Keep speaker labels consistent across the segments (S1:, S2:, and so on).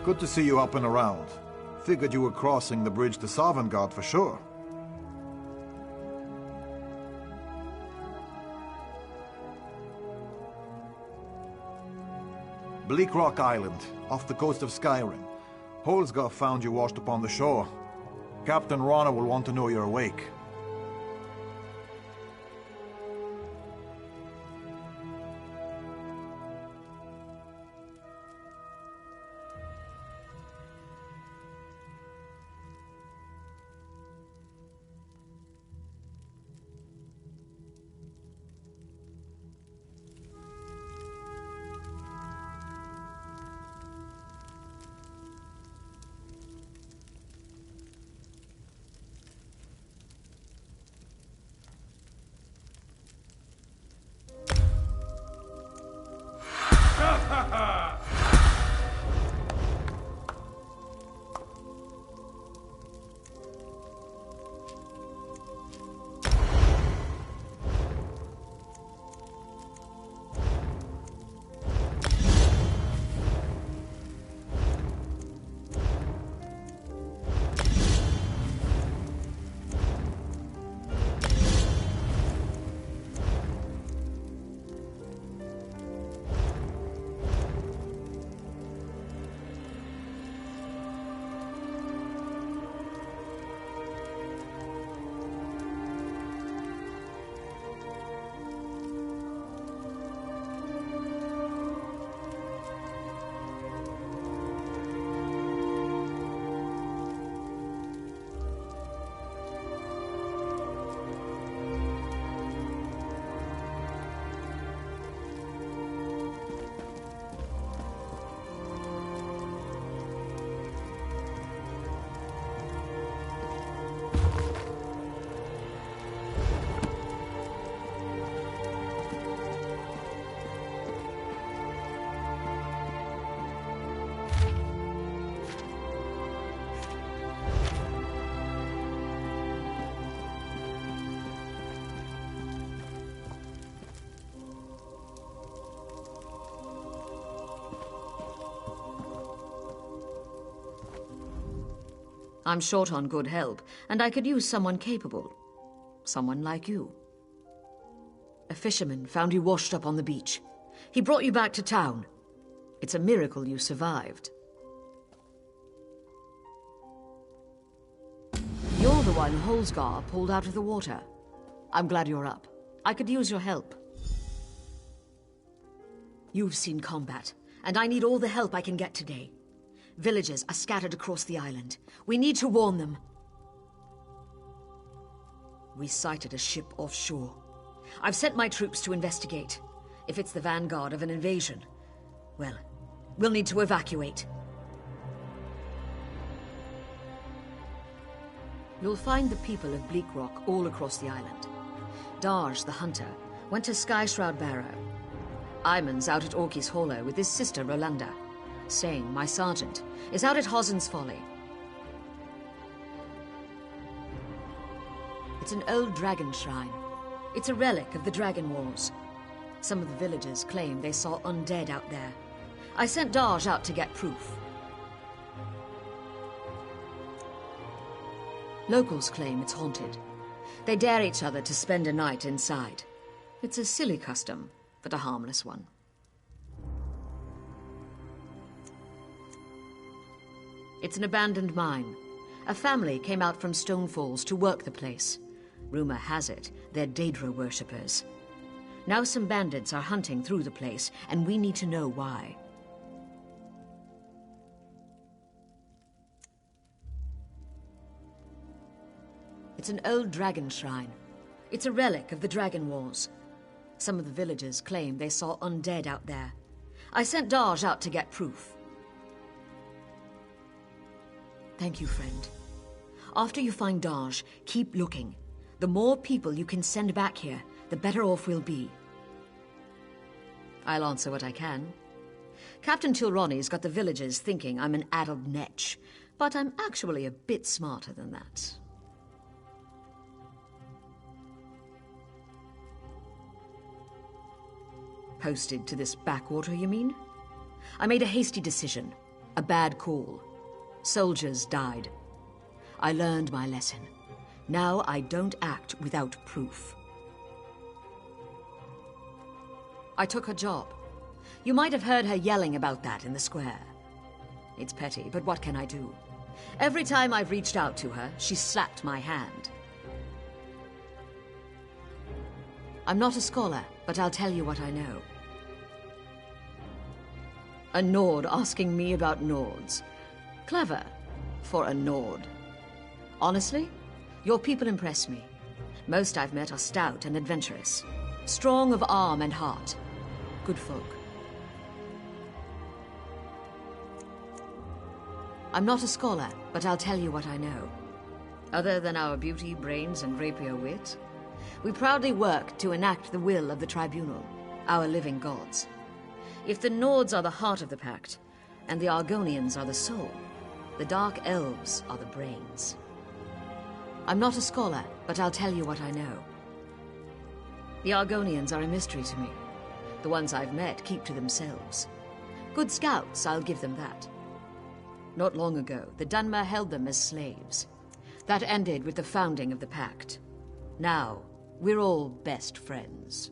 S1: Good to see you up and around. Figured you were crossing the bridge to Sovngarde for sure. Bleak Rock Island, off the coast of Skyrim. Holsgar found you washed upon the shore. Captain Rana will want to know you're awake.
S2: I'm short on good help, and I could use someone capable. Someone like you. A fisherman found you washed up on the beach. He brought you back to town. It's a miracle you survived. You're the one Holsgar pulled out of the water. I'm glad you're up. I could use your help. You've seen combat, and I need all the help I can get today. Villagers are scattered across the island. We need to warn them. We sighted a ship offshore. I've sent my troops to investigate. If it's the vanguard of an invasion, well, we'll need to evacuate. You'll find the people of Bleak Rock all across the island. Darj, the hunter, went to Skyshroud Barrow. Iman's out at Orky's Hollow with his sister Rolanda. Sane, my sergeant, is out at Hosen's Folly. It's an old dragon shrine. It's a relic of the Dragon Wars. Some of the villagers claim they saw undead out there. I sent Darj out to get proof. Locals claim it's haunted. They dare each other to spend a night inside. It's a silly custom, but a harmless one. It's an abandoned mine. A family came out from Stone Falls to work the place. Rumor has it, they're Daedra worshippers. Now some bandits are hunting through the place, and we need to know why. It's an old dragon shrine. It's a relic of the Dragon Wars. Some of the villagers claim they saw undead out there. I sent Darj out to get proof. Thank you, friend. After you find Darj, keep looking. The more people you can send back here, the better off we'll be. I'll answer what I can. Captain Tilroni's got the villagers thinking I'm an addled netch, but I'm actually a bit smarter than that. Posted to this backwater, you mean? I made a hasty decision. A bad call. Soldiers died. I learned my lesson. Now I don't act without proof. I took her job. You might have heard her yelling about that in the square. It's petty, but what can I do? Every time I've reached out to her, she's slapped my hand. I'm not a scholar, but I'll tell you what I know. A Nord asking me about Nords. Clever, for a Nord. Honestly, your people impress me. Most I've met are stout and adventurous, strong of arm and heart. Good folk. I'm not a scholar, but I'll tell you what I know. Other than our beauty, brains, and rapier wit, we proudly work to enact the will of the Tribunal, our living gods. If the Nords are the heart of the Pact, and the Argonians are the soul, the Dark Elves are the brains. I'm not a scholar, but I'll tell you what I know. The Argonians are a mystery to me. The ones I've met keep to themselves. Good scouts, I'll give them that. Not long ago, the Dunmer held them as slaves. That ended with the founding of the Pact. Now, we're all best friends.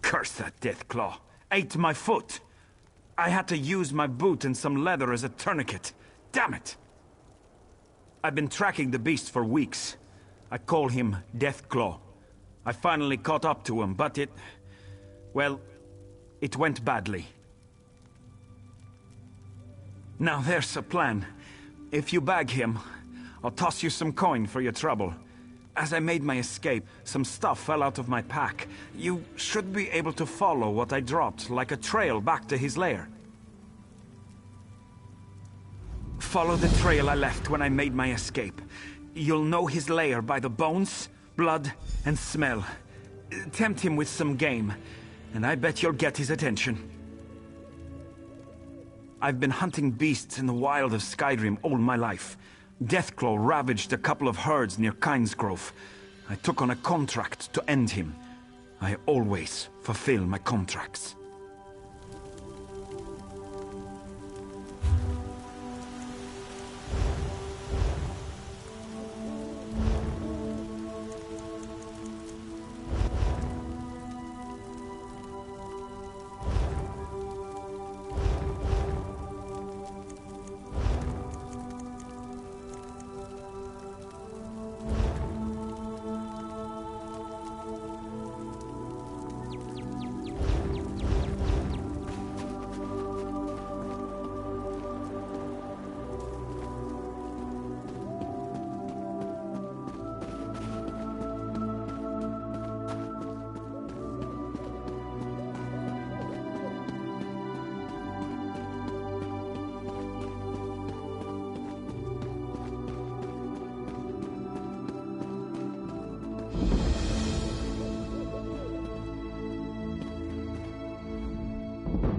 S3: Curse that Deathclaw. Ate my foot. I had to use my boot and some leather as a tourniquet. Damn it! I've been tracking the beast for weeks. I call him Deathclaw. I finally caught up to him, but well, it went badly. Now there's a plan. If you bag him, I'll toss you some coin for your trouble. As I made my escape, some stuff fell out of my pack. You should be able to follow what I dropped, like a trail back to his lair. Follow the trail I left when I made my escape. You'll know his lair by the bones, blood, and smell. Tempt him with some game, and I bet you'll get his attention. I've been hunting beasts in the wild of Skyrim all my life. Deathclaw ravaged a couple of herds near Kynesgrove. I took on a contract to end him. I always fulfill my contracts.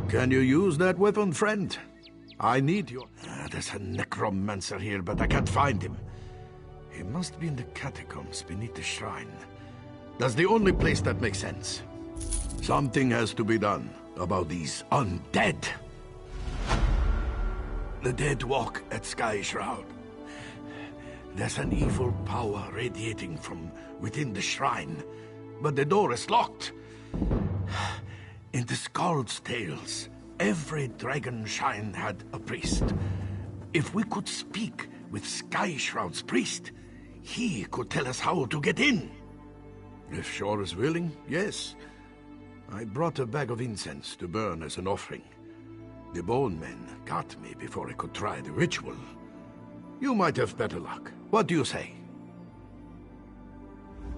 S4: Can you use that weapon, friend? I need your... there's a necromancer here, but I can't find him. He must be in the catacombs beneath the shrine. That's the only place that makes sense. Something has to be done about these undead. The dead walk at Sky Shroud. There's an evil power radiating from within the shrine, but the door is locked. In the Skald's tales, every dragon shrine had a priest. If we could speak with Sky Shroud's priest, he could tell us how to get in. If Shore is willing, yes. I brought a bag of incense to burn as an offering. The bone men got me before I could try the ritual. You might have better luck. What do you say?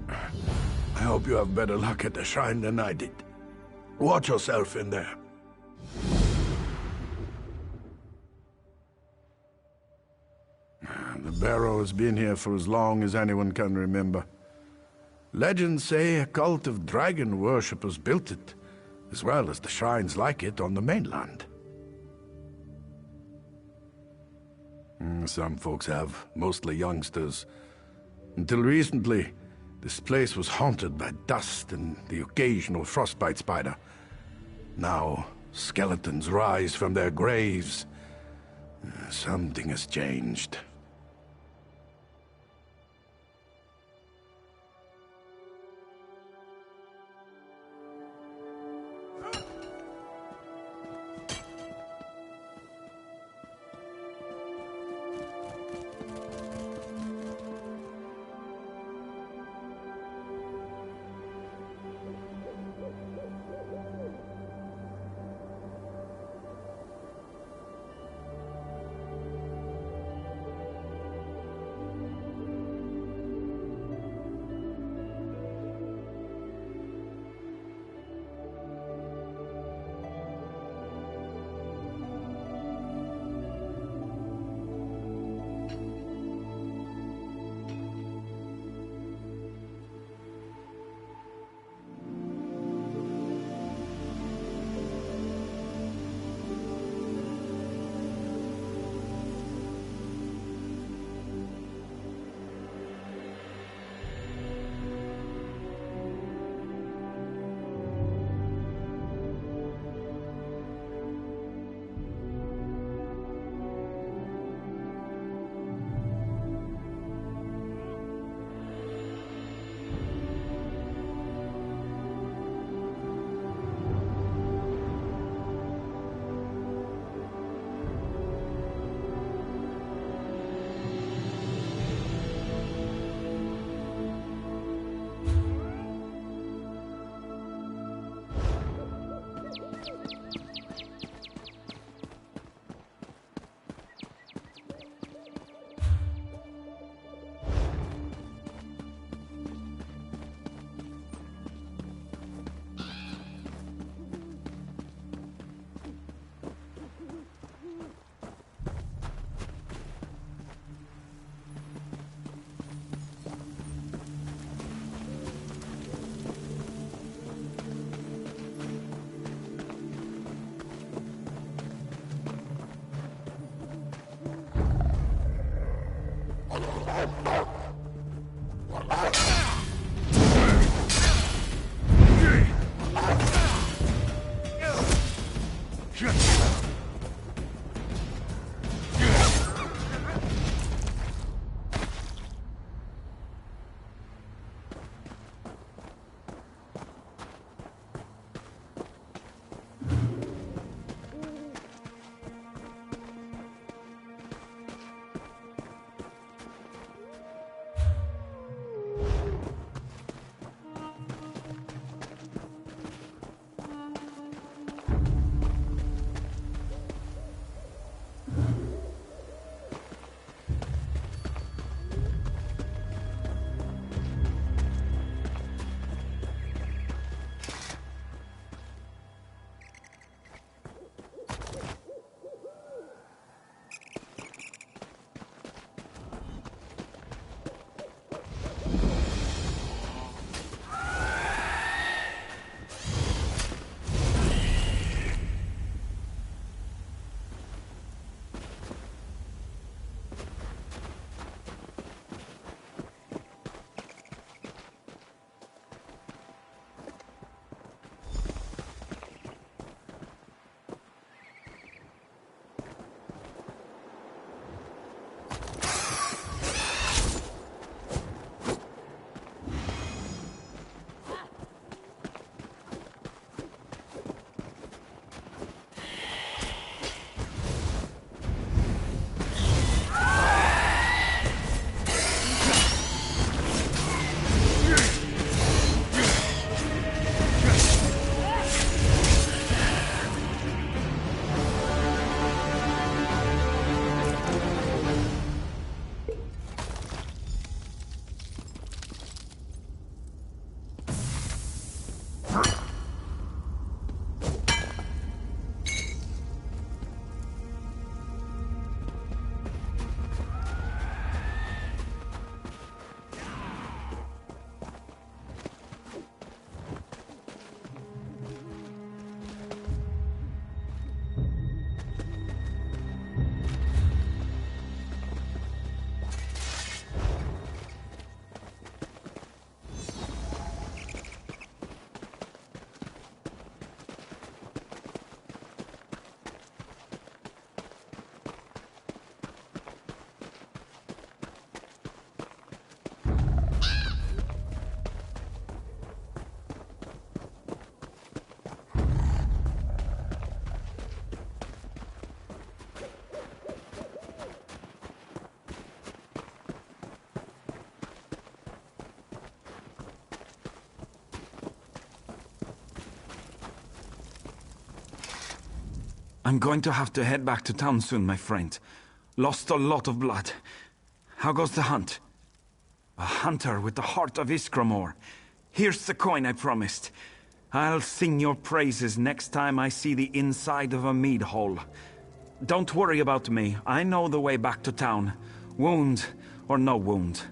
S4: I hope you have better luck at the shrine than I did. Watch yourself in there. The barrow has been here for as long as anyone can remember. Legends say a cult of dragon worshippers built it, as well as the shrines like it on the mainland. Some folks have, mostly youngsters. Until recently, this place was haunted by dust and the occasional frostbite spider. Now, skeletons rise from their graves. Something has changed.
S3: I'm going to have to head back to town soon, my friend. Lost a lot of blood. How goes the hunt? A hunter with the heart of Iskramor. Here's the coin I promised. I'll sing your praises next time I see the inside of a mead hall. Don't worry about me. I know the way back to town. Wound or no wound.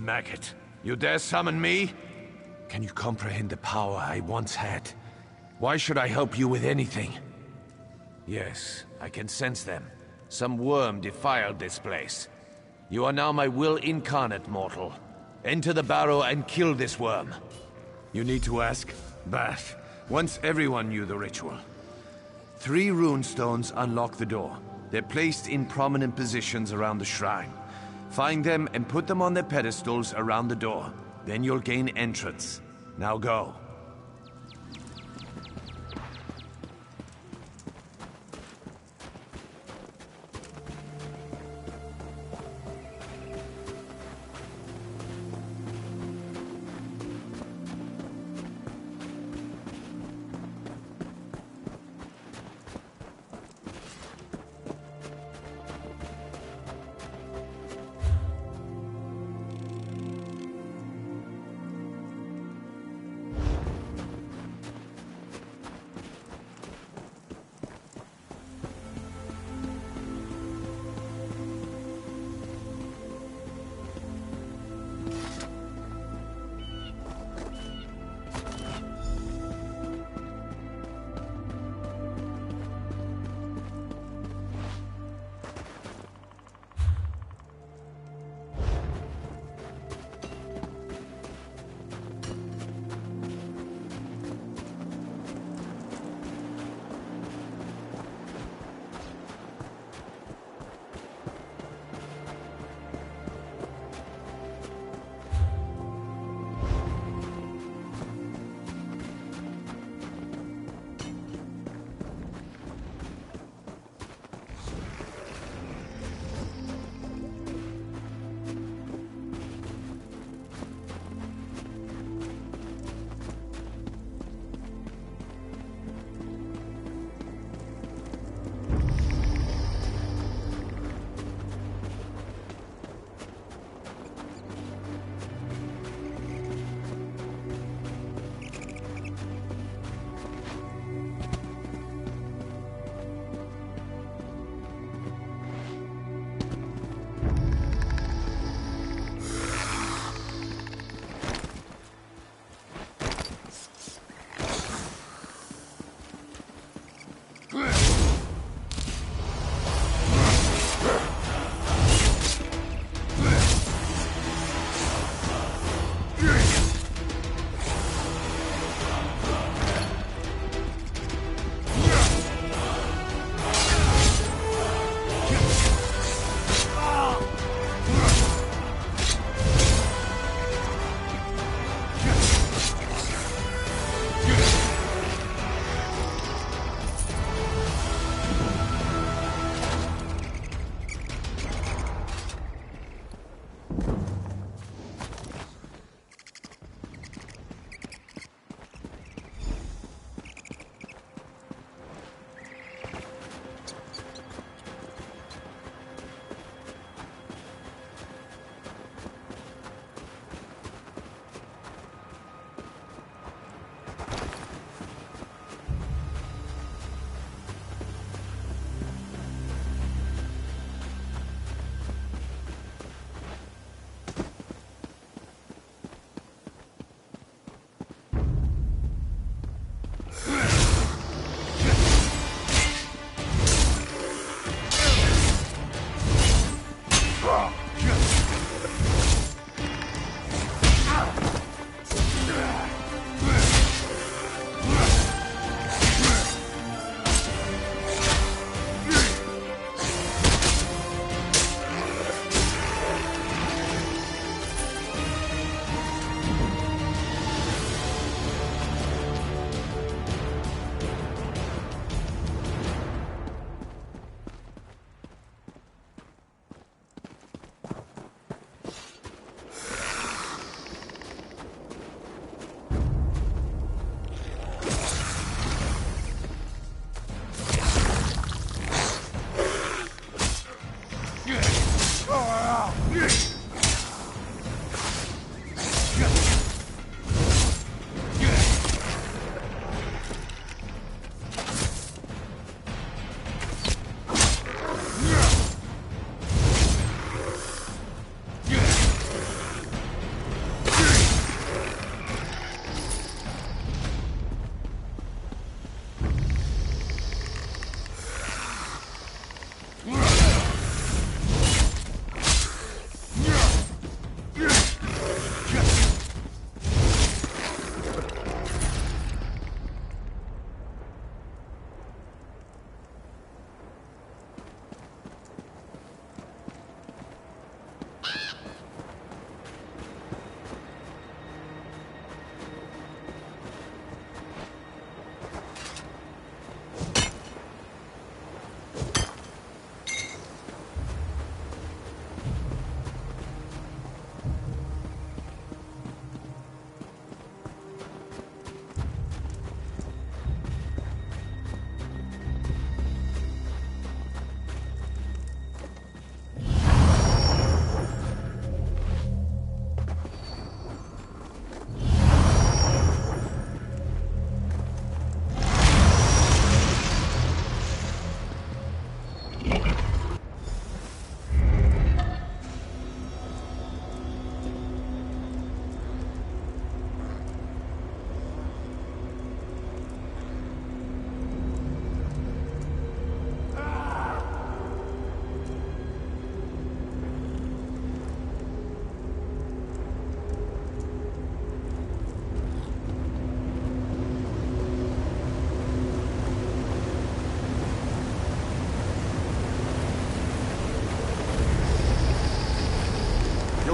S5: maggot. You dare summon me? Can you comprehend the power I once had? Why should I help you with anything? Yes, I can sense them. Some worm defiled this place. You are now my will incarnate, mortal. Enter the barrow and kill this worm. You need to ask? Bath. Once everyone knew the ritual. 3 rune stones unlock the door. They're placed in prominent positions around the shrine. Find them and put them on their pedestals around the door. Then you'll gain entrance. Now go.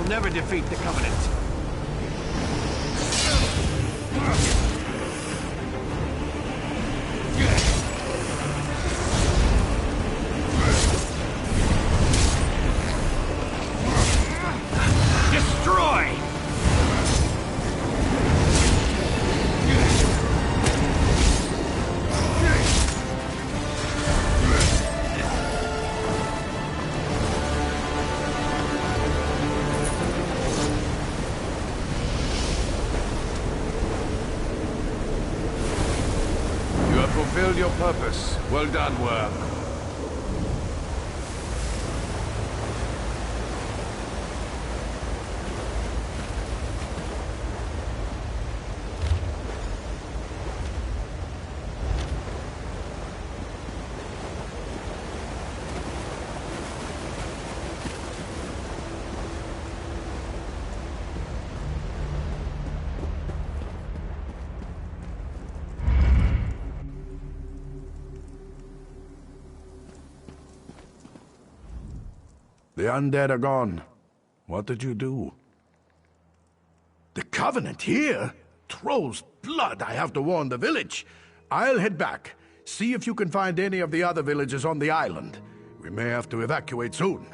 S5: will never defeat the Covenant.
S3: Destroy!
S5: Fulfilled your purpose. Well done, Worm.
S4: The undead are gone. What did you do? The Covenant here? Troll's blood! I have to warn the village. I'll head back. See if you can find any of the other villages on the island. We may have to evacuate soon.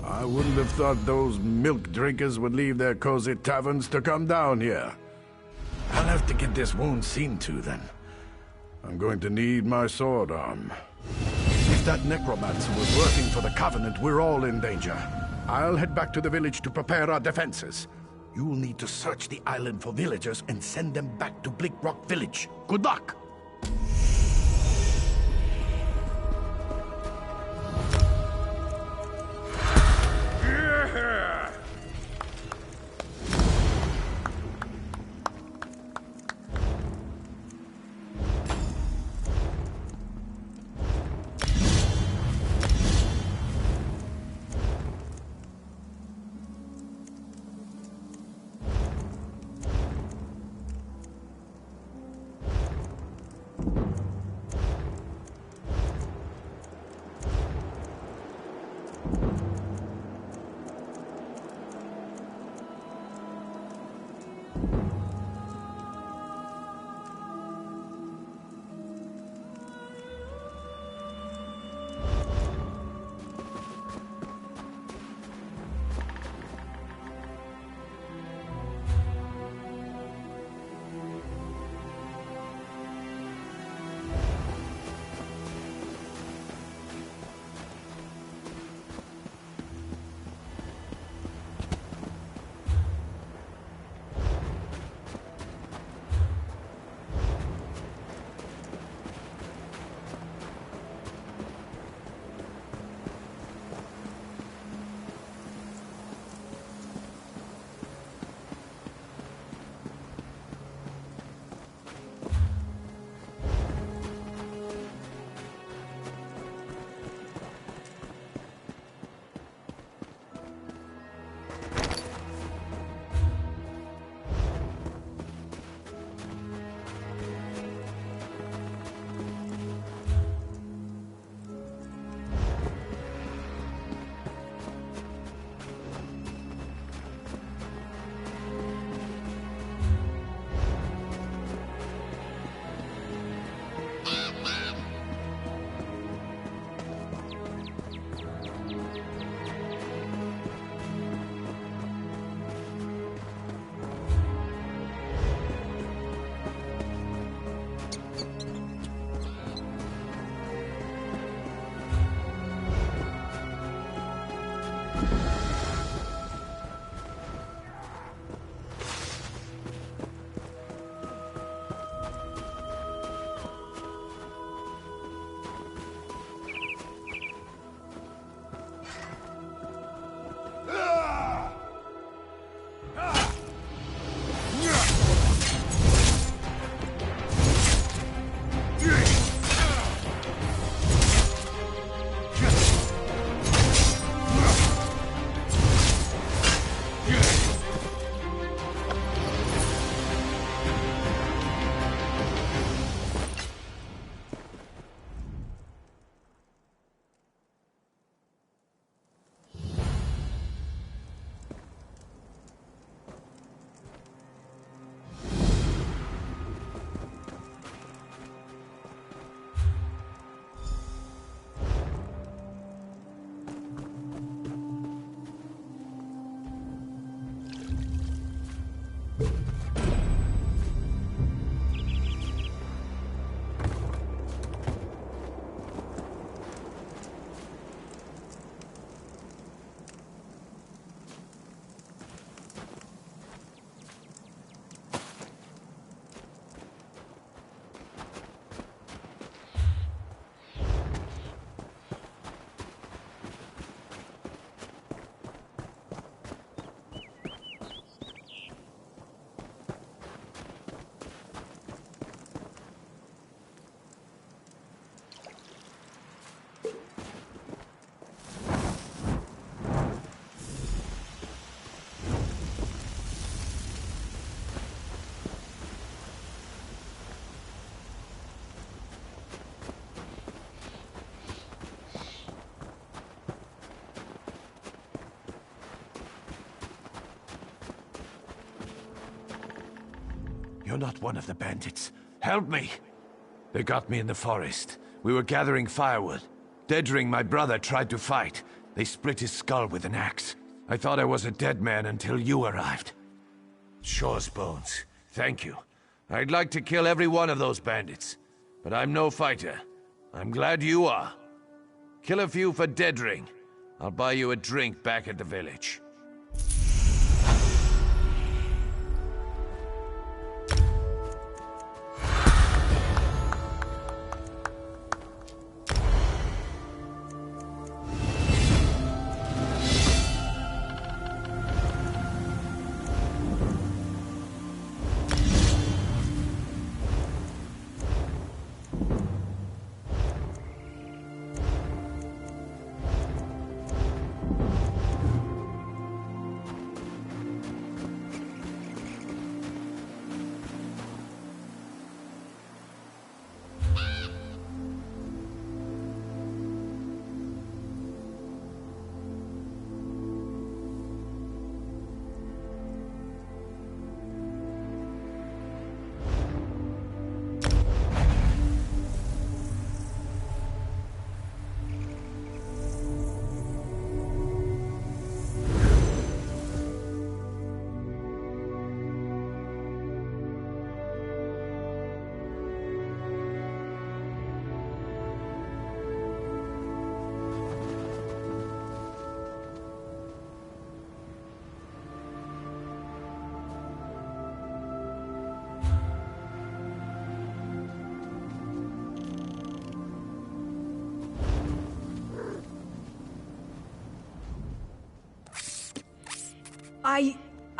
S4: I wouldn't have thought those milk drinkers would leave their cozy taverns to come down here. I'll have to get this wound seen to then. I'm going to need my sword arm. If that necromancer was working for the Covenant, we're all in danger. I'll head back to the village to prepare our defenses. You'll need to search the island for villagers and send them back to Blacklyte Village. Good luck!
S5: You're not one of the bandits. Help me! They got me in the forest. We were gathering firewood. Dedring, my brother, tried to fight. They split his skull with an axe. I thought I was a dead man until you arrived. Shore's bones. Thank you. I'd like to kill every one of those bandits, but I'm no fighter. I'm glad you are. Kill a few for Dedring. I'll buy you a drink back at the village.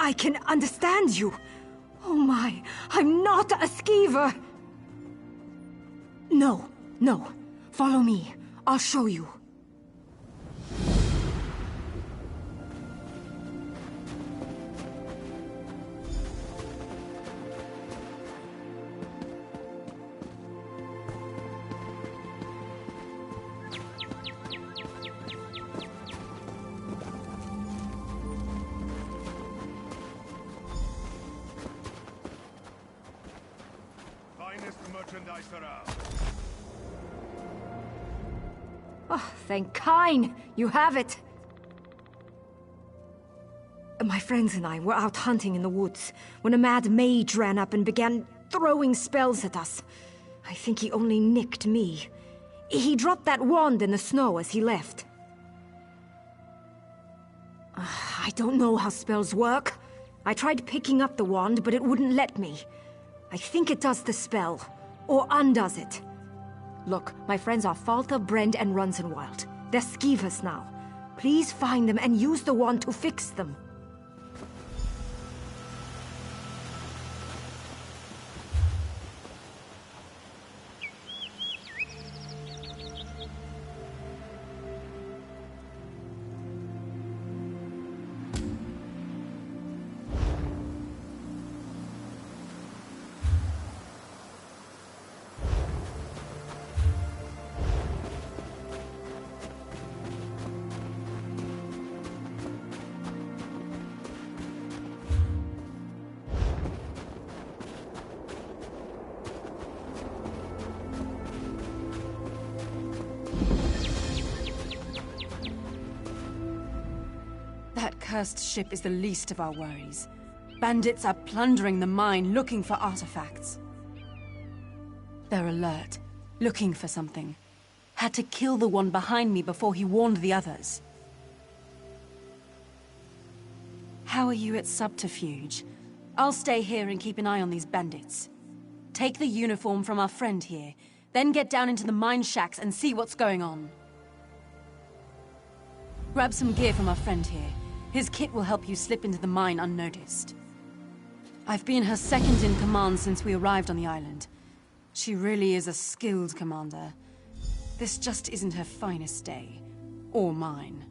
S6: I can understand you. Oh my, I'm not a skeever. No. Follow me. I'll show you. Oh, thank Kine! You have it! My friends and I were out hunting in the woods when a mad mage ran up and began throwing spells at us. I think he only nicked me. He dropped that wand in the snow as he left. I don't know how spells work. I tried picking up the wand, but it wouldn't let me. I think it does the spell, or undoes it. Look, my friends are Falter, Brend, and Runsenwild. They're skeevers now. Please find them and use the wand to fix them.
S7: That cursed ship is the least of our worries. Bandits are plundering the mine, looking for artifacts. They're alert, looking for something. Had to kill the one behind me before he warned the others. How are you at Subterfuge? I'll stay here and keep an eye on these bandits. Take the uniform from our friend here, then get down into the mine shacks and see what's going on. Grab some gear from our friend here. His kit will help you slip into the mine unnoticed. I've been her second in command since we arrived on the island. She really is a skilled commander. This just isn't her finest day. Or mine.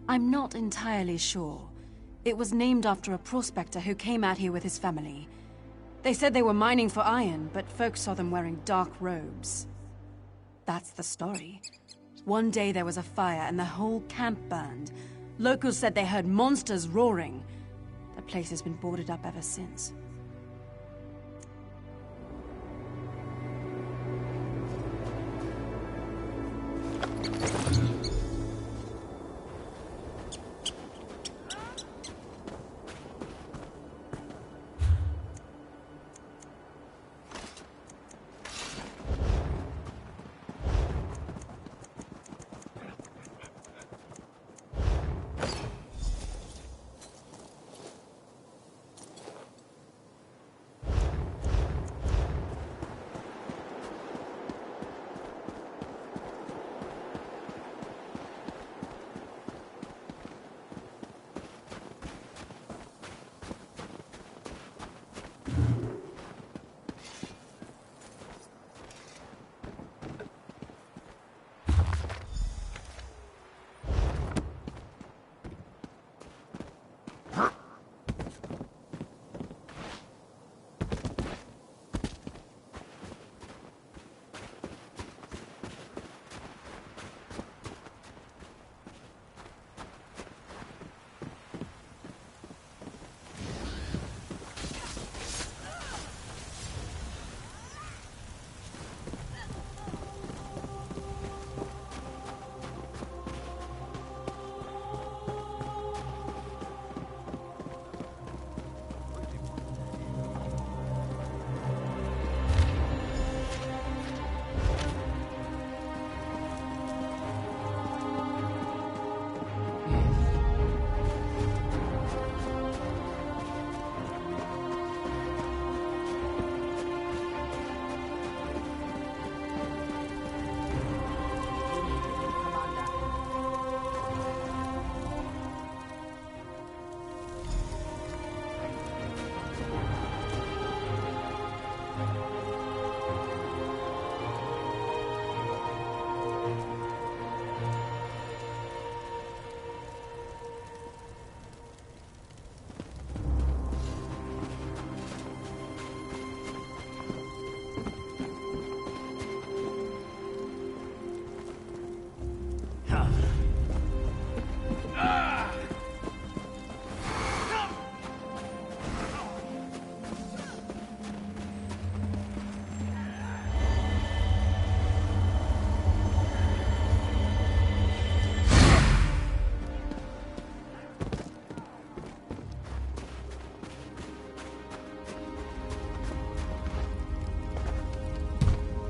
S7: I'm not entirely sure. It was named after a prospector who came out here with his family. They said they were mining for iron, but folks saw them wearing dark robes. That's the story. One day there was a fire and the whole camp burned. Locals said they heard monsters roaring. The place has been boarded up ever since.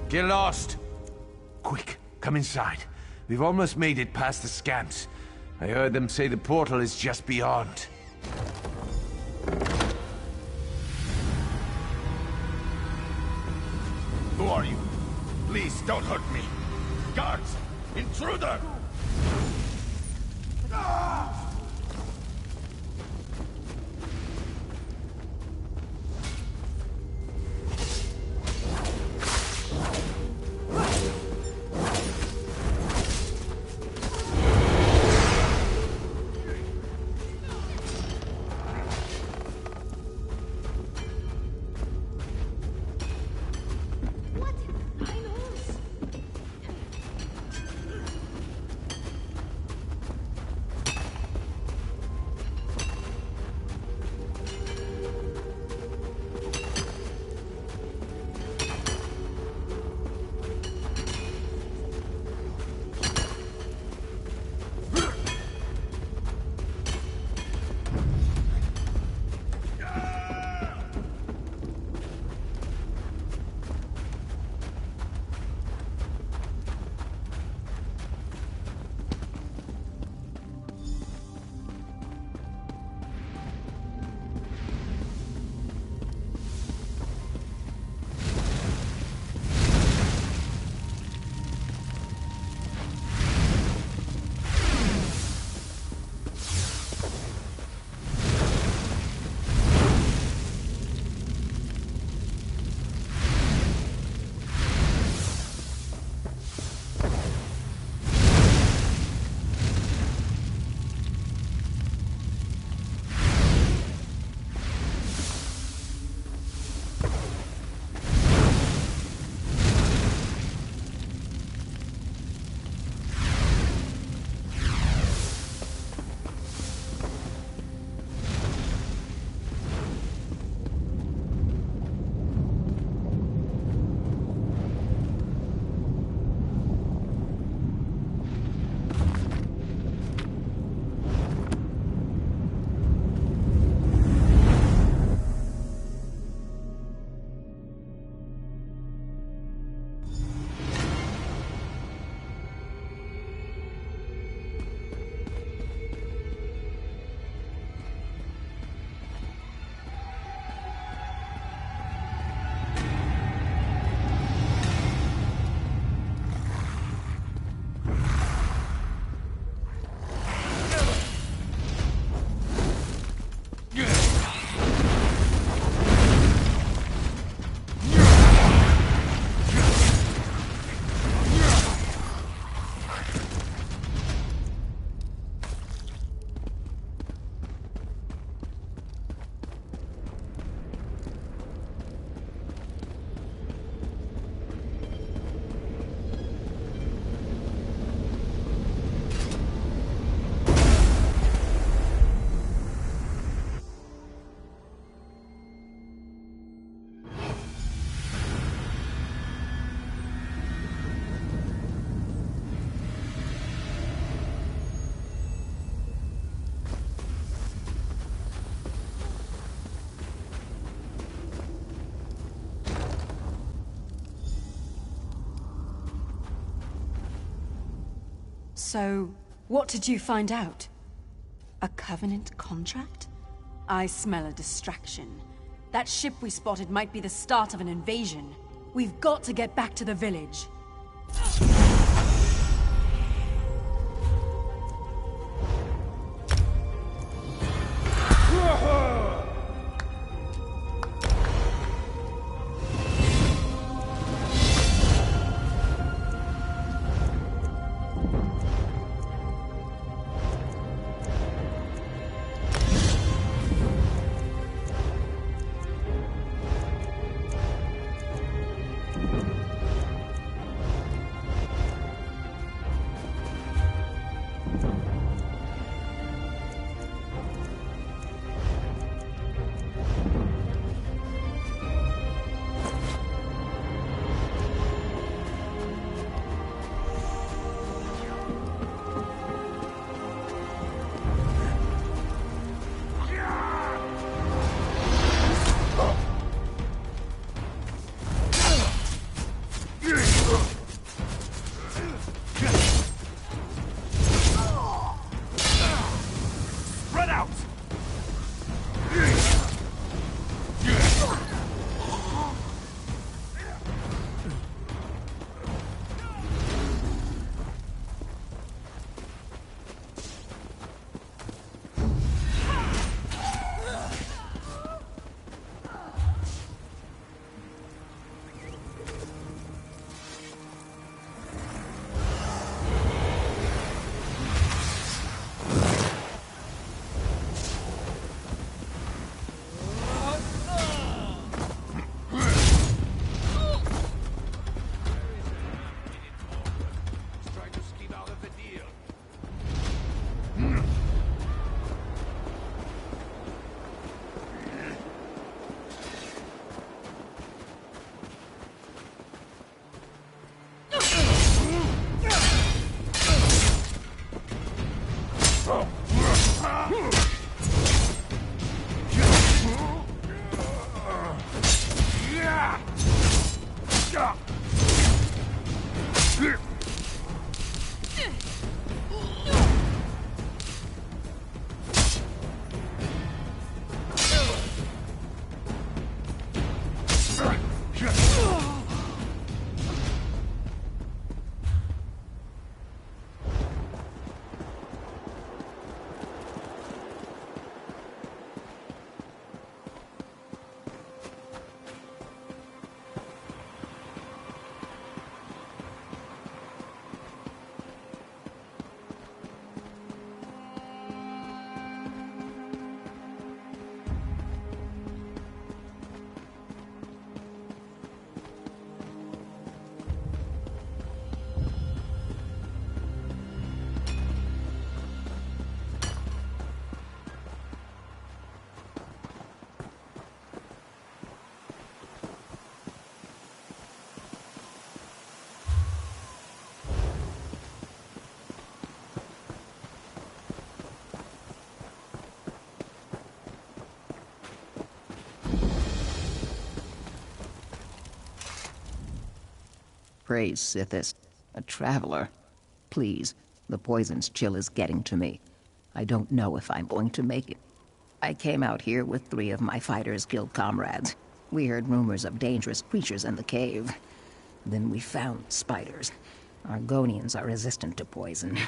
S5: Get lost! Quick, come inside. We've almost made it past the scamps. I heard them say the portal is just beyond.
S4: Who are you? Please, don't hurt me. Guards! Intruder!
S7: So, what did you find out? A Covenant contract? I smell a distraction. That ship we spotted might be the start of an invasion. We've got to get back to the village.
S8: Praise Sithis. A traveler. Please, the poison's chill is getting to me. I don't know if I'm going to make it. I came out here with 3 of my Fighters Guild comrades. We heard rumors of dangerous creatures in the cave. Then we found spiders. Argonians are resistant to poison.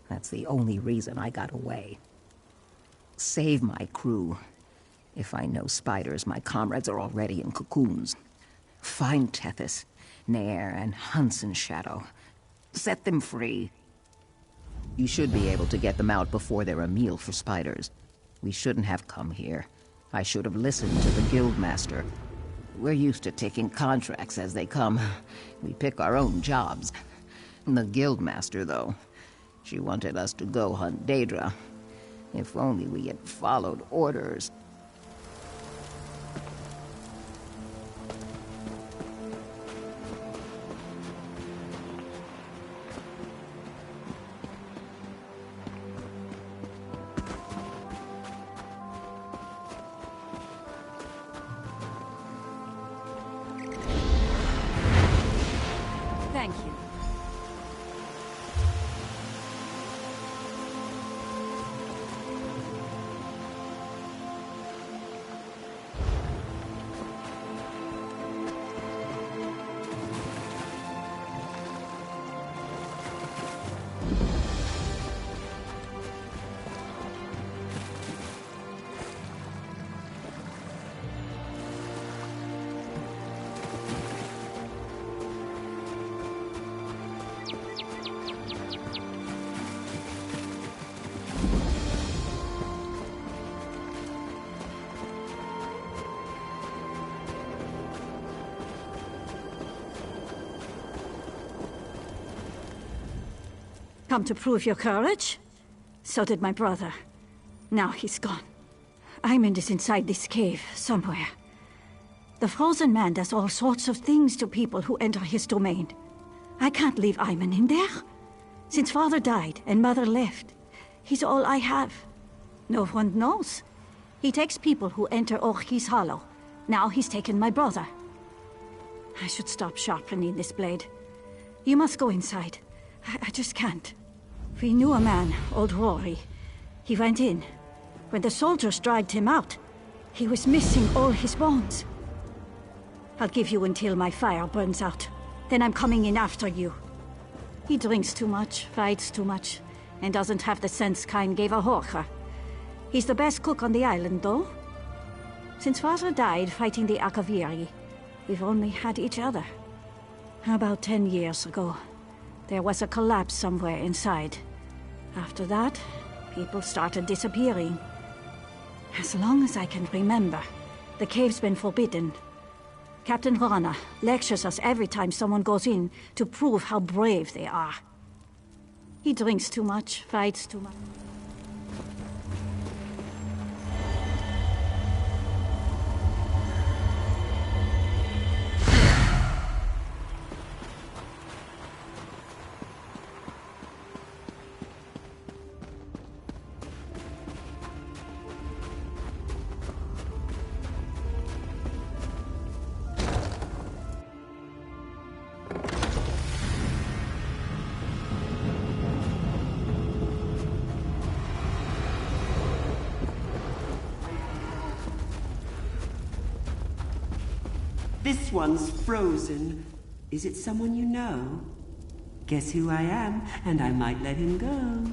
S8: That's the only reason I got away. Save my crew. If I know spiders, my comrades are already in cocoons. Find Tethys, Nair, and Hunson's Shadow. Set them free. You should be able to get them out before they're a meal for spiders. We shouldn't have come here. I should have listened to the Guildmaster. We're used to taking contracts as they come. We pick our own jobs. The Guildmaster, though, she wanted us to go hunt Daedra. If only we had followed orders.
S7: Thank you.
S9: Come to prove your courage? So did my brother. Now he's gone. Aymond is inside this cave, somewhere. The Frozen Man does all sorts of things to people who enter his domain. I can't leave Aymond in there. Since Father died and Mother left, he's all I have. No one knows. He takes people who enter Orchy's Hollow. Now he's taken my brother. I should stop sharpening this blade. You must go inside. I just can't. We knew a man, old Rory. He went in. When the soldiers dragged him out, he was missing all his bones. I'll give you until my fire burns out. Then I'm coming in after you. He drinks too much, fights too much, and doesn't have the sense Kain gave a Horker. He's the best cook on the island, though. Since Father died fighting the Akaviri, we've only had each other. About 10 years ago, there was a collapse somewhere inside. After that, people started disappearing. As long as I can remember, the cave's been forbidden. Captain Rana lectures us every time someone goes in to prove how brave they are. He drinks too much, fights too much.
S10: This one's frozen. Is it someone you know? Guess who I am, and I might let him go.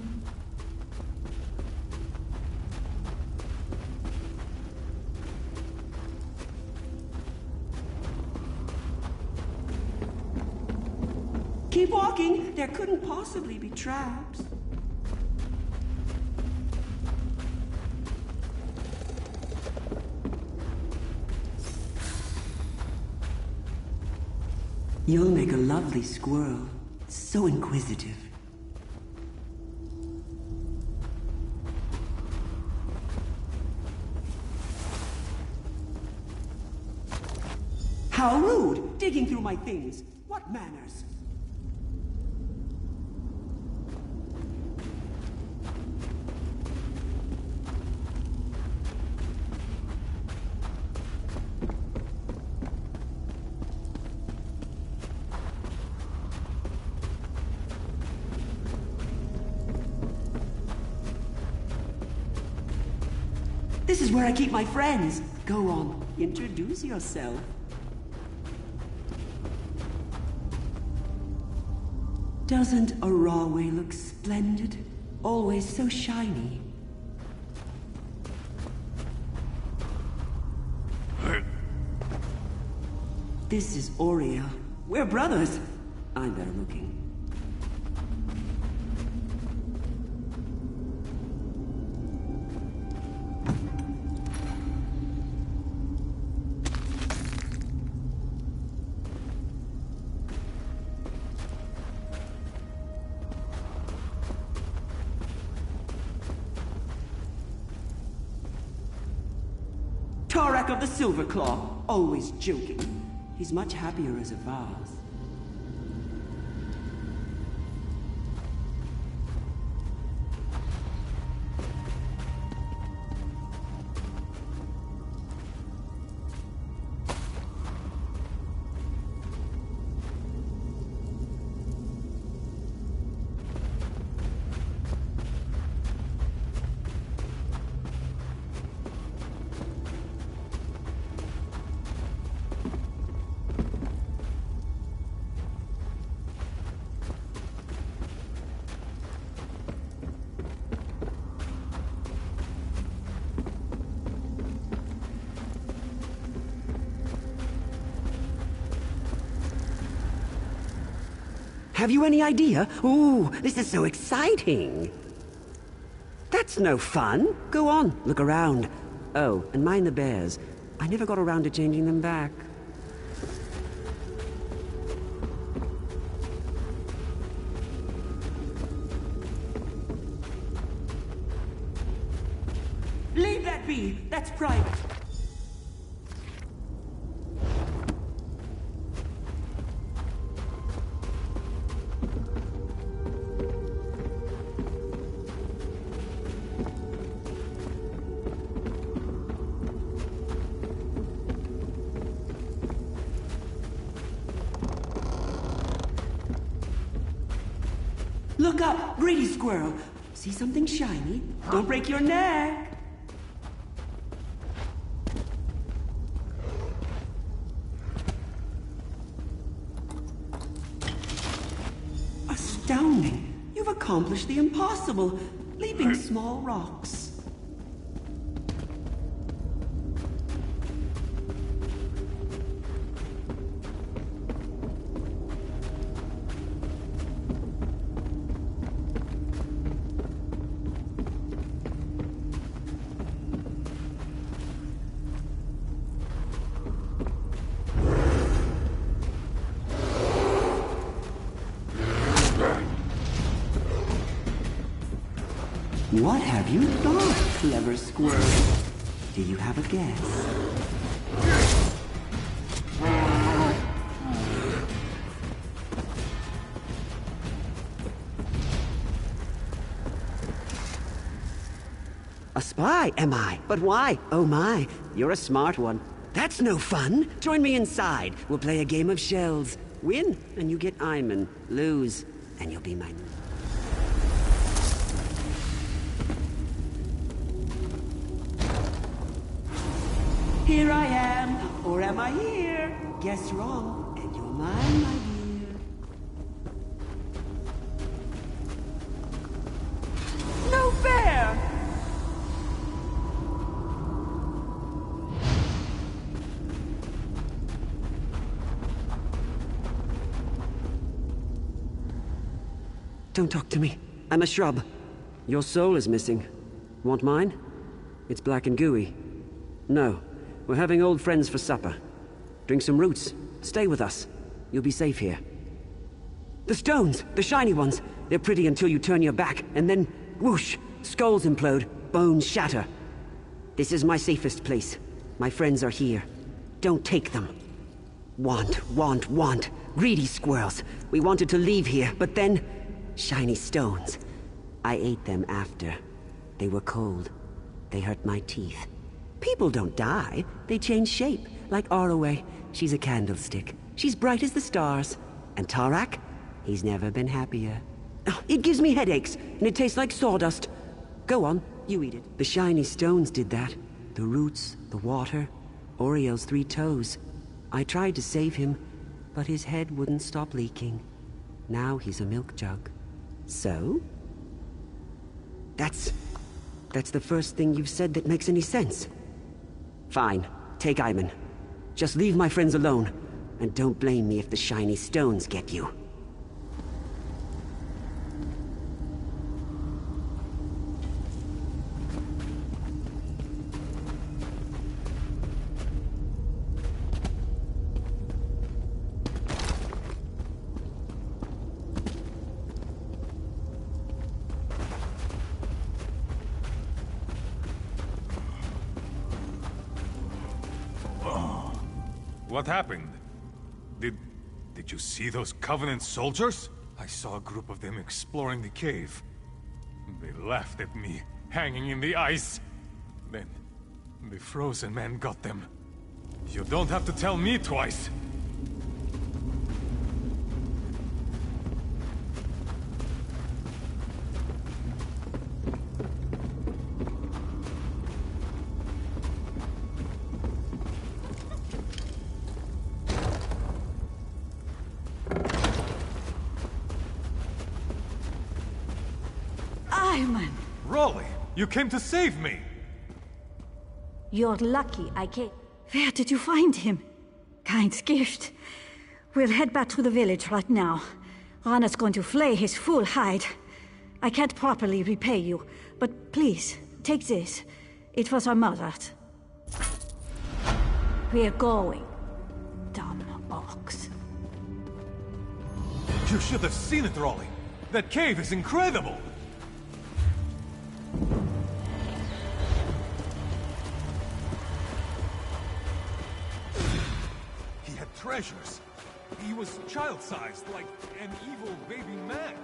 S10: Keep walking. There couldn't possibly be traps. You'll make a lovely squirrel. So inquisitive. How rude! Digging through my things. What manners? This is where I keep my friends. Go on, introduce yourself. Doesn't a Rawway look splendid? Always so shiny. This is Oriel. We're brothers. I'm better looking. Torak of the Silverclaw, always joking. He's much happier as a vase. Have you any idea? Ooh, this is so exciting. That's no fun. Go on, look around. Oh, and mind the bears. I never got around to changing them back. Leave that be! That's private! Look up, greedy squirrel. See something shiny? Don't break your neck. Astounding. You've accomplished the impossible, leaping small rocks. What have you thought, clever squirrel? Do you have a guess? A spy, am I? But why? Oh my, you're a smart one. That's no fun. Join me inside. We'll play a game of shells. Win, and you get Iman. Lose, and you'll be mine. Here I am, or am I here? Guess wrong, and you're mine, my dear. No fair! Don't talk to me. I'm a shrub. Your soul is missing. Want mine? It's black and gooey. No. We're having old friends for supper. Drink some roots. Stay with us. You'll be safe here. The stones! The shiny ones! They're pretty until you turn your back, and then, whoosh! Skulls implode, bones shatter. This is my safest place. My friends are here. Don't take them. Want. Greedy squirrels. We wanted to leave here, but then... shiny stones. I ate them after. They were cold. They hurt my teeth. People don't die. They change shape. Like Arroway. She's a candlestick. She's bright as the stars. And Tarak? He's never been happier. Oh, it gives me headaches, and it tastes like sawdust. Go on, you eat it. The shiny stones did that. The roots, the water, Oriel's 3 toes. I tried to save him, but his head wouldn't stop leaking. Now he's a milk jug. So? That's the first thing you've said that makes any sense. Fine. Take Iman. Just leave my friends alone. And don't blame me if the shiny stones get you.
S11: What happened? Did you see those Covenant soldiers? I saw a group of them exploring the cave. They laughed at me, hanging in the ice. Then, the frozen man got them. You don't have to tell me twice. Rolly, you came to save me!
S9: You're lucky I came. Where did you find him? Kind gift. We'll head back to the village right now. Rana's going to flay his full hide. I can't properly repay you, but please, take this. It was our mother's. We're going. Dumb ox.
S11: You should have seen it, Rolly. That cave is incredible! treasures. He was child-sized, like an evil baby man.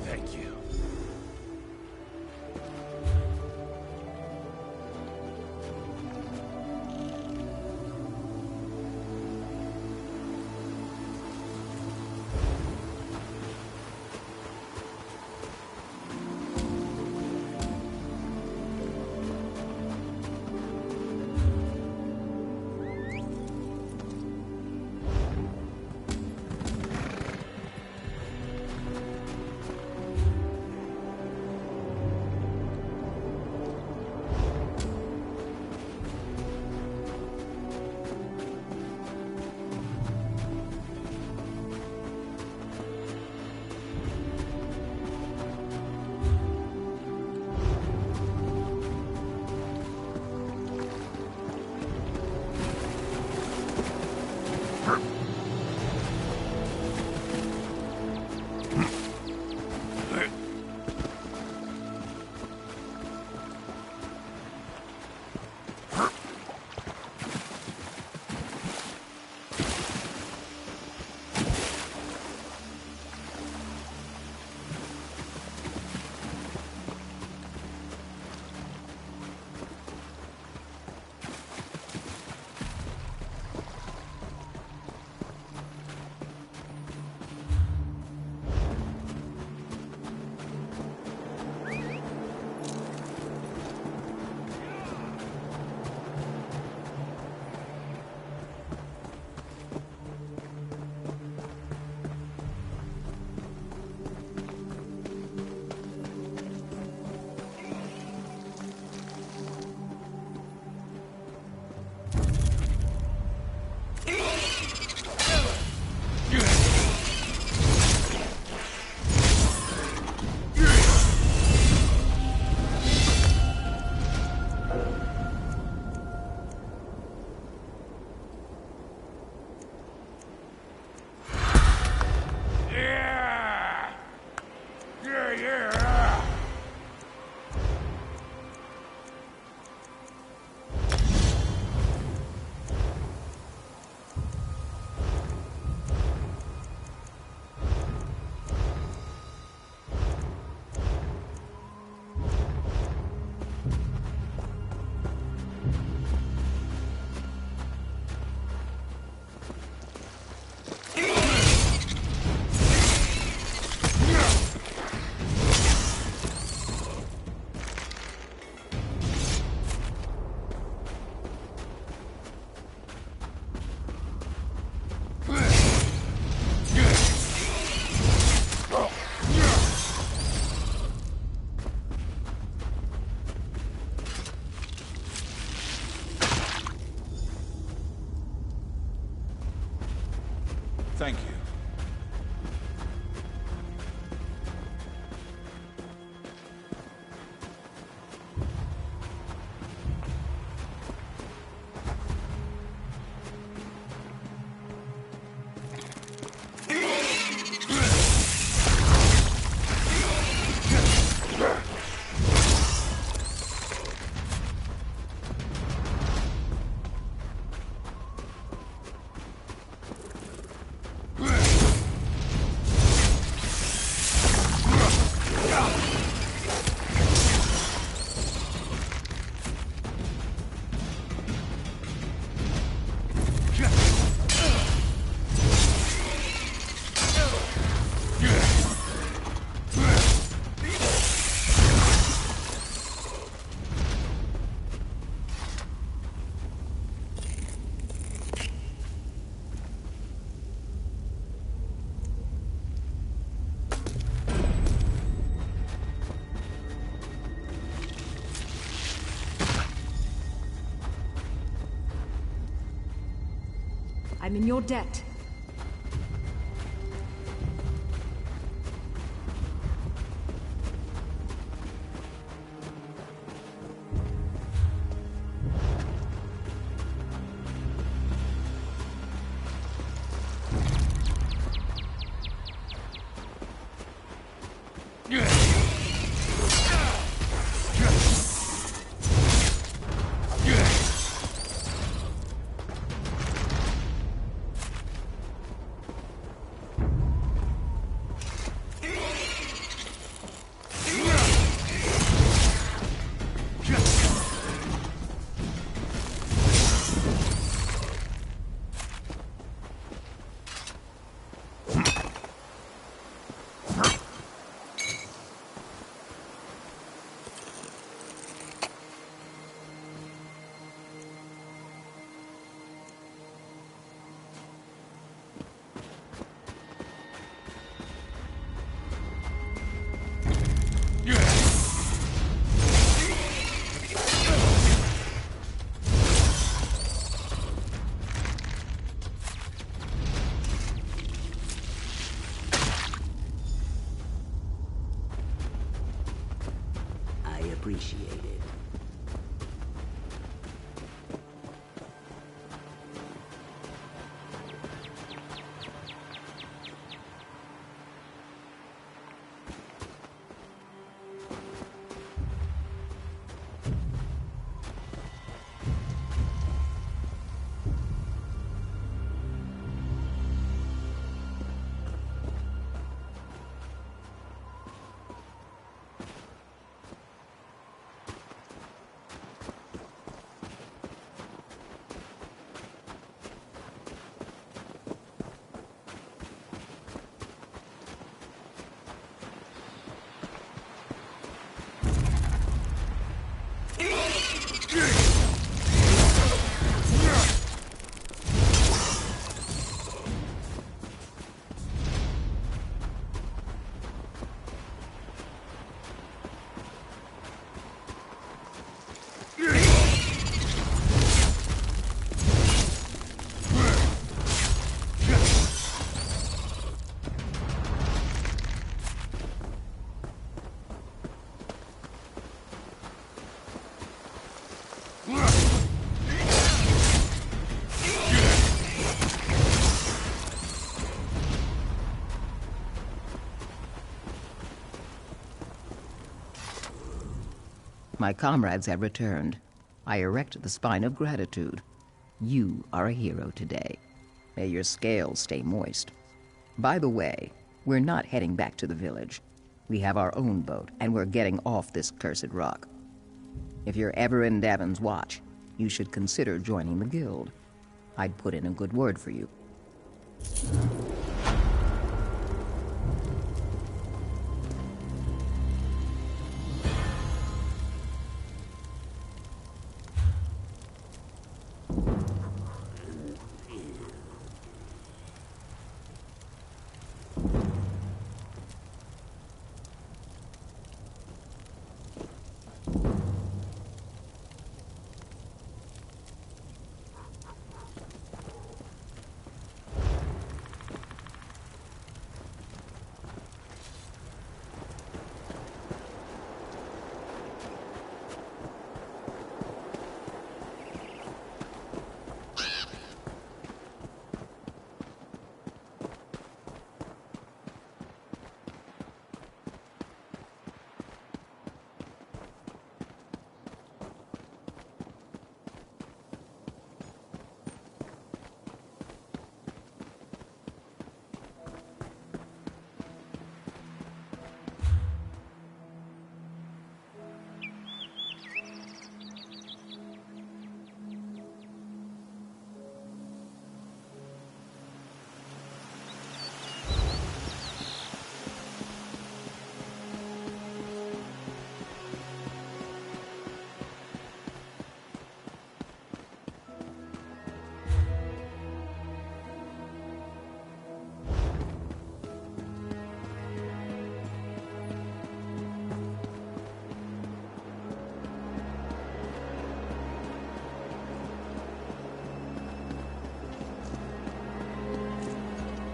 S5: Thank you.
S1: Thank you.
S6: I'm in your debt.
S8: My comrades have returned. I erect the spine of gratitude. You are a hero today. May your scales stay moist. By the way, we're not heading back to the village. We have our own boat, and we're getting off this cursed rock. If you're ever in Davin's watch, you should consider joining the guild. I'd put in a good word for you.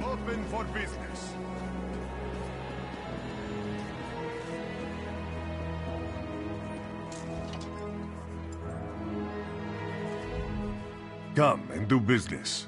S11: Open for business. Come and do business.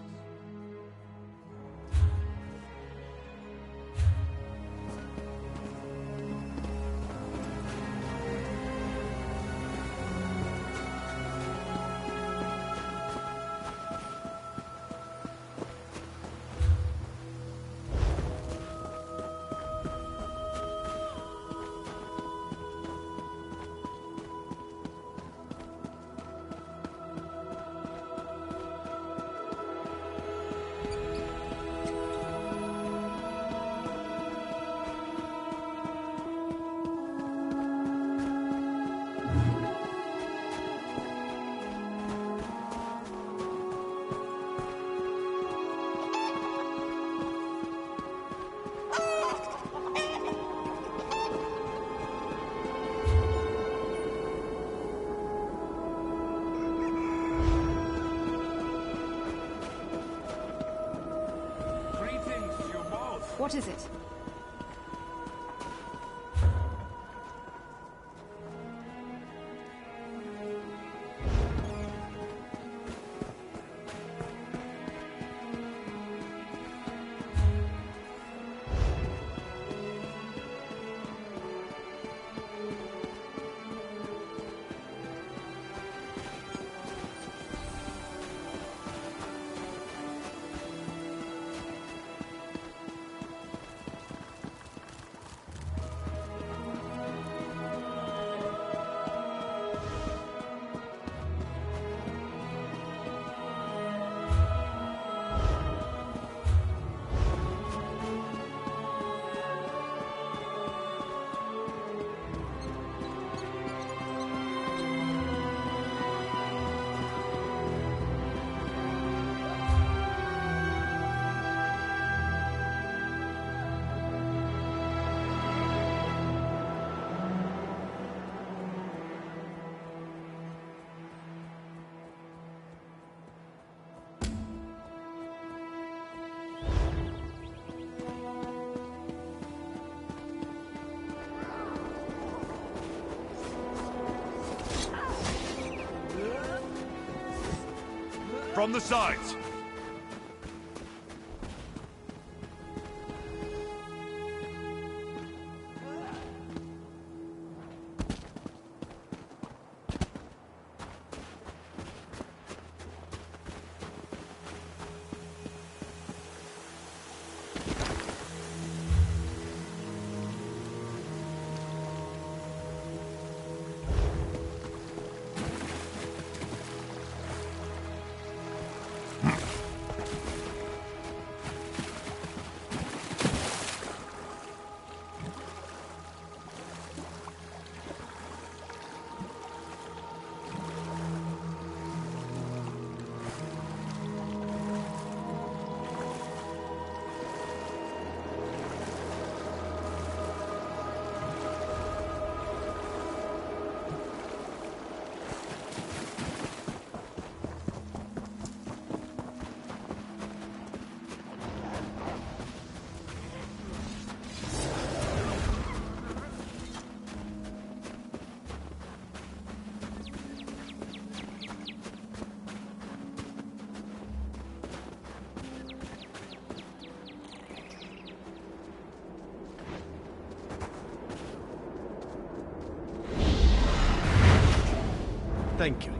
S6: What is it?
S11: From the sides!
S12: Thank you.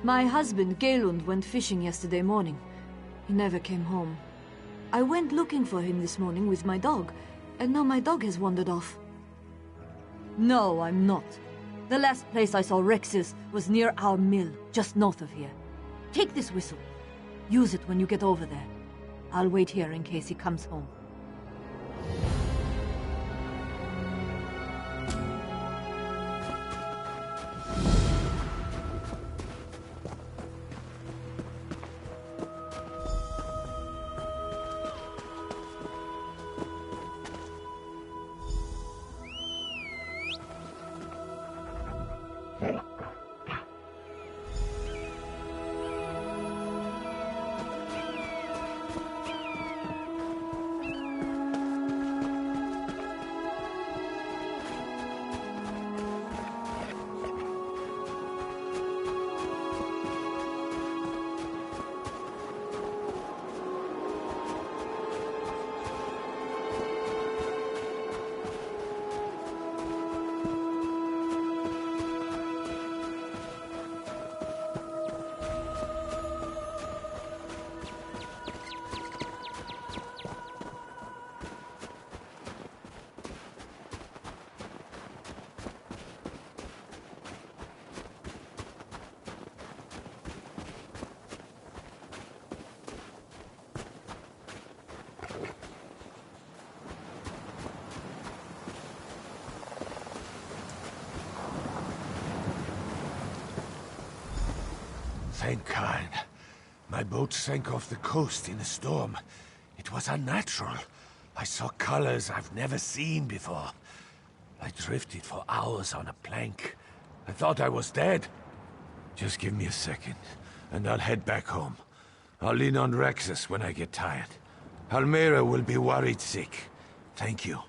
S13: My husband, Galund, went fishing yesterday morning. He never came home. I went looking for him this morning with my dog, and now my dog has wandered off. No, I'm not. The last place I saw Rex's was near our mill, just north of here. Take this whistle. Use it when you get over there. I'll wait here in case he comes home.
S5: Thank God. My boat sank off the coast in a storm. It was unnatural. I saw colors I've never seen before. I drifted for hours on a plank. I thought I was dead. Just give me a second, and I'll head back home. I'll lean on Rexus when I get tired. Halmera will be worried sick. Thank you.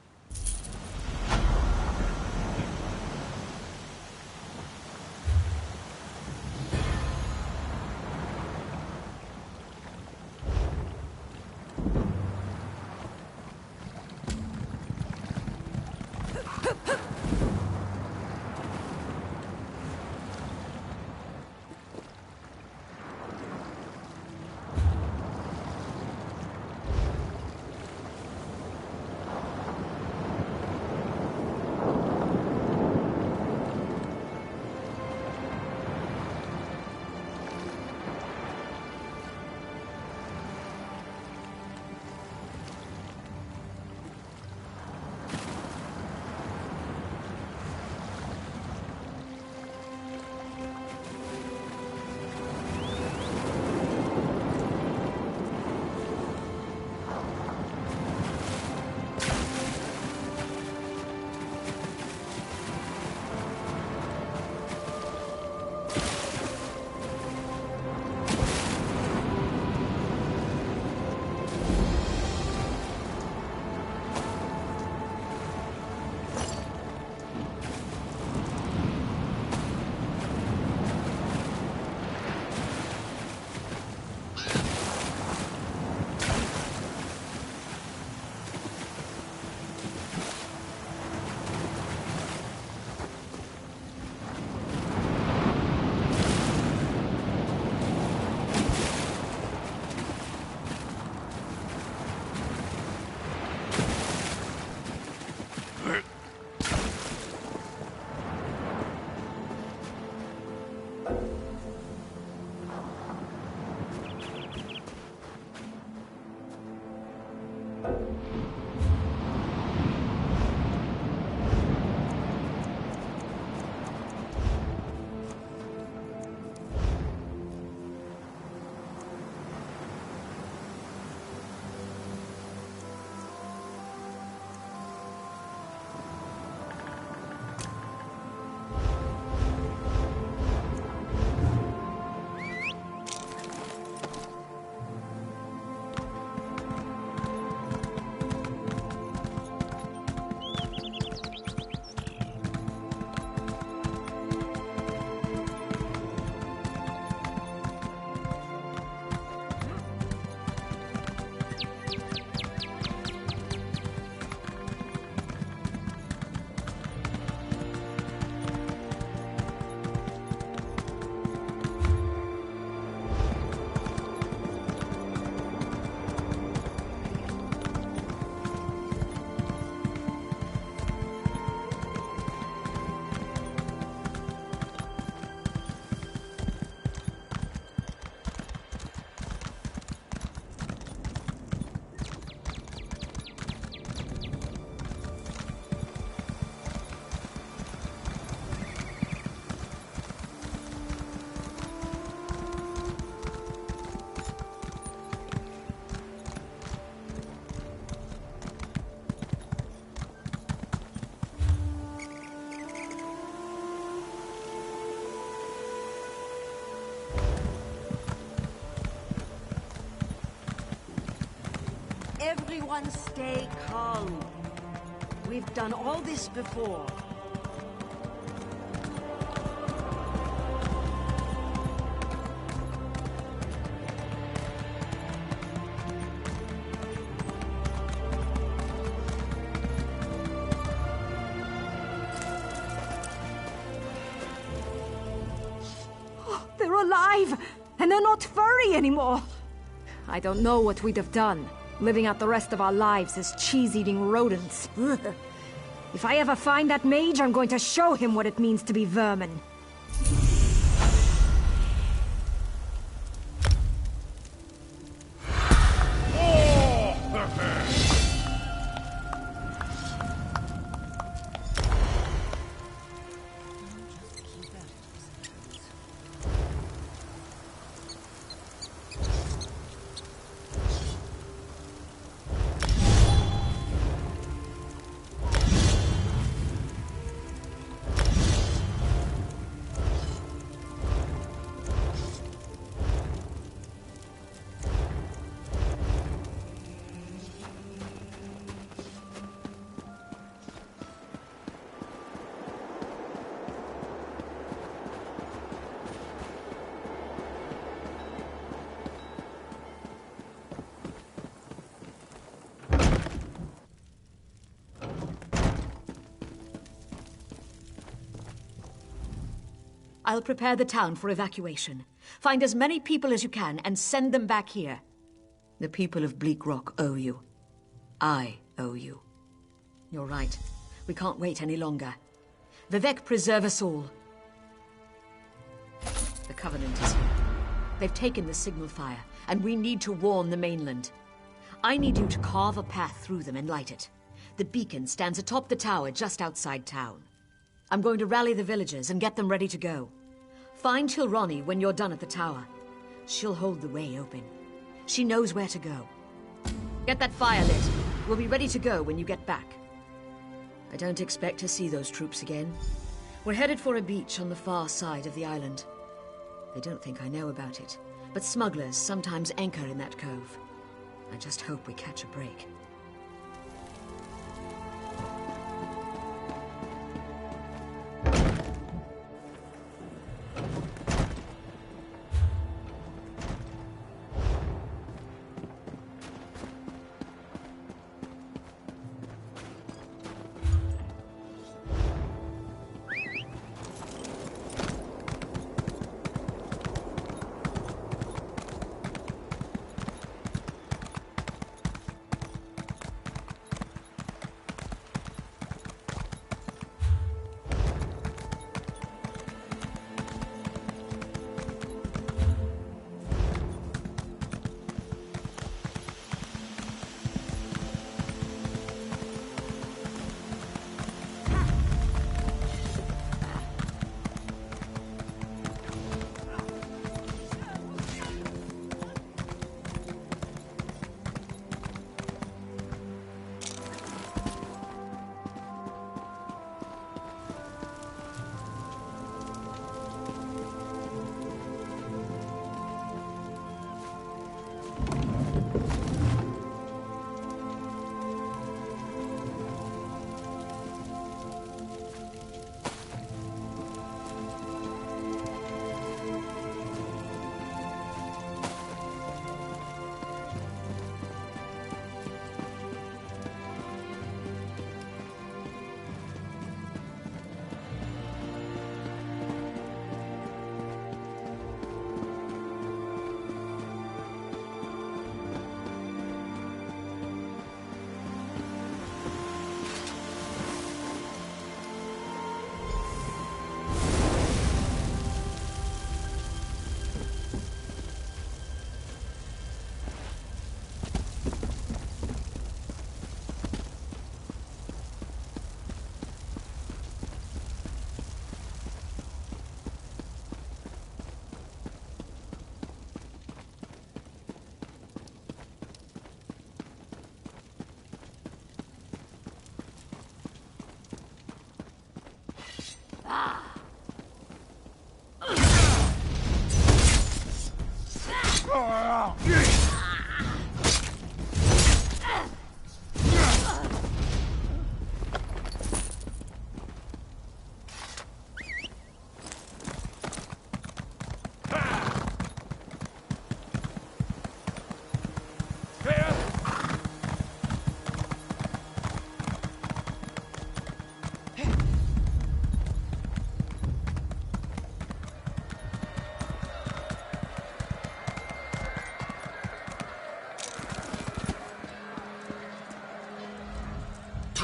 S6: Everyone stay calm. We've done all this before.
S9: They're alive! And they're not furry anymore! I don't know what we'd have done, living out the rest of our lives as cheese-eating rodents. If I ever find that mage, I'm going to show him what it means to be vermin.
S2: I'll prepare the town for evacuation. Find as many people as you can and send them back here. The people of Bleak Rock owe you. I owe you. You're right. We can't wait any longer. Vivek preserve us all. The Covenant is here. They've taken the signal fire, and we need to warn the mainland. I need you to carve a path through them and light it. The beacon stands atop the tower just outside town. I'm going to rally the villagers and get them ready to go. Find Hilrani when you're done at the tower. She'll hold the way open. She knows where to go. Get that fire lit. We'll be ready to go when you get back. I don't expect to see those troops again. We're headed for a beach on the far side of the island. They don't think I know about it, but smugglers sometimes anchor in that cove. I just hope we catch a break.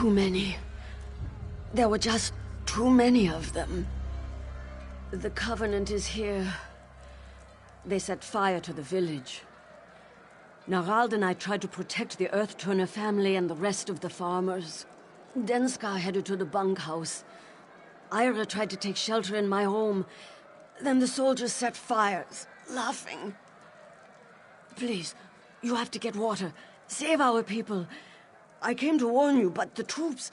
S13: too many. There were just too many of them. The Covenant is here. They set fire to the village. Narald and I tried to protect the Earth-Turner family and the rest of the farmers. Denskar headed to the bunkhouse. Ira tried to take shelter in my home. Then the soldiers set fires, laughing. Please, you have to get water. Save our people. I came to warn you, but the troops...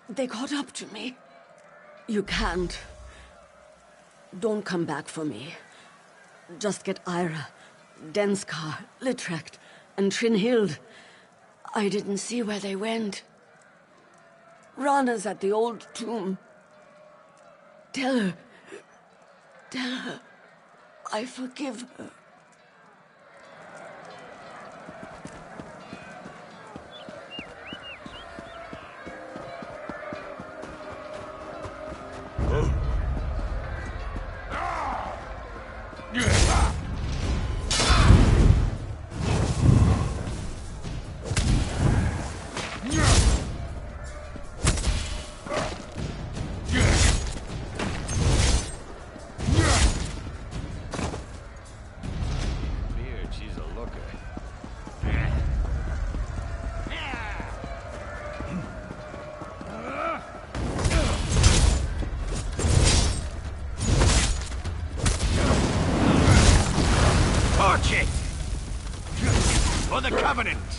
S13: they caught up to me. You can't. Don't come back for me. Just get Ira, Denskar, Litrecht, and Trinhild. I didn't see where they went. Rana's at the old tomb. Tell her I forgive her.
S3: For the Covenant!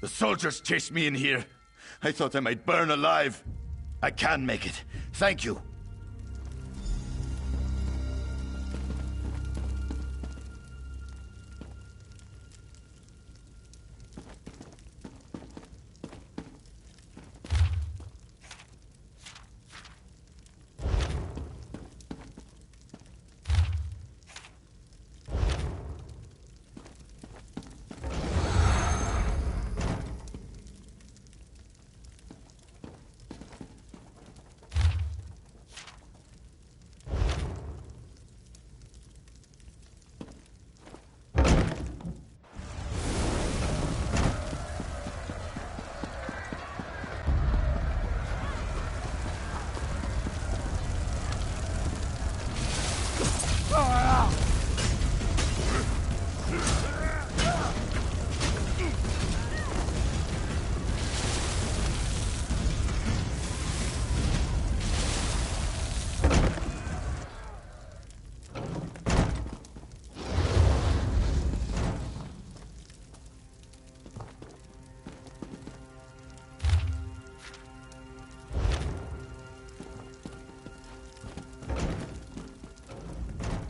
S4: The soldiers chased me in here. I thought I might burn alive. I can make it. Thank you.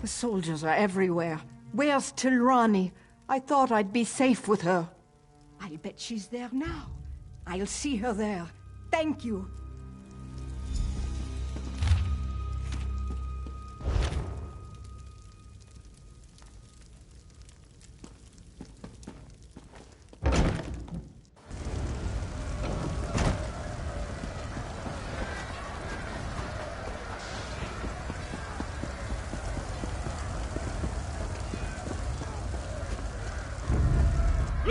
S12: The soldiers are everywhere. Where's Tilrani? I thought I'd be safe with her. I'll bet she's there now. I'll see her there. Thank you.
S1: I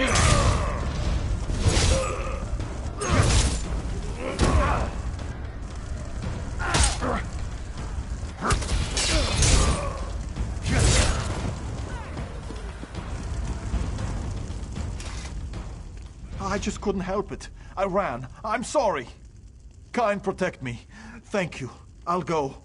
S1: just couldn't help it. I ran. I'm sorry. Kind protect me. Thank you. I'll go.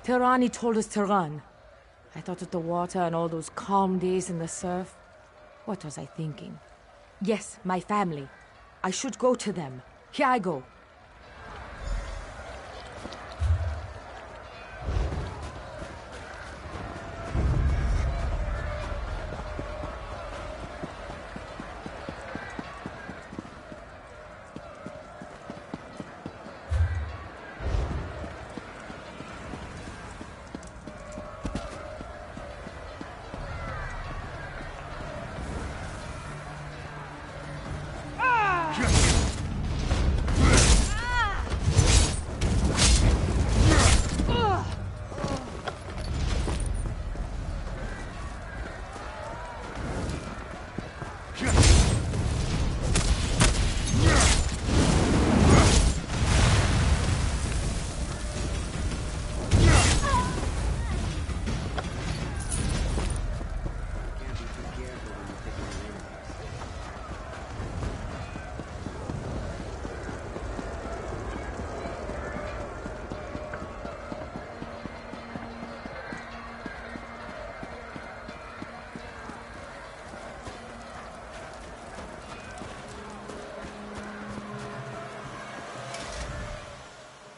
S14: Tirani told us to run. I thought of the water and all those calm days in the surf. What was I thinking? Yes, my family. I should go to them. Here I go.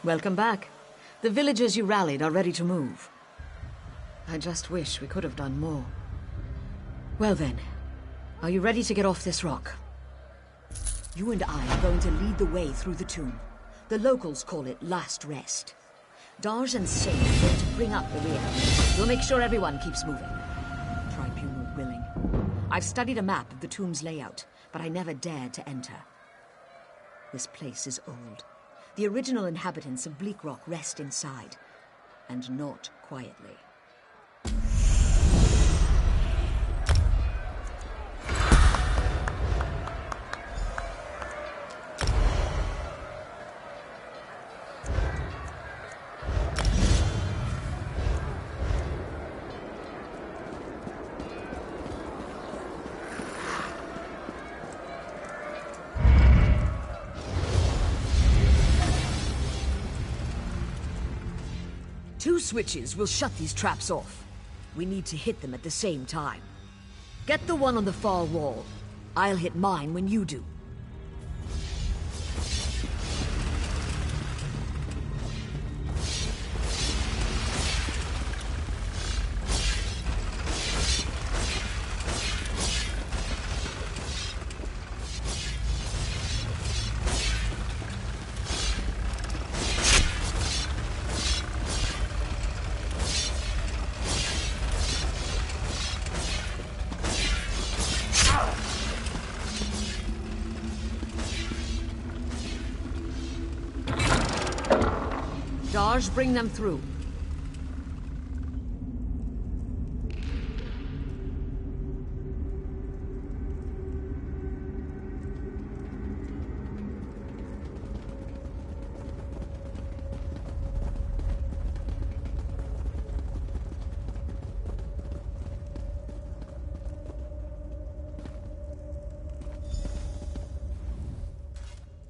S2: Welcome back. The villagers you rallied are ready to move. I just wish we could have done more. Well then, are you ready to get off this rock? You and I are going to lead the way through the tomb. The locals call it Last Rest. Darj and Singh are going to bring up the rear. We'll make sure everyone keeps moving. tribunal willing. I've studied a map of the tomb's layout, but I never dared to enter. This place is old. The original inhabitants of Bleak Rock rest inside, and not quietly. Two switches will shut these traps off. We need to hit them at the same time. Get the one on the far wall. I'll hit mine when you do. Darj, bring them through.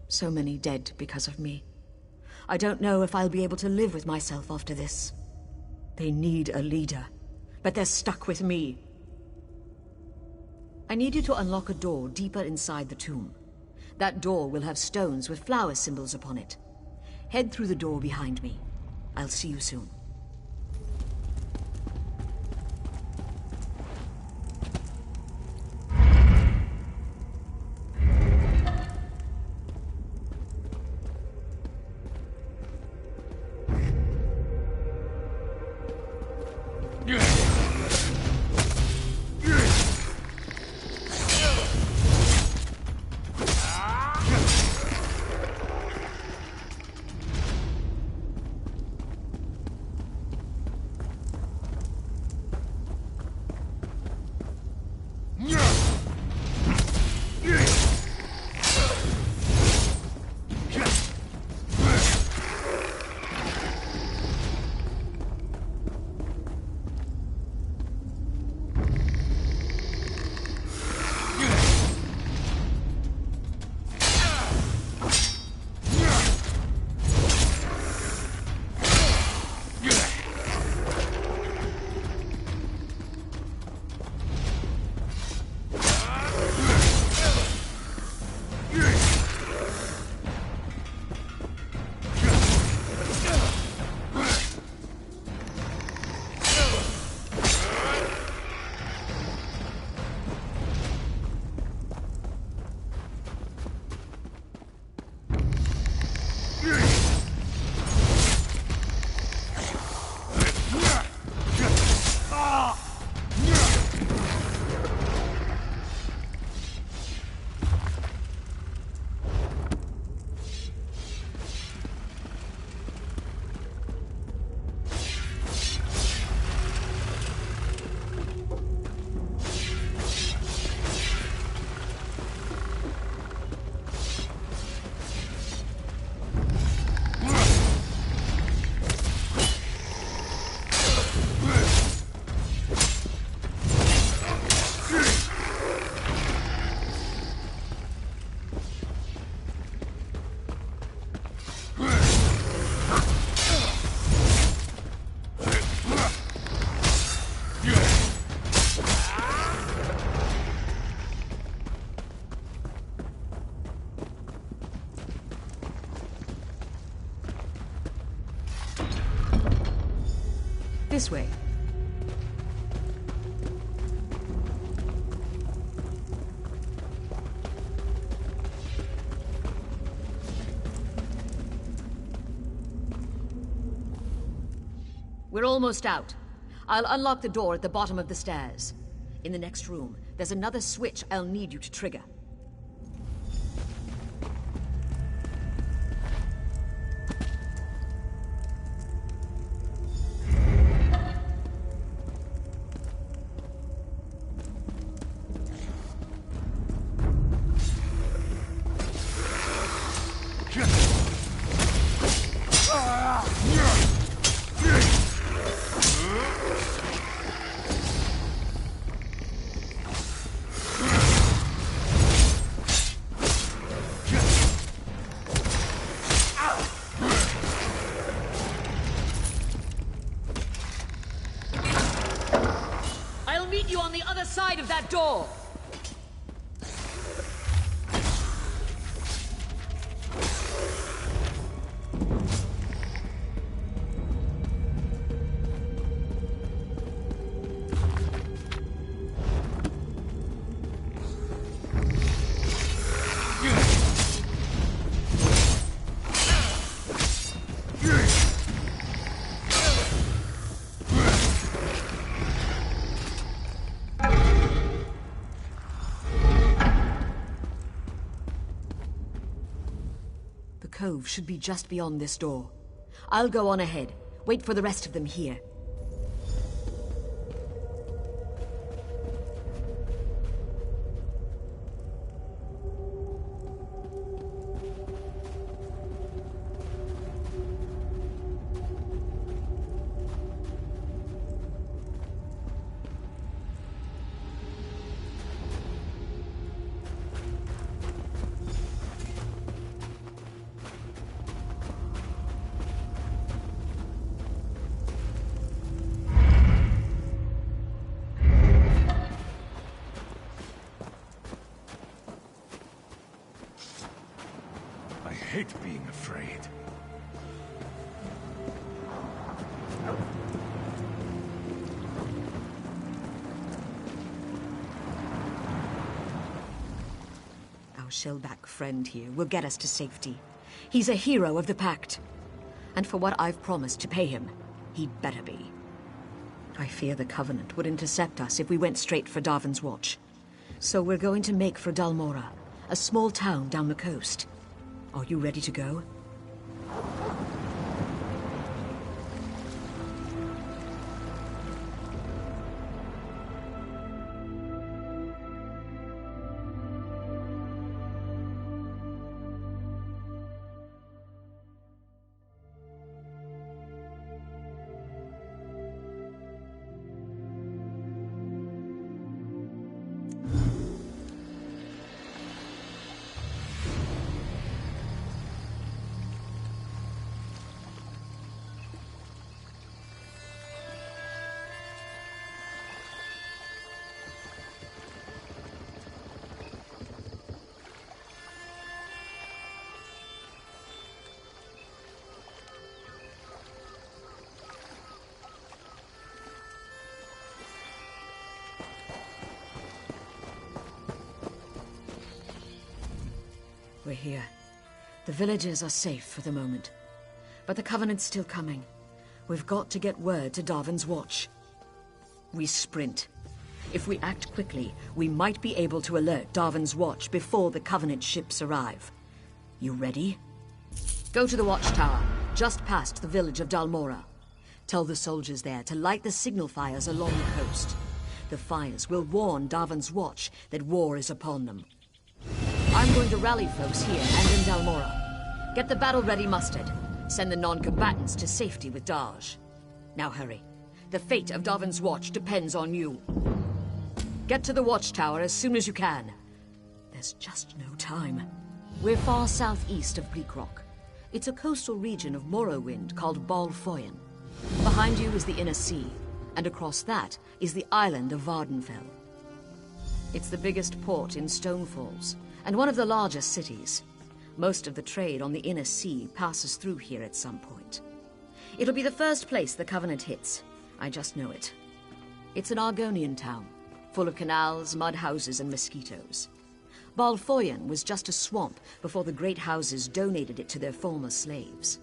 S2: So many dead because of me. I don't know if I'll be able to live with myself after this. They need a leader, but they're stuck with me. I need you to unlock a door deeper inside the tomb. That door will have stones with flower symbols upon it. Head through the door behind me. I'll see you soon. This way. We're almost out. I'll unlock the door at the bottom of the stairs. In the next room, there's another switch I'll need you to trigger. Side of that door! The cove should be just beyond this door. I'll go on ahead. Wait for the rest of them here.
S11: I hate being afraid.
S2: Our shellback friend here will get us to safety. He's a hero of the Pact. And for what I've promised to pay him, he'd better be. I fear the Covenant would intercept us if we went straight for Darvin's Watch. So we're going to make for Dalmora, a small town down the coast. Are you ready to go? We're here. The villagers are safe for the moment. But the Covenant's still coming. We've got to get word to Darvin's Watch. We sprint. If we act quickly, we might be able to alert Darvin's Watch before the Covenant ships arrive. You ready? Go to the watchtower, just past the village of Dalmora. Tell the soldiers there to light the signal fires along the coast. The fires will warn Darvin's Watch that war is upon them. I'm going to rally folks here and in Dalmora. Get the battle-ready mustered. Send the non-combatants to safety with Daj. Now hurry. The fate of Darvin's Watch depends on you. Get to the watchtower as soon as you can. There's just no time. We're far southeast of Bleakrock. It's a coastal region of Morrowind called Balfoyen. Behind you is the Inner Sea, and across that is the island of Vardenfell. It's the biggest port in Stonefalls, and one of the largest cities. Most of the trade on the Inner Sea passes through here at some point. It'll be the first place the Covenant hits. I just know it. It's an Argonian town, full of canals, mud houses, and mosquitoes. Balfoyen was just a swamp before the great houses donated it to their former slaves.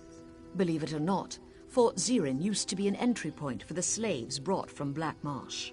S2: Believe it or not, Fort Zirin used to be an entry point for the slaves brought from Black Marsh.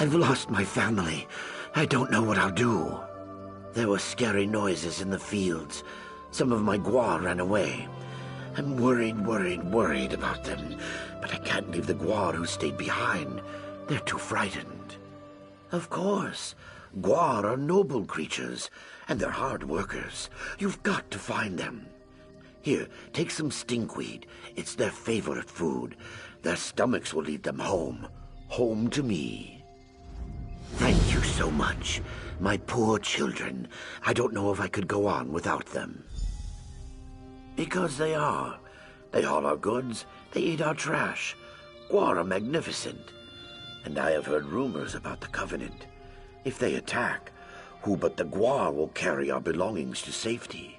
S15: I've lost my family. I don't know what I'll do. There were scary noises in the fields. Some of my Gwar ran away. I'm worried about them. But I can't leave the Gwar who stayed behind. They're too frightened. Of course. Gwar are noble creatures, and they're hard workers. You've got to find them. Here, take some stinkweed. It's their favorite food. Their stomachs will lead them home. Home to me. Thank you so much. My poor children. I don't know if I could go on without them. Because they are. They haul our goods. They eat our trash. Gwar are magnificent. And I have heard rumors about the Covenant. If they attack, who but the Gwar will carry our belongings to safety?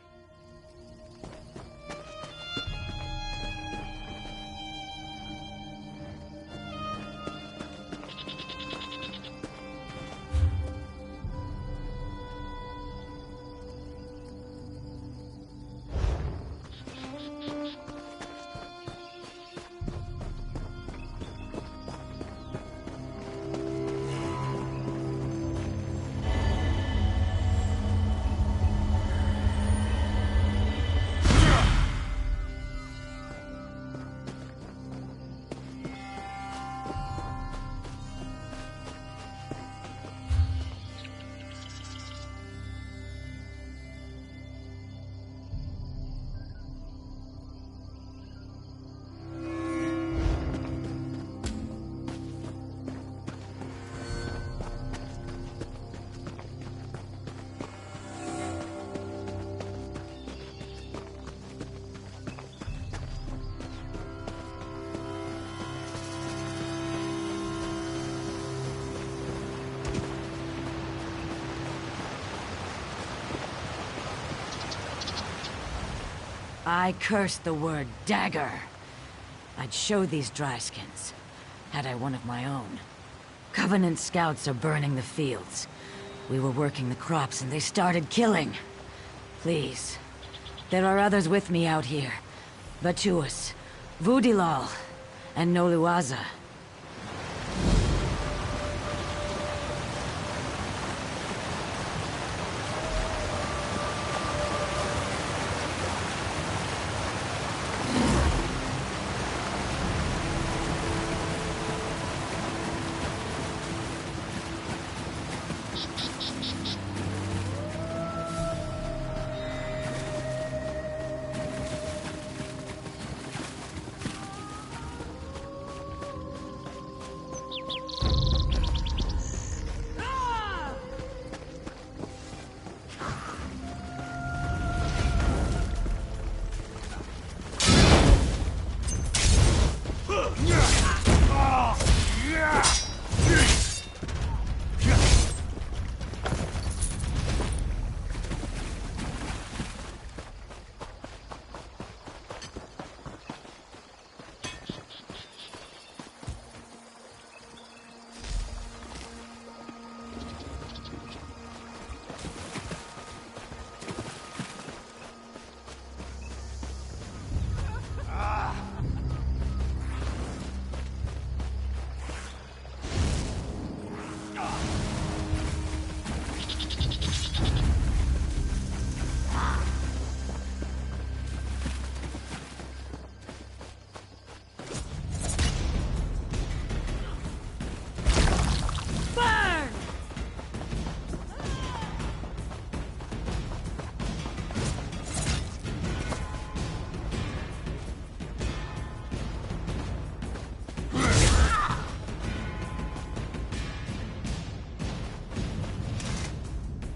S14: I cursed the word dagger. I'd show these dryskins, had I one of my own. Covenant scouts are burning the fields. We were working the crops and they started killing. Please. There are others with me out here. Batuus, Vudilal, and Noluaza.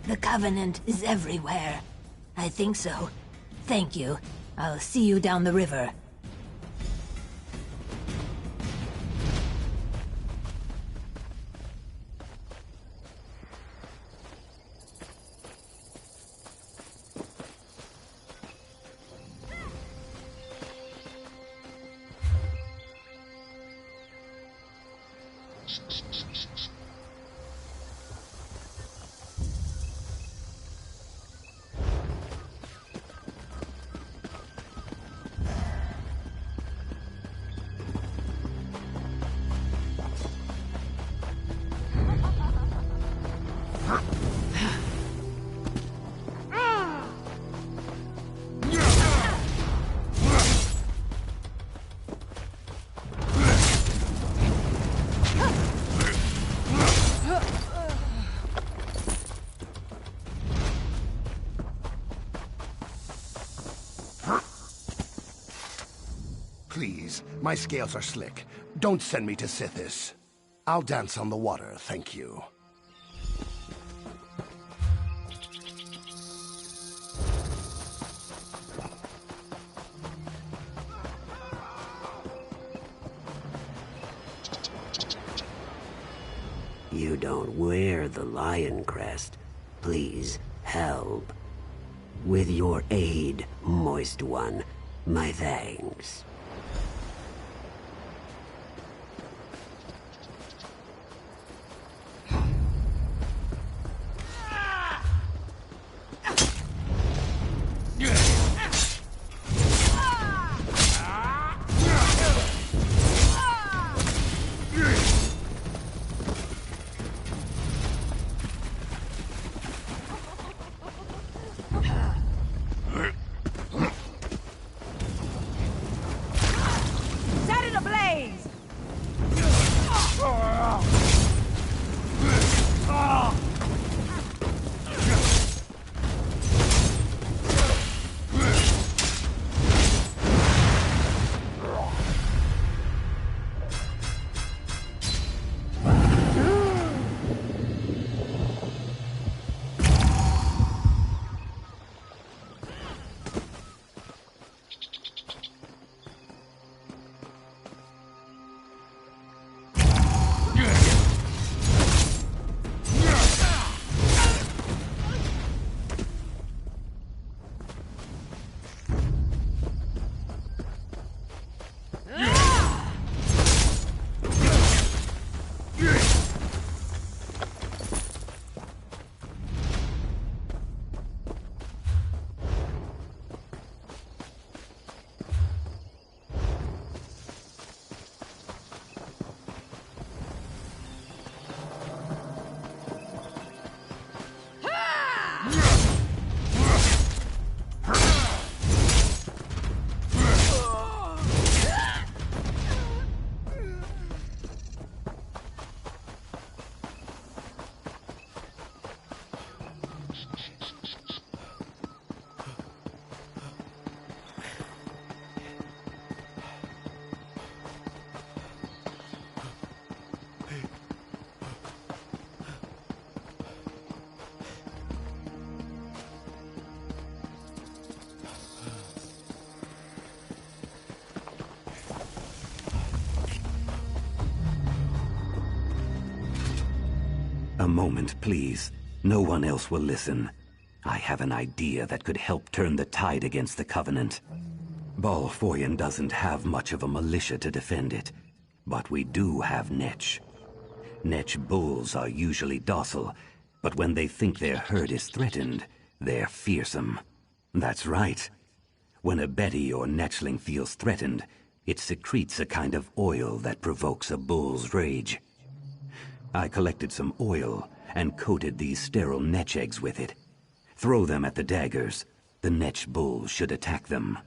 S16: The Covenant is everywhere. I think so. Thank you. I'll see you down the river.
S4: Please, my scales are slick. Don't send me to Sithis. I'll dance on the water, thank you.
S10: You don't wear the lion crest. Please, help. With your aid, Moist One, my thanks.
S17: A moment, please. No one else will listen. I have an idea that could help turn the tide against the Covenant. Balfoyan doesn't have much of a militia to defend it, but we do have Netch. Netch bulls are usually docile, but when they think their herd is threatened, they're fearsome. That's right. When a Betty or Netchling feels threatened, it secretes a kind of oil that provokes a bull's rage. I collected some oil and coated these sterile Netch eggs with it. Throw them at the daggers. The Netch bull should attack them.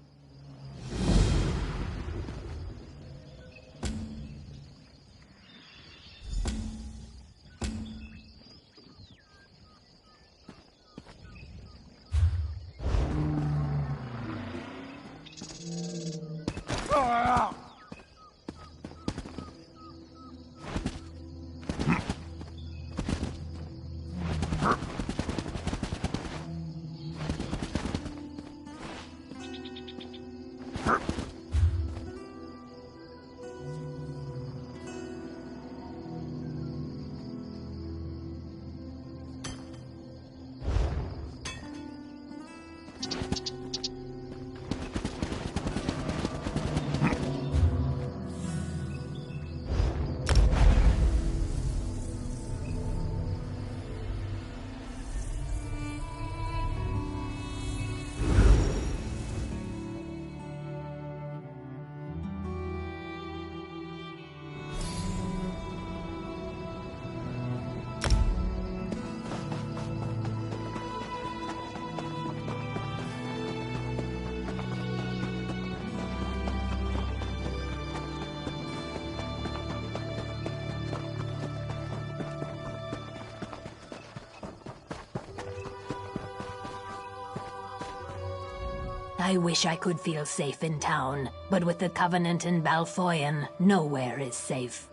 S16: I wish I could feel safe in town, but with the Covenant in Balfoyen, nowhere is safe.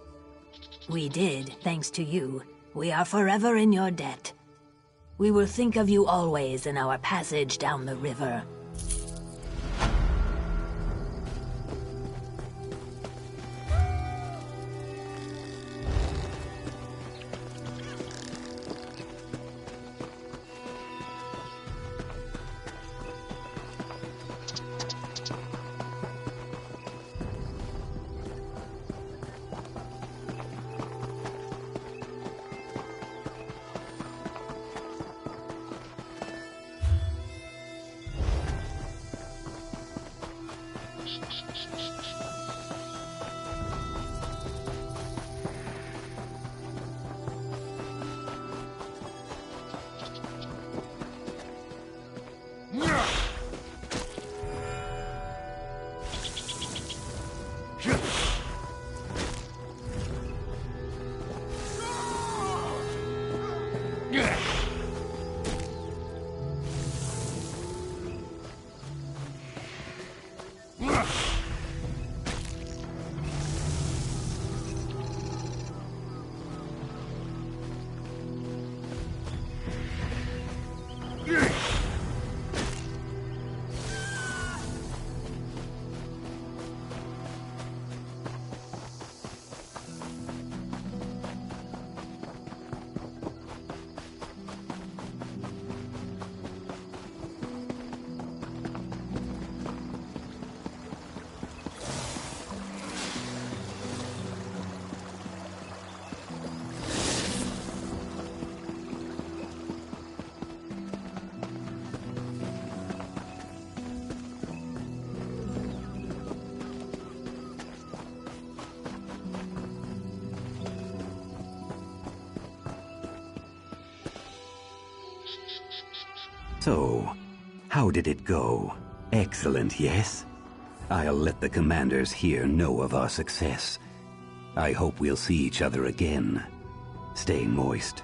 S16: We did, thanks to you. We are forever in your debt. We will think of you always in our passage down the river.
S17: So, how did it go? Excellent, yes? I'll let the commanders here know of our success. I hope we'll see each other again. Stay moist.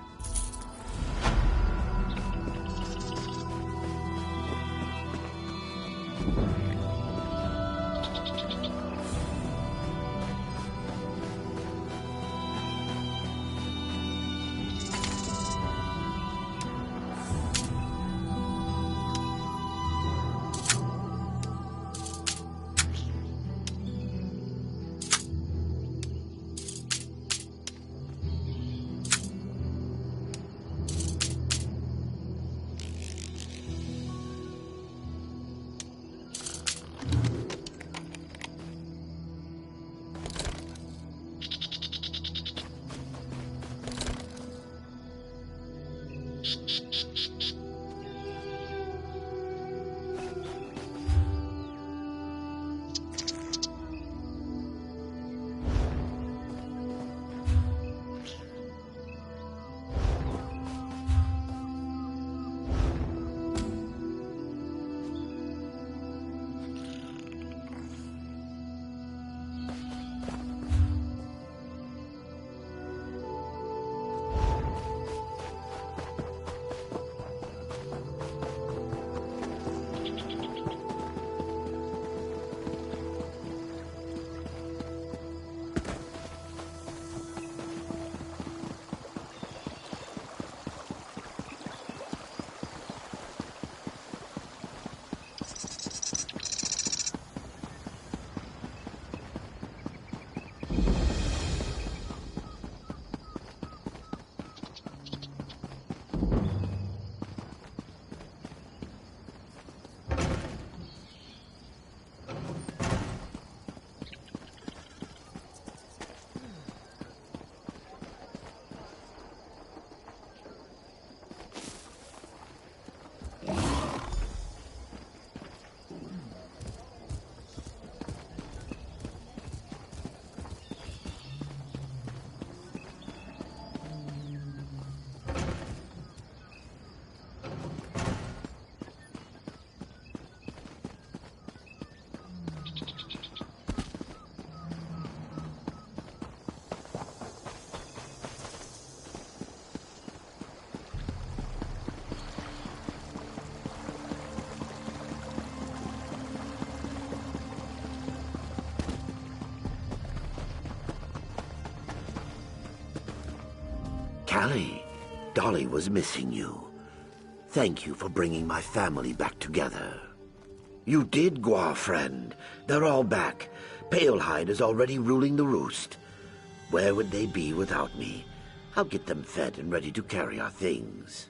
S15: Callie, Dolly was missing you. Thank you for bringing my family back together. You did, Gua friend. They're all back. Palehide is already ruling the roost. Where would they be without me? I'll get them fed and ready to carry our things.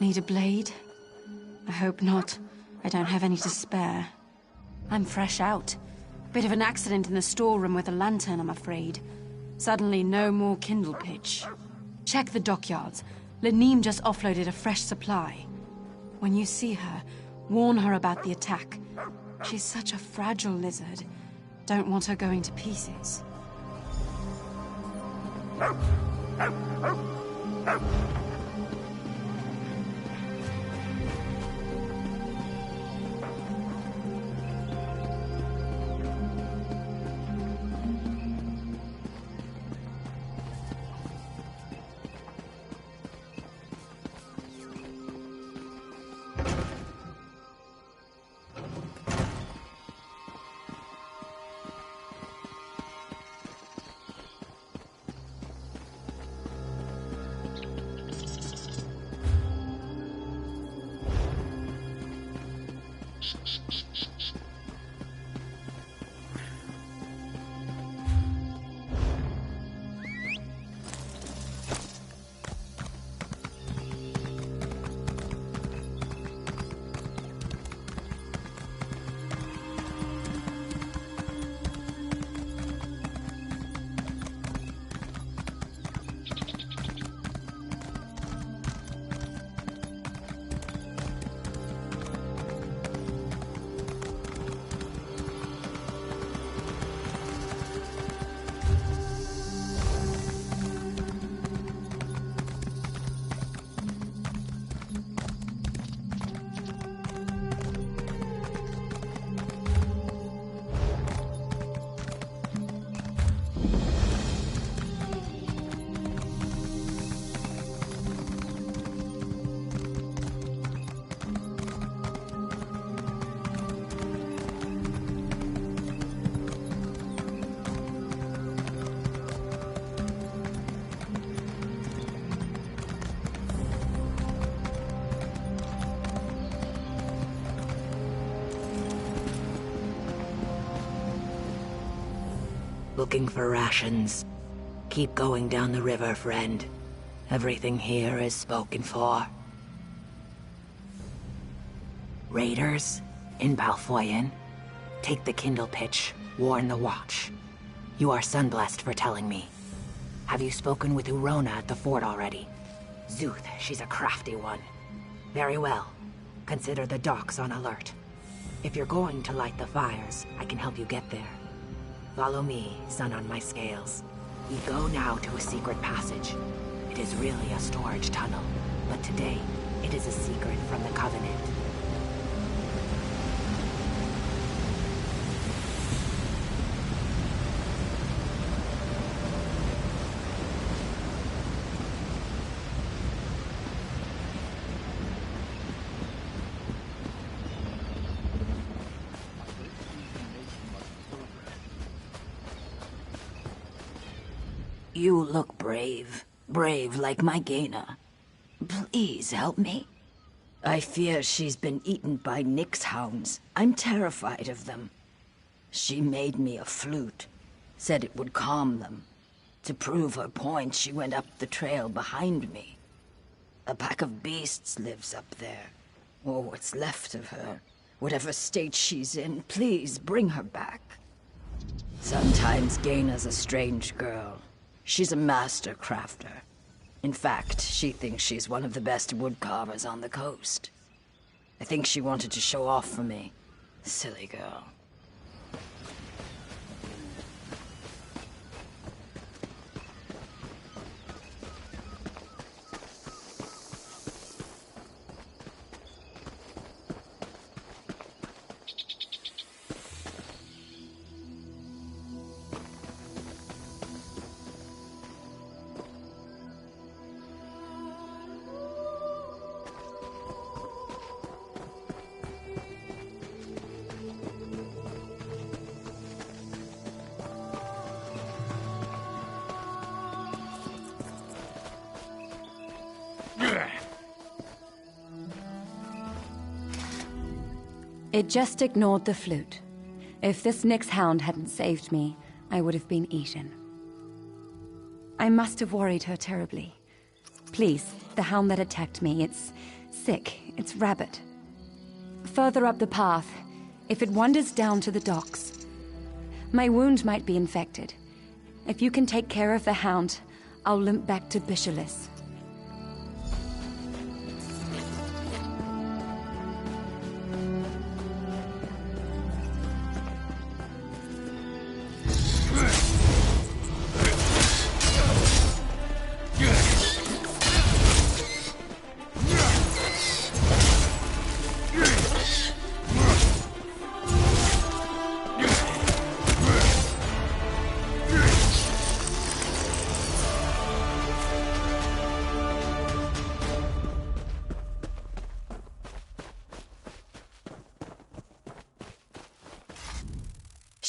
S7: Need a blade? I hope not. I don't have any to spare. I'm fresh out. Bit of an accident in the storeroom with a lantern, I'm afraid. Suddenly, no more kindle pitch. Check the dockyards. Laneem just offloaded a fresh supply. When you see her, warn her about the attack. She's such a fragile lizard. Don't want her going to pieces.
S16: Looking for rations. Keep going down the river, friend. Everything here is spoken for. Raiders in Balfoyen. Take the Kindle pitch. Warn the Watch. You are sunblessed for telling me. Have you spoken with Urona at the fort already? Zuth, she's a crafty one. Very well. Consider the docks on alert. If you're going to light the fires, I can help you get there. Follow me, sun on my scales. We go now to a secret passage. It is really a storage tunnel, but today, it is a secret from the Covenant. You look brave. Brave like my Gaina. Please help me. I fear she's been eaten by Nyx hounds. I'm terrified of them. She made me a flute. Said it would calm them. To prove her point, she went up the trail behind me. A pack of beasts lives up there. Or what's left of her. Whatever state she's in, please bring her back. Sometimes Gaina's a strange girl. She's a master crafter. In fact, she thinks she's one of the best woodcarvers on the coast. I think she wanted to show off for me. Silly girl.
S18: It just ignored the flute. If this Nyx hound hadn't saved me, I would have been eaten. I must have worried her terribly. Please, the hound that attacked me, it's sick, it's rabid. Further up the path, if it wanders down to the docks, my wound might be infected. If you can take care of the hound, I'll limp back to Bisholis.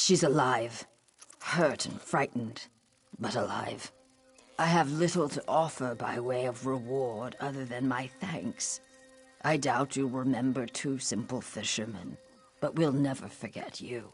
S16: She's alive. Hurt and frightened, but alive. I have little to offer by way of reward other than my thanks. I doubt you'll remember two simple fishermen, but we'll never forget you.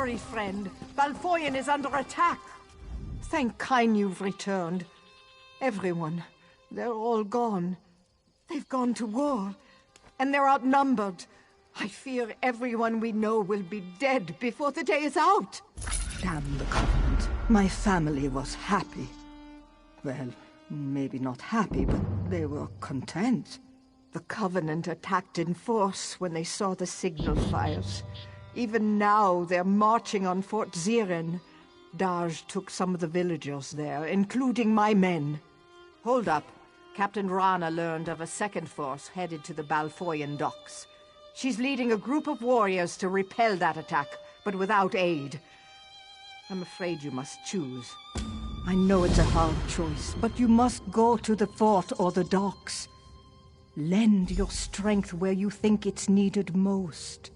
S12: Hurry, friend. Balfoyen is under attack. Thank Kine you've returned. Everyone, they're all gone. They've gone to war, and they're outnumbered. I fear everyone we know will be dead before the day is out. Damn the Covenant. My family was happy. Well, maybe not happy, but they were content. The Covenant attacked in force when they saw the signal fires. Even now, they're marching on Fort Ziren. Daj took some of the villagers there, including my men. Hold up. Captain Rana learned of a second force headed to the Balfoyen docks. She's leading a group of warriors to repel that attack, but without aid. I'm afraid you must choose. I know it's a hard choice, but you must go to the fort or the docks. Lend your strength where you think it's needed most.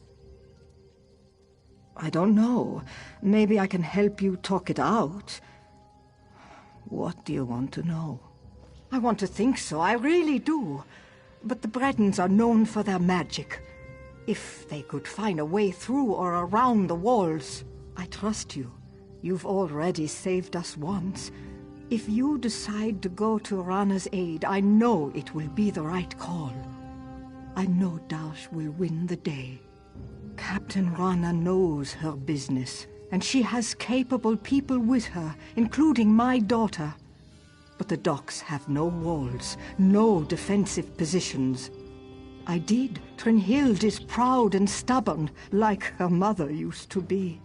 S12: I don't know. Maybe I can help you talk it out. What do you want to know? I want to think so, I really do. But the Bretons are known for their magic. If they could find a way through or around the walls, I trust you. You've already saved us once. If you decide to go to Rana's aid, I know it will be the right call. I know Dash will win the day. Captain Rana knows her business, and she has capable people with her, including my daughter. But the docks have no walls, no defensive positions. I did. Trinhild is proud and stubborn, like her mother used to be.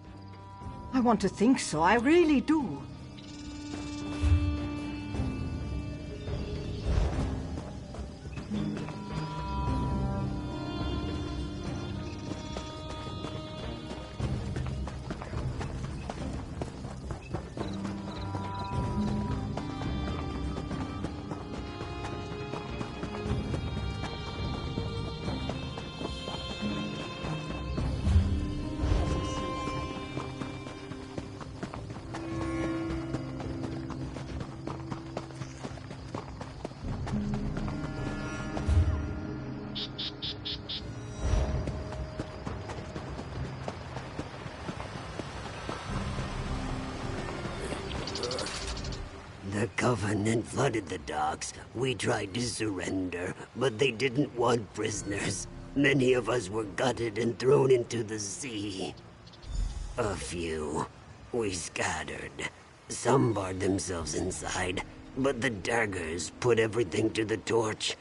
S12: I want to think so, I really do.
S19: The Covenant flooded the docks. We tried to surrender, but they didn't want prisoners. Many of us were gutted and thrown into the sea. A few. We scattered. Some barred themselves inside, but the daggers put everything to the torch.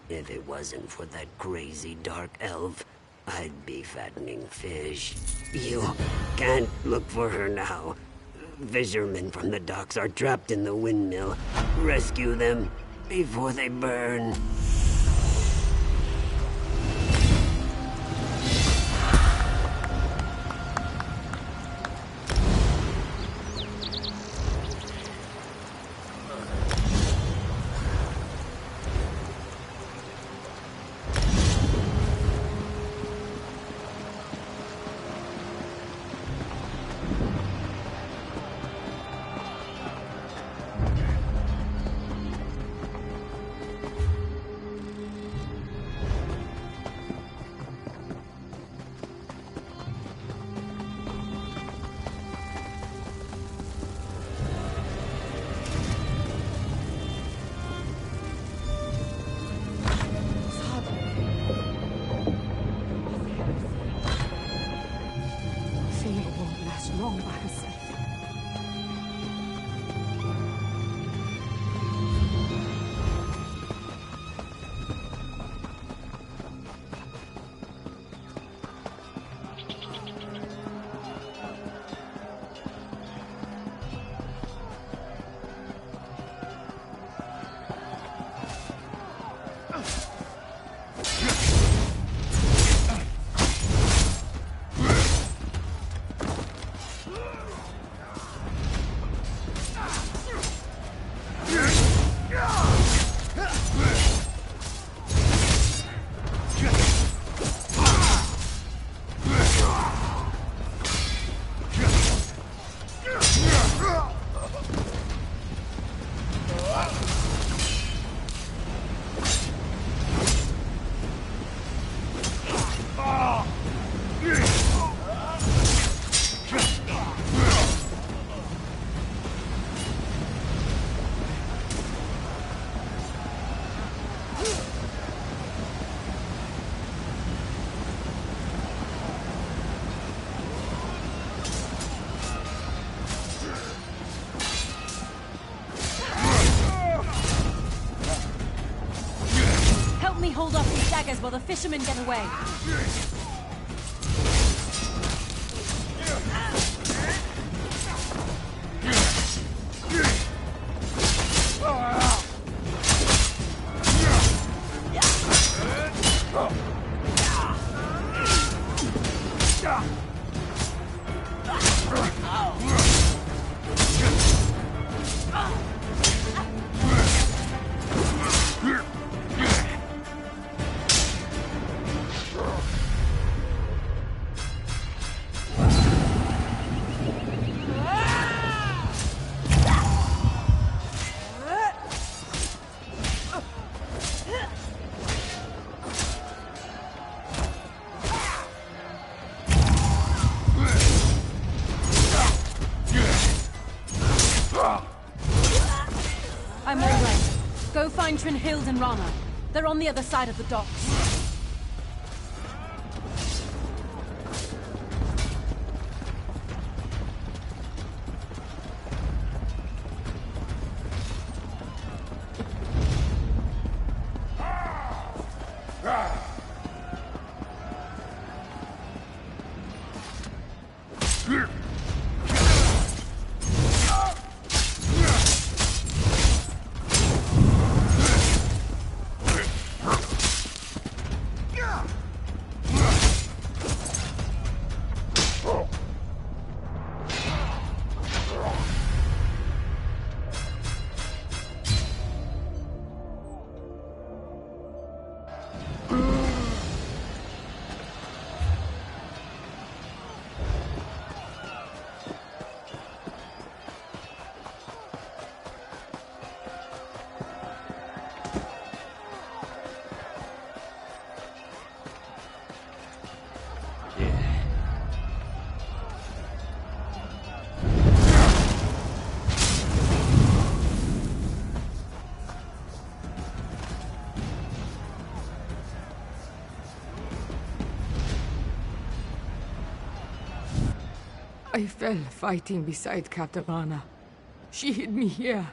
S19: If it wasn't for that crazy dark elf, I'd be fattening fish. You can't look for her now. Fishermen from the docks are trapped in the windmill. Rescue them, before they burn.
S6: Long by herself.
S7: Hold off these daggers while the fishermen get away. I'm all right. Go find Trinhild and Rana. They're on the other side of the docks.
S14: I fell fighting beside Captain Rana. She hid me here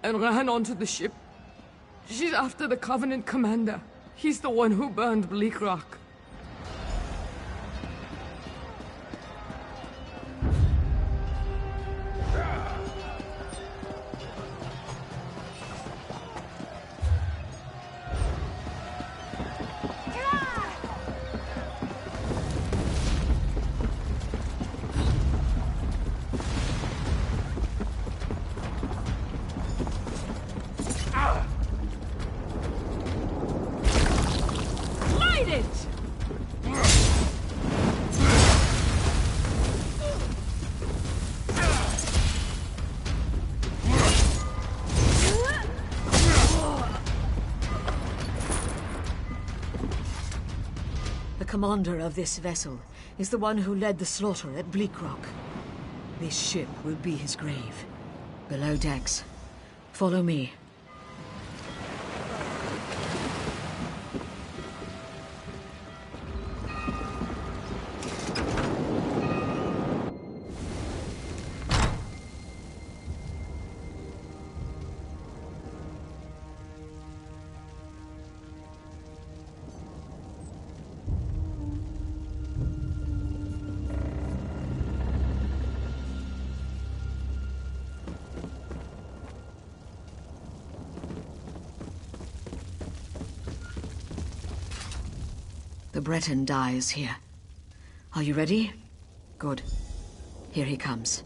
S14: and ran onto the ship. She's after the Covenant commander. He's the one who burned Bleak Rock.
S2: commander of this vessel is the one who led the slaughter at Bleak Rock. This ship will be his grave. Below decks. Follow me. The Breton dies here. Are you ready? Good. Here he comes.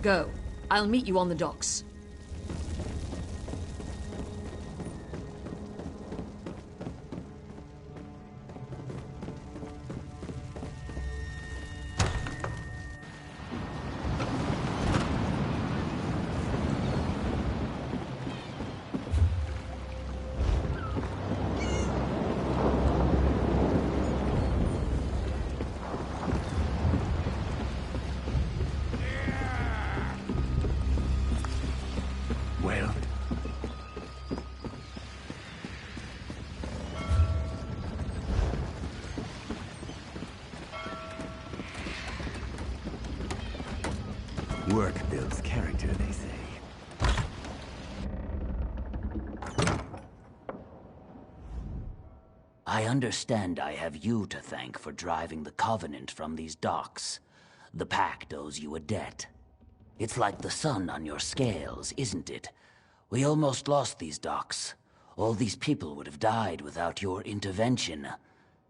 S2: Go. I'll meet you on the docks.
S17: Work builds character, they say.
S20: I understand I have you to thank for driving the Covenant from these docks. The Pact owes you a debt. It's like the sun on your scales, isn't it? We almost lost these docks. All these people would have died without your intervention.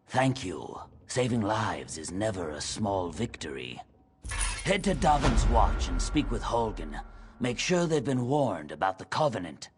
S20: Thank you. Saving lives is never a small victory. Head to Dobbin's Watch and speak with Holgen. Make sure they've been warned about the Covenant.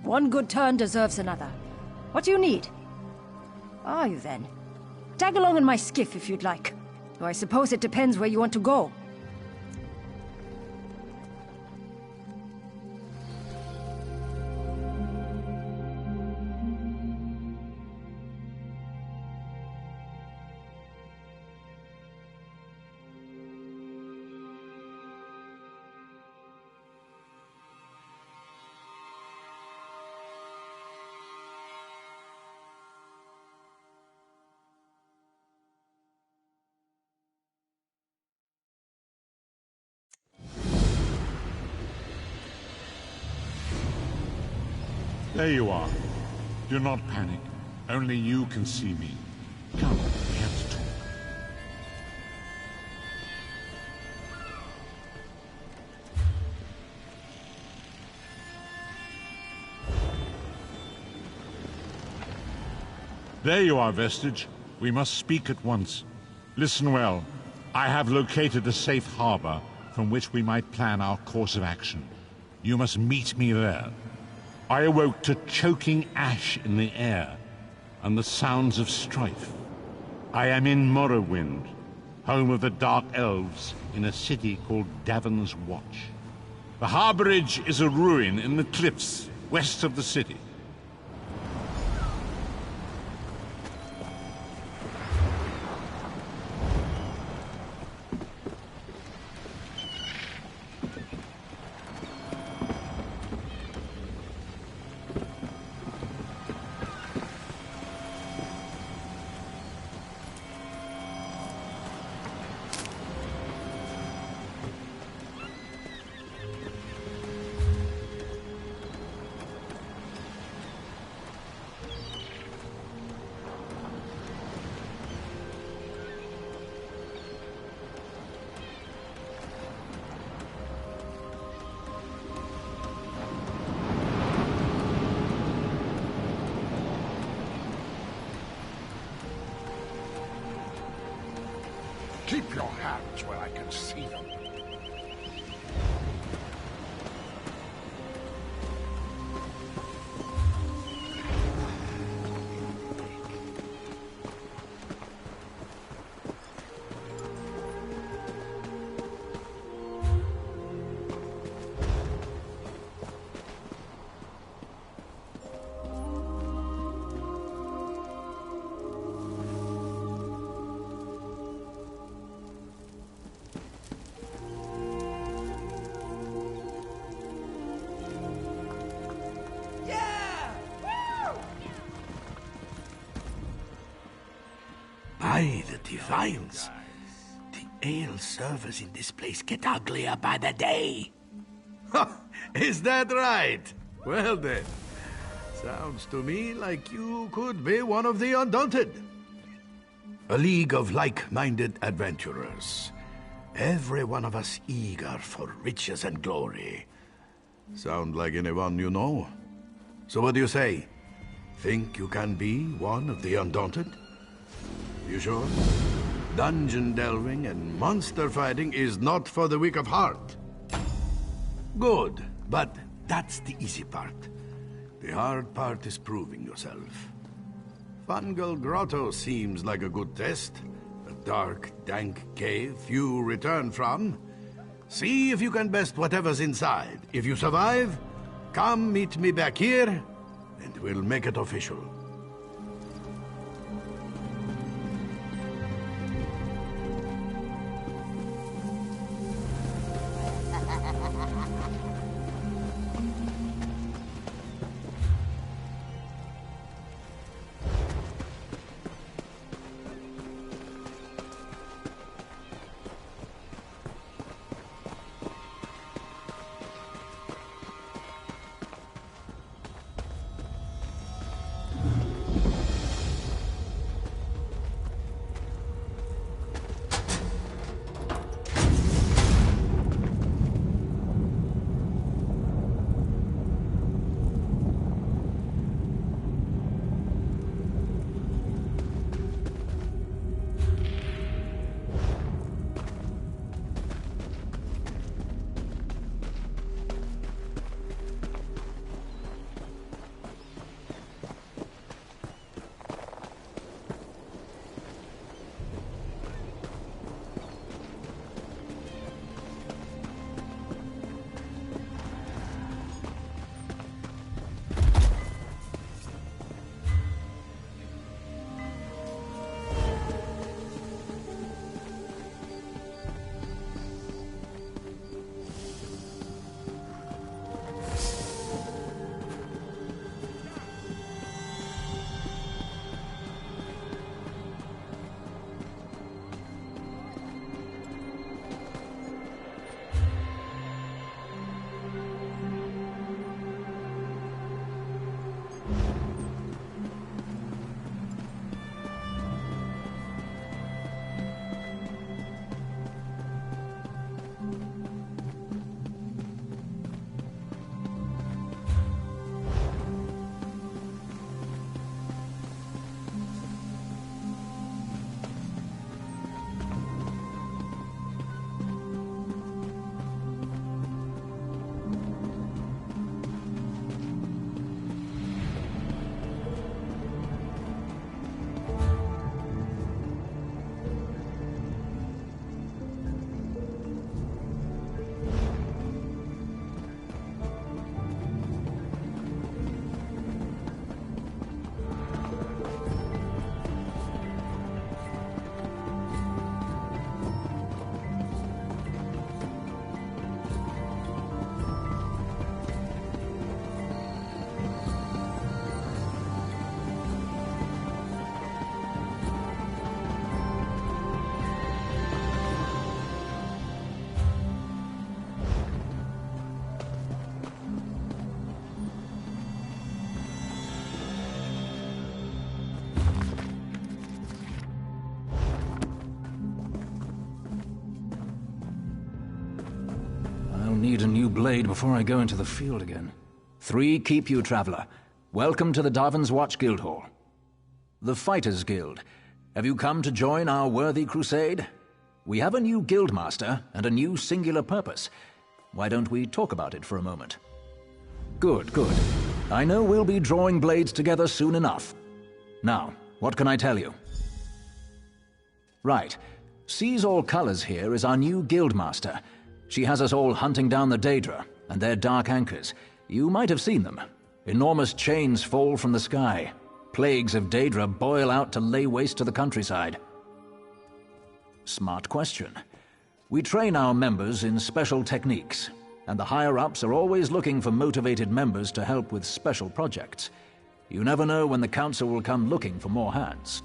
S6: One good turn deserves another. What do you need? Are you then? Tag along in my skiff if you'd like. Though I suppose it depends where you want to go.
S21: There you are. Do not panic. Only you can see me. Come, we have to talk. There you are, Vestige. We must speak at once. Listen well. I have located a safe harbor from which we might plan our course of action. You must meet me there. I awoke to choking ash in the air and the sounds of strife. I am in Morrowind, home of the Dark Elves, in a city called Davon's Watch. The harborage is a ruin in the cliffs west of the city.
S4: Keep your hands where I can see them. By the divines, the ale servers in this place get uglier by the day. Is that right? Well then, sounds to me like you could be one of the Undaunted. A league of like-minded adventurers. Every one of us eager for riches and glory. Sound like anyone you know? So what do you say? Think you can be one of the Undaunted? You sure? Dungeon delving and monster fighting is not for the weak of heart. Good, but that's the easy part. The hard part is proving yourself. Fungal Grotto seems like a good test. A dark, dank cave few return from. See if you can best whatever's inside. If you survive, come meet me back here, and we'll make it official.
S8: need a new blade before I go into the field again. 3 keep you, traveler. Welcome to the Darvin's Watch Guildhall. The Fighters Guild. Have you come to join our worthy crusade? We have a new guildmaster and a new singular purpose. Why don't we talk about it for a moment? Good, good. I know we'll be drawing blades together soon enough. Now, what can I tell you? Right. Seize All Colors here is our new guildmaster. She has us all hunting down the Daedra and their dark anchors. You might have seen them. Enormous chains fall from the sky. Plagues of Daedra boil out to lay waste to the countryside. Smart question. We train our members in special techniques, and the higher-ups are always looking for motivated members to help with special projects. You never know when the council will come looking for more hands.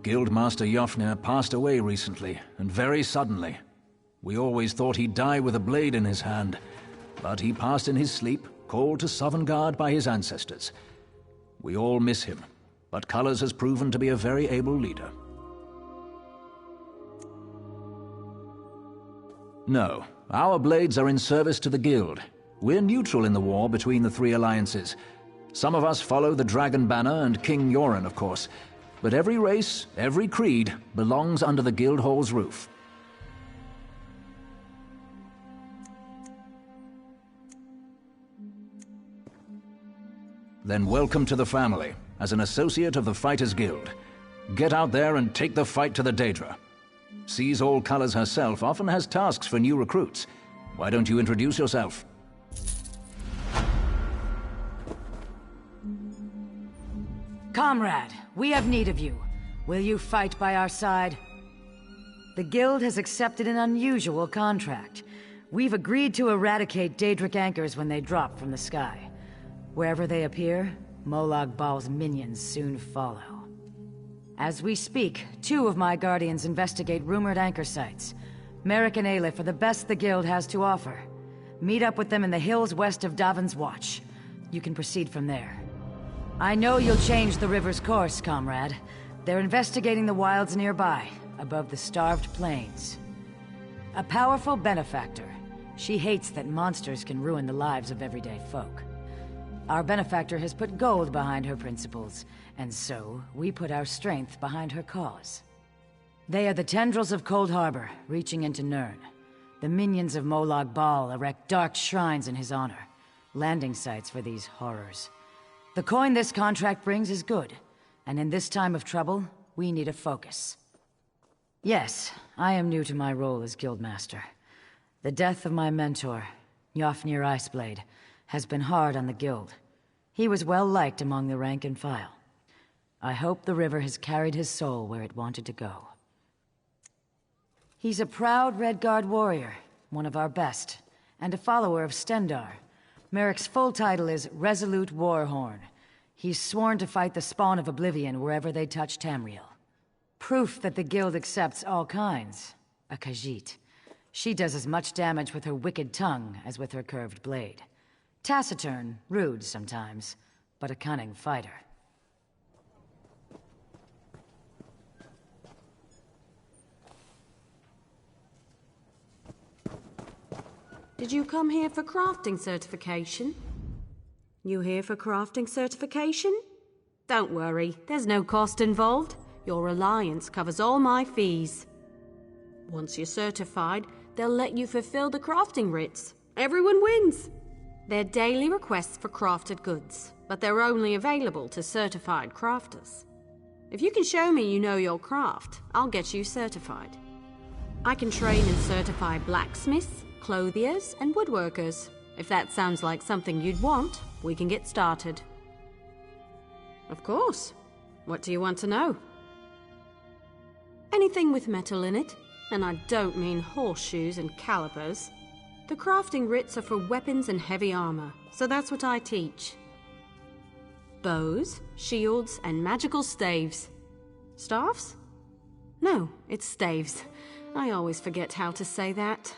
S8: Guildmaster Jofnir passed away recently, and very suddenly. We always thought he'd die with a blade in his hand, but he passed in his sleep, called to Sovngarde by his ancestors. We all miss him, but Colors has proven to be a very able leader. No, our blades are in service to the Guild. We're neutral in the war between the 3 alliances. Some of us follow the Dragon Banner and King Yoren, of course, but every race, every creed, belongs under the Guildhall's roof. Then welcome to the family, as an associate of the Fighters Guild. Get out there and take the fight to the Daedra. Seize All Colors herself often has tasks for new recruits. Why don't you introduce yourself?
S14: Comrade, we have need of you. Will you fight by our side? The Guild has accepted an unusual contract. We've agreed to eradicate Daedric anchors when they drop from the sky. Wherever they appear, Molag Bal's minions soon follow. As we speak, 2 of my guardians investigate rumored anchor sites. Merrick and Aleph are the best the Guild has to offer. Meet up with them in the hills west of Darvin's Watch. You can proceed from there. I know you'll change the river's course, comrade. They're investigating the wilds nearby, above the starved plains. A powerful benefactor. She hates that monsters can ruin the lives of everyday folk. Our benefactor has put gold behind her principles, and so we put our strength behind her cause. They are the tendrils of Cold Harbor, reaching into Nirn. The minions of Molag Bal erect dark shrines in his honor, landing sites for these horrors. The coin this contract brings is good, and in this time of trouble, we need a focus. Yes, I am new to my role as Guildmaster. The death of my mentor, Jofnir Iceblade, has been hard on the Guild. He was well liked among the rank and file. I hope the river has carried his soul where it wanted to go. He's a proud Redguard warrior, one of our best, and a follower of Stendarr. Merrick's full title is Resolute Warhorn. He's sworn to fight the spawn of Oblivion wherever they touch Tamriel. Proof that the Guild accepts all kinds. A Khajiit. She does as much damage with her wicked tongue as with her curved blade. Taciturn, rude sometimes, but a cunning fighter.
S22: Did you come here for crafting certification? You here for crafting certification? Don't worry, there's no cost involved. Your alliance covers all my fees. Once you're certified, they'll let you fulfill the crafting writs. Everyone wins! They're daily requests for crafted goods, but they're only available to certified crafters. If you can show me you know your craft, I'll get you certified. I can train and certify blacksmiths, clothiers, and woodworkers. If that sounds like something you'd want, we can get started. Of course. What do you want to know? Anything with metal in it, and I don't mean horseshoes and calipers. The crafting writs are for weapons and heavy armor, so that's what I teach. Bows, shields, and magical staves. Staffs? No, it's staves. I always forget how to say that.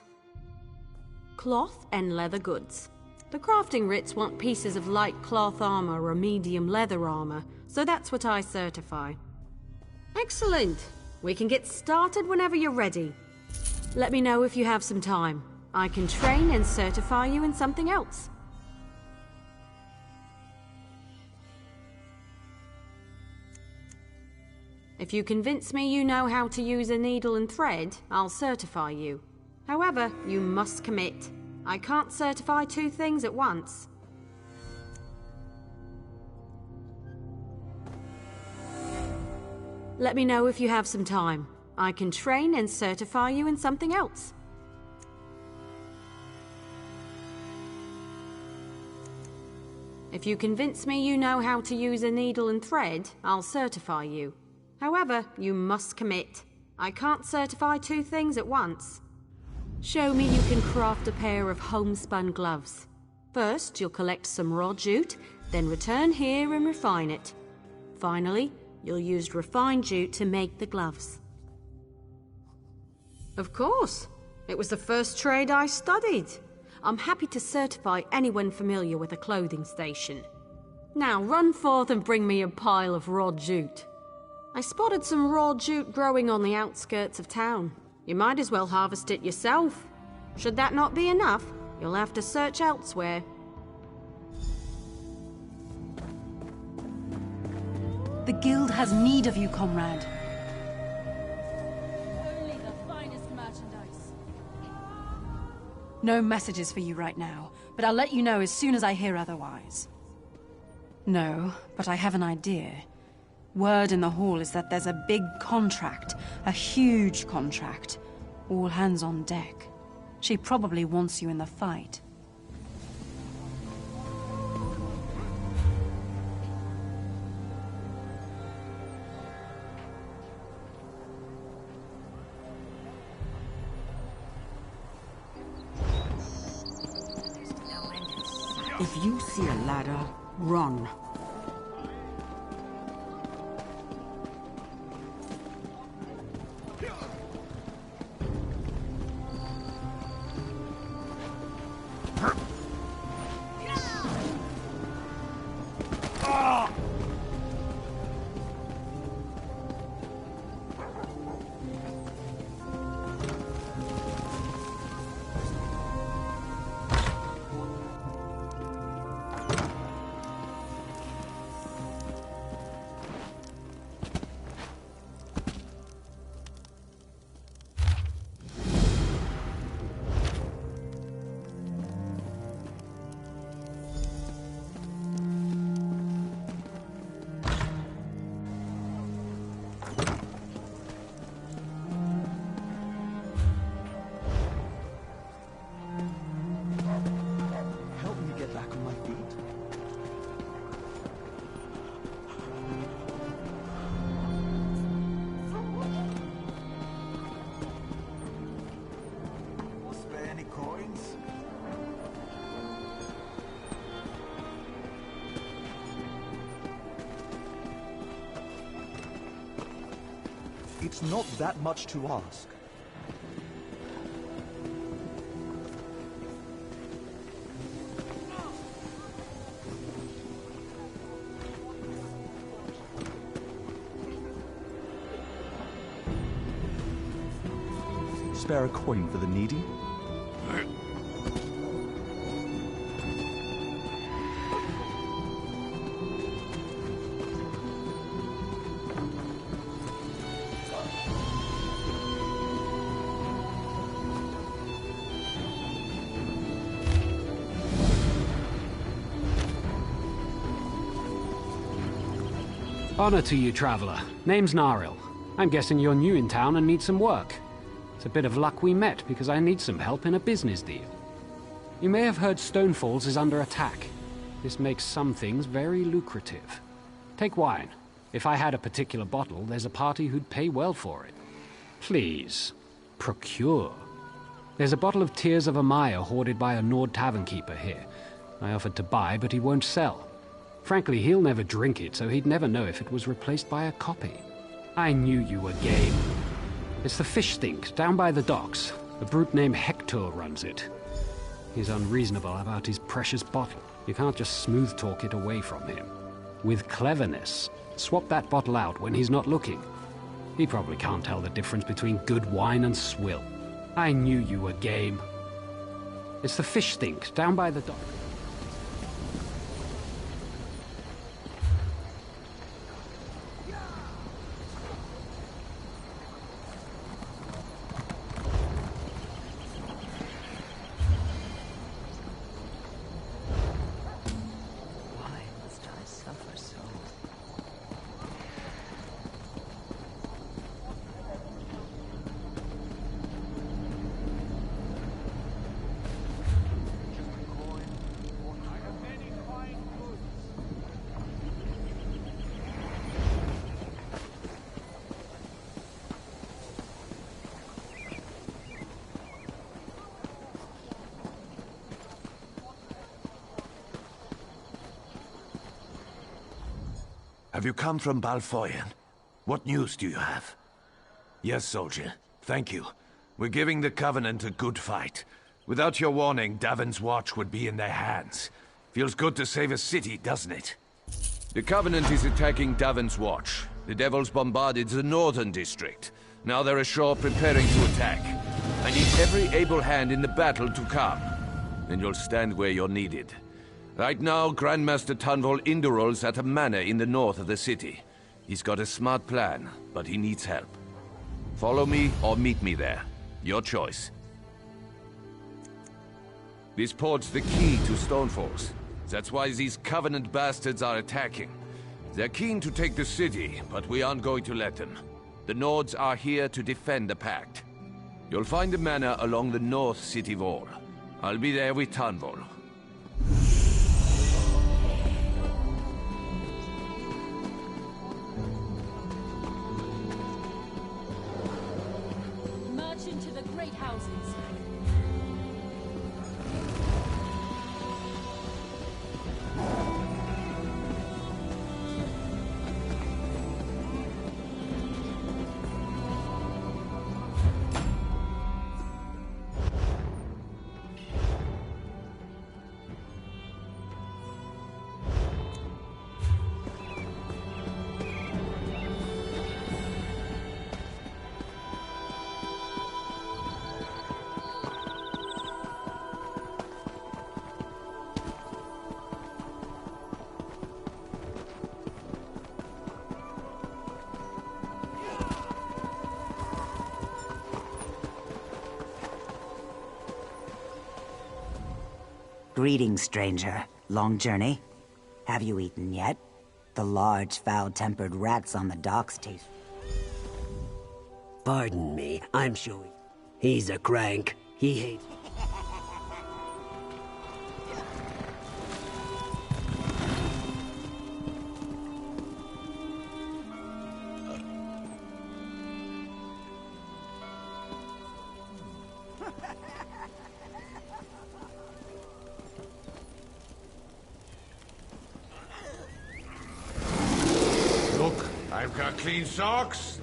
S22: Cloth and leather goods. The crafting writs want pieces of light cloth armor or medium leather armor, so that's what I certify. Excellent! We can get started whenever you're ready. Let me know if you have some time. I can train and certify you in something else. If you convince me you know how to use a needle and thread, I'll certify you. However, you must commit. I can't certify two things at once. Let me know if you have some time. I can train and certify you in something else. If you convince me you know how to use a needle and thread, I'll certify you. However, you must commit. I can't certify two things at once. Show me you can craft a pair of homespun gloves. First, you'll collect some raw jute, then return here and refine it. Finally, you'll use refined jute to make the gloves. Of course. It was the first trade I studied. I'm happy to certify anyone familiar with a clothing station. Now run forth and bring me a pile of raw jute. I spotted some raw jute growing on the outskirts of town. You might as well harvest it yourself. Should that not be enough, you'll have to search elsewhere.
S7: The guild has need of you, comrade.
S22: Only the finest merchandise.
S7: No messages for you right now, but I'll let you know as soon as I hear otherwise. No, but I have an idea. Word in the hall is that there's a big contract, a huge contract. All hands on deck. She probably wants you in the fight.
S5: If you see a ladder, run.
S9: It's not that much to ask. Spare a coin for the needy?
S23: Honor to you, traveler. Name's Naril. I'm guessing you're new in town and need some work. It's a bit of luck we met, because I need some help in a business deal. You may have heard Stonefalls is under attack. This makes some things very lucrative. Take wine. If I had a particular bottle, there's a party who'd pay well for it. Please, procure. There's a bottle of Tears of Amaya hoarded by a Nord tavern keeper here. I offered to buy, but he won't sell. Frankly, he'll never drink it, so he'd never know if it was replaced by a copy. I knew you were game. It's the fish stink, down by the docks. A brute named Hector runs it. He's unreasonable about his precious bottle. You can't just smooth talk it away from him. With cleverness, swap that bottle out when he's not looking. He probably can't tell the difference between good wine and swill. I knew you were game. It's the fish stink down by the dock.
S4: Have you come from Balfoyen? What news do you have? Yes, soldier. Thank you. We're giving the Covenant a good fight. Without your warning, Davon's Watch would be in their hands. Feels good to save a city, doesn't it? The Covenant is attacking Davon's Watch. The Devils bombarded the northern district. Now they're ashore preparing to attack. I need every able hand in the battle to come. And you'll stand where you're needed. Right now, Grandmaster Tunvol Indural's at a manor in the north of the city. He's got a smart plan, but he needs help. Follow me or meet me there. Your choice. This port's the key to Stonefalls. That's why these Covenant bastards are attacking. They're keen to take the city, but we aren't going to let them. The Nords are here to defend the Pact. You'll find the manor along the north city wall. I'll be there with Tunvol.
S7: March into the great houses.
S1: Greetings, stranger. Long journey? Have you eaten yet? The large, foul-tempered rats on the docks taste...
S19: Pardon me, I'm sure he's a crank. He hates...
S4: Look, I've got clean socks.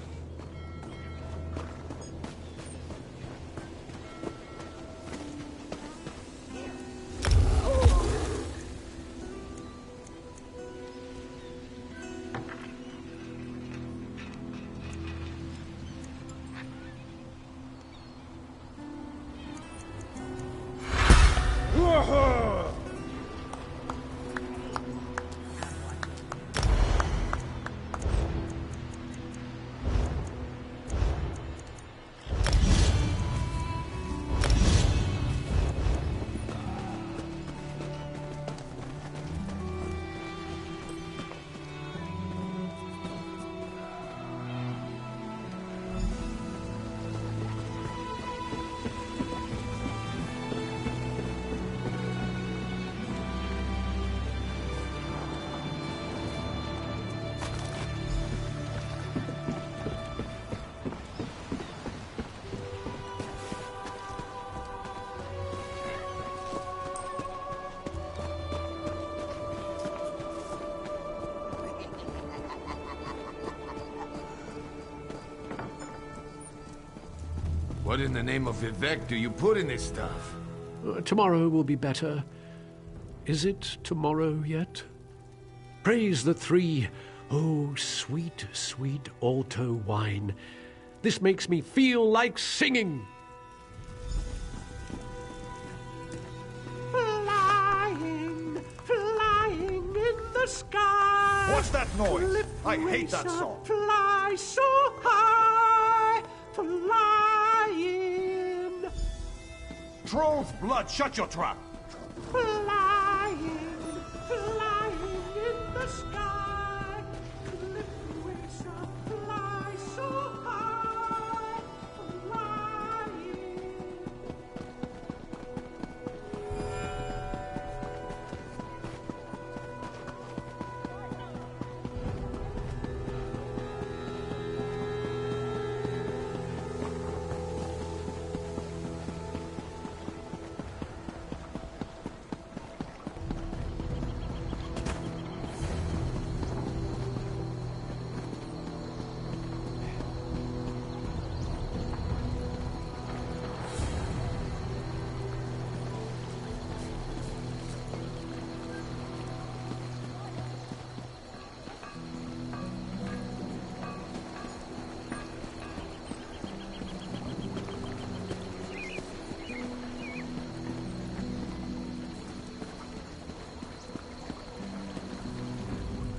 S4: What in the name of Vivek do you put in this stuff?
S3: Tomorrow will be better. Is it tomorrow yet? Praise the three. Oh, sweet, sweet alto wine. This makes me feel like singing.
S10: sky.
S11: What's that noise?
S10: Lift
S11: I hate
S10: wings
S11: that
S10: up,
S11: song.
S10: Fly so high, flying.
S11: Trove blood, shut your trap.
S10: Flying, flying in the sky. Lift wings up, fly so high, flying.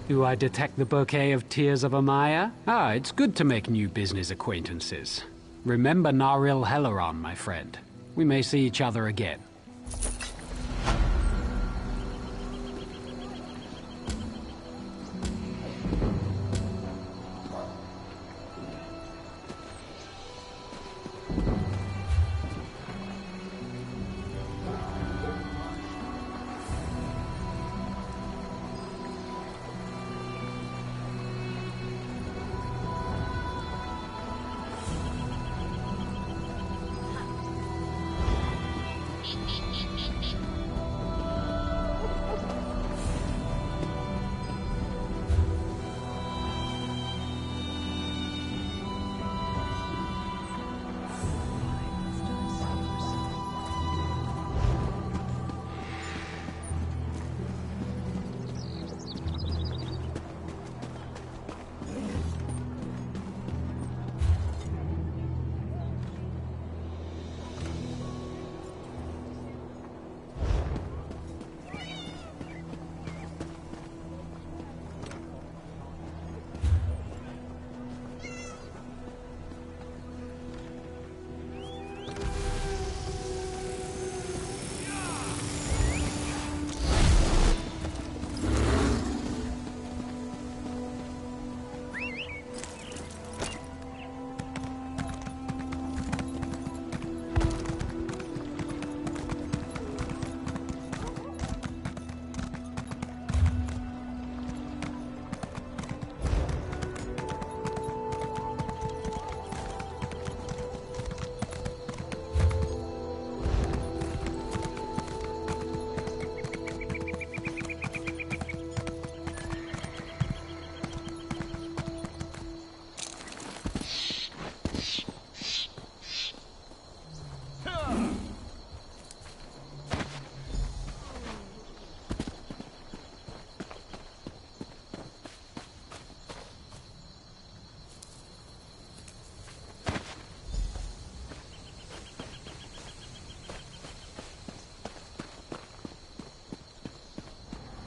S23: Do I detect the bouquet of tears of Amaya? Ah, it's good to make new business acquaintances. Remember Naril Helleron, my friend. We may see each other again.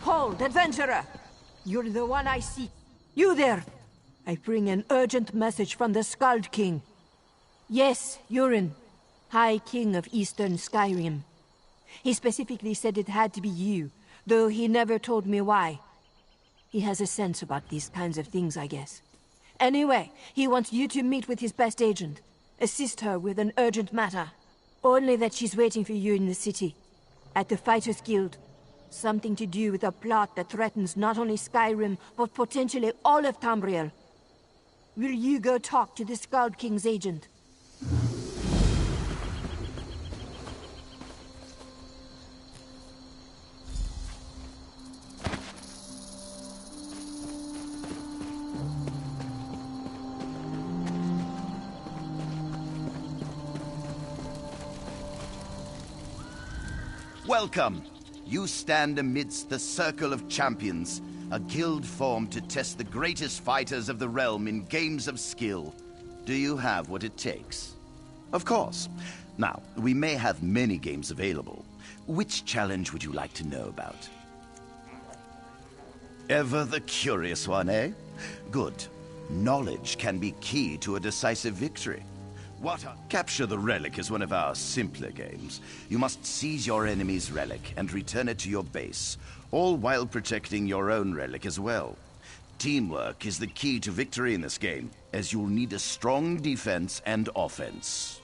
S12: Hold, adventurer! You're the one I seek. You there! I bring an urgent message from the Skald King. Yes, Urin, High King of Eastern Skyrim. He specifically said it had to be you, though he never told me why. He has a sense about these kinds of things, I guess. Anyway, he wants you to meet with his best agent. Assist her with an urgent matter. Only that she's waiting for you in the city. At the Fighters Guild. Something to do with a plot that threatens not only Skyrim, but potentially all of Tamriel. Will you go talk to the Skald King's agent?
S13: Welcome. You stand amidst the Circle of Champions, a guild formed to test the greatest fighters of the realm in games of skill. Do you have what it takes? Of course. Now, we may have many games available. Which challenge would you like to know about? Ever the curious one, eh? Good. Knowledge can be key to a decisive victory. Capture the relic is one of our simpler games. You must seize your enemy's relic and return it to your base, all while protecting your own relic as well. Teamwork is the key to victory in this game, as you'll need a strong defense and offense.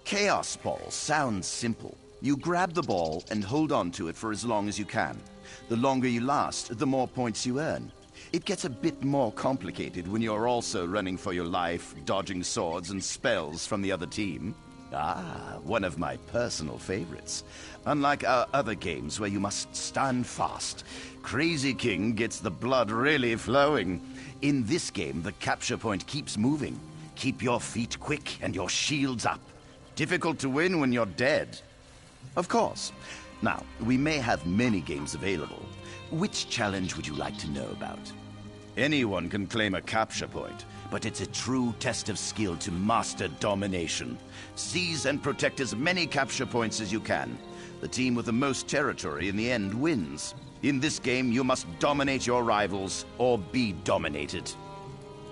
S13: Chaos Ball sounds simple. You grab the ball and hold on to it for as long as you can. The longer you last, the more points you earn. It gets a bit more complicated when you're also running for your life, dodging swords and spells from the other team. Ah, one of my personal favorites. Unlike our other games where you must stand fast, Crazy King gets the blood really flowing. In this game, the capture point keeps moving. Keep your feet quick and your shields up. Difficult to win when you're dead. Of course. Now, we may have many games available. Which challenge would you like to know about? Anyone can claim a capture point, but it's a true test of skill to master domination. Seize and protect as many capture points as you can. The team with the most territory in the end wins. In this game, you must dominate your rivals or be dominated.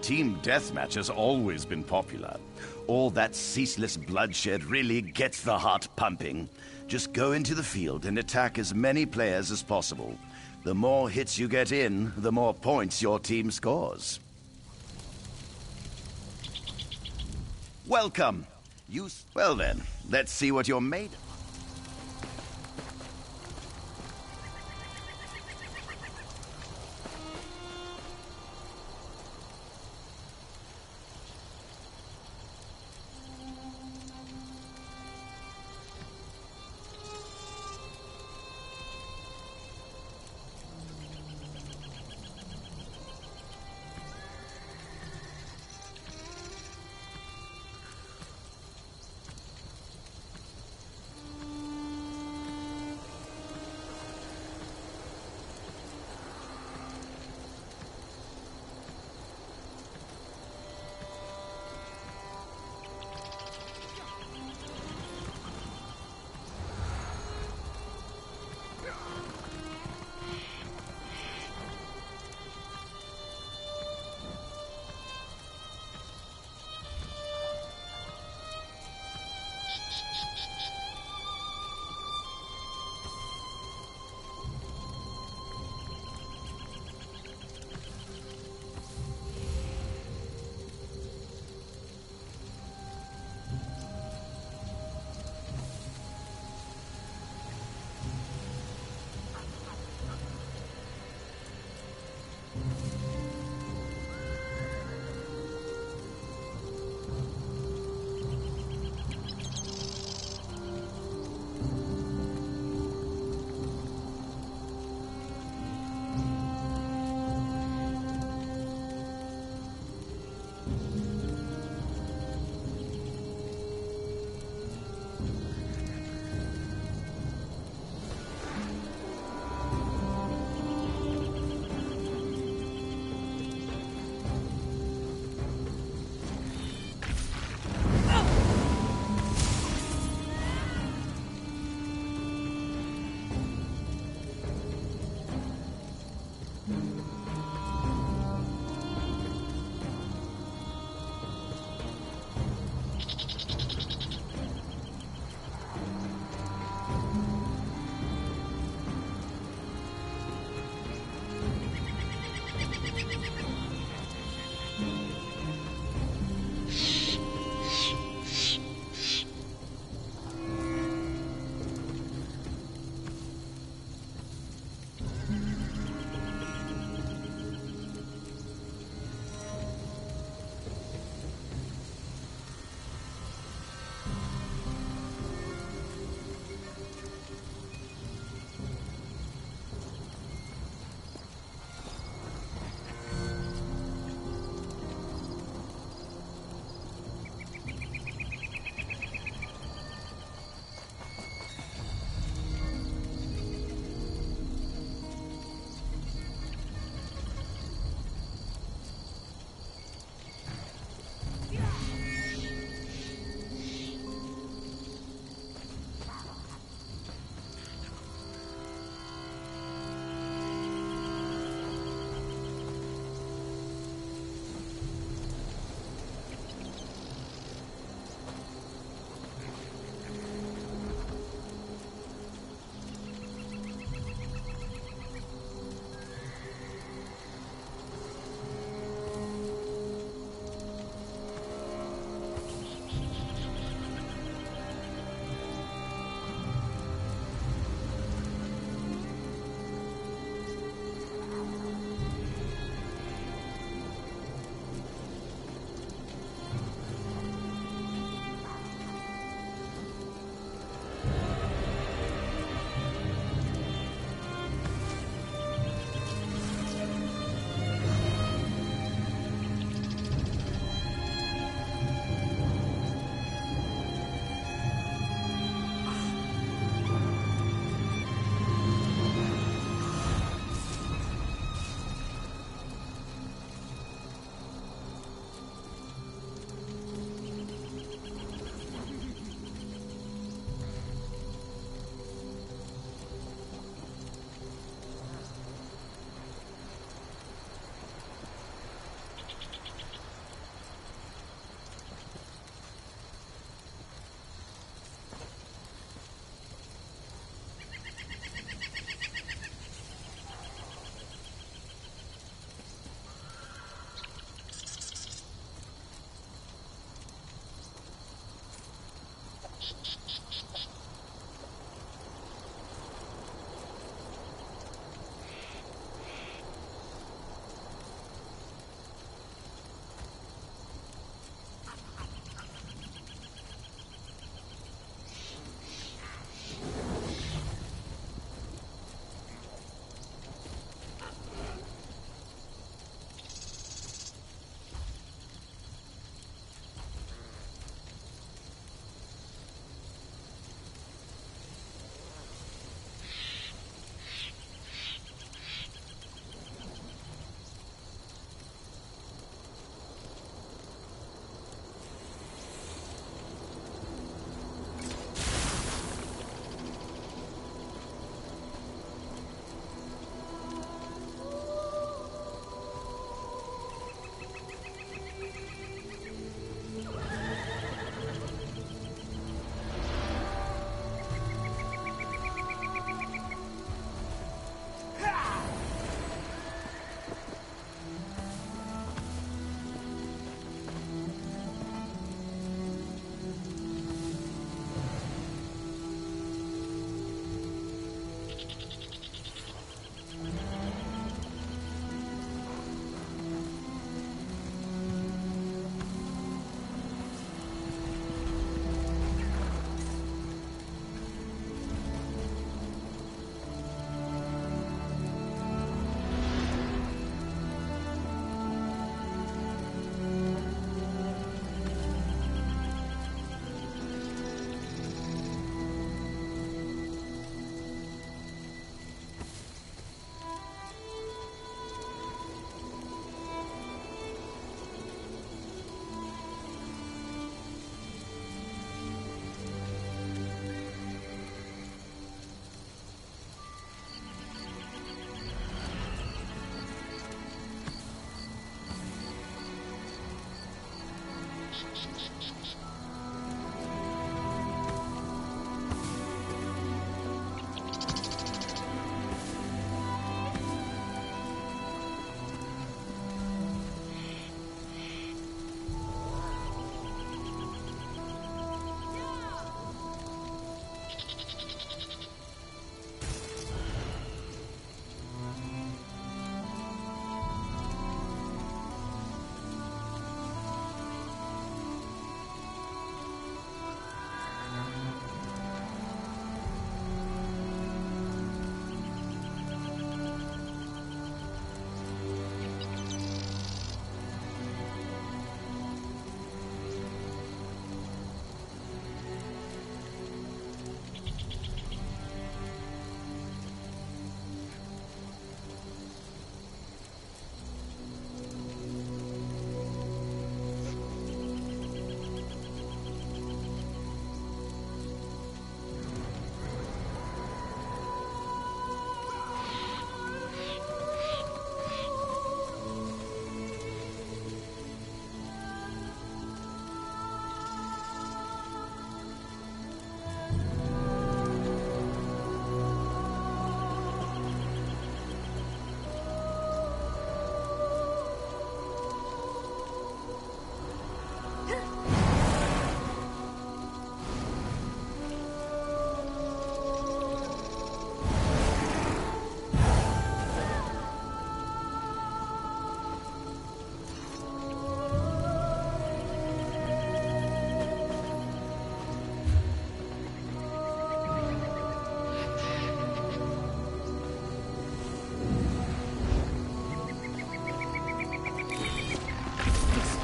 S13: Team deathmatch has always been popular. All that ceaseless bloodshed really gets the heart pumping. Just go into the field and attack as many players as possible. The more hits you get in, the more points your team scores. Welcome. Well then, let's see what you're made of.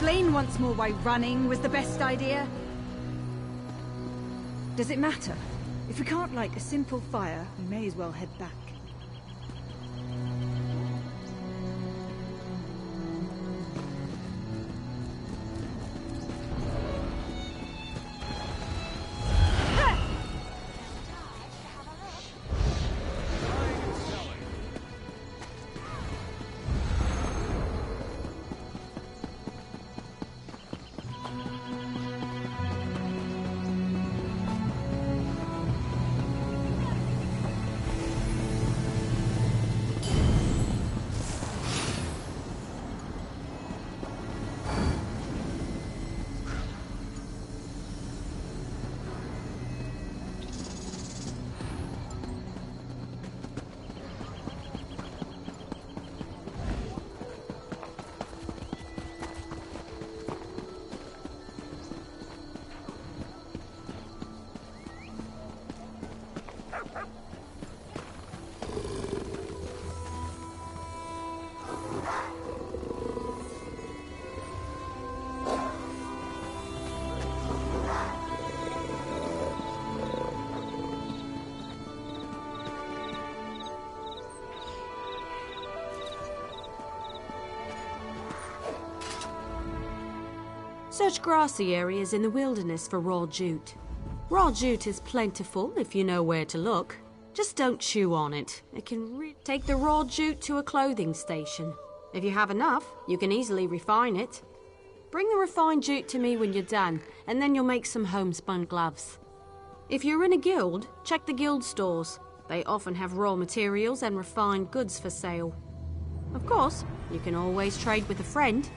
S6: Explain once more why running was the best idea? Does it matter? If we can't light a simple fire, we may as well head back.
S22: Search grassy areas in the wilderness for raw jute. Raw jute is plentiful if you know where to look. Just don't chew on it. It can take the raw jute to a clothing station. If you have enough, you can easily refine it. Bring the refined jute to me when you're done, and then you'll make some homespun gloves. If you're in a guild, check the guild stores. They often have raw materials and refined goods for sale. Of course, you can always trade with a friend.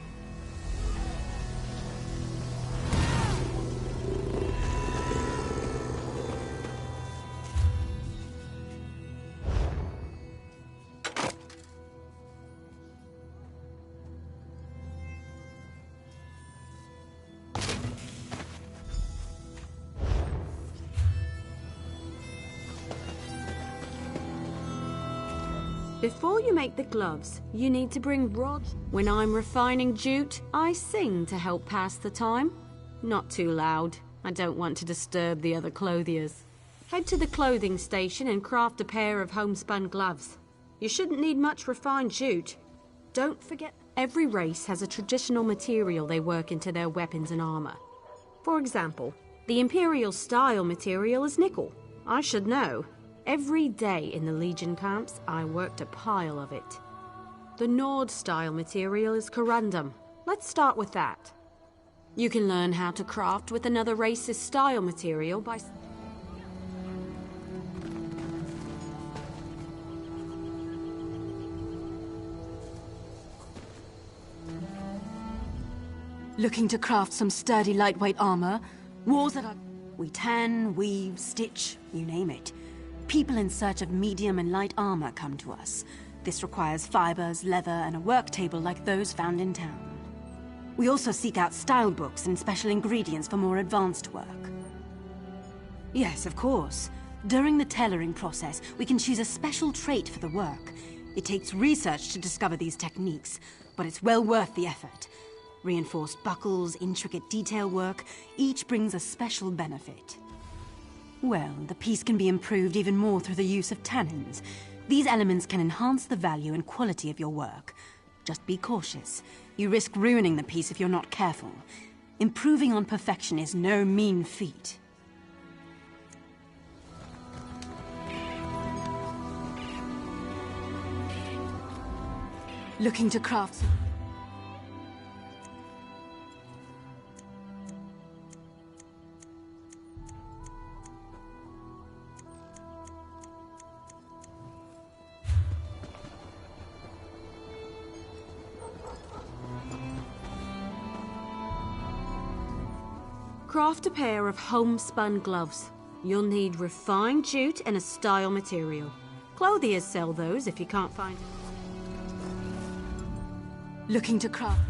S22: Before you make the gloves, you need to bring rods. When I'm refining jute, I sing to help pass the time. Not too loud. I don't want to disturb the other clothiers. Head to the clothing station and craft a pair of homespun gloves. You shouldn't need much refined jute. Don't forget, every race has a traditional material they work into their weapons and armor. For example, the Imperial style material is nickel. I should know. Every day in the Legion camps, I worked a pile of it. The Nord-style material is corundum. Let's start with that. You can learn how to craft with another race's style material by...
S7: Looking to craft some sturdy, lightweight armor? Walls that are... We tan, weave, stitch, you name it. People in search of medium and light armor come to us. This requires fibers, leather, and a work table like those found in town. We also seek out style books and special ingredients for more advanced work. Yes, of course. During the tailoring process, we can choose a special trait for the work. It takes research to discover these techniques, but it's well worth the effort. Reinforced buckles, intricate detail work, each brings a special benefit. Well, the piece can be improved even more through the use of tannins. These elements can enhance the value and quality of your work. Just be cautious. You risk ruining the piece if you're not careful. Improving on perfection is no mean feat. Looking to craft...
S22: Craft a pair of homespun gloves. You'll need refined jute and a style material. Clothiers sell those if you can't find...
S7: Looking to craft...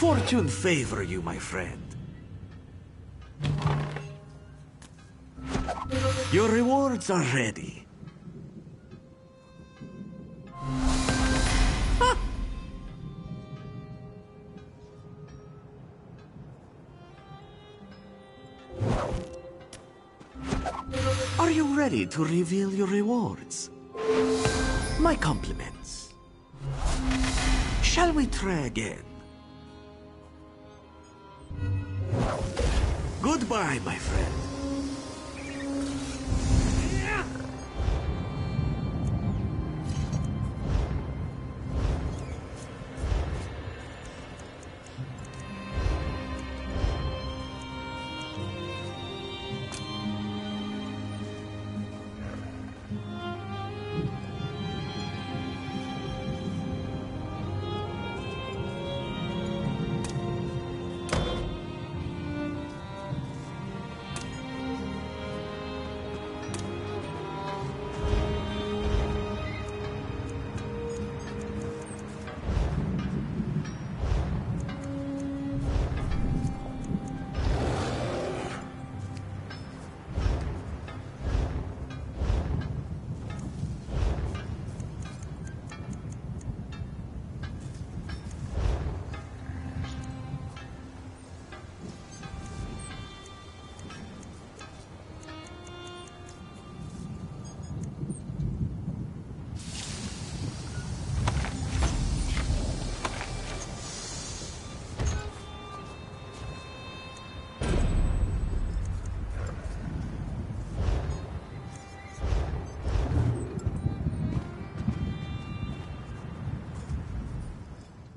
S15: fortune favor you, my friend. Your rewards are ready. Are you ready to reveal your rewards? My compliments. Shall we try again? Goodbye, my friend.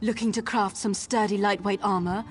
S7: Looking to craft some sturdy lightweight armor?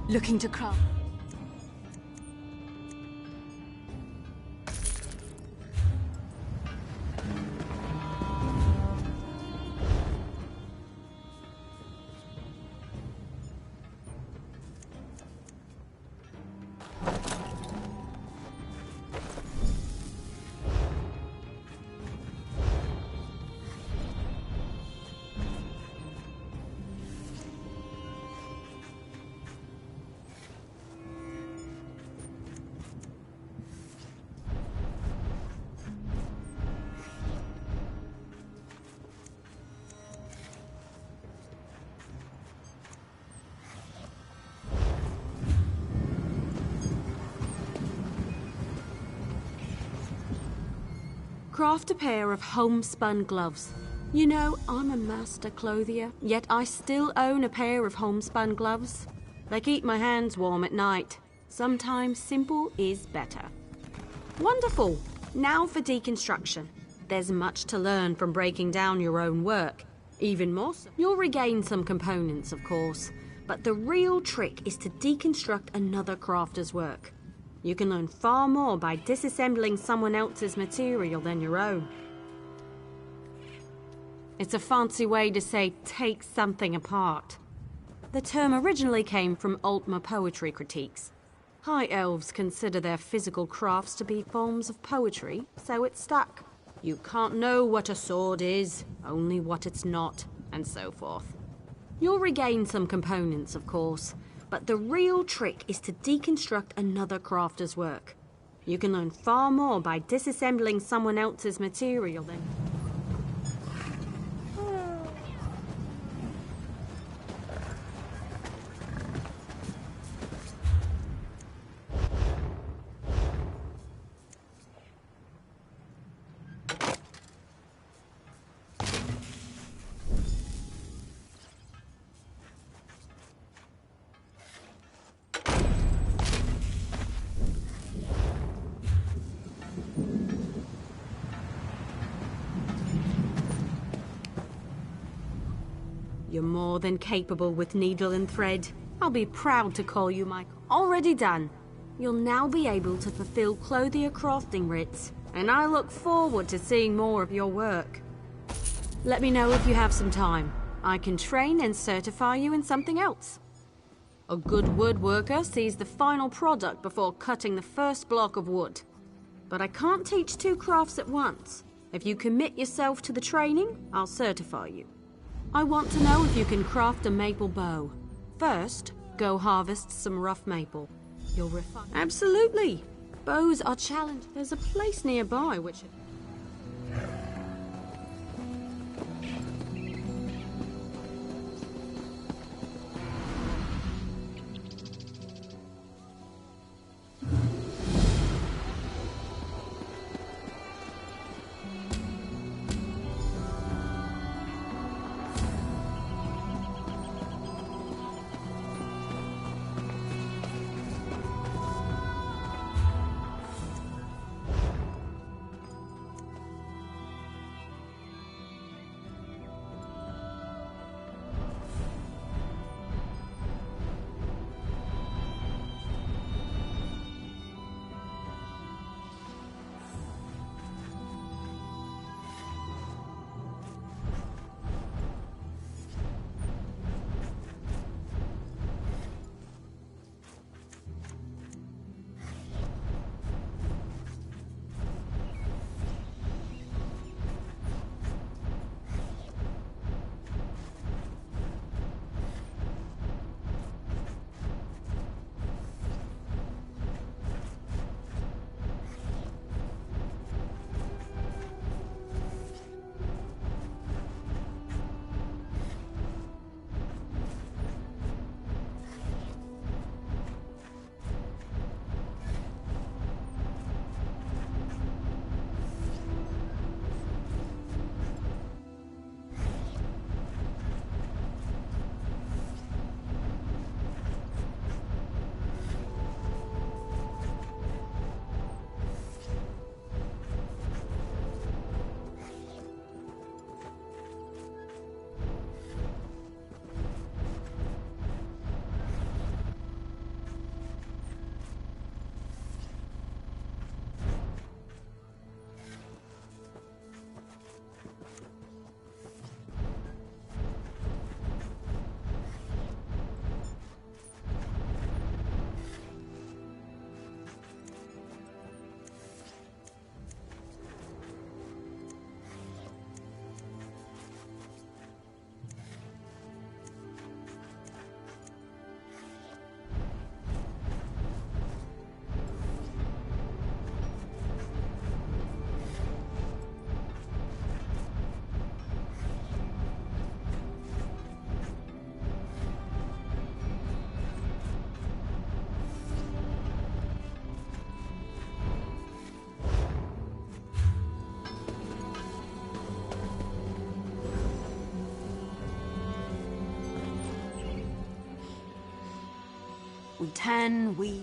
S7: Looking to craft.
S22: Craft a pair of homespun gloves. You know, I'm a master clothier, yet I still own a pair of homespun gloves. They keep my hands warm at night. Sometimes simple is better. Wonderful! Now for deconstruction. There's much to learn from breaking down your own work. Even more so. You'll regain some components, of course, but the real trick is to deconstruct another crafter's work. You can learn far more by disassembling someone else's material than your own. It's a fancy way to say take something apart. The term originally came from Altmer poetry critiques. High elves consider their physical crafts to be forms of poetry, so it's stuck. You can't know what a sword is, only what it's not, and so forth. You'll regain some components, of course, but the real trick is to deconstruct another crafter's work. You can learn far more by disassembling someone else's material than... You're more than capable with needle and thread. I'll be proud to call you my... Already done. You'll now be able to fulfill clothier crafting writs, and I look forward to seeing more of your work. Let me know if you have some time. I can train and certify you in something else. A good woodworker sees the final product before cutting the first block of wood. But I can't teach two crafts at once. If you commit yourself to the training, I'll certify you. I want to know if you can craft a maple bow. First, go harvest some rough maple. You'll refine... Absolutely! Bows are challenged. There's a place nearby which... We tan, we...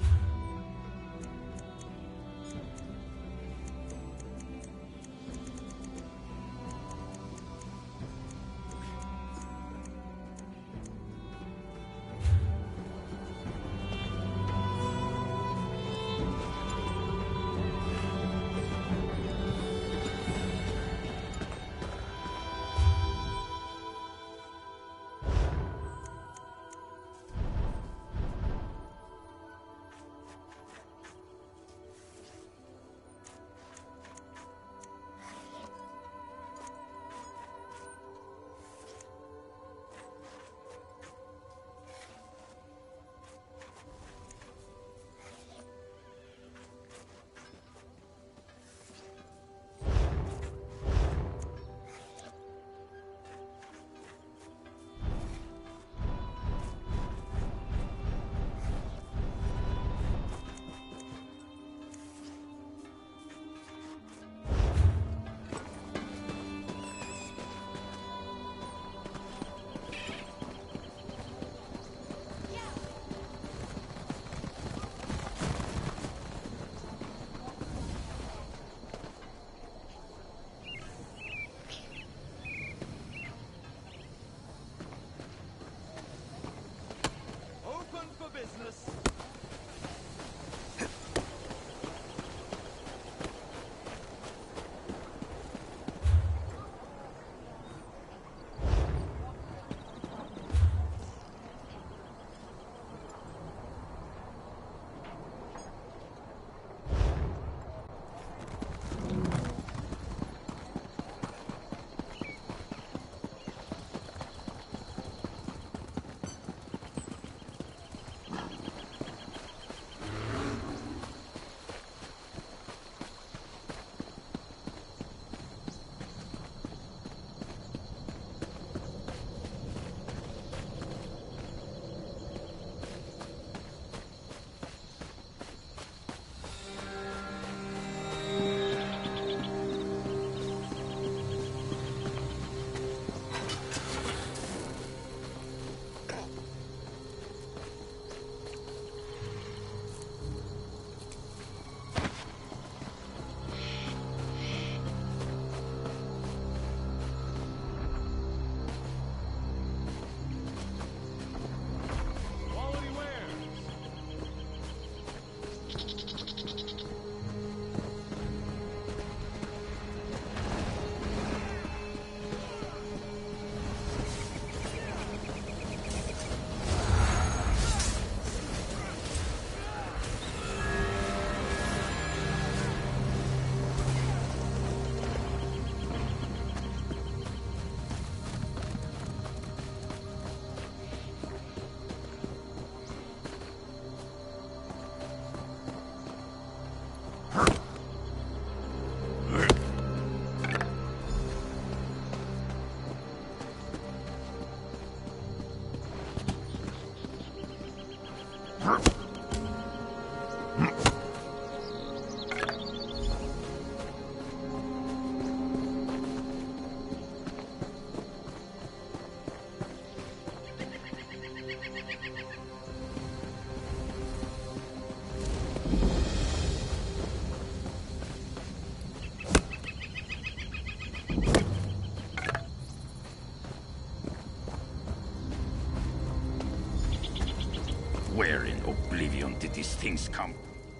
S4: things come.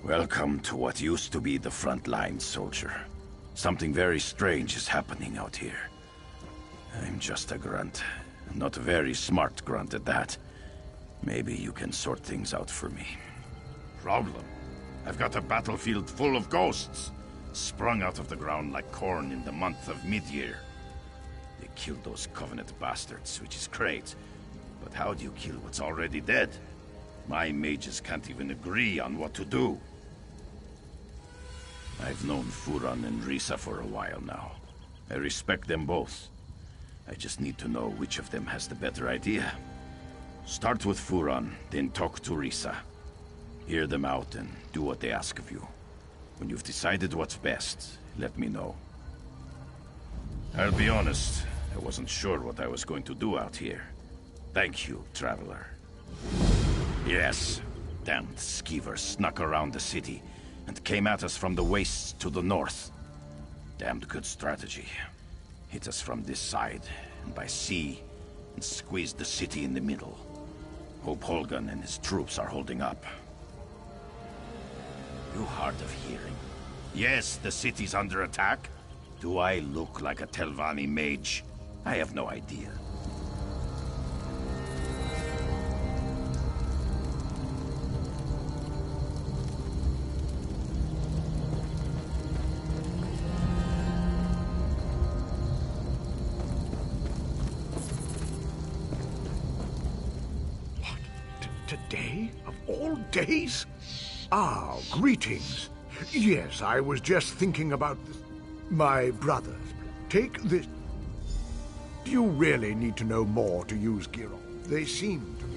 S2: Welcome to what used to be the front line, soldier. Something very strange is happening out here. I'm just a grunt. Not a very smart grunt at that. Maybe you can sort things out for me.
S4: Problem? I've got a battlefield full of ghosts, sprung out of the ground like corn in the month of mid-year. They killed those Covenant bastards, which is great. But how do you kill what's already dead? My mages can't even agree on what to do. I've known Furan and Risa for a while now. I respect them both. I just need to know which of them has the better idea. Start with Furan, then talk to Risa. Hear them out and do what they ask of you. When you've decided what's best, let me know. I'll be honest, I wasn't sure what I was going to do out here. Thank you, Traveler. Yes, damned skeevers snuck around the city and came at us from the wastes to the north. Damned good strategy. Hit us from this side and by sea and squeezed the city in the middle. Hope Holgan and his troops are holding up. You hard of hearing? Yes, the city's under attack. Do I look like a Telvanni mage? I have no idea.
S3: Today? Of all days? Ah, greetings. Yes, I was just thinking about my brothers. Take this. Do you really need to know more to use Giron? They seem to be.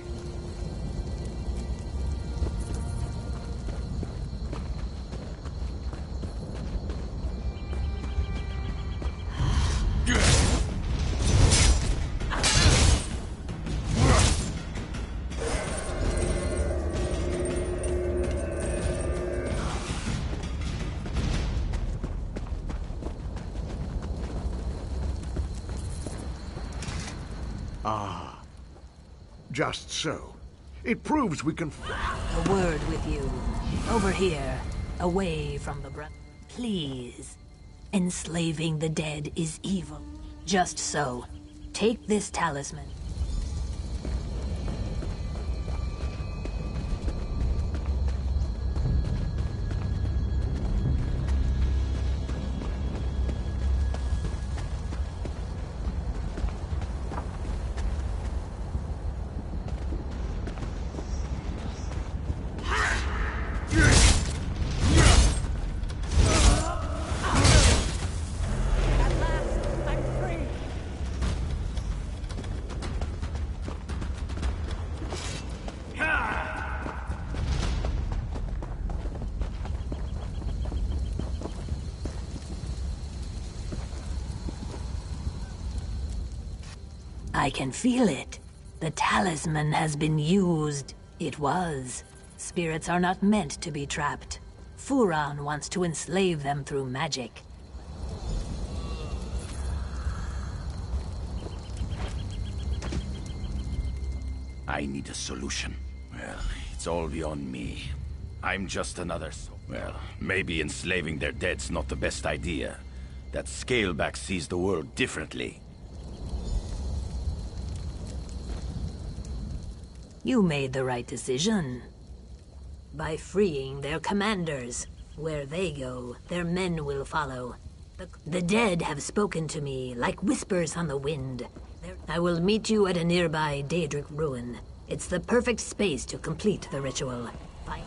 S3: Ah, just so. It proves we can...
S16: A word with you. Over here, away from the Please. Enslaving the dead is evil. Just so. Take this talisman. I can feel it. The talisman has been used. It was. Spirits are not meant to be trapped. Furan wants to enslave them through magic.
S4: I need a solution. Well, it's all beyond me. I'm just another soul. Well, maybe enslaving their dead's not the best idea. That Scaleback sees the world differently.
S16: You made the right decision. By freeing their commanders. Where they go, their men will follow. The dead have spoken to me like whispers on the wind. I will meet you at a nearby Daedric ruin. It's the perfect space to complete the ritual. Bye.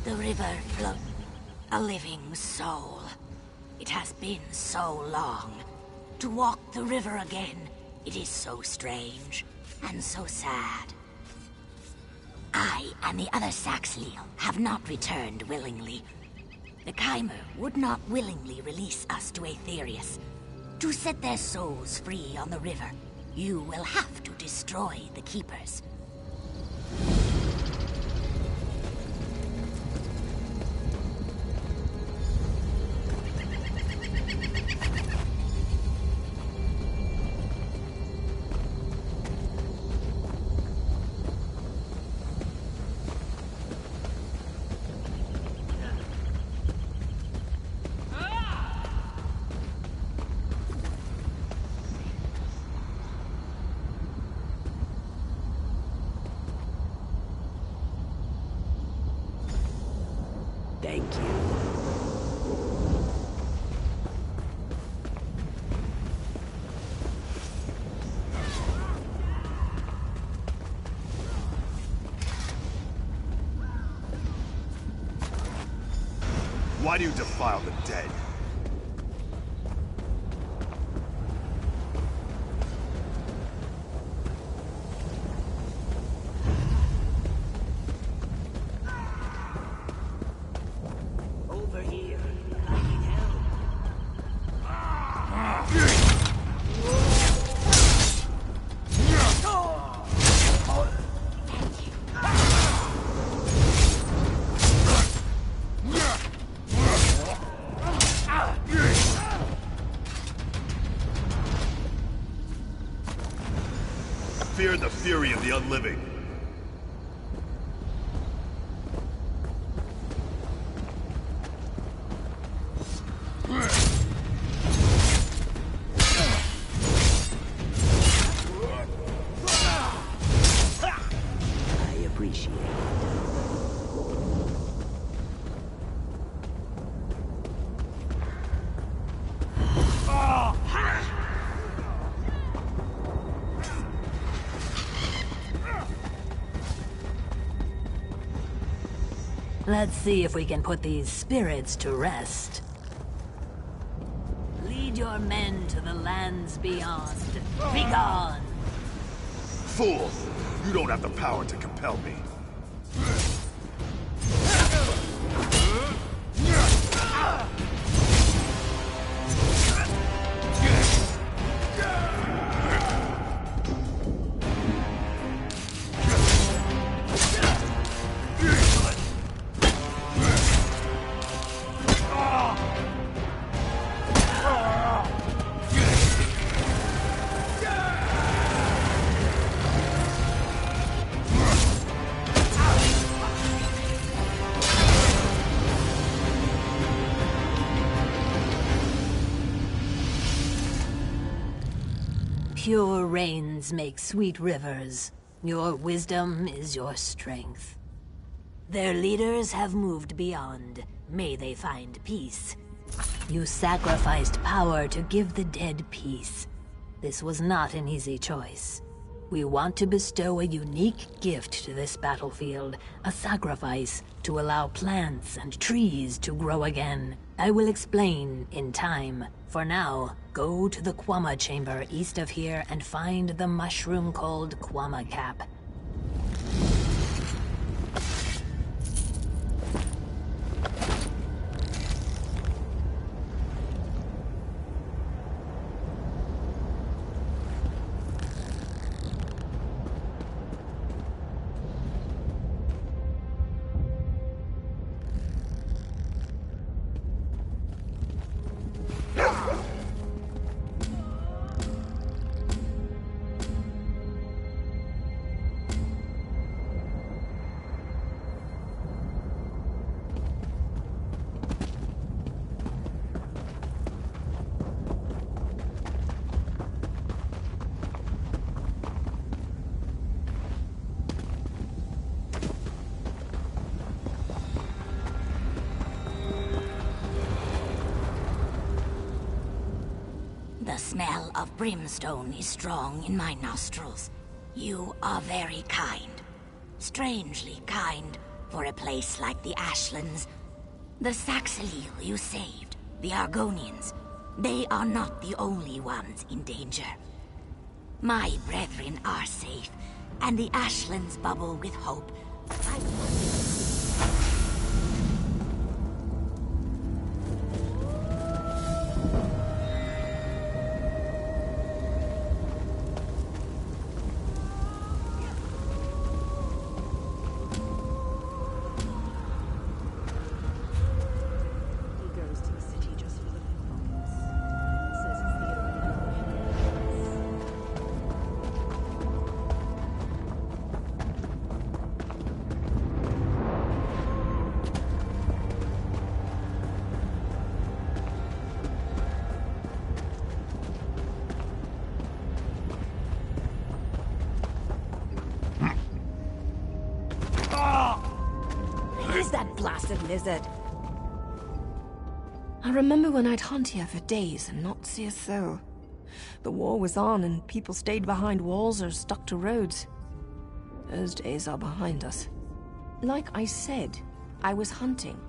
S18: The river flows. A living soul. It has been so long. To walk the river again, it is so strange and so sad. I and the other Saxleel have not returned willingly. The Chimer would not willingly release us to Aetherius. To set their souls free on the river, you will have to destroy the Keepers.
S19: Thank you.
S11: Why do you defile the dead?
S19: Over here. I need help.
S11: Fear the fury of the unliving.
S19: I appreciate it.
S16: Let's see if we can put these spirits to rest. Lead your men to the lands beyond. Begone!
S11: Fool! You don't have the power to compel me.
S16: Pure rains make sweet rivers. Your wisdom is your strength. Their leaders have moved beyond. May they find peace. You sacrificed power to give the dead peace. This was not an easy choice. We want to bestow a unique gift to this battlefield, a sacrifice to allow plants and trees to grow again. I will explain in time. For now, go to the Quama chamber east of here and find the mushroom called Quama Cap.
S18: The smell of brimstone is strong in my nostrils. You are very kind. Strangely kind for a place like the Ashlands. The Saxleel you saved, the Argonians, they are not the only ones in danger. My brethren are safe, and the Ashlands bubble with hope
S6: Where's that blasted lizard? I remember when I'd hunt here for days and not see a soul. The war was on and people stayed behind walls or stuck to roads. Those days are behind us. Like I said, I was hunting.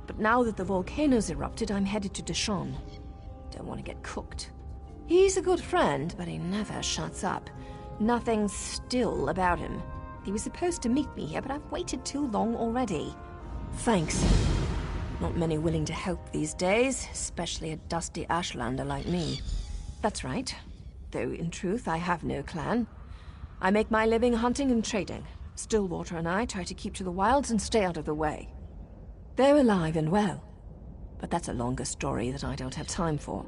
S6: But now that the volcano's erupted, I'm headed to Deshawn. Don't want to get cooked. He's a good friend, but he never shuts up. Nothing's still about him. He was supposed to meet me here, but I've waited too long already. Thanks. Not many willing to help these days, especially a dusty Ashlander like me. That's right. Though in truth, I have no clan. I make my living hunting and trading. Stillwater and I try to keep to the wilds and stay out of the way. They're alive and well, but that's a longer story that I don't have time for.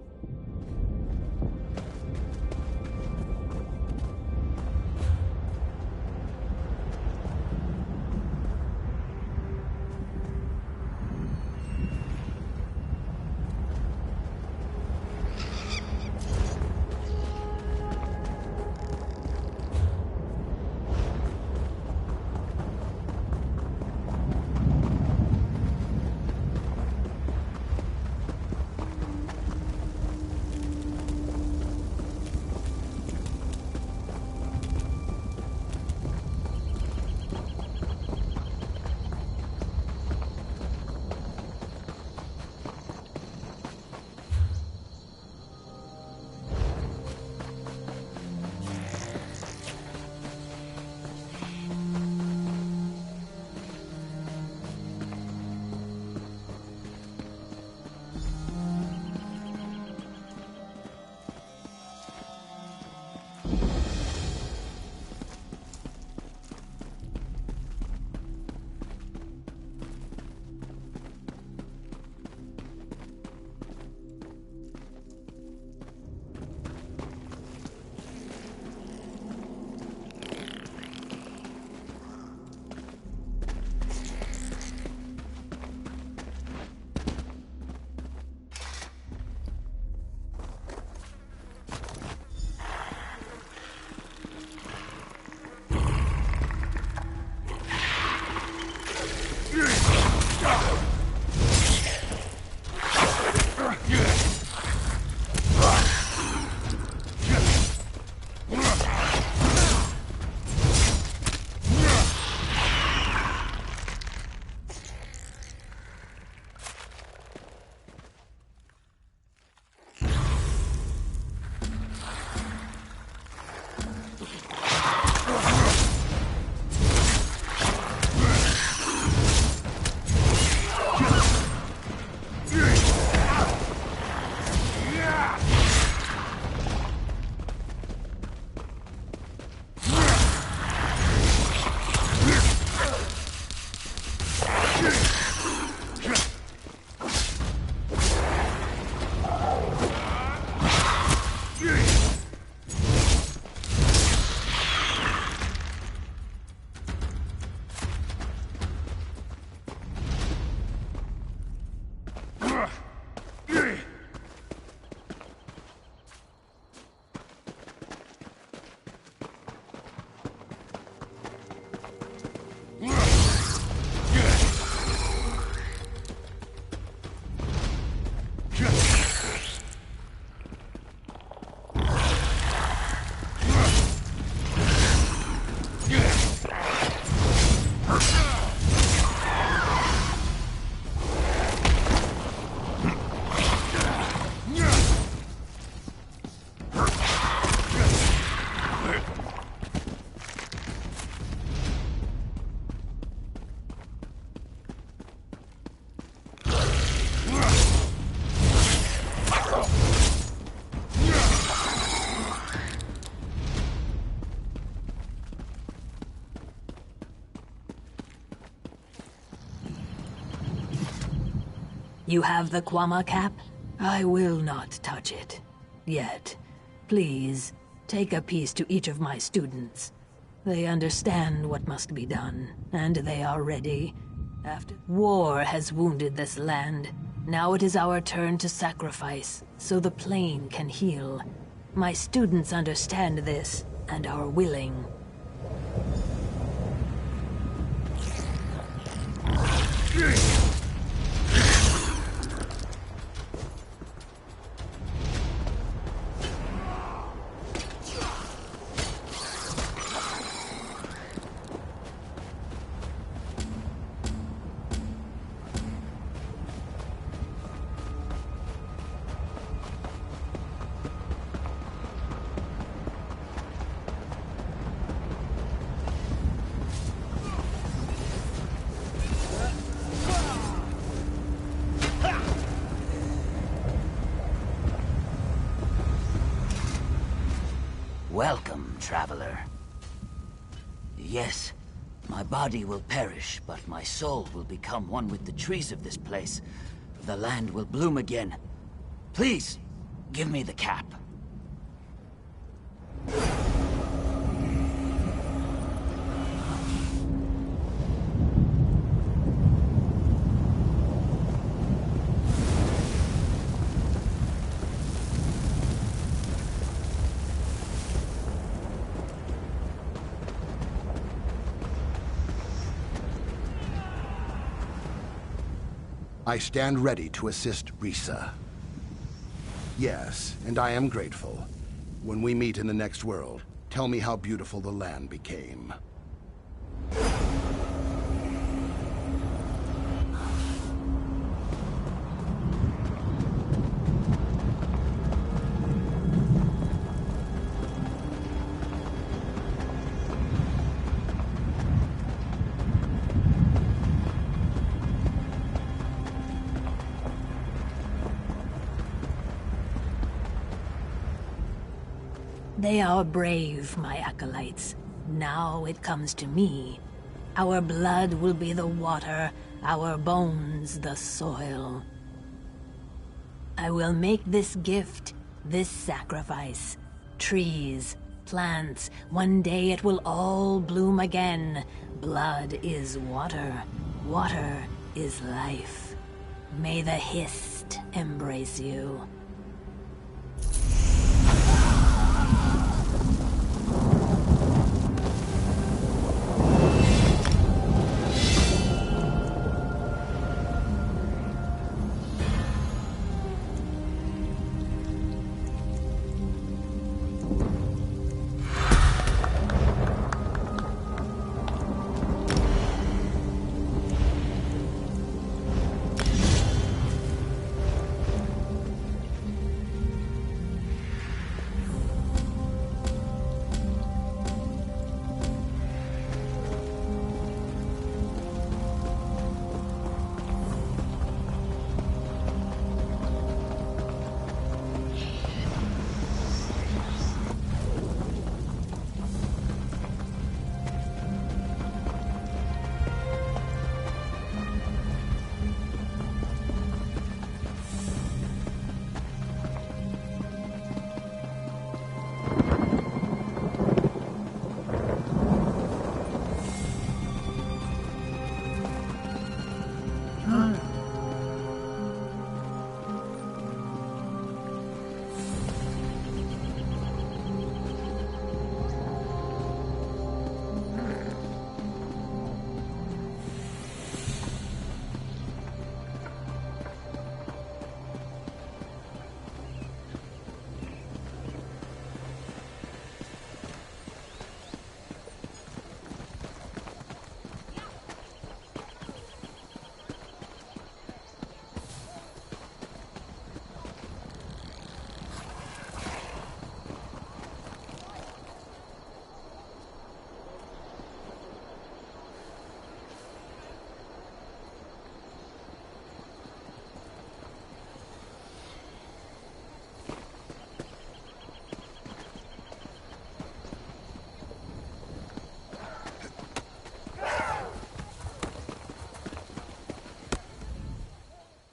S16: You have the Kwama cap? I will not touch it. Yet. Please, take a piece to each of my students. They understand what must be done, and they are ready. After war has wounded this land, now it is our turn to sacrifice, so the plane can heal. My students understand this, and are willing.
S1: Welcome, traveler. Yes, my body will perish, but my soul will become one with the trees of this place. The land will bloom again. Please, give me the cap.
S3: I stand ready to assist Risa. Yes, and I am grateful. When we meet in the next world, tell me how beautiful the land became.
S16: They are brave, my acolytes. Now it comes to me. Our blood will be the water, our bones the soil. I will make this gift, this sacrifice. Trees, plants, one day it will all bloom again. Blood is water, water is life. May the Hist embrace you.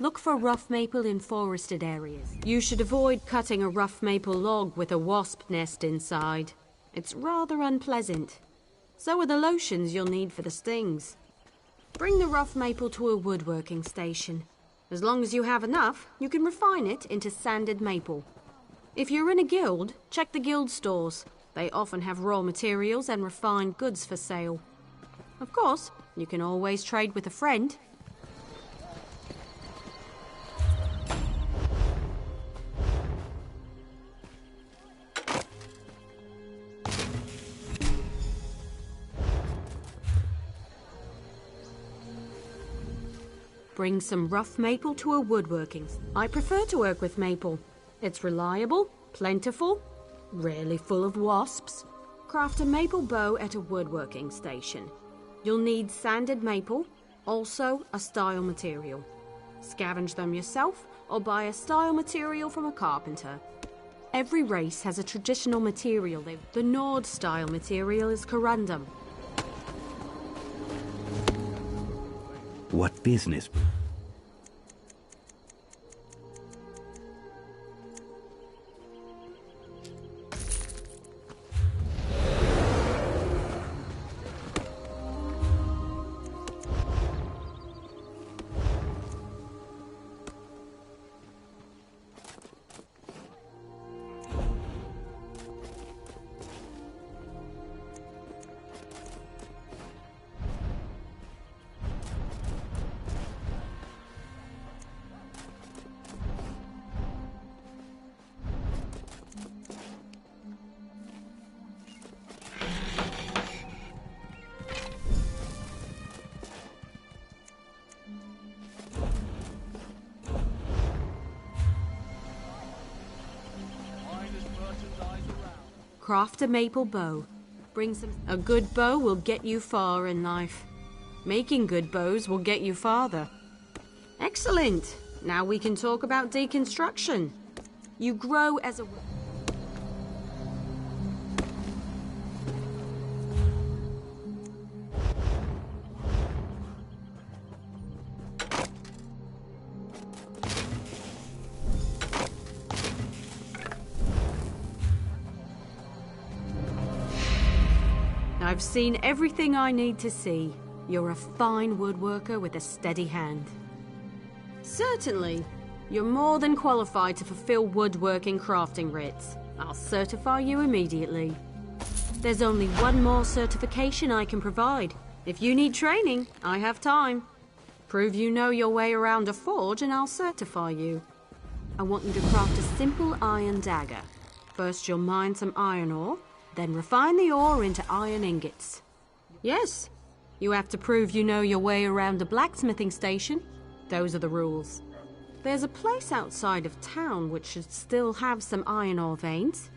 S22: Look for rough maple in forested areas. You should avoid cutting a rough maple log with a wasp nest inside. It's rather unpleasant. So are the lotions you'll need for the stings. Bring the rough maple to a woodworking station. As long as you have enough, you can refine it into sanded maple. If you're in a guild, check the guild stores. They often have raw materials and refined goods for sale. Of course, you can always trade with a friend. Bring some rough maple to a woodworking. I prefer to work with maple. It's reliable, plentiful, rarely full of wasps. Craft a maple bow at a woodworking station. You'll need sanded maple, also a style material. Scavenge them yourself or buy a style material from a carpenter. Every race has a traditional material. The Nord style material is corundum.
S15: What business?
S22: Craft a maple bow. A good bow will get you far in life. Making good bows will get you farther. Excellent! Now we can talk about deconstruction. You grow as a... I've seen everything I need to see. You're a fine woodworker with a steady hand. Certainly. You're more than qualified to fulfill woodworking crafting writs. I'll certify you immediately. There's only one more certification I can provide. If you need training, I have time. Prove you know your way around a forge and I'll certify you. I want you to craft a simple iron dagger. First you'll mine some iron ore, then refine the ore into iron ingots. Yes, you have to prove you know your way around a blacksmithing station. Those are the rules. There's a place outside of town which should still have some iron ore veins.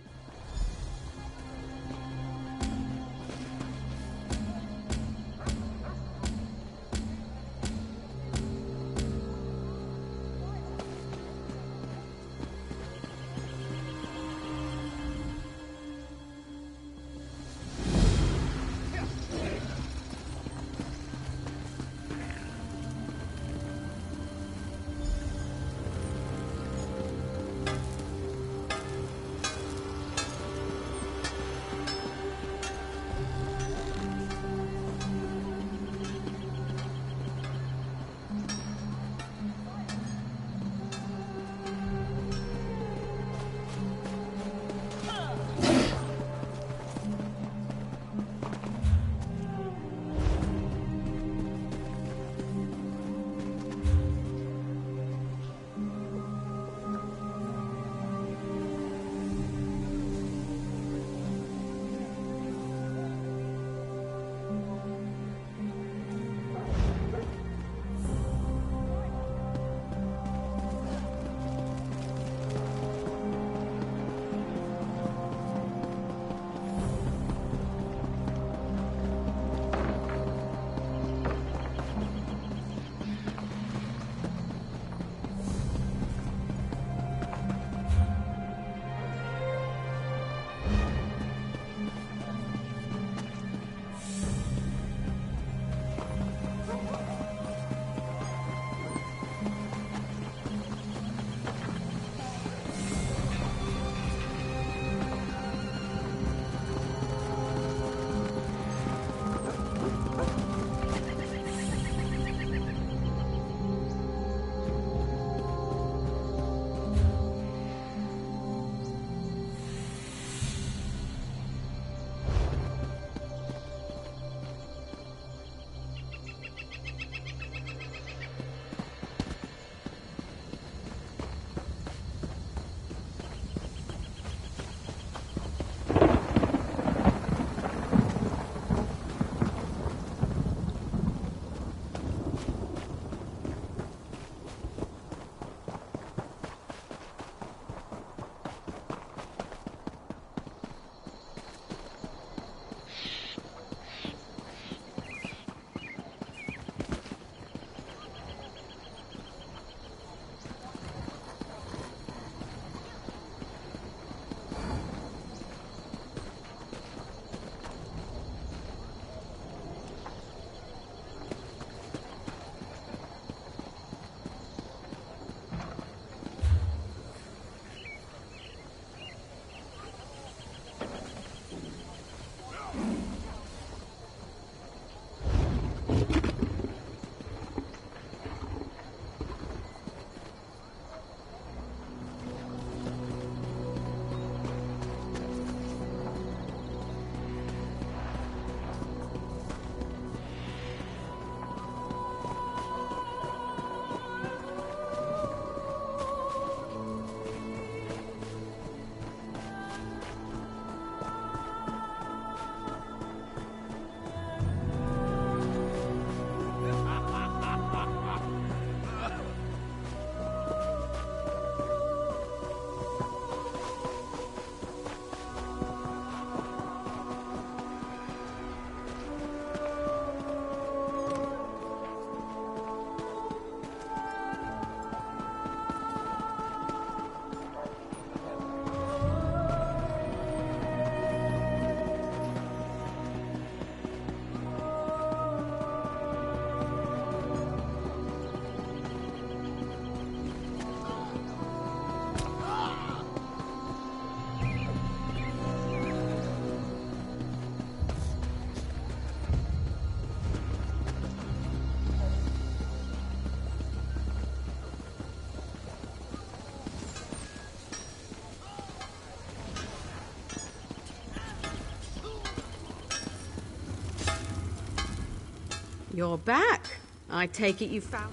S22: You're back. I take it you found...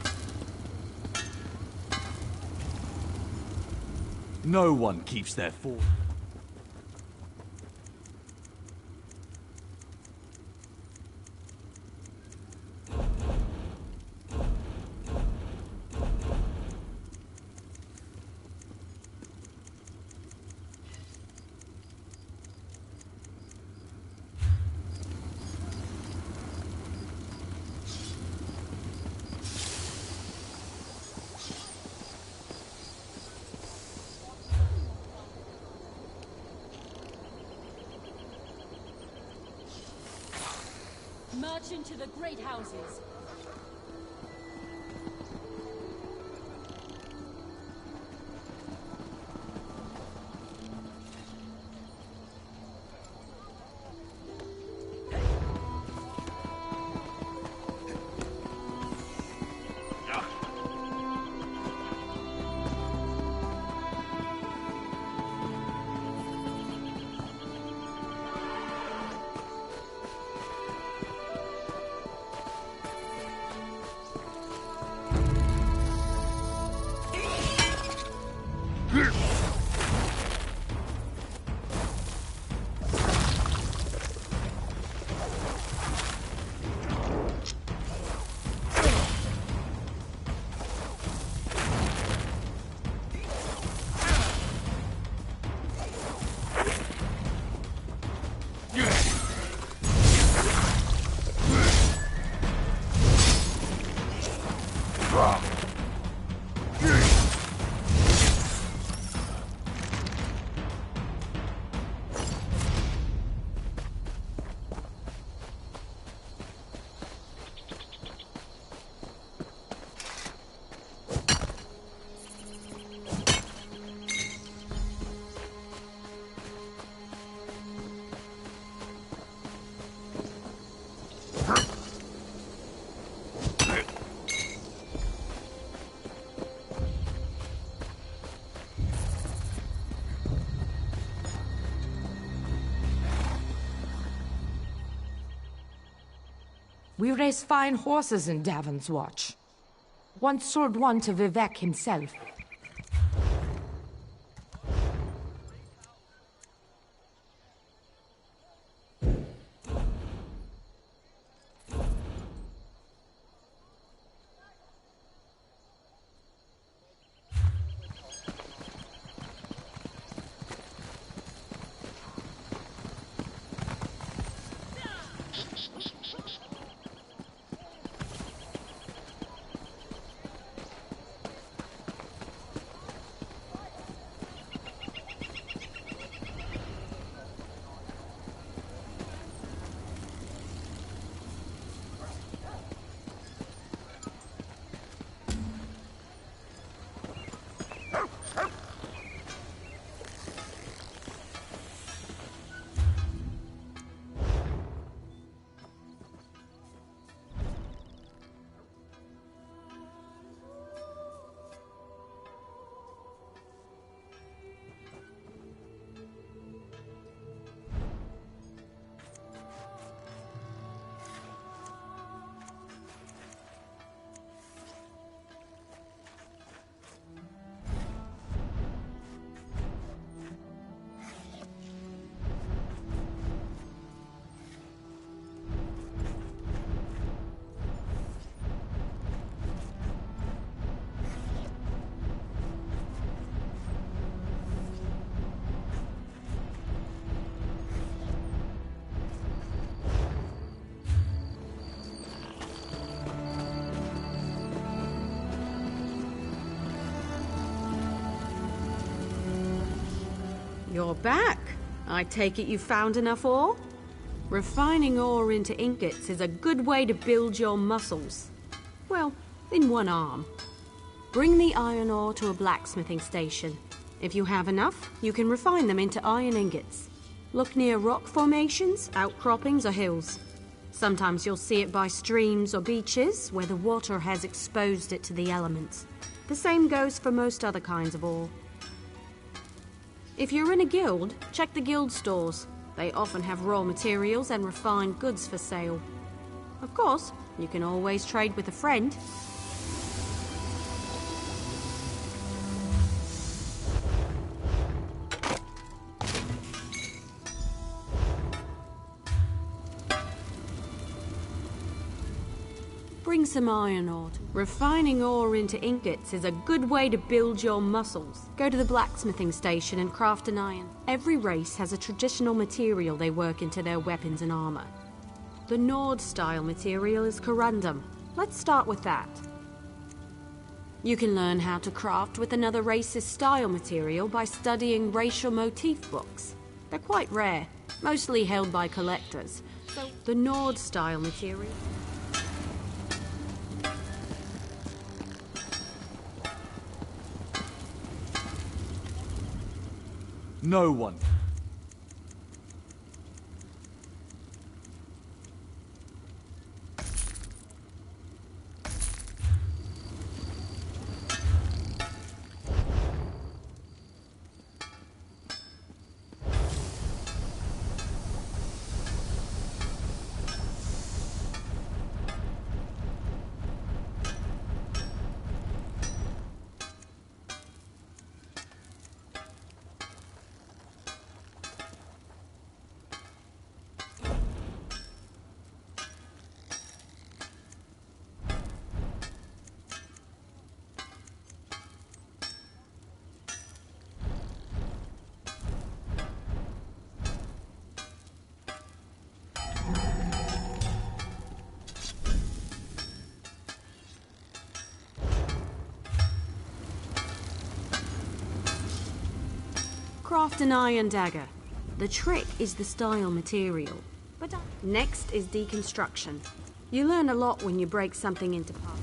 S17: No one keeps their form.
S22: March into the great houses.
S14: We raise fine horses in Davon's Watch. Once sold one to Vivek himself.
S22: You're back. I take it you found enough ore? Refining ore into ingots is a good way to build your muscles. Well, in one arm. Bring the iron ore to a blacksmithing station. If you have enough, you can refine them into iron ingots. Look near rock formations, outcroppings, or hills. Sometimes you'll see it by streams or beaches where the water has exposed it to the elements. The same goes for most other kinds of ore. If you're in a guild, check the guild stores. They often have raw materials and refined goods for sale. Of course, You can always trade with a friend. Bring some iron ore. Refining ore into ingots is a good way to build your muscles. Go to the blacksmithing station and craft an iron. Every race has a traditional material they work into their weapons and armor. The Nord-style material is corundum. Let's start with that. You can learn how to craft with another race's style material by studying racial motif books. They're quite rare, mostly held by collectors. So the Nord-style material...
S17: No one.
S22: Craft an iron dagger. The trick is the style material. But next is deconstruction. You learn a lot when you break something into parts.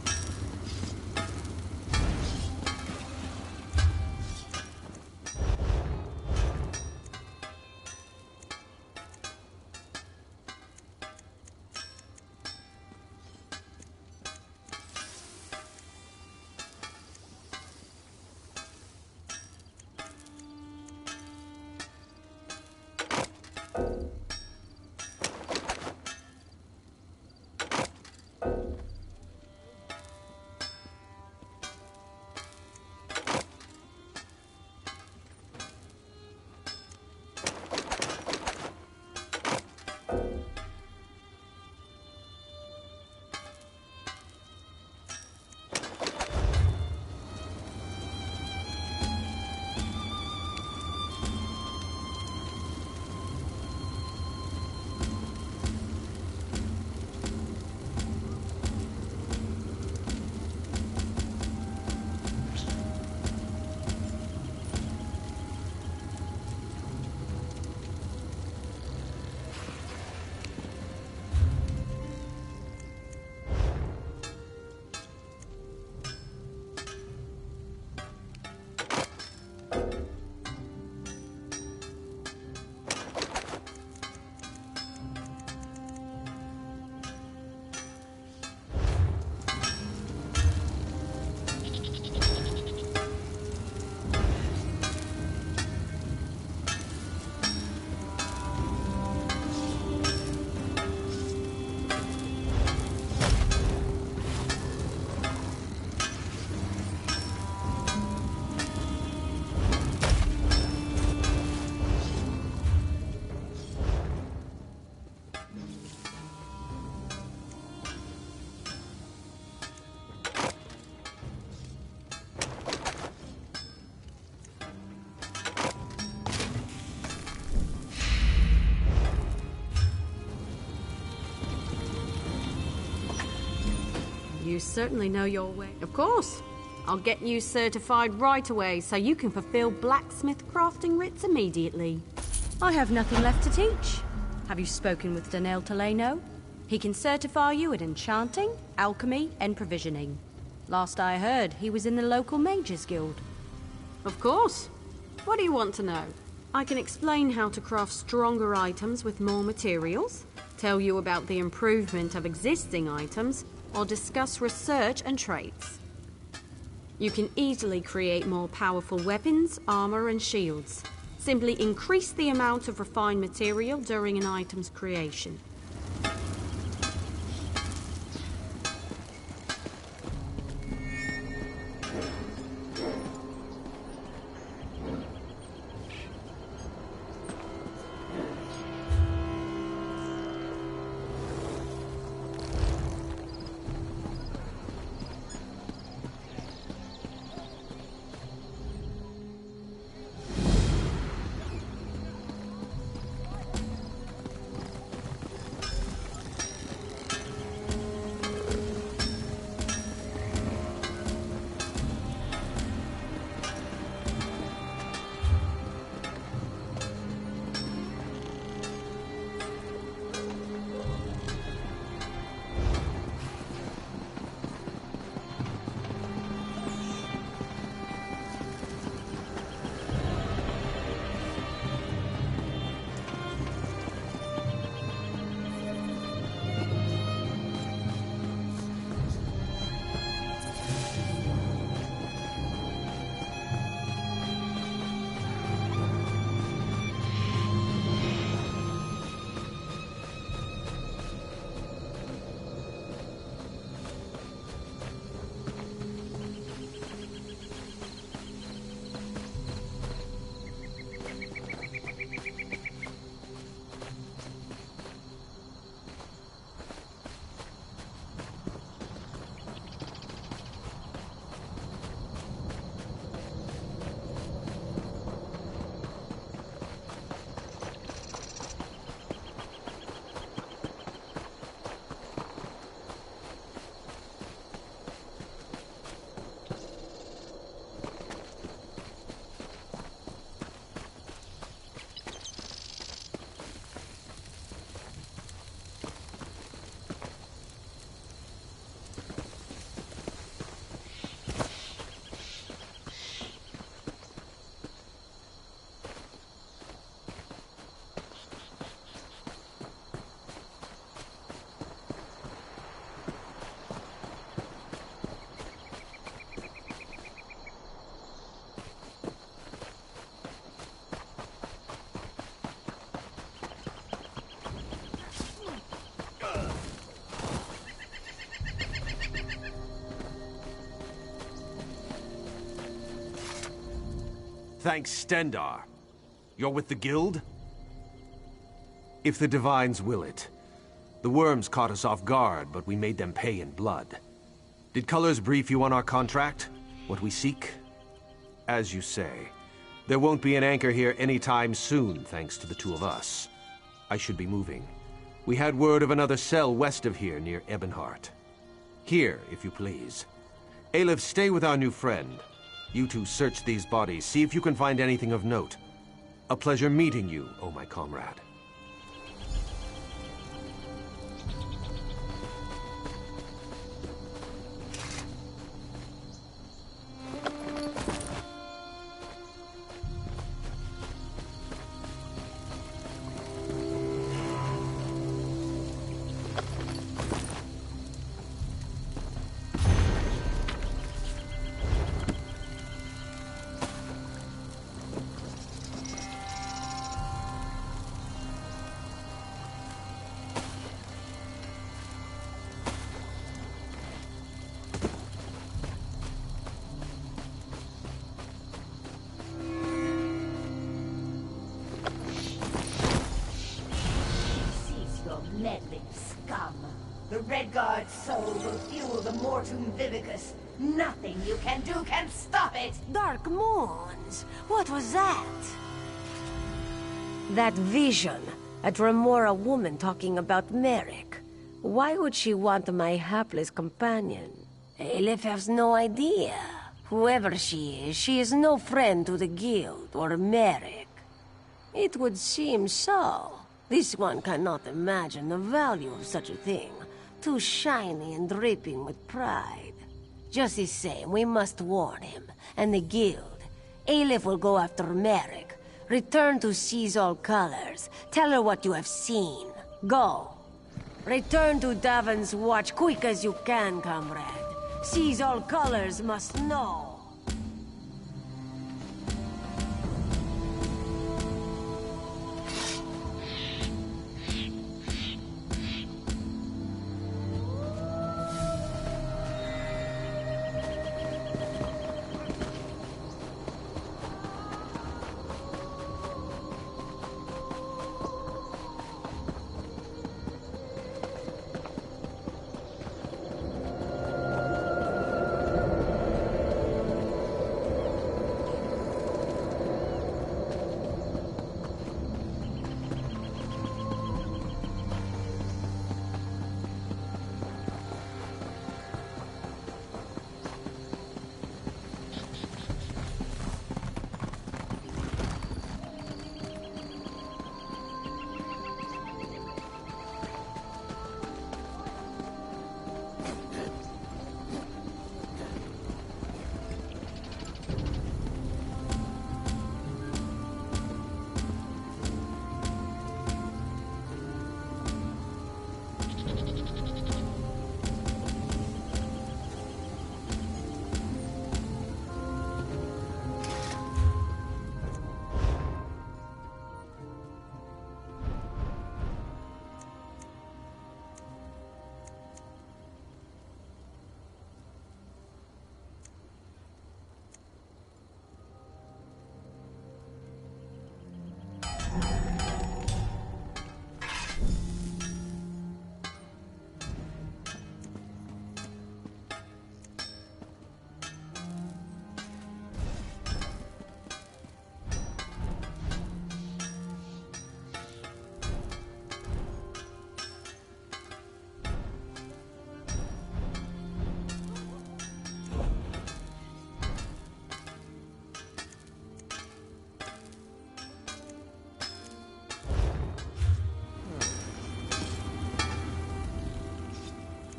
S22: You certainly know your way. Of course. I'll get you certified right away so you can fulfill blacksmith crafting writs immediately. I have nothing left to teach. Have you spoken with Danel Teleno? He can certify you at enchanting, alchemy, and provisioning. Last I heard, he was in the local Mages Guild. Of course. What do you want to know? I can explain how to craft stronger items with more materials, tell you about the improvement of existing items, or discuss research and traits. You can easily create more powerful weapons, armor, and shields. Simply increase the amount of refined material during an item's creation.
S8: thank Stendar. You're with the guild? If the divines will it. The worms caught us off guard, but we made them pay in blood. Did Colors brief you on our contract? What we seek? As you say, there won't be an anchor here anytime soon, thanks to the two of us. I should be moving. We had word of another cell west of here, near Ebonheart. Here, if you please. Aleph, stay with our new friend. You two search these bodies, see if you can find anything of note. A pleasure meeting you, oh my comrade.
S20: The Redguard's soul will fuel the Mortum Vivicus. Nothing you can do can stop it!
S21: Dark Moons? What was that? That vision. A Dremora woman talking about Merrick. Why would she want my hapless companion? Aleph has no idea. Whoever she is no friend to the guild or Merrick. It would seem so. This one cannot imagine the value of such a thing. Too shiny and dripping with pride. Just the same, we must warn him, and the guild. Aleph will go after Merrick. Return to Seize All Colors. Tell her what you have seen. Go. Return to Davon's Watch quick as you can, comrade. Seize All Colors must know.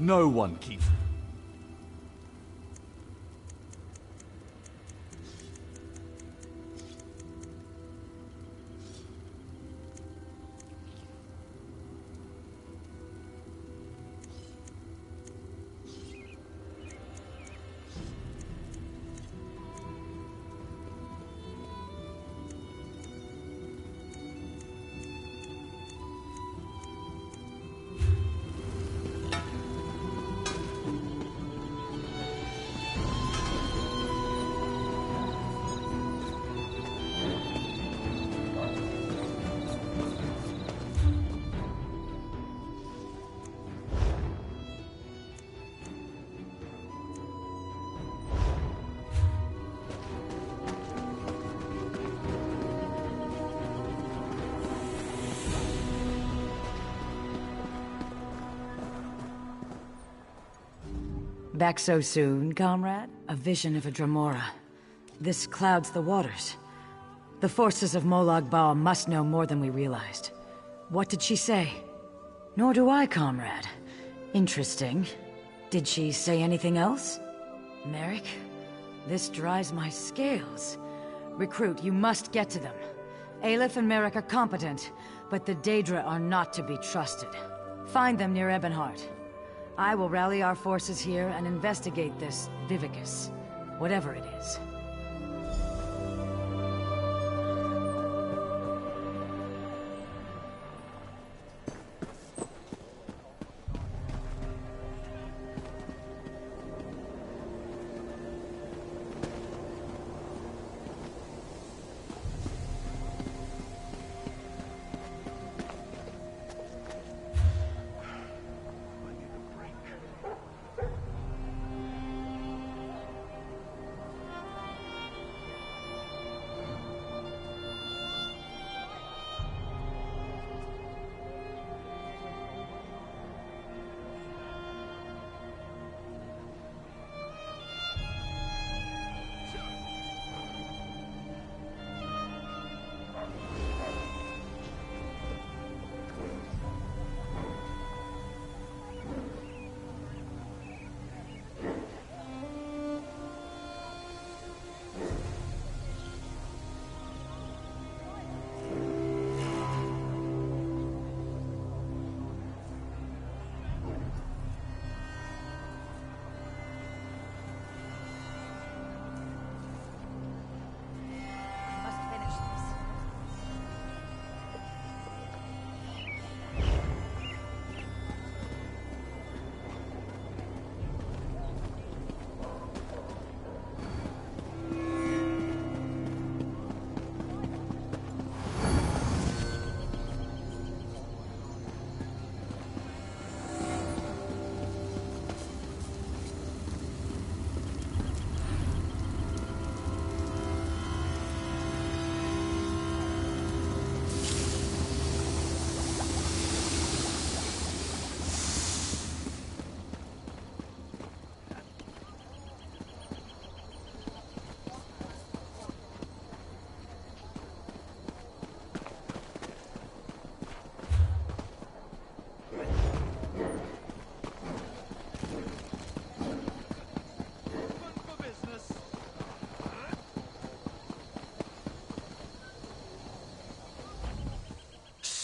S17: No one keeps...
S5: Back so soon, comrade? A vision of a Dremora. This clouds the waters. The forces of Molag Bal must know more than we realized. What did she say? Nor do I, comrade. Interesting. Did she say anything else? Merrick? This dries my scales. Recruit, you must get to them. Aleph and Merrick are competent, but the Daedra are not to be trusted. Find them near Ebonheart. I will rally our forces here and investigate this Vivicus, whatever it is.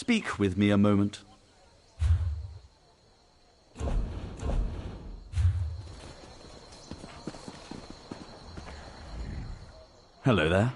S17: Speak with me a moment. Hello there.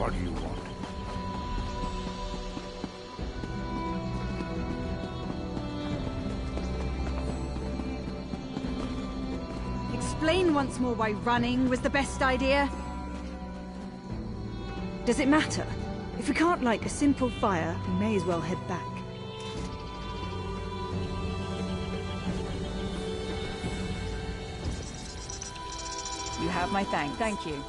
S3: What do you want?
S9: Explain once more why running was the best idea. Does it matter? If we can't light a simple fire, we may as well head back. You have my thanks. Thank you.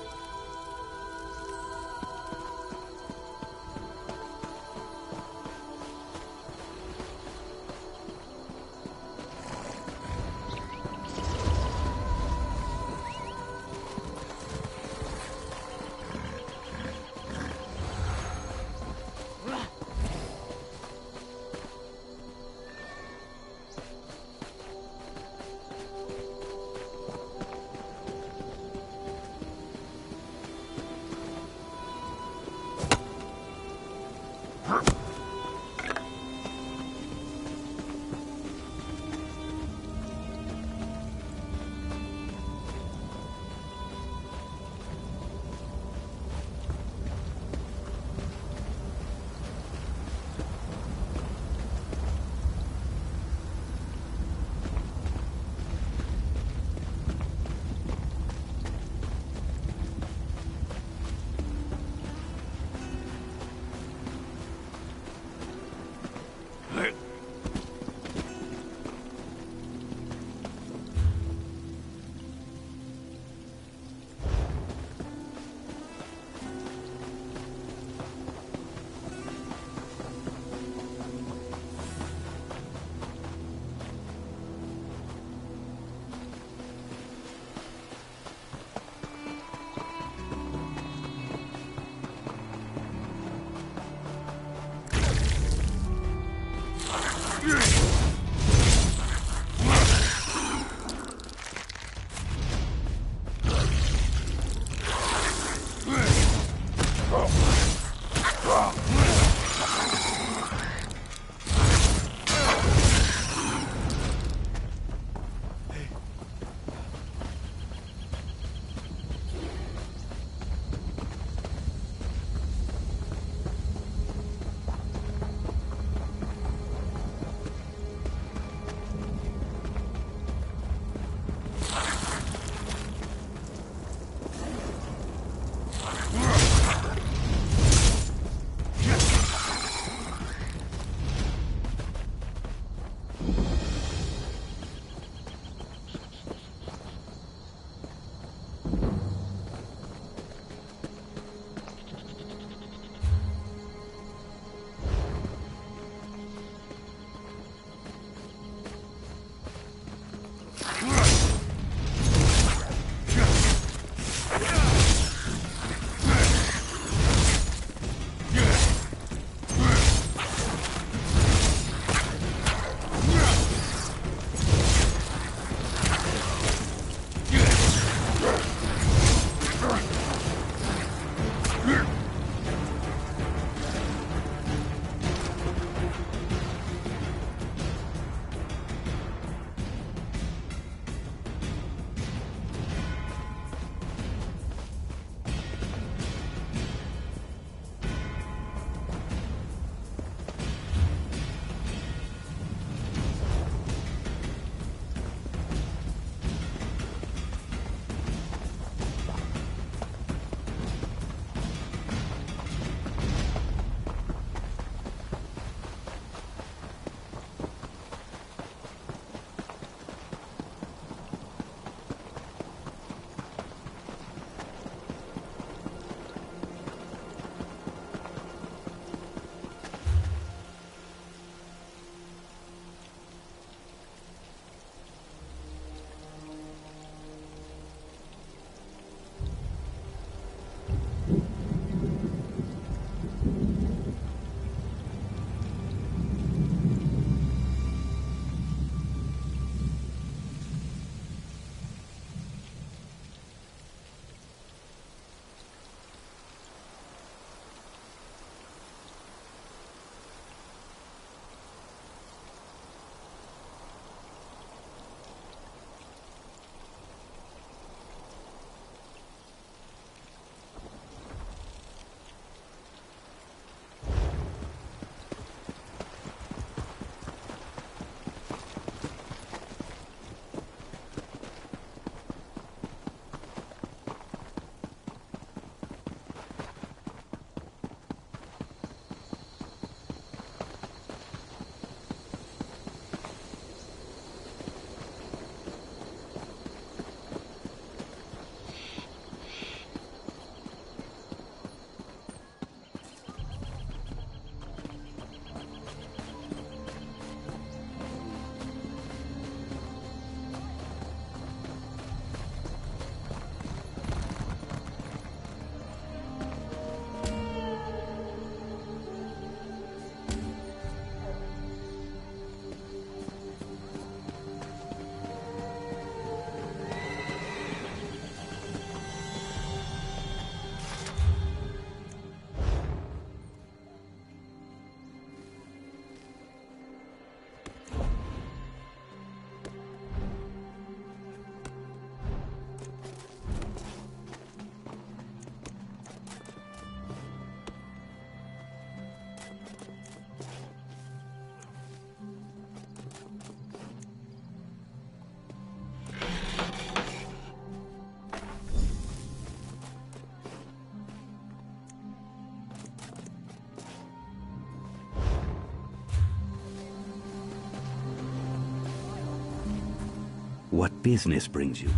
S17: What business brings you?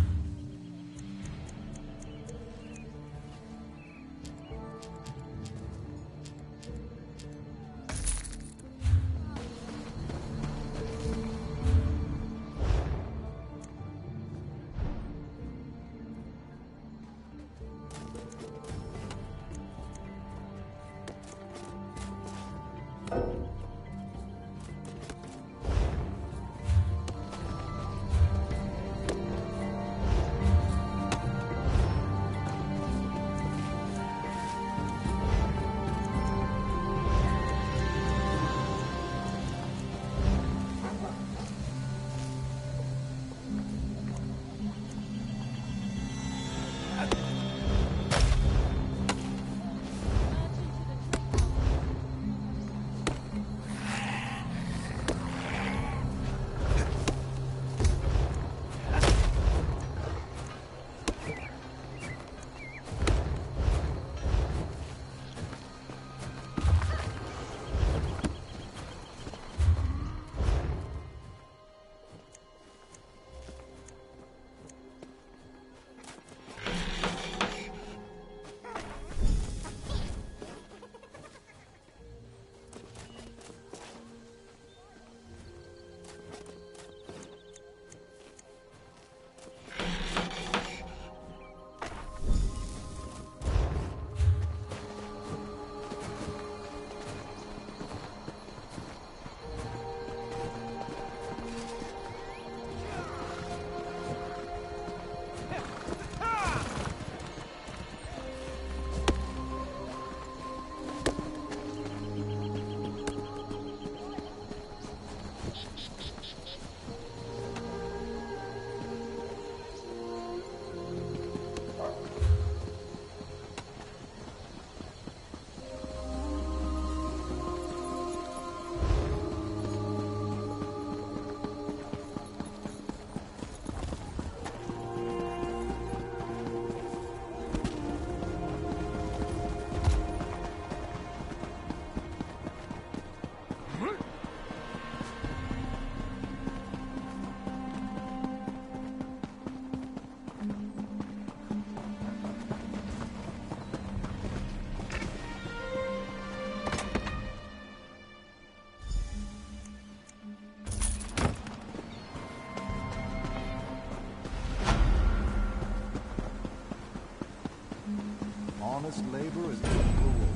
S10: Honest labor is good reward.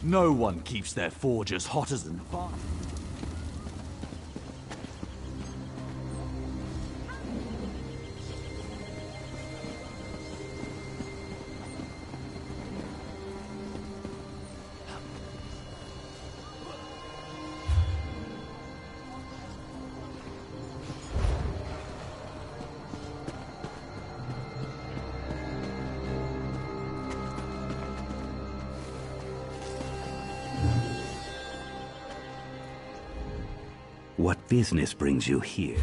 S12: No one keeps their forges hotter than fire.
S17: What business brings you here?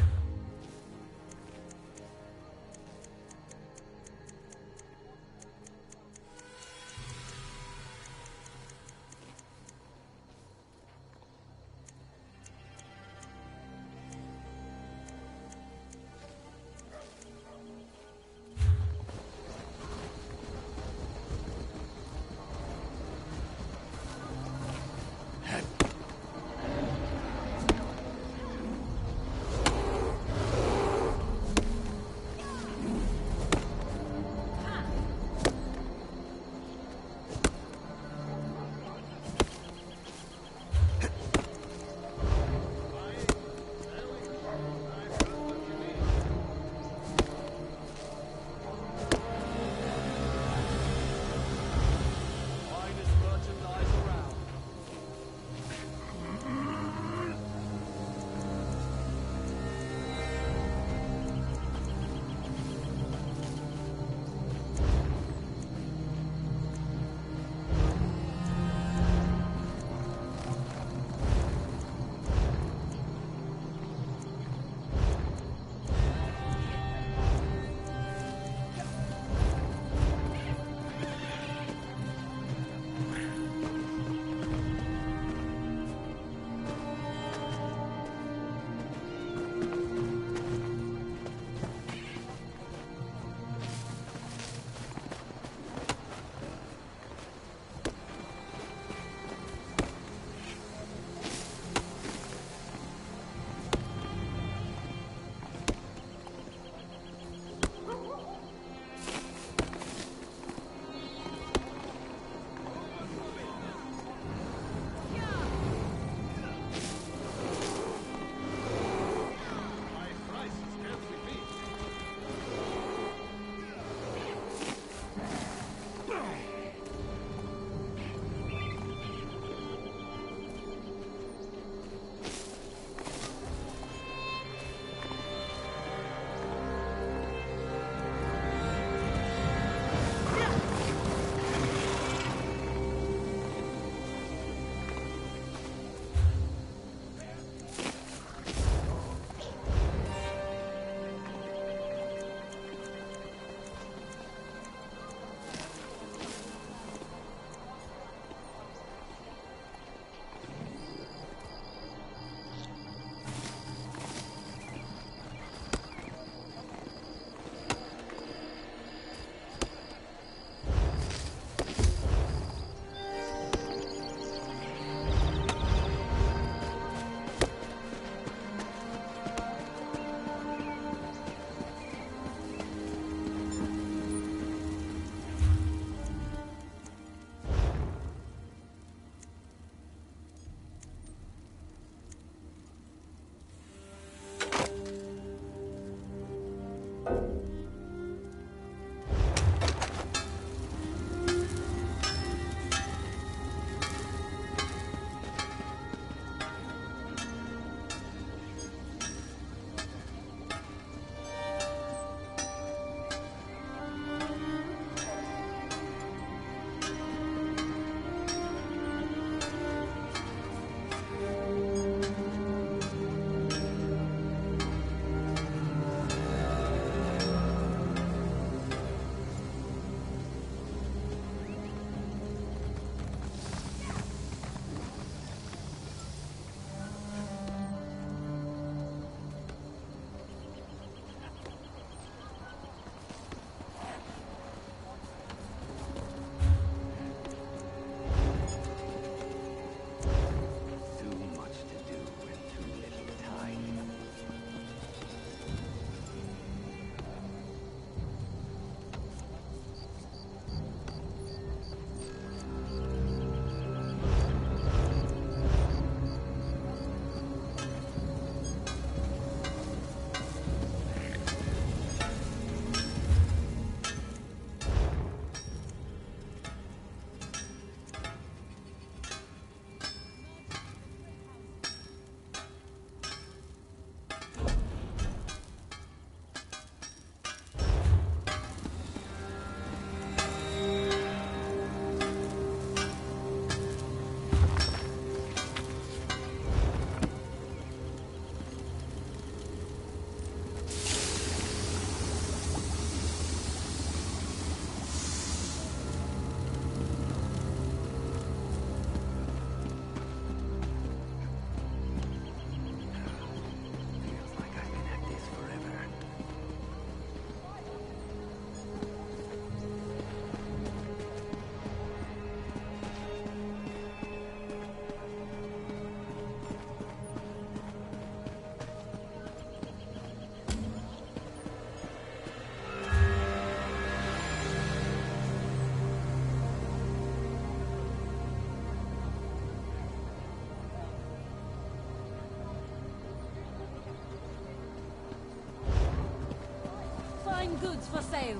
S14: Fine goods for sale.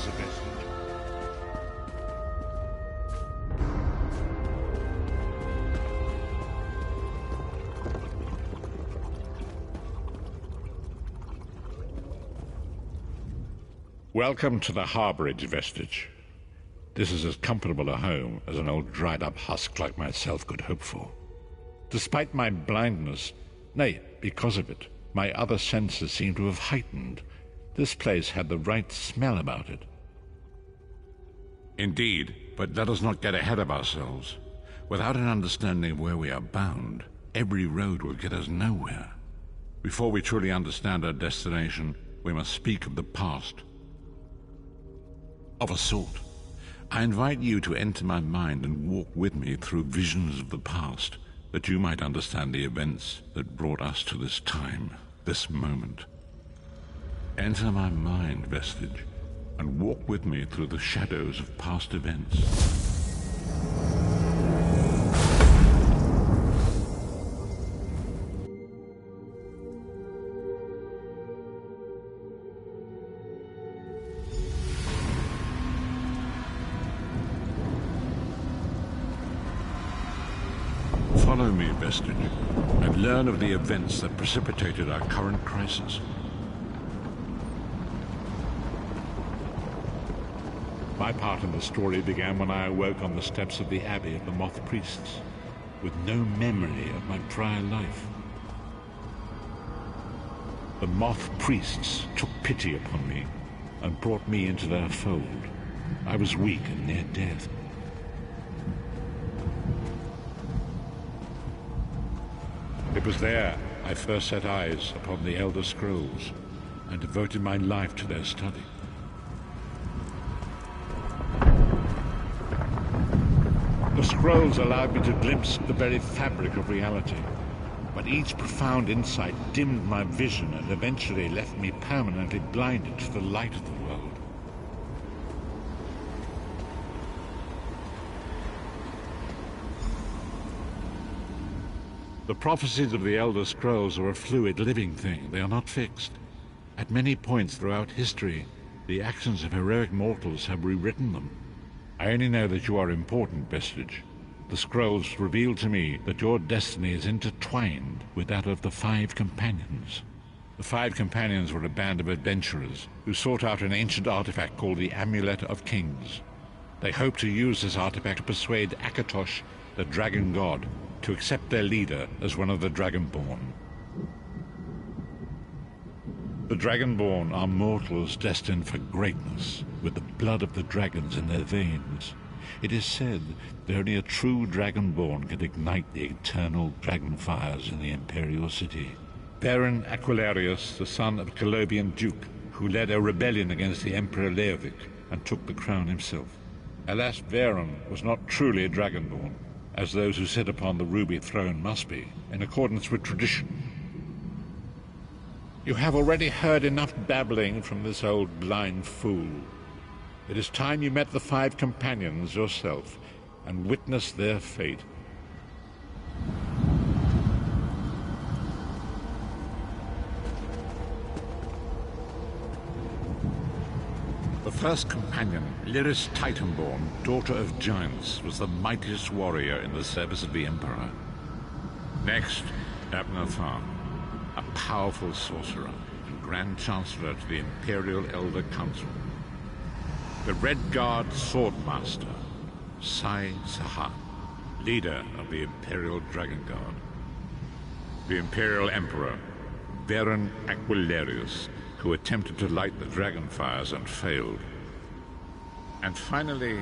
S7: is the vestige. Welcome to the Harborage vestige. This is as comfortable a home as an old dried-up husk like myself could hope for. Despite my blindness, nay, because of it, my other senses seem to have heightened. This place had the right smell about it.
S13: Indeed, but let us not get ahead of ourselves. Without an understanding of where we are bound, every road will get us nowhere. Before we truly understand our destination, we must speak of the past. Of a sort. I invite you to enter my mind and walk with me through visions of the past, that you might understand the events that brought us to this time, this moment. Enter my mind, vestige, and walk with me through the shadows of past events. Follow me, vestige, and learn of the events that precipitated our current crisis.
S7: My part in the story began when I awoke on the steps of the Abbey of the Moth Priests, with no memory of my prior life. The Moth Priests took pity upon me and brought me into their fold. I was weak and near death. It was there I first set eyes upon the Elder Scrolls and devoted my life to their study. The scrolls allowed me to glimpse the very fabric of reality, but each profound insight dimmed my vision and eventually left me permanently blinded to the light of the world. The prophecies of the Elder Scrolls are a fluid, living thing. They are not fixed. At many points throughout history, the actions of heroic mortals have rewritten them. I only know that you are important, vestige. The scrolls reveal to me that your destiny is intertwined with that of the Five Companions. The Five Companions were a band of adventurers who sought out an ancient artifact called the Amulet of Kings. They hoped to use this artifact to persuade Akatosh, the dragon god, to accept their leader as one of the Dragonborn. The Dragonborn are mortals destined for greatness, with the blood of the dragons in their veins. It is said that only a true Dragonborn can ignite the eternal dragon fires in the Imperial City. Baron Aquilarius, the son of a Colobian duke, who led a rebellion against the Emperor Leovic and took the crown himself. Alas, Veron was not truly a Dragonborn, as those who sit upon the ruby throne must be, in accordance with tradition. You have already heard enough babbling from this old blind fool. It is time you met the Five Companions yourself and witnessed their fate. The first companion, Lyris Titanborn, daughter of giants, was the mightiest warrior in the service of the Emperor. Next, Abnathan, a powerful sorcerer and Grand Chancellor to the Imperial Elder Council. The Red Guard Swordmaster, Sai Saha, leader of the Imperial Dragon Guard. The Imperial Emperor, Baron Aquilarius, who attempted to light the dragon fires and failed. And finally,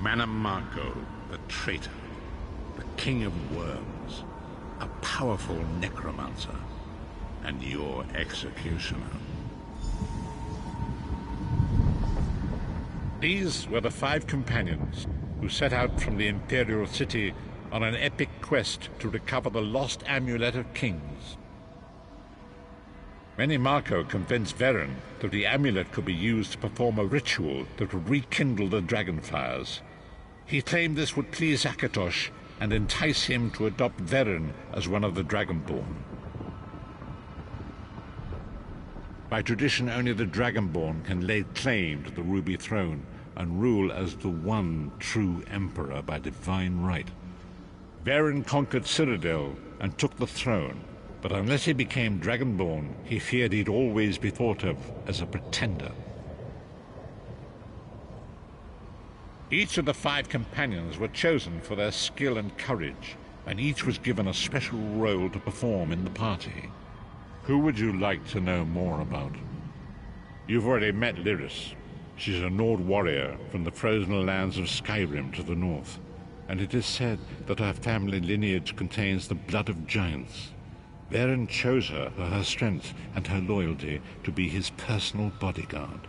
S7: Manamarco, the traitor, the King of Worms, a powerful necromancer, and your executioner. These were the Five Companions who set out from the Imperial City on an epic quest to recover the lost Amulet of Kings. Menimarco convinced Veron that the amulet could be used to perform a ritual that would rekindle the dragon fires. He claimed this would please Akatosh and entice him to adopt Veron as one of the Dragonborn.
S13: By tradition, only the Dragonborn can lay claim to the Ruby Throne and rule as the one true Emperor by divine right. Varen conquered Cyrodiil and took the throne, but unless he became Dragonborn, he feared he'd always be thought of as a pretender. Each of the 5 companions were chosen for their skill and courage, and each was given a special role to perform in the party. Who would you like to know more about? You've already met Lyris. She's a Nord warrior from the frozen lands of Skyrim to the north, and it is said that her family lineage contains the blood of giants. Varen chose her for her strength and her loyalty to be his personal bodyguard.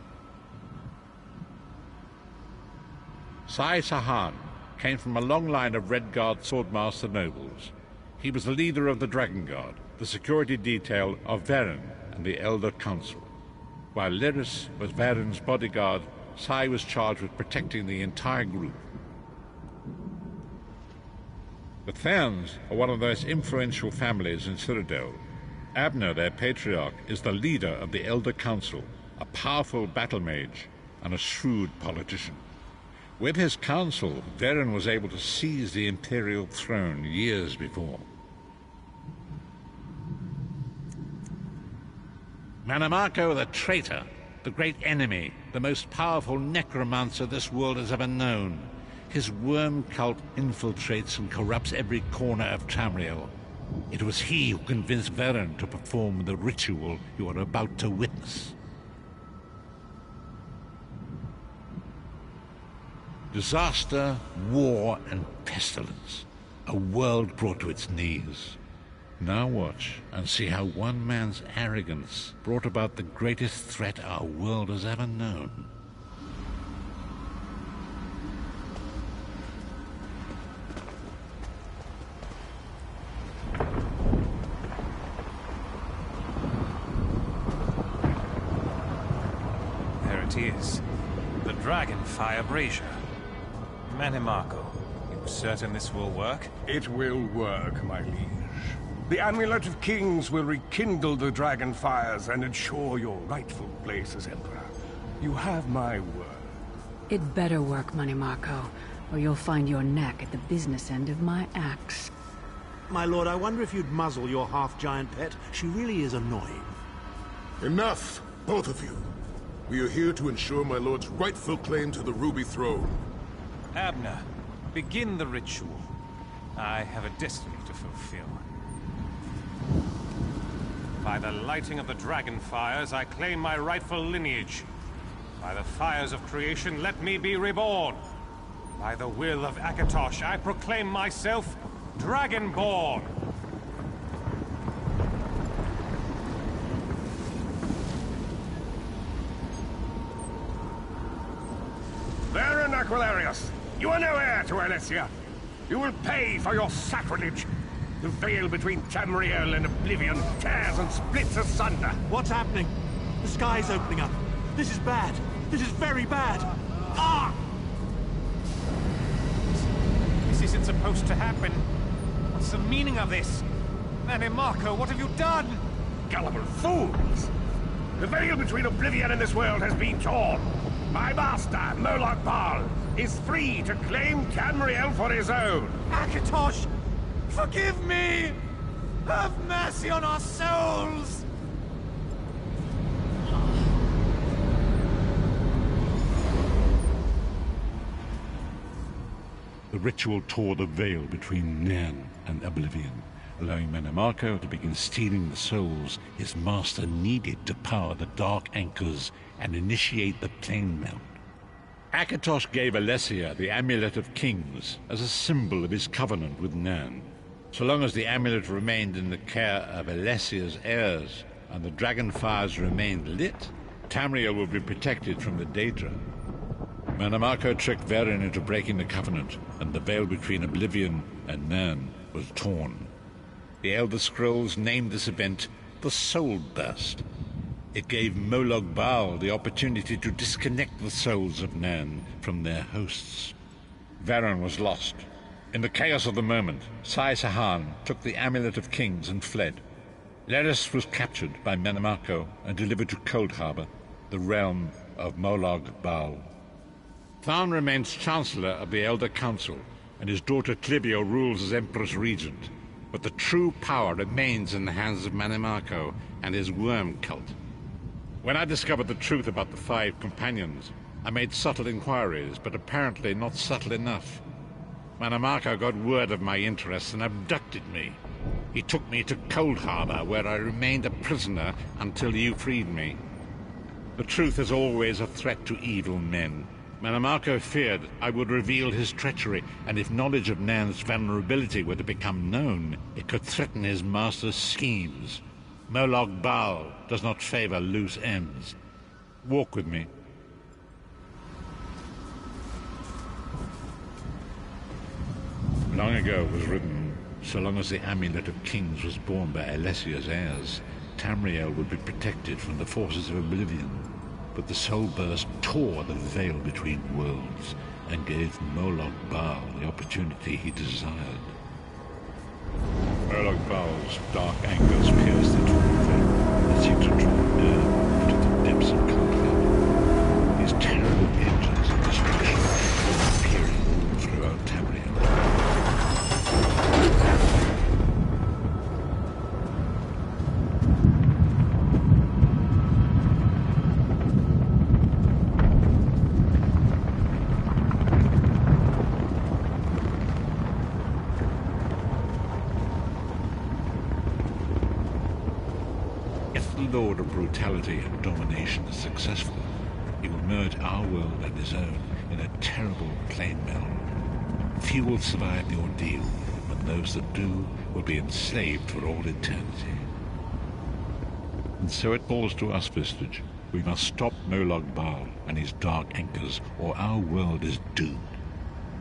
S13: Sai Sahan came from a long line of Redguard swordmaster nobles. He was the leader of the Dragon Guard, the security detail of Varen and the Elder Council. While Lyris was Varen's bodyguard, Sai was charged with protecting the entire group. The Therns are one of the most influential families in Cyrodiil. Abner, their patriarch, is the leader of the Elder Council, a powerful battle mage and a shrewd politician. With his council, Varen was able to seize the Imperial throne years before. Manamako the traitor, the great enemy, the most powerful necromancer this world has ever known. His worm cult infiltrates and corrupts every corner of Tamriel. It was he who convinced Varen to perform the ritual you are about to witness. Disaster, war, and pestilence. A world brought to its knees. Now watch and see how one man's arrogance brought about the greatest threat our world has ever known.
S2: There it is. The Dragonfire Brazier. Manamako, you certain this will work?
S4: It will work, my liege. The Amulet of Kings will rekindle the dragon fires and ensure your rightful place as Emperor. You have my word.
S5: It better work, Manamako, or you'll find your neck at the business end of my axe.
S23: My lord, I wonder if you'd muzzle your half-giant pet. She really is annoying.
S11: Enough, both of you. We are here to ensure my lord's rightful claim to the Ruby Throne.
S2: Abner, begin the ritual. I have a destiny to fulfill. By the lighting of the dragon fires, I claim my rightful lineage. By the fires of creation, let me be reborn. By the will of Akatosh, I proclaim myself Dragonborn.
S4: Varen Aquilarius, you are no heir to Alessia. You will pay for your sacrilege. The veil between Tamriel and Oblivion tears and splits asunder.
S23: What's happening? The sky's opening up. This is bad. This is very bad. Ah!
S2: This isn't supposed to happen. What's the meaning of this? Manamako, what have you done?
S4: Gullible fools! The veil between Oblivion and this world has been torn. My master, Moloch Baal, is free to claim Tamriel for his own.
S2: Akatosh! Forgive me! Have mercy on our souls!
S13: The ritual tore the veil between Nan and Oblivion, allowing Manamako to begin stealing the souls his master needed to power the dark anchors and initiate the plane melt. Akatosh gave Alessia the Amulet of Kings as a symbol of his covenant with Nan. So long as the amulet remained in the care of Alessia's heirs and the dragon fires remained lit, Tamriel would be protected from the Daedra. Manamako tricked Varen into breaking the covenant, and the veil between Oblivion and Nan was torn. The Elder Scrolls named this event the Soul Burst. It gave Moloch Baal the opportunity to disconnect the souls of Nan from their hosts. Varen was lost. In the chaos of the moment, Sai Sahan took the Amulet of Kings and fled. Leris was captured by Menamarco and delivered to Cold Harbor, the realm of Molag Bal. Tharn remains Chancellor of the Elder Council, and his daughter Clibio rules as Empress Regent. But the true power remains in the hands of Menamarco and his worm cult. When I discovered the truth about the 5 companions, I made subtle inquiries, but apparently not subtle enough. Menamarco got word of my interests and abducted me. He took me to Cold Harbor, where I remained a prisoner until you freed me. The truth is always a threat to evil men. Menamarco feared I would reveal his treachery, and if knowledge of Nan's vulnerability were to become known, it could threaten his master's schemes. Molag Bal does not favor loose ends. Walk with me. Long ago it was written, so long as the Amulet of Kings was borne by Alessia's heirs, Tamriel would be protected from the forces of oblivion. But the Soul Burst tore the veil between worlds and gave Molag Bal the opportunity he desired. Molag Bal's dark angers pierced into the veil and seemed to draw near into the depths of Coldfell. His terrible engines of destruction were appearing throughout Tamriel. Lord of brutality and domination is successful, he will merge our world and his own in a terrible plain meld. Few will survive the ordeal, but those that do will be enslaved for all eternity. And so it falls to us, Vistage. We must stop Molag Bal and his dark anchors, or our world is doomed.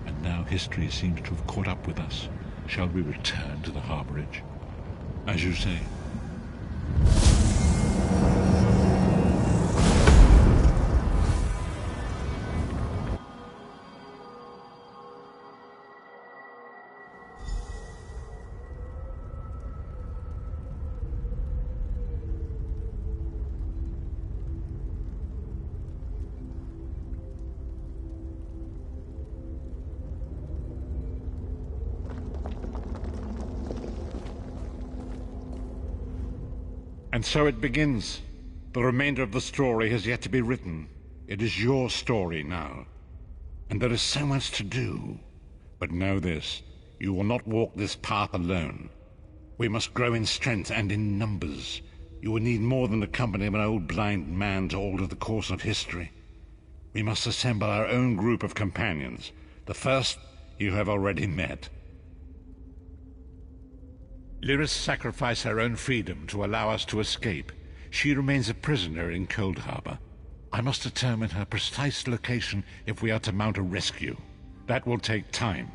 S13: And now history seems to have caught up with us. Shall we return to the harborage? As you say. And so it begins. The remainder of the story has yet to be written. It is your story now. And there is so much to do. But know this, you will not walk this path alone. We must grow in strength and in numbers. You will need more than the company of an old blind man to alter the course of history. We must assemble our own group of companions. The first you have already met. Lyris sacrificed her own freedom to allow us to escape. She remains a prisoner in Cold Harbor. I must determine her precise location if we are to mount a rescue. That will take time.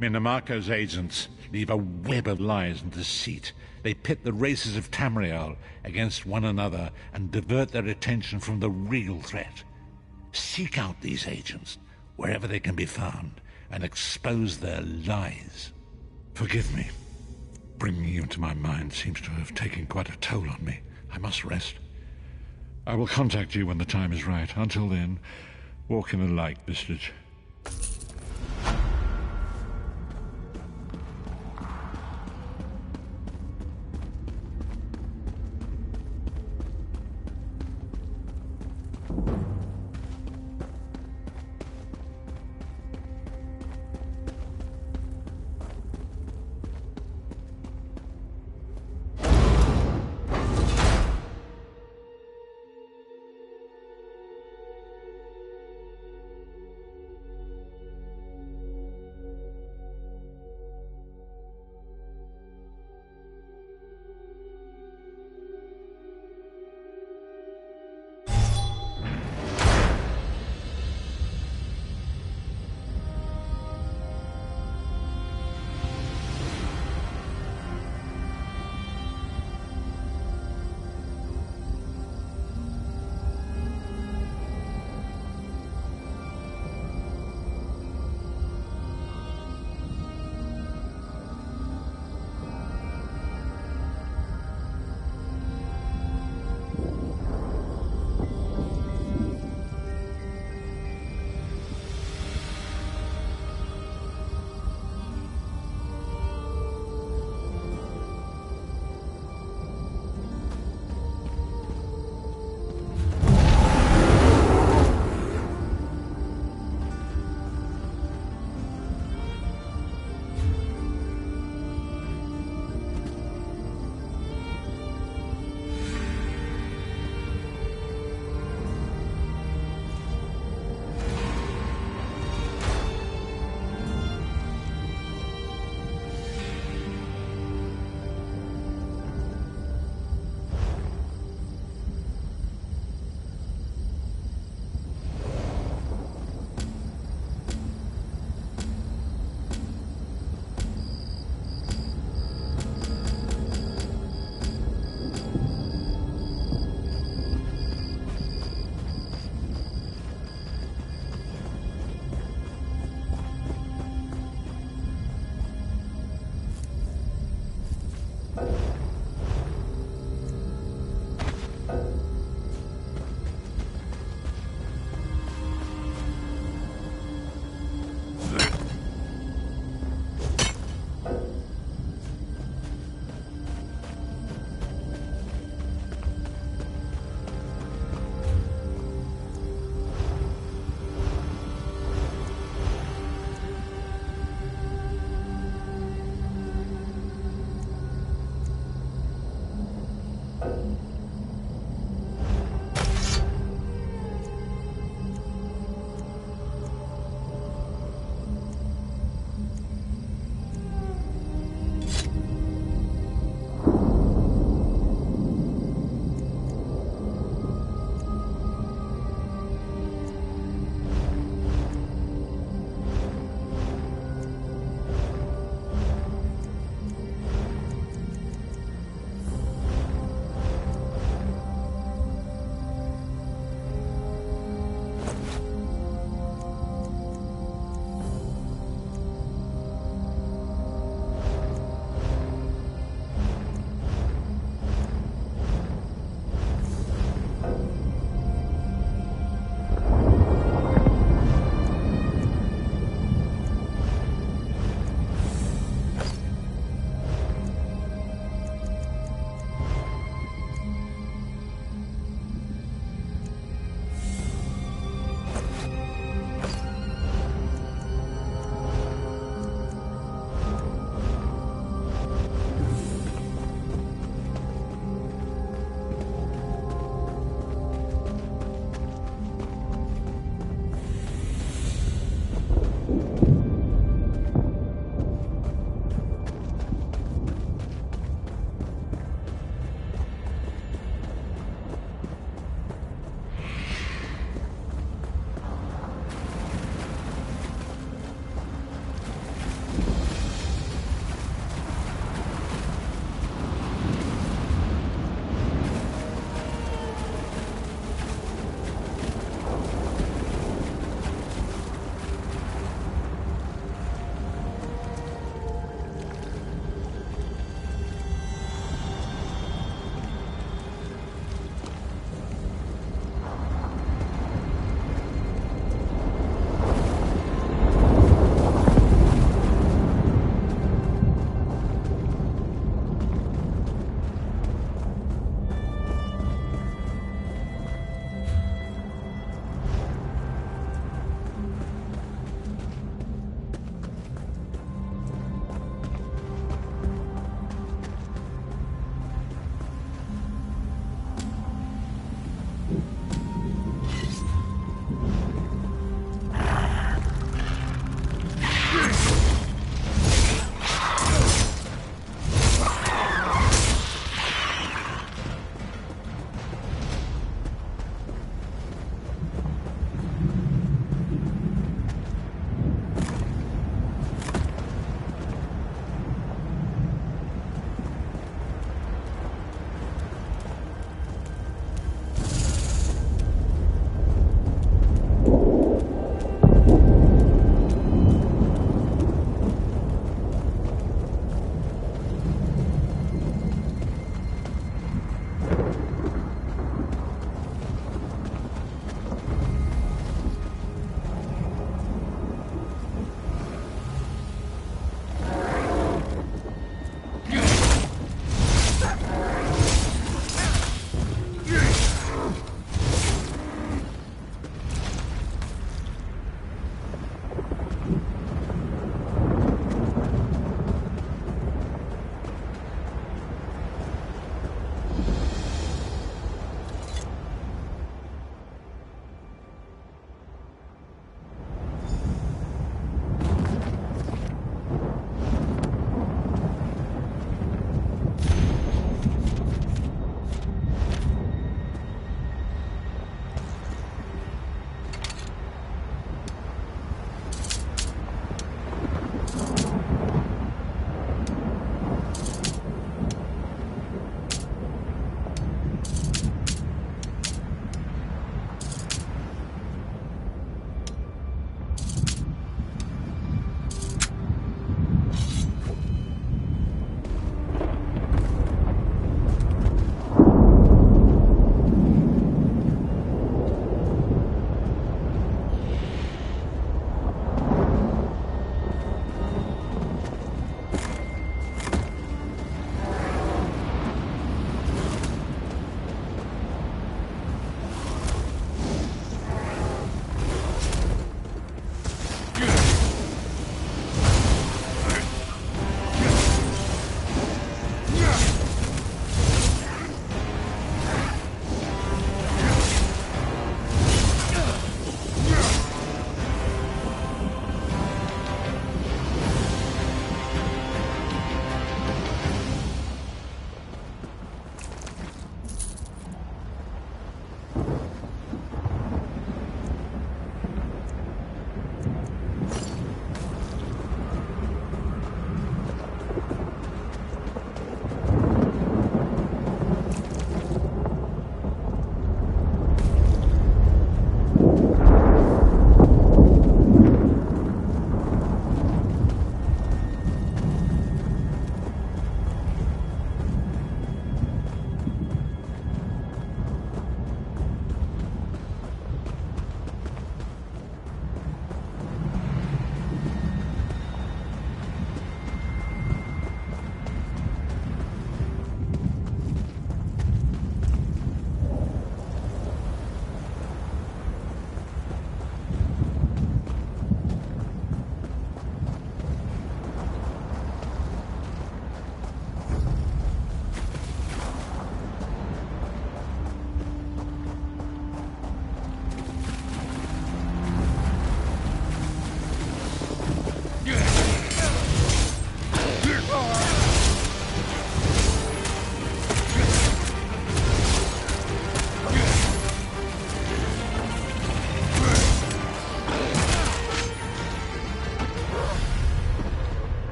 S13: Menamarco's agents leave a web of lies and deceit. They pit the races of Tamriel against one another and divert their attention from the real threat. Seek out these agents, wherever they can be found, and expose their lies. Forgive me. Bringing you into my mind seems to have taken quite a toll on me. I must rest. I will contact you when the time is right. Until then, walk in the light, Vistage.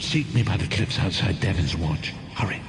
S13: Seek me by the cliffs outside Devon's Watch. Hurry.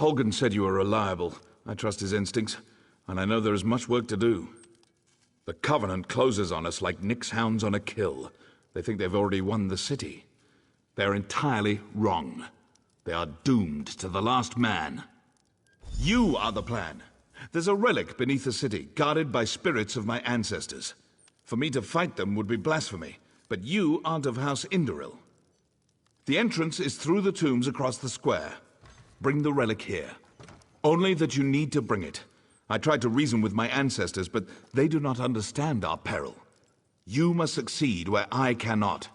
S6: Holgen said you were reliable. I trust his instincts, and I know there is much work to do. The Covenant closes on us like Nick's hounds on a kill. They think they've already won the city. They're entirely wrong. They are doomed to the last man. You are the plan. There's a relic beneath the city, guarded by spirits of my ancestors. For me to fight them would be blasphemy, but you aren't of House Indoril. The entrance is through the tombs across the square. Bring the relic here. Only that you need to bring it. I tried to reason with my ancestors, but they do not understand our peril. You must succeed where I cannot.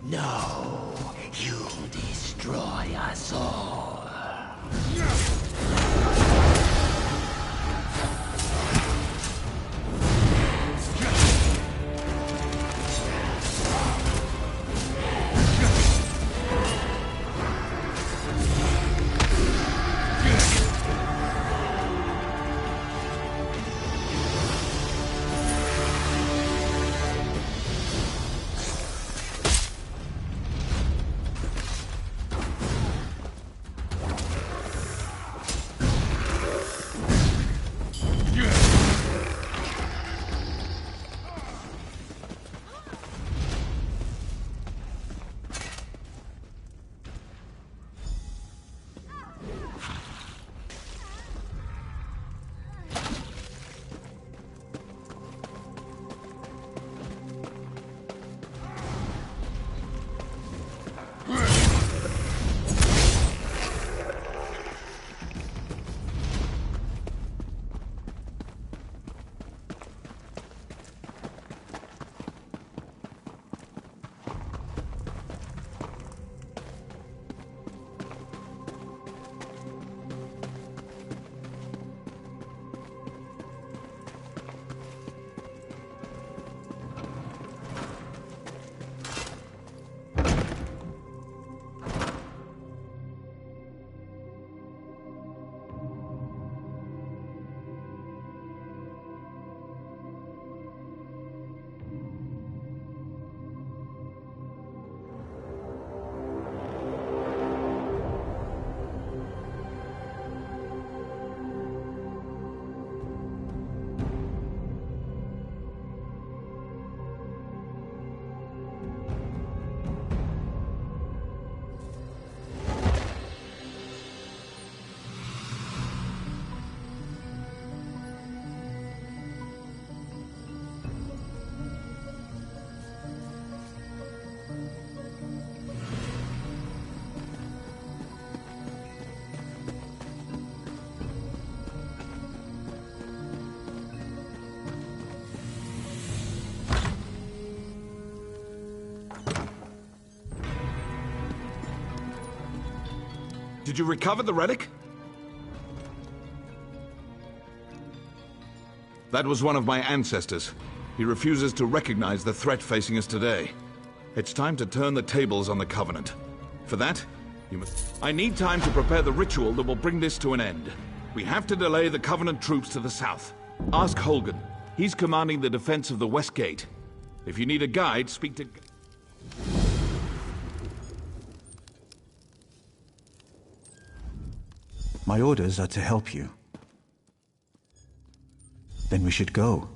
S15: No, you'll destroy us all.
S6: Did you recover the relic? That was one of my ancestors. He refuses to recognize the threat facing us today. It's time to turn the tables on the Covenant. For that, you must... I need time to prepare the ritual that will bring this to an end. We have to delay the Covenant troops to the south. Ask Holgan. He's commanding the defense of the West Gate. If you need a guide, speak to...
S1: My orders are to help you. Then we should go.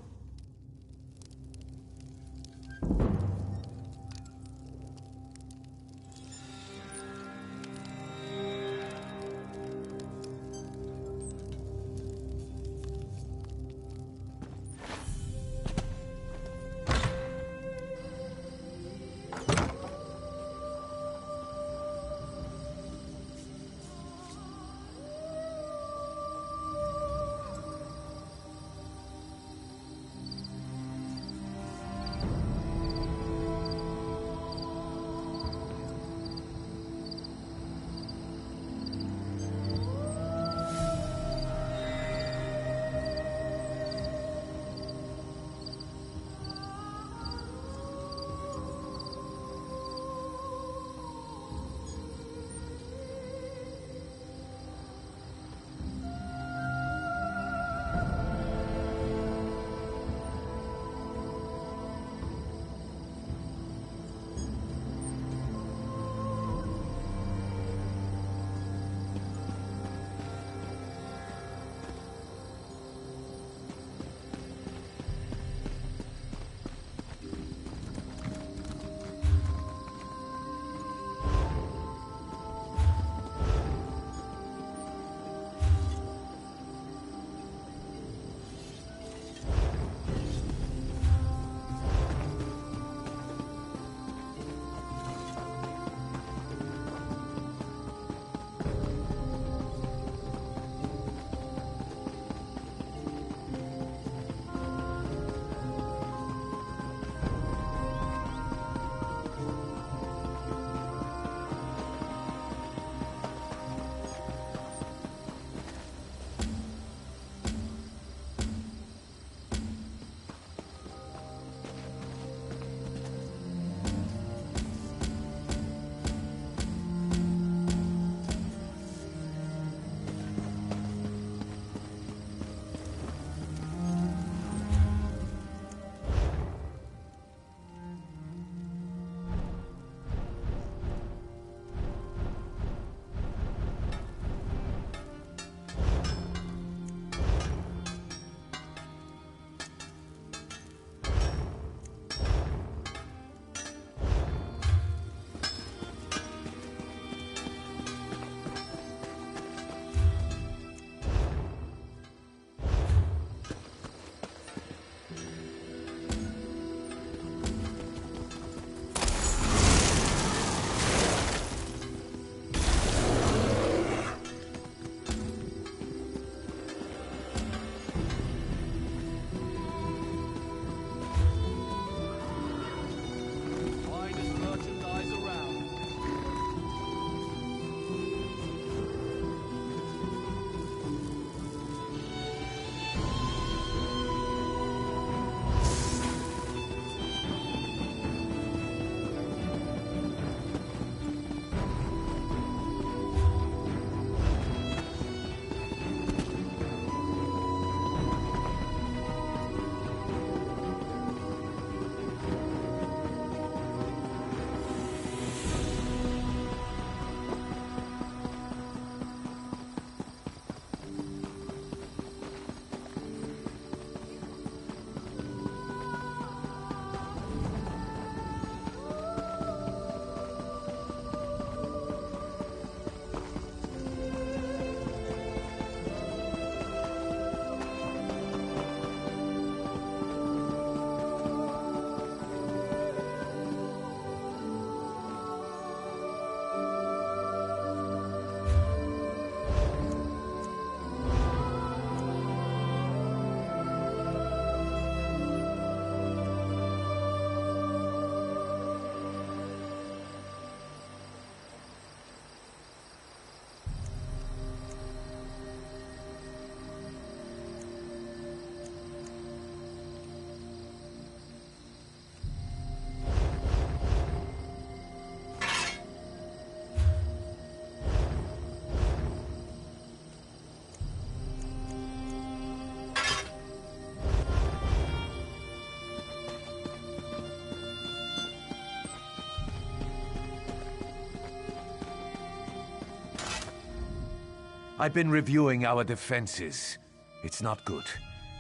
S16: I've been reviewing our defenses. It's not good.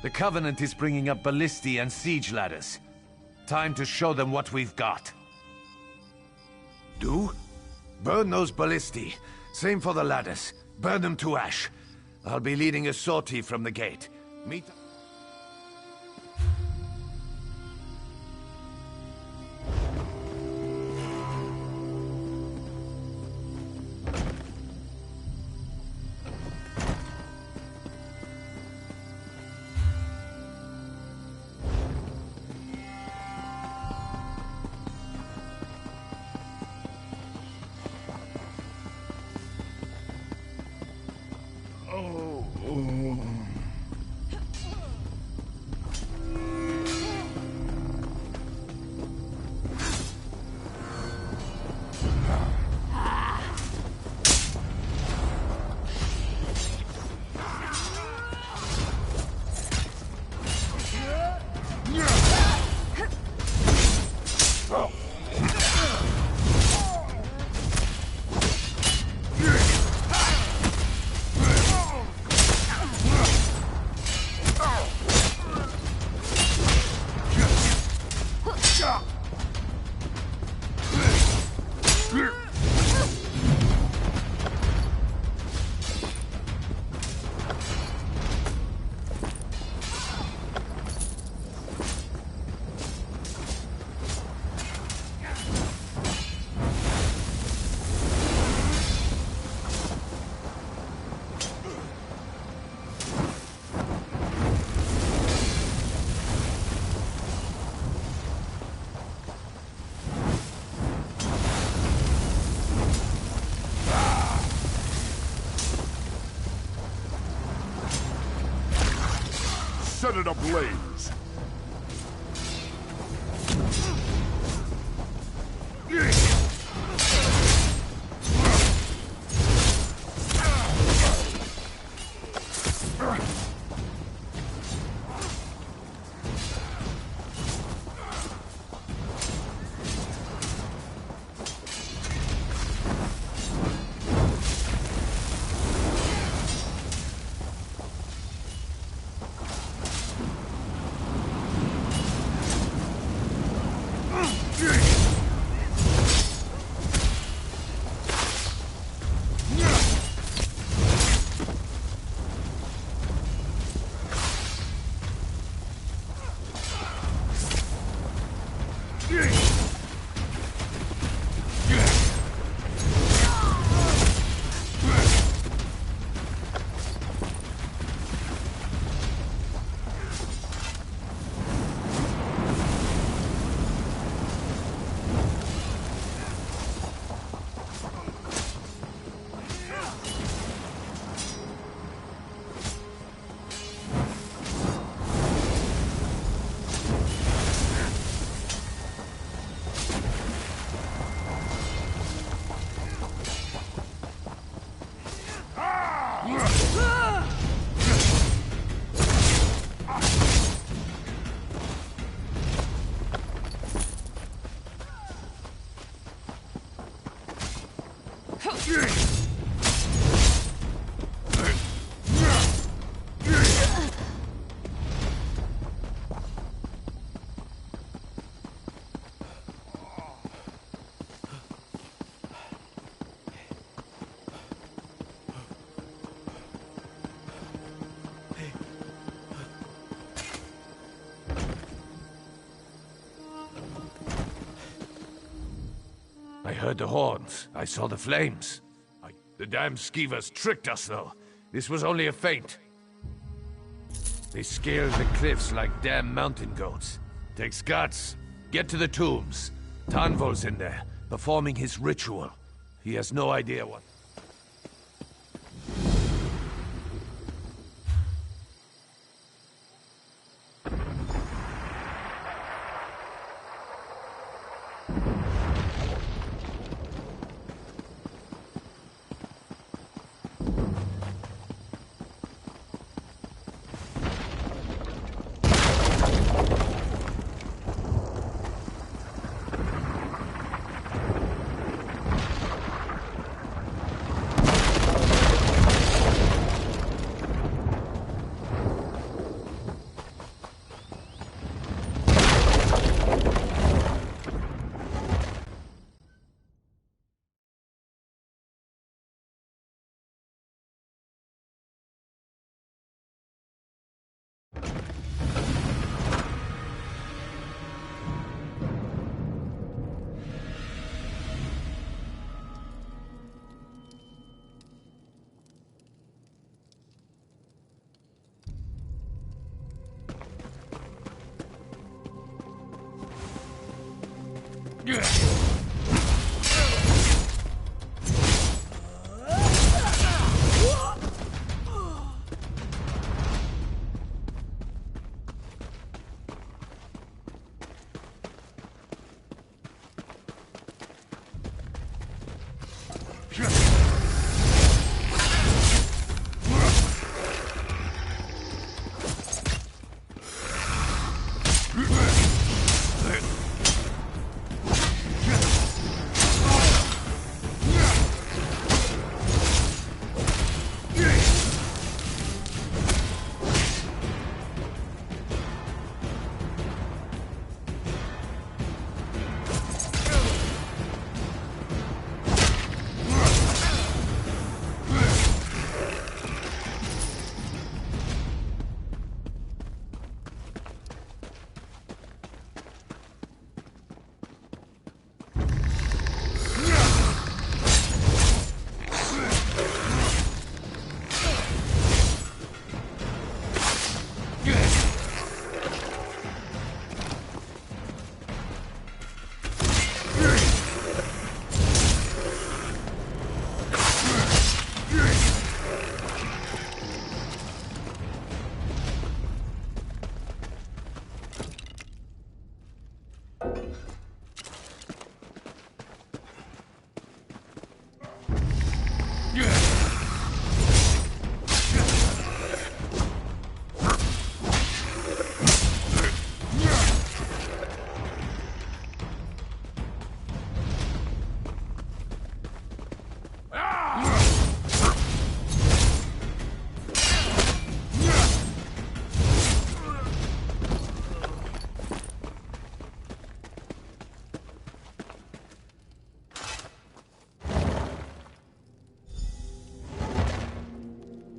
S16: The Covenant is bringing up ballistae and siege ladders. Time to show them what we've got. Do? Burn those ballistae. Same for the ladders. Burn them to ash. I'll be leading a sortie from the gate. Meet...
S11: Set it ablaze!
S16: I heard the horns. I saw the flames. The damn skeevers tricked us, though. This was only a feint. They scaled the cliffs like damn mountain goats. Takes guts. Get to the tombs. Tanvol's in there, performing his ritual. He has no idea what...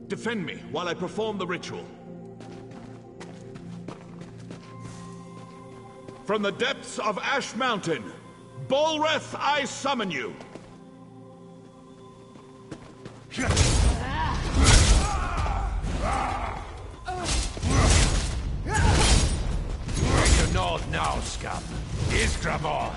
S6: Defend me while I perform the ritual. From the depths of Ash Mountain, Bolreth, I summon you!
S4: Take your nod now, scum. Isgramor!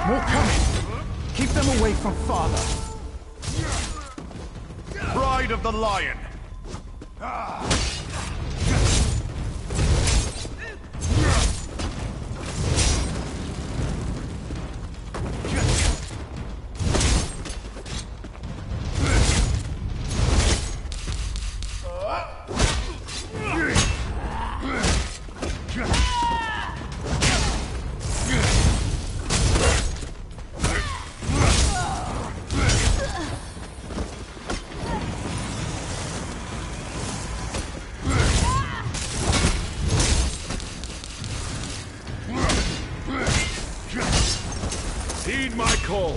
S1: More coming! Keep them away from Father!
S4: Pride of the Lion!
S6: Heed my call.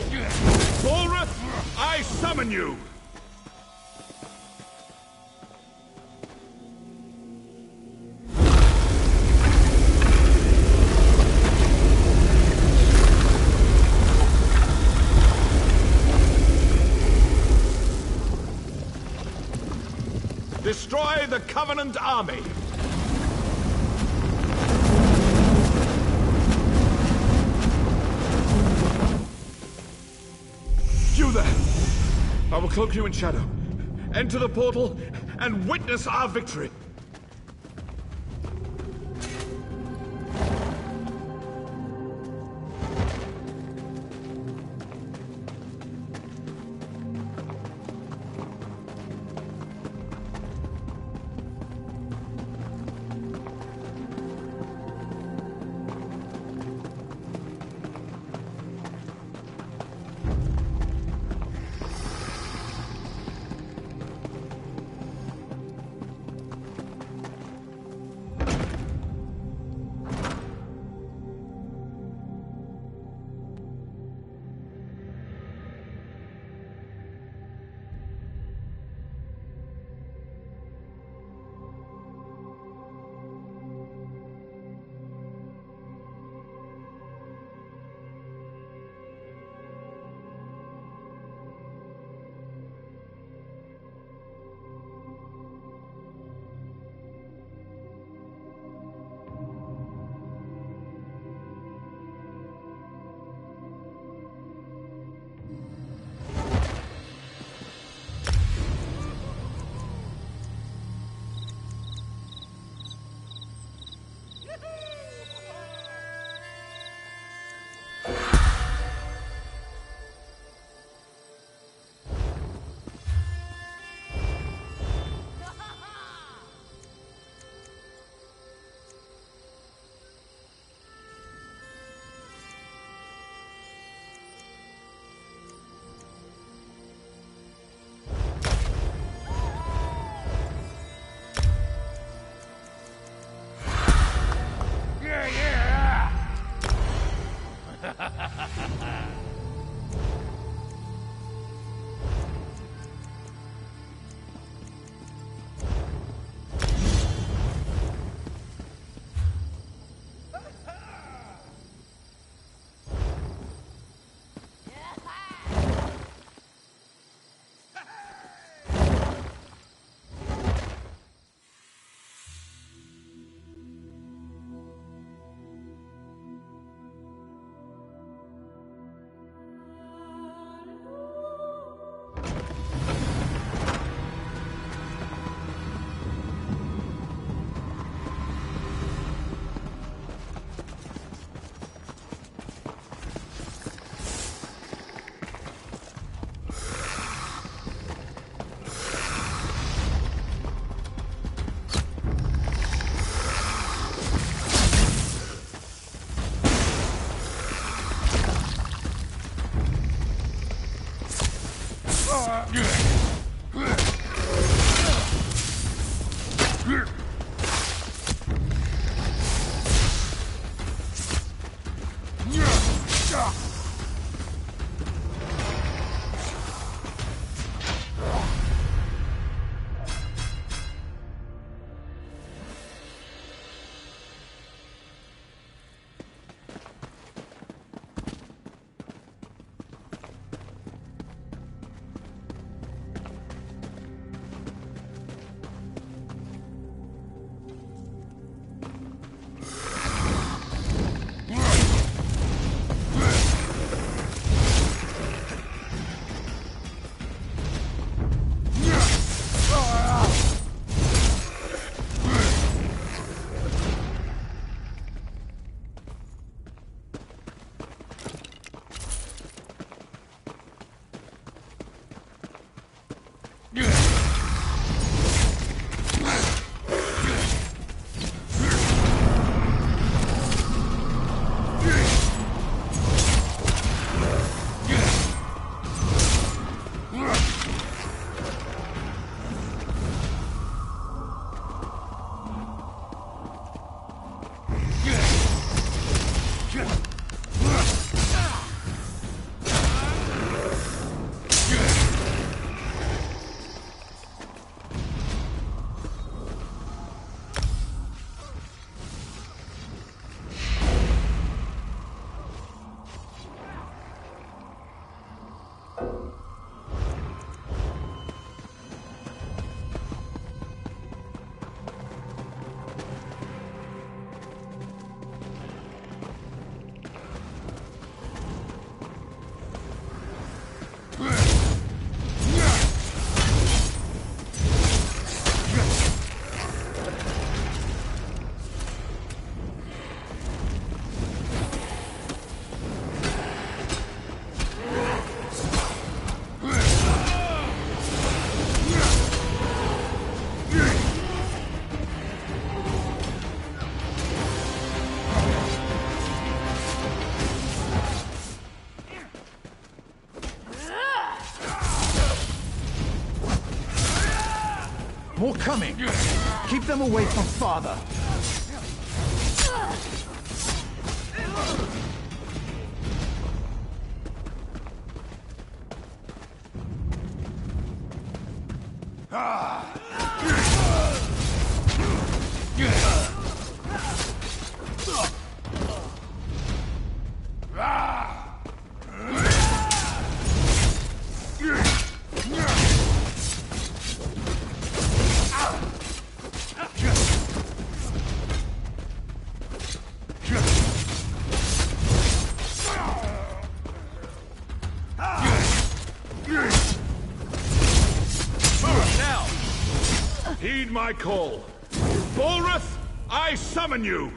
S6: Bolreth, I summon you! Destroy the Covenant army! You there! I will cloak you in shadow. Enter the portal and witness our victory!
S1: More coming! Keep them away from father!
S6: Heed my call. Bolrith, I summon you!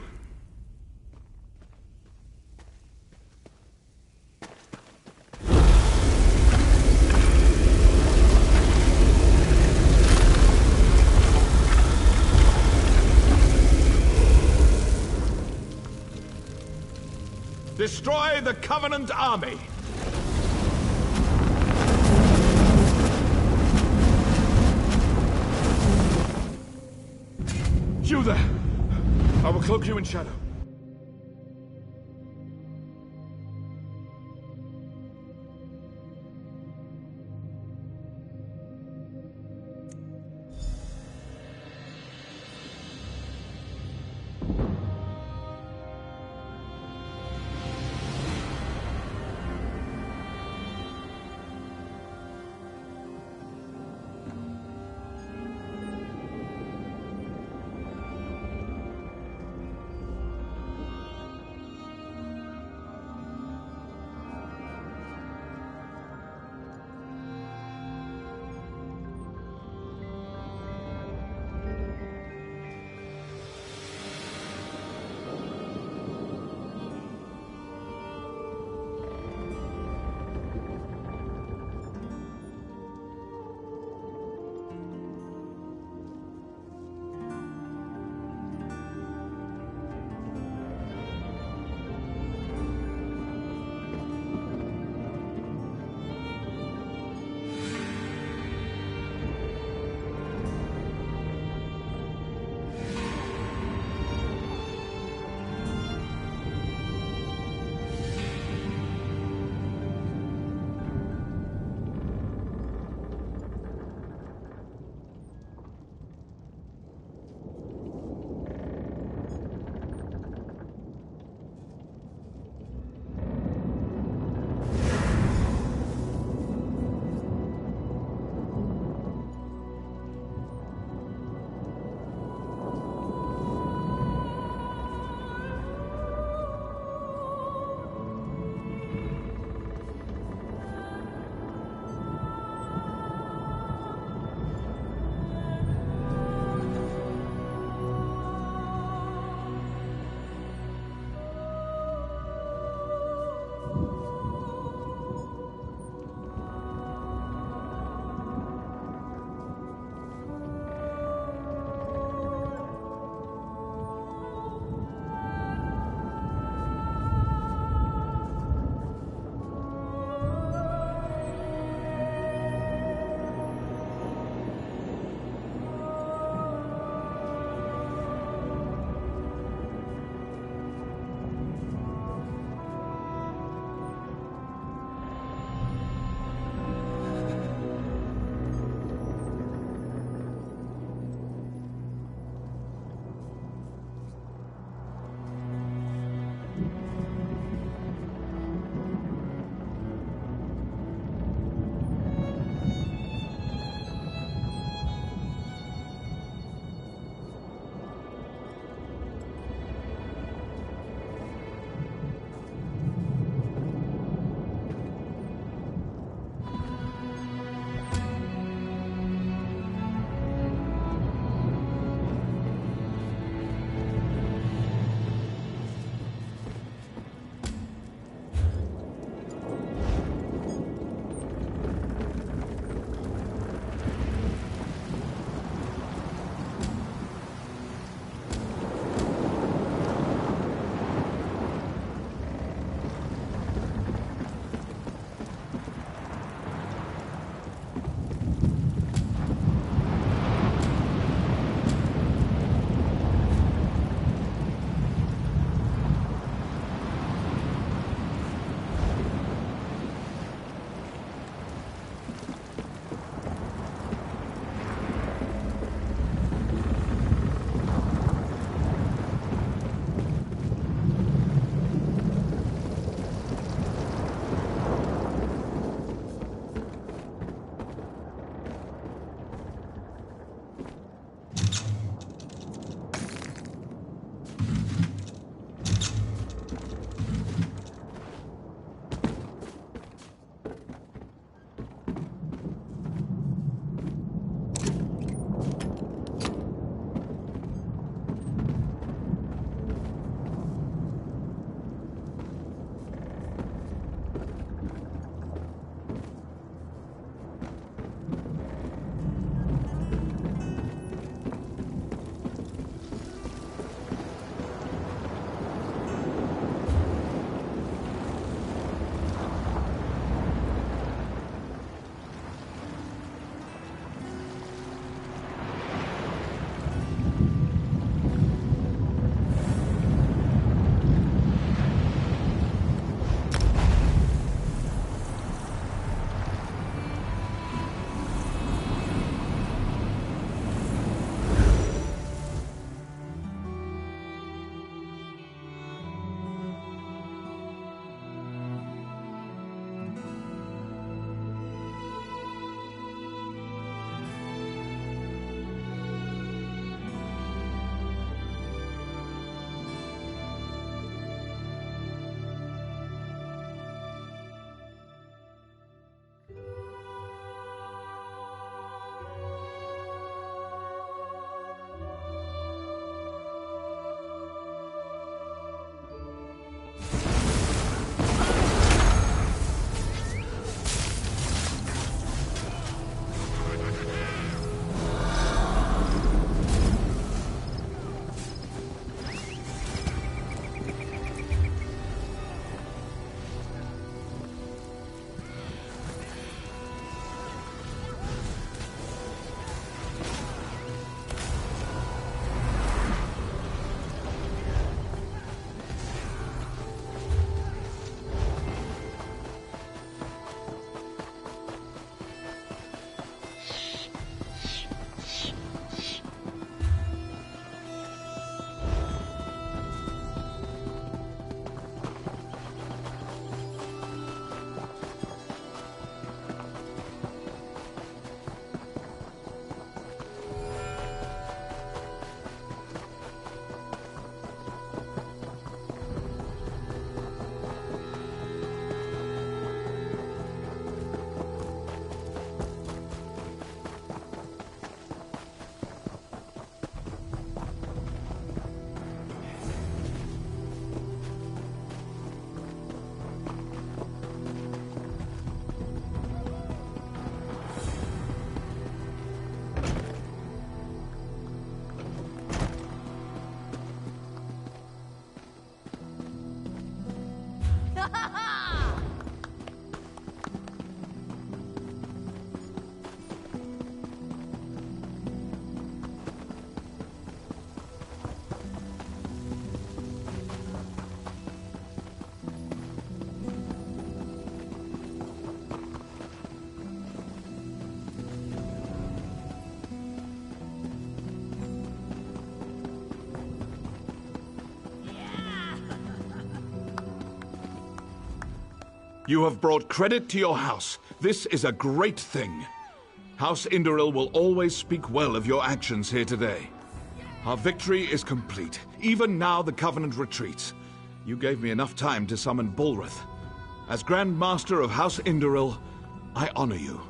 S6: Destroy the Covenant army! You there! I will cloak you in shadow. You have brought credit to your house. This is a great thing. House Indoril will always speak well of your actions here today. Our victory is complete. Even now the Covenant retreats. You gave me enough time to summon Bullrith. As Grand Master of House Indoril, I honor you.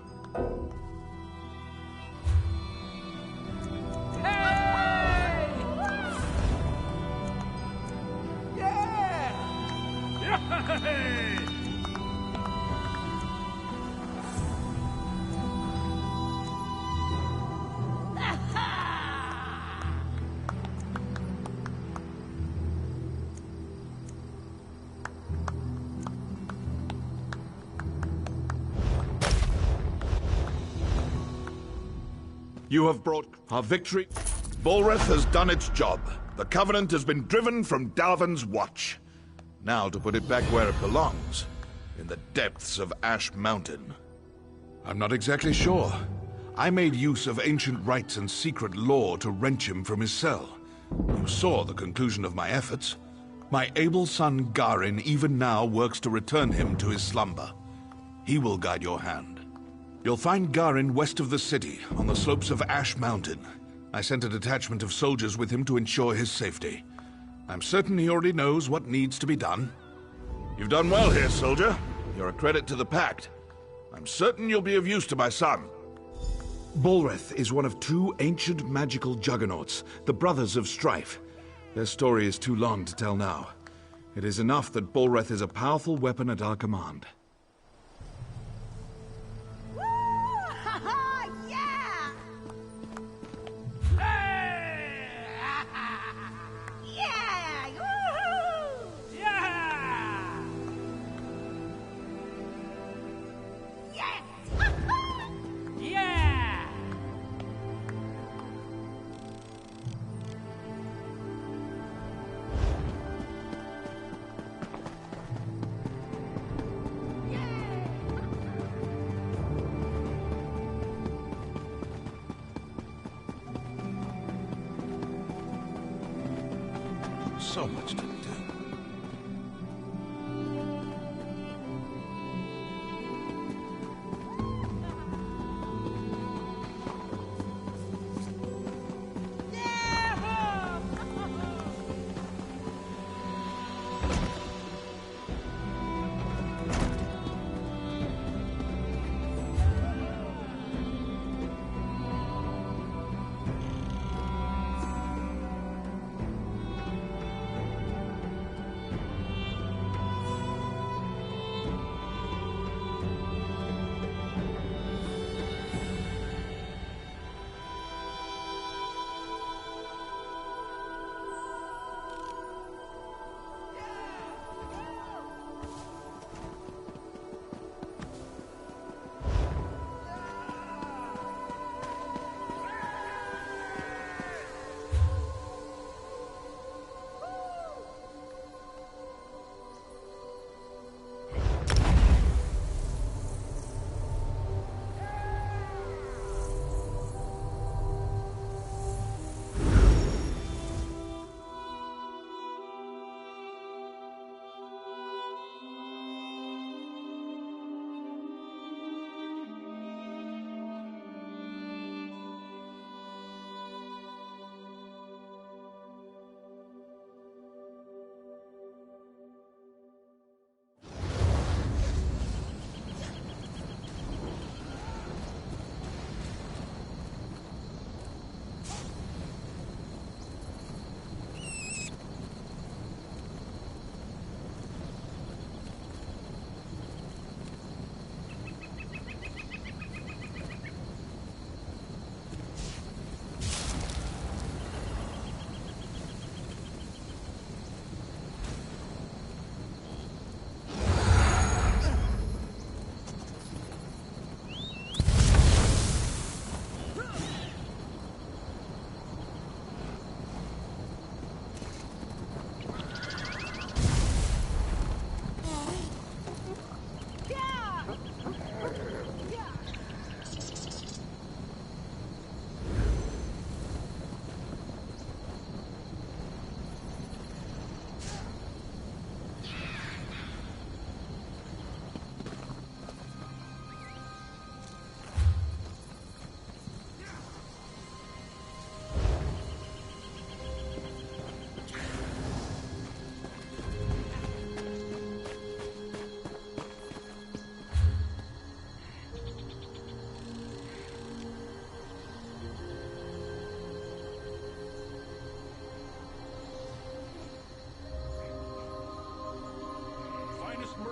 S6: You have brought our victory. Bullrith has done its job. The Covenant has been driven from Dalvin's watch. Now to put it back where it belongs, in the depths of Ash Mountain. I'm not exactly sure. I made use of ancient rites and secret lore to wrench him from his cell. You saw the conclusion of my efforts. My able son Garin even now works to return him to his slumber. He will guide your hand. You'll find Garin west of the city, on the slopes of Ash Mountain. I sent a detachment of soldiers with him to ensure his safety. I'm certain he already knows what needs to be done. You've done well here, soldier. You're a credit to the Pact. I'm certain you'll be of use to my son. Bullrith is one of two ancient magical juggernauts, the Brothers of Strife. Their story is too long to tell now. It is enough that Bullrith is a powerful weapon at our command. So much to do.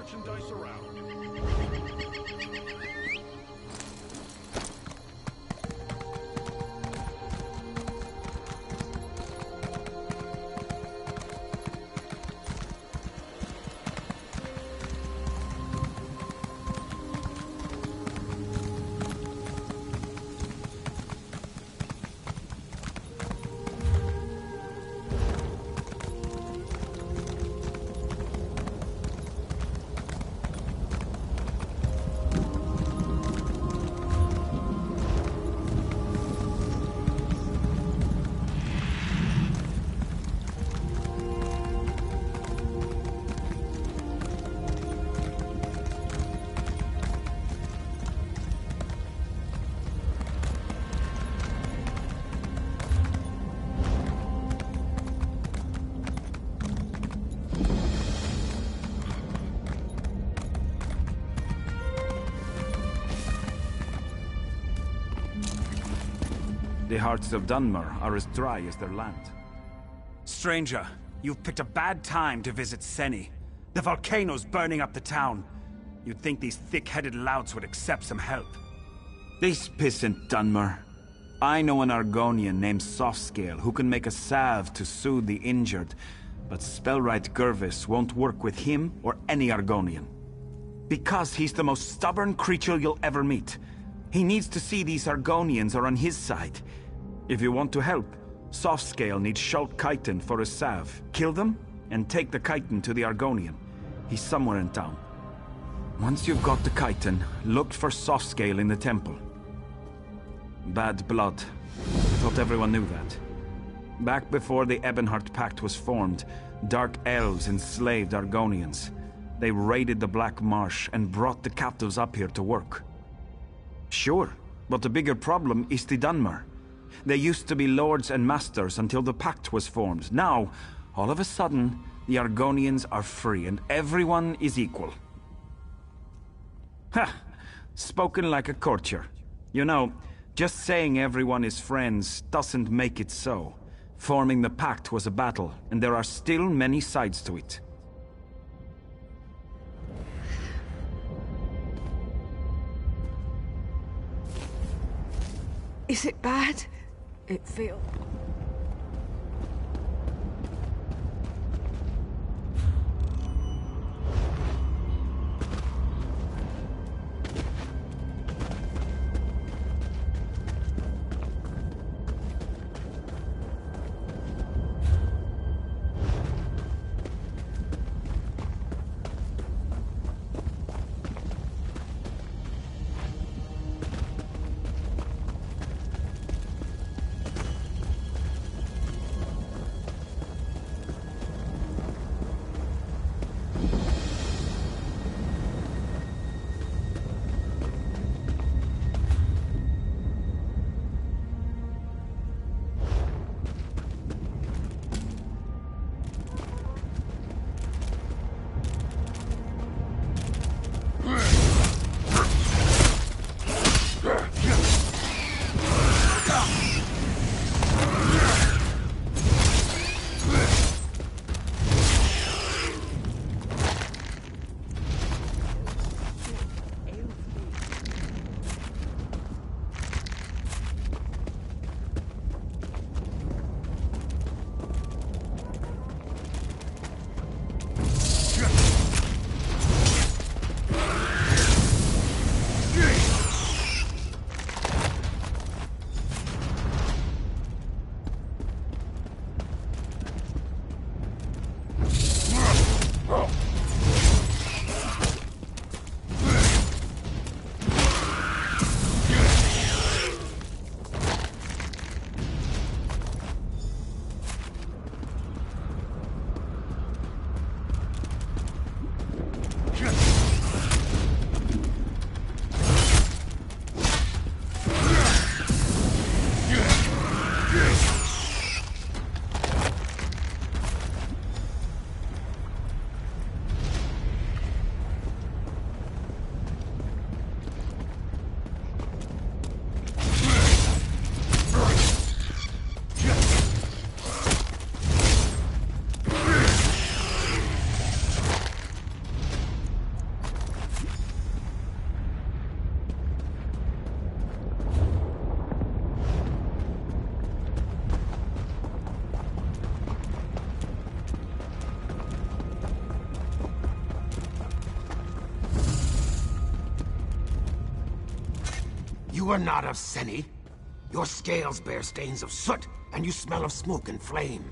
S11: merchandise around.
S1: The hearts of Dunmer are as dry as their land.
S18: Stranger, you've picked a bad time to visit Seni. The volcano's burning up the town. You'd think these thick-headed louts would accept some help.
S1: This pissant Dunmer. I know an Argonian named Softscale who can make a salve to soothe the injured, but Spellwright Gervis won't work with him or any Argonian. Because he's the most stubborn creature you'll ever meet. He needs to see these Argonians are on his side. If you want to help, Softscale needs Shulk Chiton for a salve. Kill them, and take the Chiton to the Argonian. He's somewhere in town. Once you've got the Chiton, look for Softscale in the temple. Bad blood. Thought everyone knew that. Back before the Ebonheart Pact was formed, Dark Elves enslaved Argonians. They raided the Black Marsh and brought the captives up here to work. Sure, but the bigger problem is the Dunmer. They used to be lords and masters until the pact was formed. Now, all of a sudden, the Argonians are free and everyone is equal. Ha! Spoken like a courtier. You know, just saying everyone is friends doesn't make it so. Forming the pact was a battle, and there are still many sides to it.
S9: Is it bad? It feels...
S15: You are not of Seni. Your scales bear stains of soot, and you smell of smoke and flame.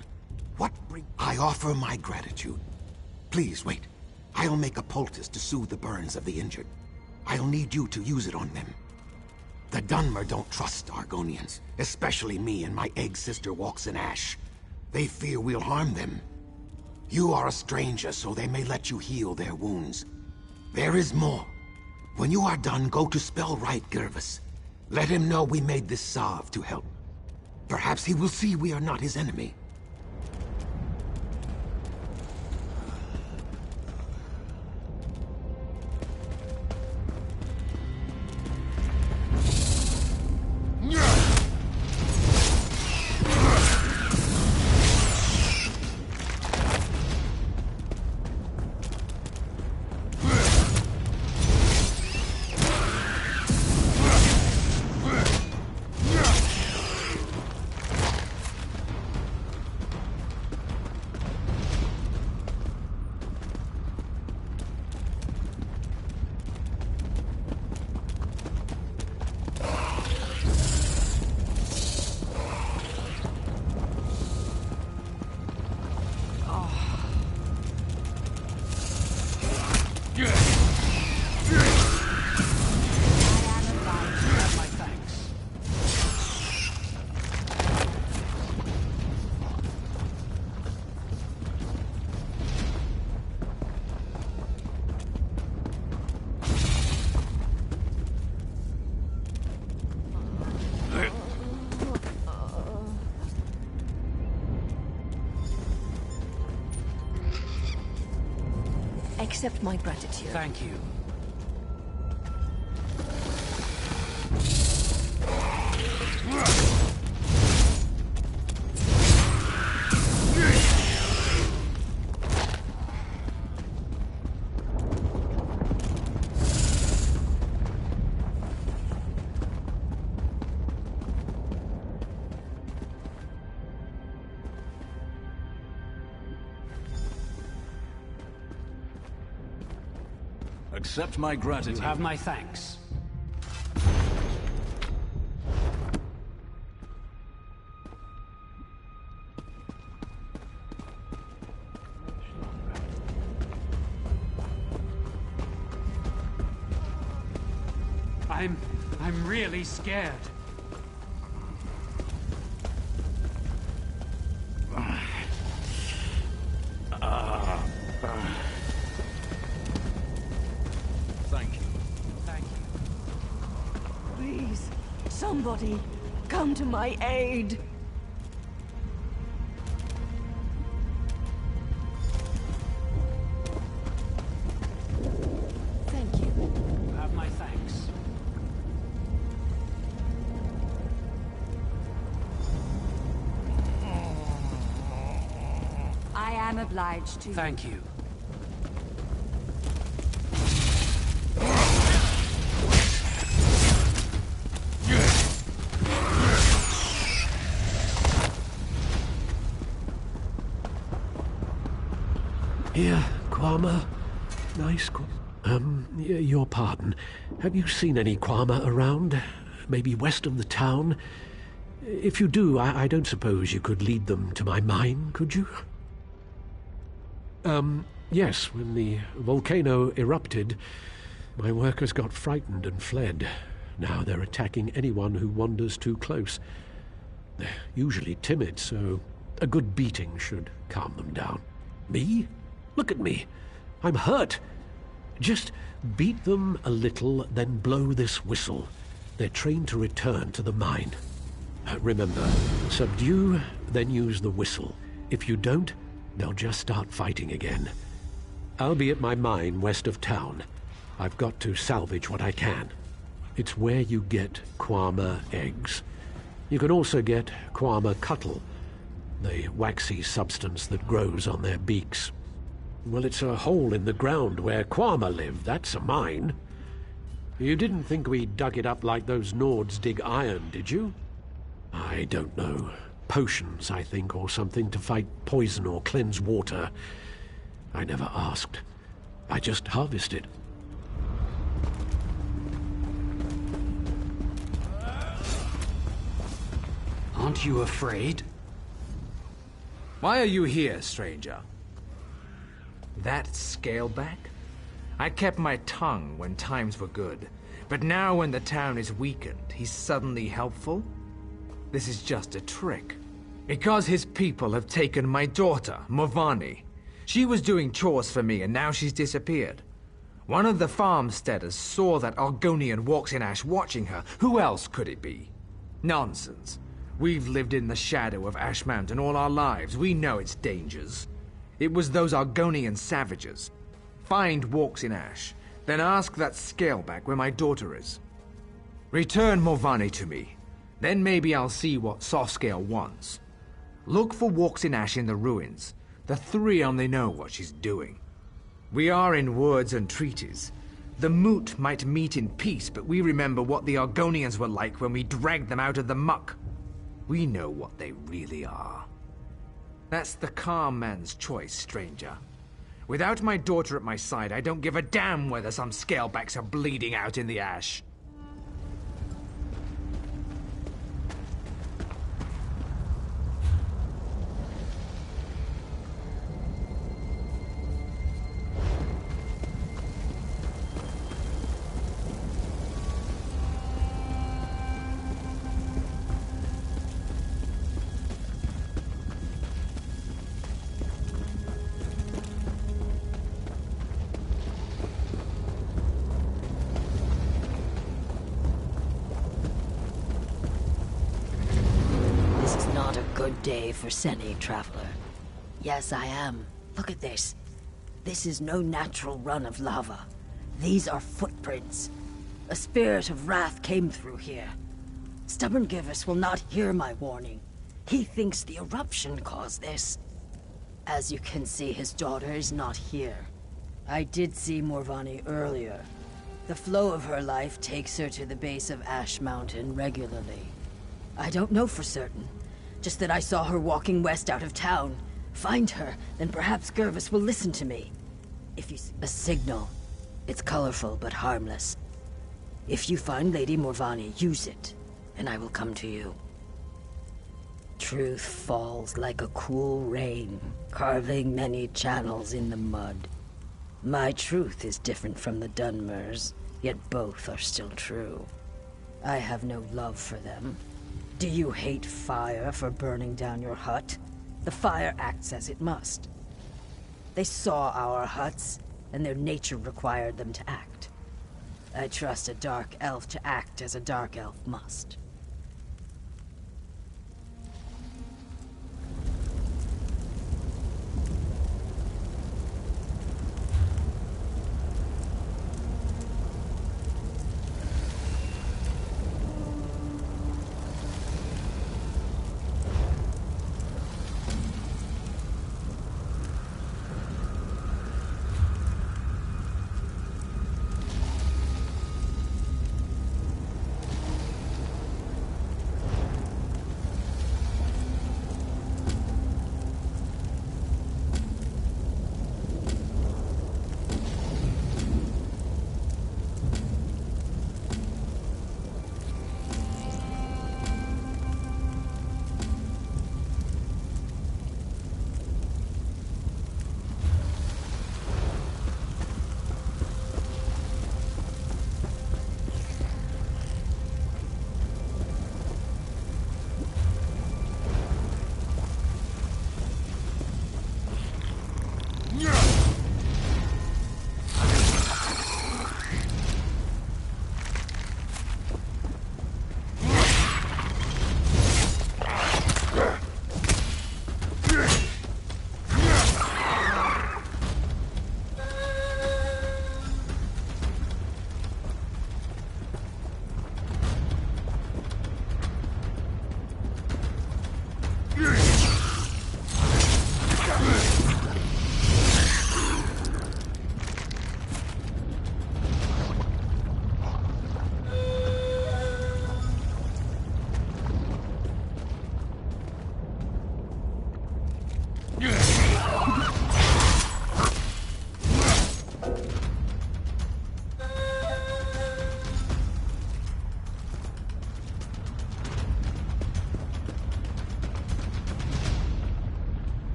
S15: What I offer my gratitude. Please, wait. I'll make a poultice to soothe the burns of the injured. I'll need you to use it on them. The Dunmer don't trust Argonians, especially me and my egg sister walks in ash. They fear we'll harm them. You are a stranger, so they may let you heal their wounds. There is more. When you are done, go to Spellright Gervis. Let him know we made this salve to help. Perhaps he will see we are not his enemy.
S8: Accept my gratitude.
S18: Thank you.
S12: Accept my gratitude.
S18: You have my thanks. I'm really scared.
S12: Thank you.
S18: Thank you.
S8: Please, somebody, come to my aid. Thank you.
S18: You have my thanks.
S8: I am obliged to.
S18: Thank you.
S19: Here, Kwama. Nice. Your pardon. Have you seen any Kwama around? Maybe west of the town? If you do, I don't suppose you could lead them to my mine, could you? Yes, when the volcano erupted, my workers got frightened and fled. Now they're attacking anyone who wanders too close. They're usually timid, so a good beating should calm them down. Me? Look at me. I'm hurt. Just beat them a little, then blow this whistle. They're trained to return to the mine. Remember, subdue, then use the whistle. If you don't, they'll just start fighting again. I'll be at my mine west of town. I've got to salvage what I can. It's where you get Kwama eggs. You can also get Kwama cuttle, the waxy substance that grows on their beaks. Well, it's a hole in the ground where Kwama live. That's a mine. You didn't think we dug it up like those Nords dig iron, did you? I don't know. Potions, I think, or something to fight poison or cleanse water. I never asked. I just harvested.
S20: Aren't you afraid? Why are you here, stranger? That scaleback? I kept my tongue when times were good, but now when the town is weakened, he's suddenly helpful? This is just a trick. Because his people have taken my daughter, Morvani. She was doing chores for me and now she's disappeared. One of the farmsteaders saw that Argonian walks in ash watching her. Who else could it be? Nonsense. We've lived in the shadow of Ash Mountain all our lives. We know its dangers. It was those Argonian savages. Find Walks in Ash, then ask that scaleback where my daughter is. Return Morvani to me. Then maybe I'll see what Softscale wants. Look for Walks in Ash in the ruins. The three only know what she's doing. We are in words and treaties. The Moot might meet in peace, but we remember what the Argonians were like when we dragged them out of the muck. We know what they really are. That's the calm man's choice, stranger. Without my daughter at my side, I don't give a damn whether some scalebacks are bleeding out in the ash.
S21: Day for Seni, traveler. Yes, I am. Look at this. This is no natural run of lava. These are footprints. A spirit of wrath came through here. Stubborn Givus will not hear my warning. He thinks the eruption caused this. As you can see, his daughter is not here. I did see Morvani earlier. The flow of her life takes her to the base of Ash Mountain regularly. I don't know for certain. Just that I saw her walking west out of town. Find her, then perhaps Gervis will listen to me. If you see a signal, it's colorful but harmless. If you find Lady Morvani, use it, and I will come to you. Truth falls like a cool rain, carving many channels in the mud. My truth is different from the Dunmers, yet both are still true. I have no love for them. Do you hate fire for burning down your hut? The fire acts as it must. They saw our huts, and their nature required them to act. I trust a dark elf to act as a dark elf must.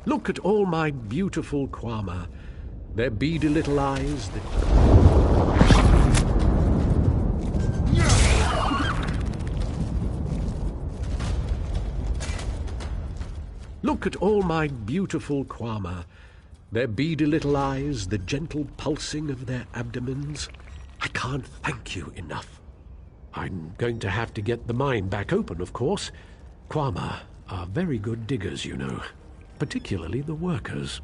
S19: Look at all my beautiful Kwama. Their beady little eyes, Look at all my beautiful Kwama. Their beady little eyes, the gentle pulsing of their abdomens. I can't thank you enough. I'm going to have to get the mine back open, of course. Kwama are very good diggers, you know. Particularly the workers.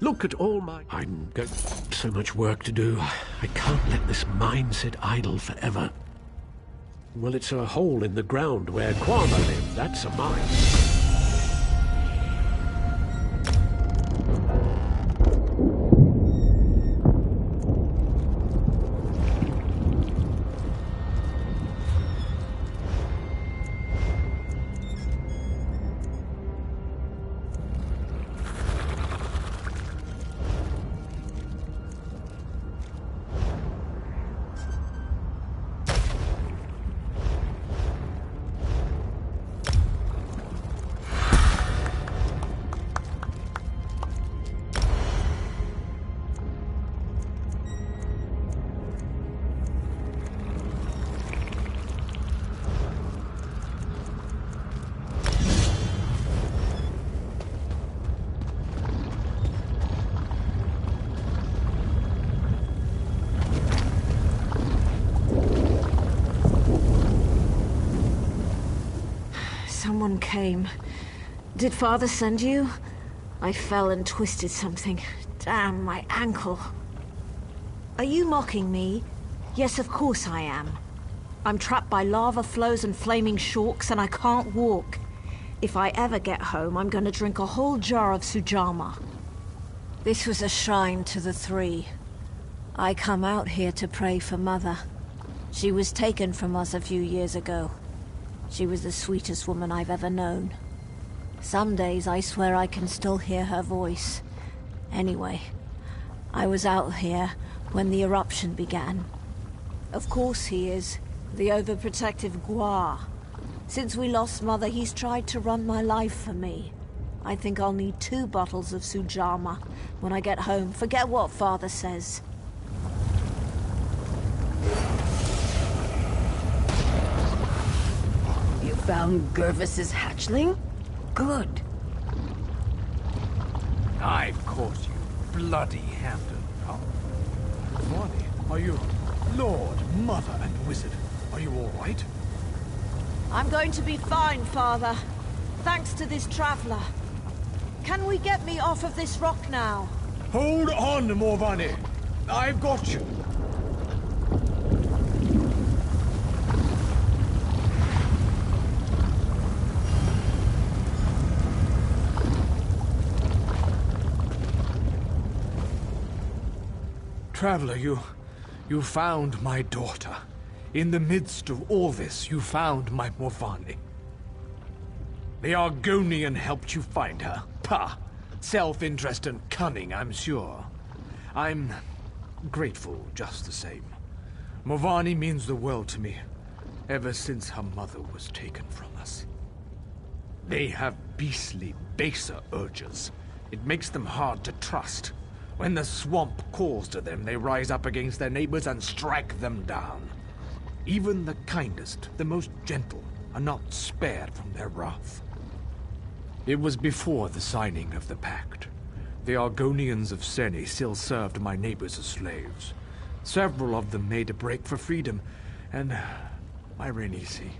S19: Look at all my... I'm got so much work to do. I can't let this mine sit idle forever. Well, it's a hole in the ground where Kwama live. That's a mine.
S14: Someone came. Did Father send you? I fell and twisted something. Damn, my ankle. Are you mocking me? Yes, of course I am. I'm trapped by lava flows and flaming shorks, and I can't walk. If I ever get home, I'm gonna drink a whole jar of Sujama. This was a shrine to the three. I come out here to pray for Mother. She was taken from us a few years ago. She was the sweetest woman I've ever known. Some days I swear I can still hear her voice. Anyway, I was out here when the eruption began. Of course he is, the overprotective Gua. Since we lost Mother, he's tried to run my life for me. I think I'll need 2 bottles of Sujama when I get home. Forget what Father says.
S21: Found Gervis's hatchling? Good.
S20: I've caught you, bloody-handed. Oh, Vonnie, are you... Lord, Mother, and Wizard, are you all right?
S14: I'm going to be fine, Father. Thanks to this traveler. Can we get me off of this rock now?
S20: Hold on, Morvani. I've got you. Traveler, you found my daughter. In the midst of all this, you found my Morvani. The Argonian helped you find her. Pah! Self-interest and cunning, I'm sure. I'm grateful just the same. Morvani means the world to me, ever since her mother was taken from us. They have beastly, baser urges. It makes them hard to trust. When the swamp calls to them, they rise up against their neighbors and strike them down. Even the kindest, the most gentle, are not spared from their wrath. It was before the signing of the pact. The Argonians of Seni still served my neighbors as slaves. Several of them made a break for freedom, and my Renisi,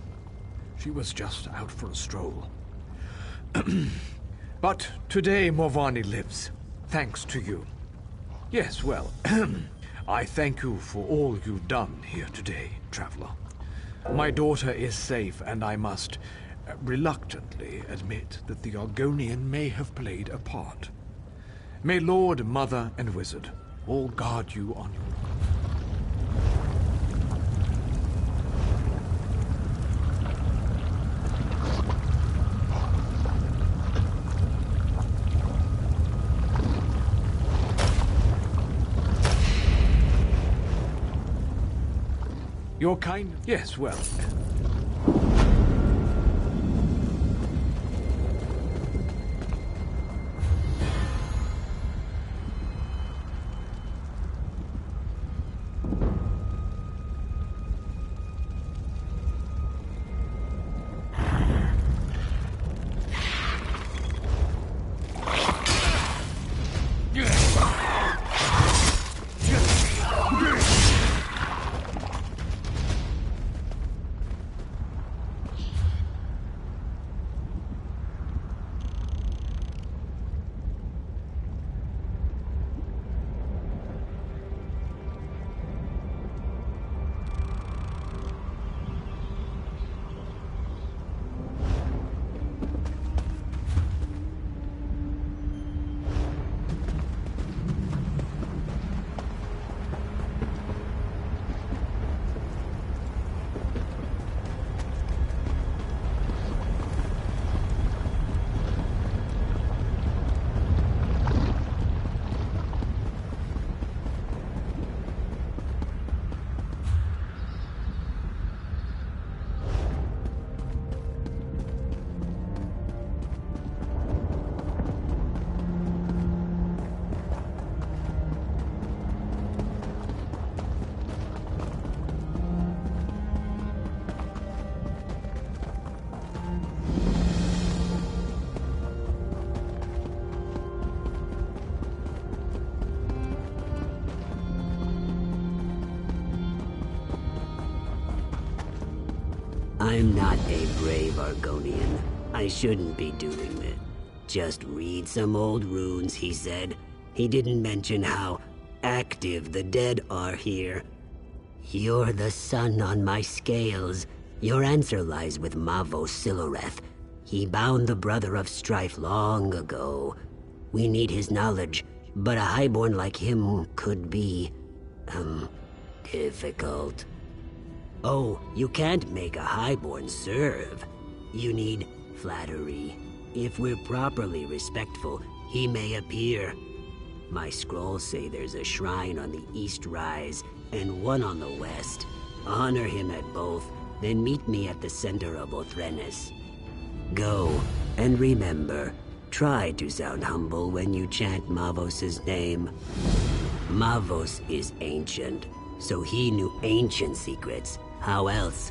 S20: she was just out for a stroll. But today Morvani lives, thanks to you. Yes, well, I thank you for all you've done here today, traveler. My daughter is safe, and I must reluctantly admit that the Argonian may have played a part. May Lord, Mother, and Wizard all guard you on your...
S12: Your kind? Yes, well...
S17: I'm not a brave Argonian. I shouldn't be doing it. Just read some old runes, he said. He didn't mention how active the dead are here. You're the sun on my scales. Your answer lies with Mavo Siloreth. He bound the Brother of Strife long ago. We need his knowledge, but a highborn like him could be... difficult. Oh, you can't make a highborn serve. You need flattery. If we're properly respectful, he may appear. My scrolls say there's a shrine on the East Rise and one on the West. Honor him at both, then meet me at the center of Othrenes. Go, and remember, try to sound humble when you chant Mavos' name. Mavos is ancient, so he knew ancient secrets. How else?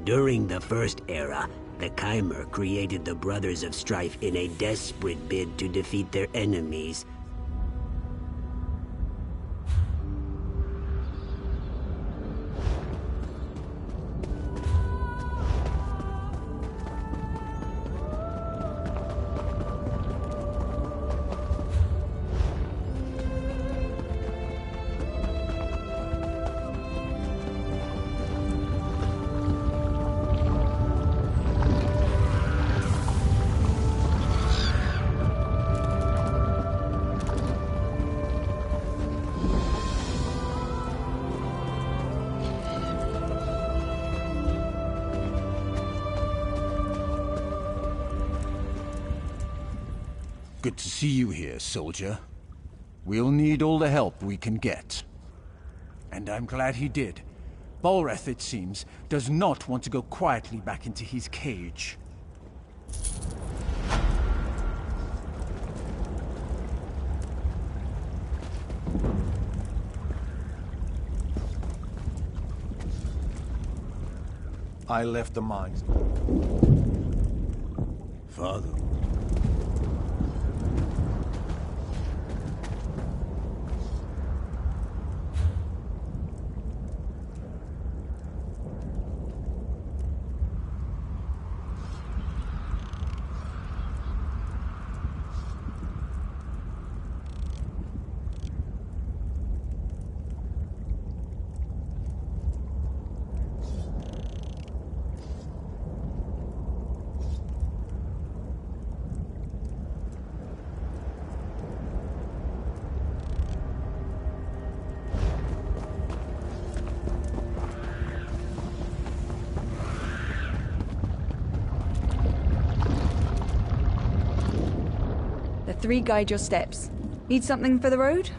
S17: During the First Era, the Chimer created the Brothers of Strife in a desperate bid to defeat their enemies.
S3: Good to see you here, soldier. We'll need all the help we can get. And I'm glad he did. Balreth, it seems, does not want to go quietly back into his cage.
S10: I left the mines.
S3: Father.
S9: Three guide your steps. Need something for the road?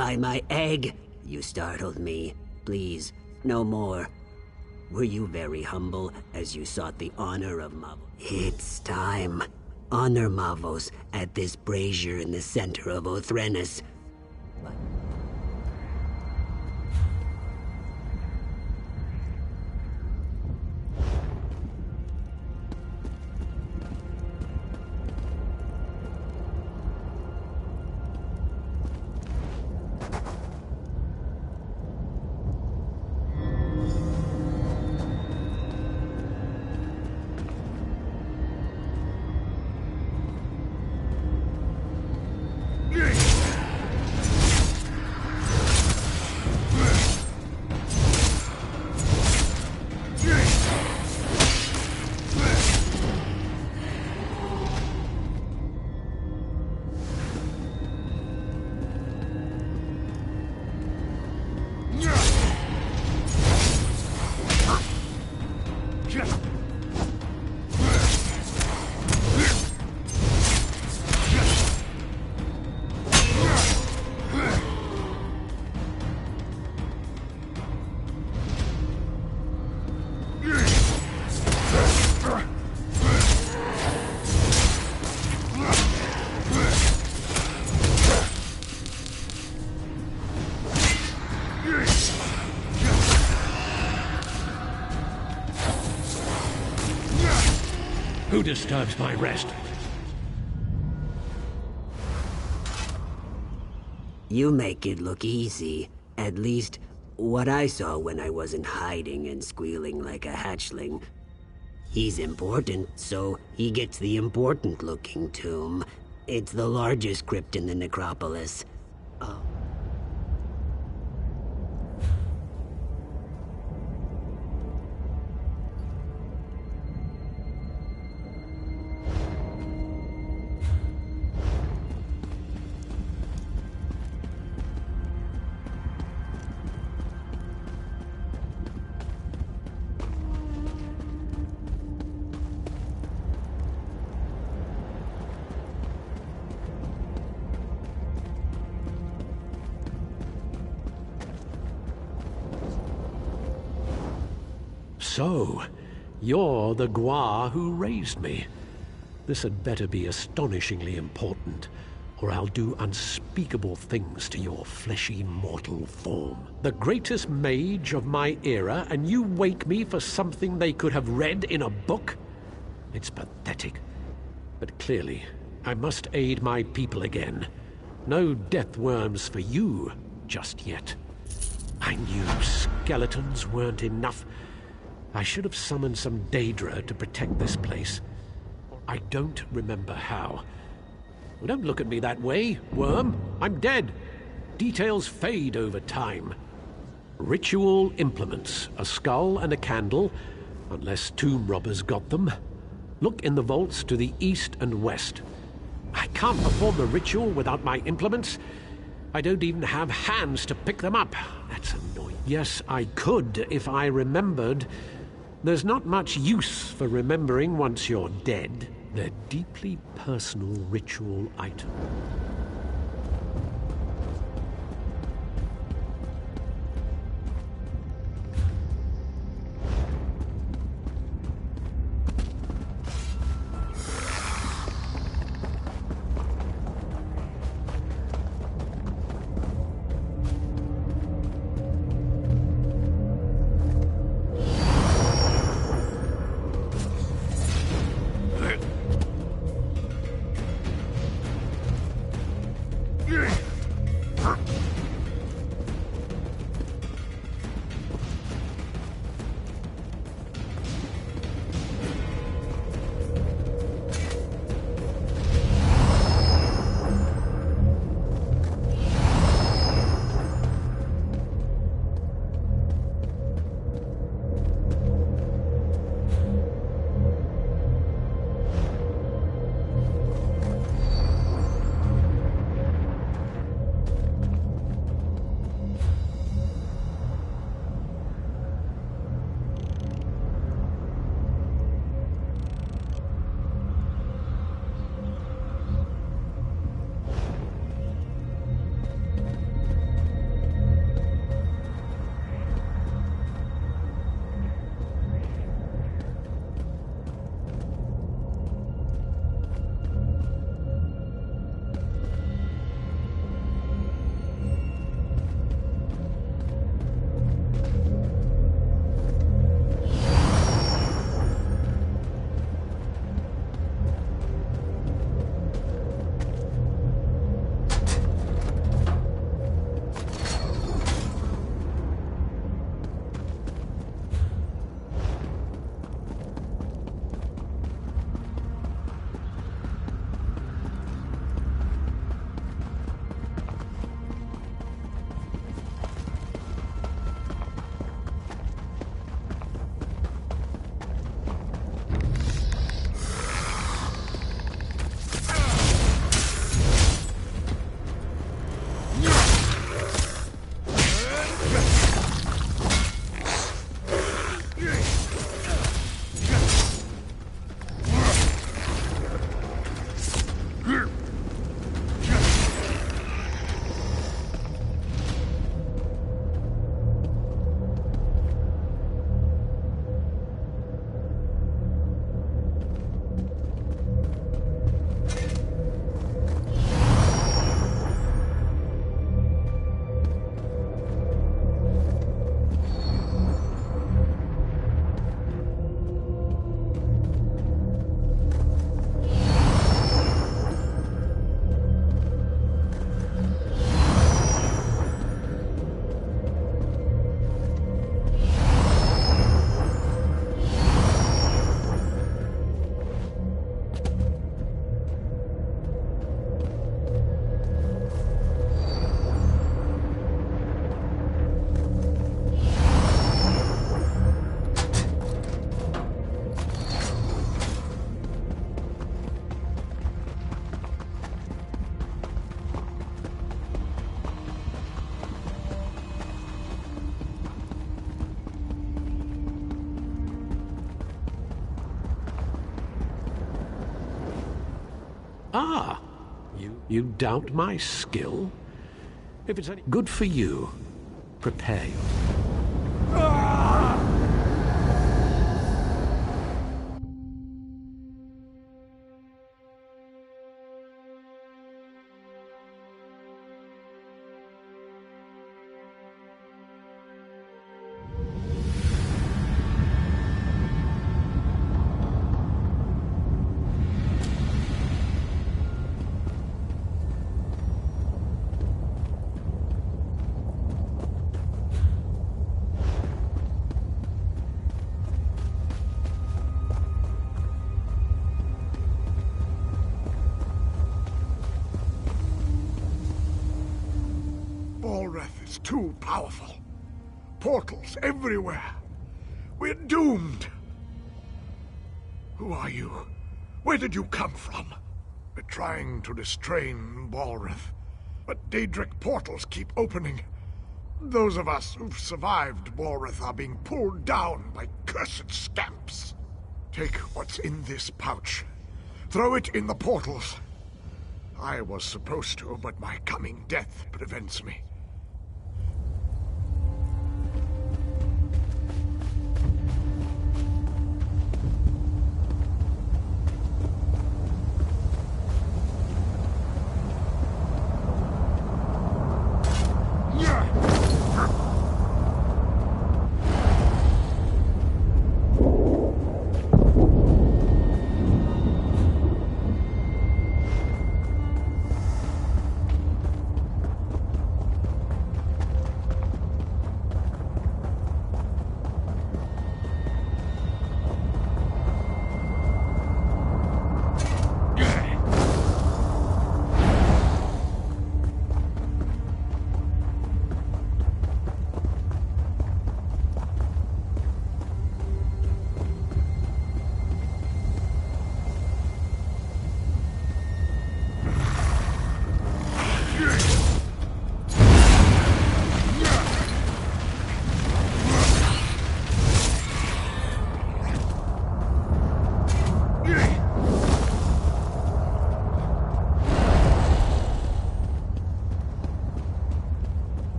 S17: by my egg. You startled me. Please, no more. Were you very humble as you sought the honor of Mavos? It's time. Honor Mavos at this brazier in the center of Othrenis.
S19: Who disturbs my rest?
S17: You make it look easy. At least, what I saw when I wasn't hiding and squealing like a hatchling. He's important, so he gets the important-looking tomb. It's the largest crypt in the necropolis. Oh.
S19: So, you're the Gua who raised me. This had better be astonishingly important, or I'll do unspeakable things to your fleshy mortal form. The greatest mage of my era, and you wake me for something they could have read in a book? It's pathetic. But clearly, I must aid my people again. No death worms for you just yet. I knew skeletons weren't enough. I should have summoned some Daedra to protect this place. I don't remember how. Well, don't look at me that way, worm. I'm dead. Details fade over time. Ritual implements, a skull and a candle, unless tomb robbers got them. Look in the vaults to the east and west. I can't perform the ritual without my implements. I don't even have hands to pick them up. That's annoying. Yes, I could if I remembered. There's not much use for remembering once you're dead. They're deeply personal ritual items. Ah, you doubt my skill? If it's any good for you, prepare yourself.
S11: Balreth is too powerful. Portals everywhere. We're doomed. Who are you? Where did you come from? We're trying to restrain Balreth, but Daedric portals keep opening. Those of us who've survived Balreth are being pulled down by cursed scamps. Take what's in this pouch. Throw it in the portals. I was supposed to, but my coming death prevents me.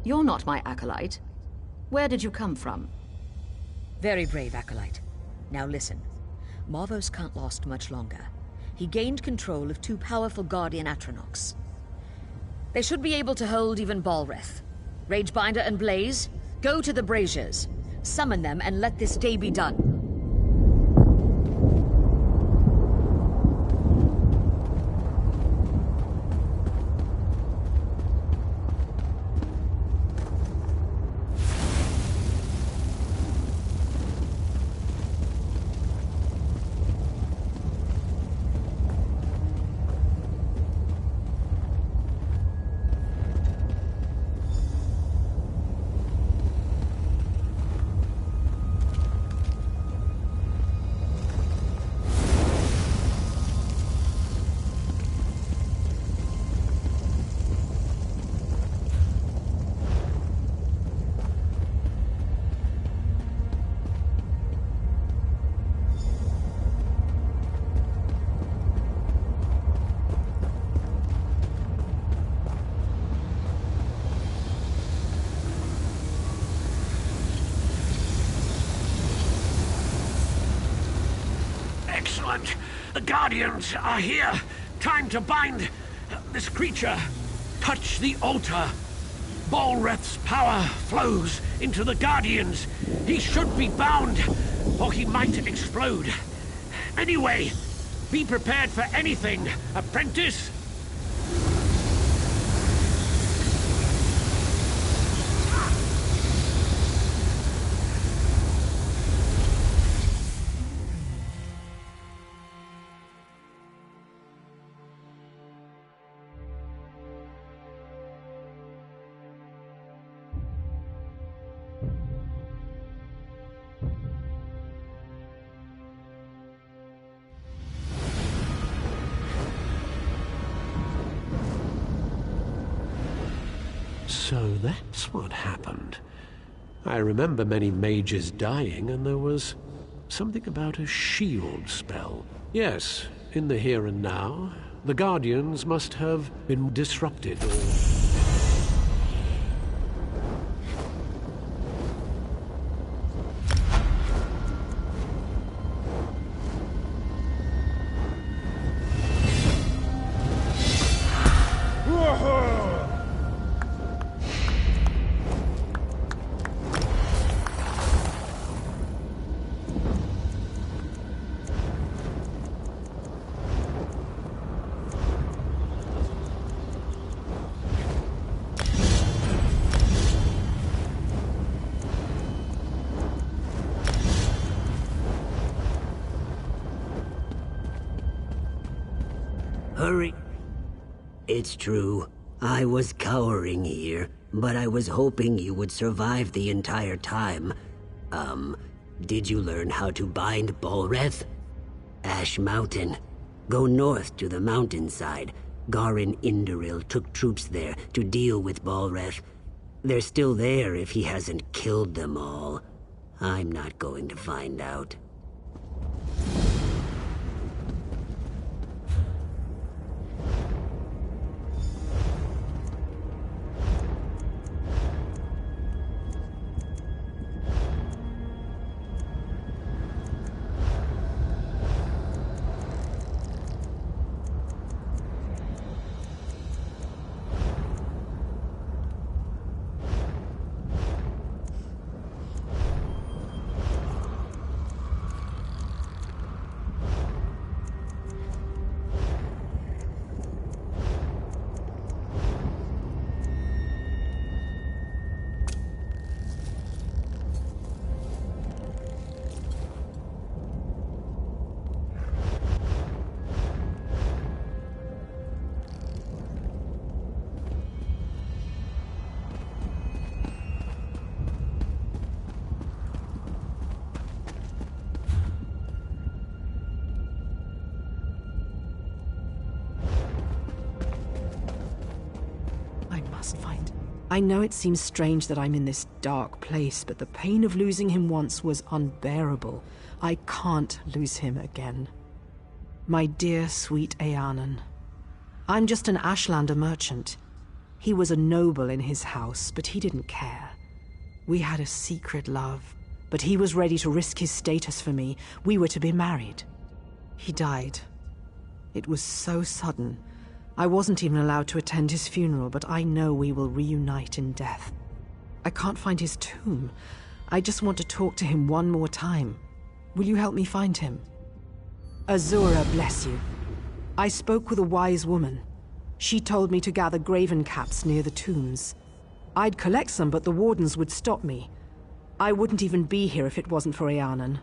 S5: You're not my acolyte. Where did you come from?
S7: Very brave acolyte. Now listen. Marvos can't last much longer. He gained control of two powerful Guardian Atronachs. They should be able to hold even Balreth. Ragebinder and Blaze, go to the braziers. Summon them and let this day be done.
S19: Excellent. The Guardians are here. Time to bind this creature. Touch the altar. Balreth's power flows into the Guardians. He should be bound, or he might explode. Anyway, be prepared for anything, apprentice. So that's what happened. I remember many mages dying, and there was something about a shield spell. Yes, in the here and now, the Guardians must have been disrupted or...
S17: Hurry. It's true. I was cowering here, but I was hoping you would survive the entire time. Did you learn how to bind Balreth? Ash Mountain. Go north to the mountainside. Garin Indoril took troops there to deal with Balreth. They're still there if he hasn't killed them all. I'm not going to find out.
S2: I know it seems strange that I'm in this dark place, but the pain of losing him once was unbearable. I can't lose him again. My dear, sweet Eanan. I'm just an Ashlander merchant. He was a noble in his house, but he didn't care. We had a secret love, but he was ready to risk his status for me. We were to be married. He died. It was so sudden. I wasn't even allowed to attend his funeral, but I know we will reunite in death. I can't find his tomb. I just want to talk to him one more time. Will you help me find him? Azura bless you. I spoke with a wise woman. She told me to gather graven caps near the tombs. I'd collect some, but the wardens would stop me. I wouldn't even be here if it wasn't for Eanan.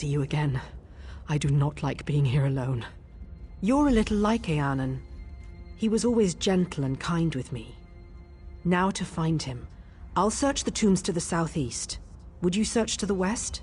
S2: see you again. I do not like being here alone. You're a little like Eanan. He was always gentle and kind with me. Now to find him. I'll search the tombs to the southeast. Would you search to the west?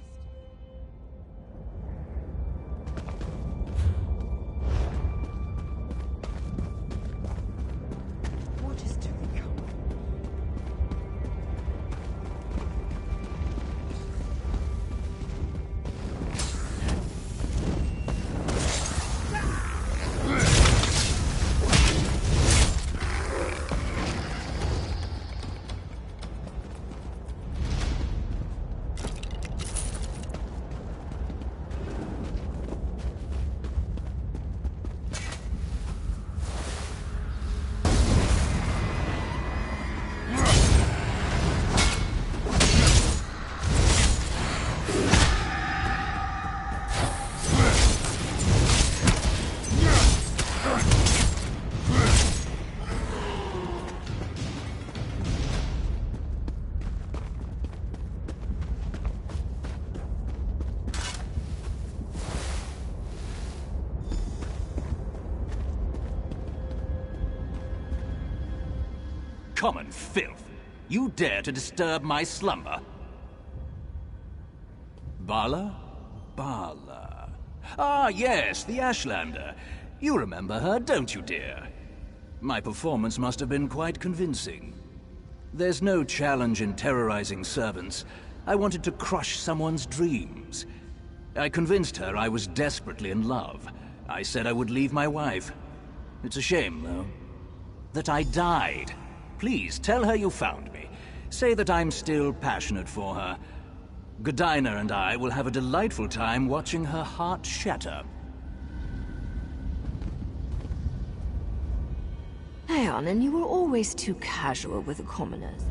S13: Common filth! You dare to disturb my slumber? Bala? Bala. Ah, yes, the Ashlander. You remember her, don't you, dear? My performance must have been quite convincing. There's no challenge in terrorizing servants. I wanted to crush someone's dreams. I convinced her I was desperately in love. I said I would leave my wife. It's a shame, though, that I died. Please, tell her you found me. Say that I'm still passionate for her. Godina and I will have a delightful time watching her heart shatter.
S8: Eanan, you were always too casual with the commoners.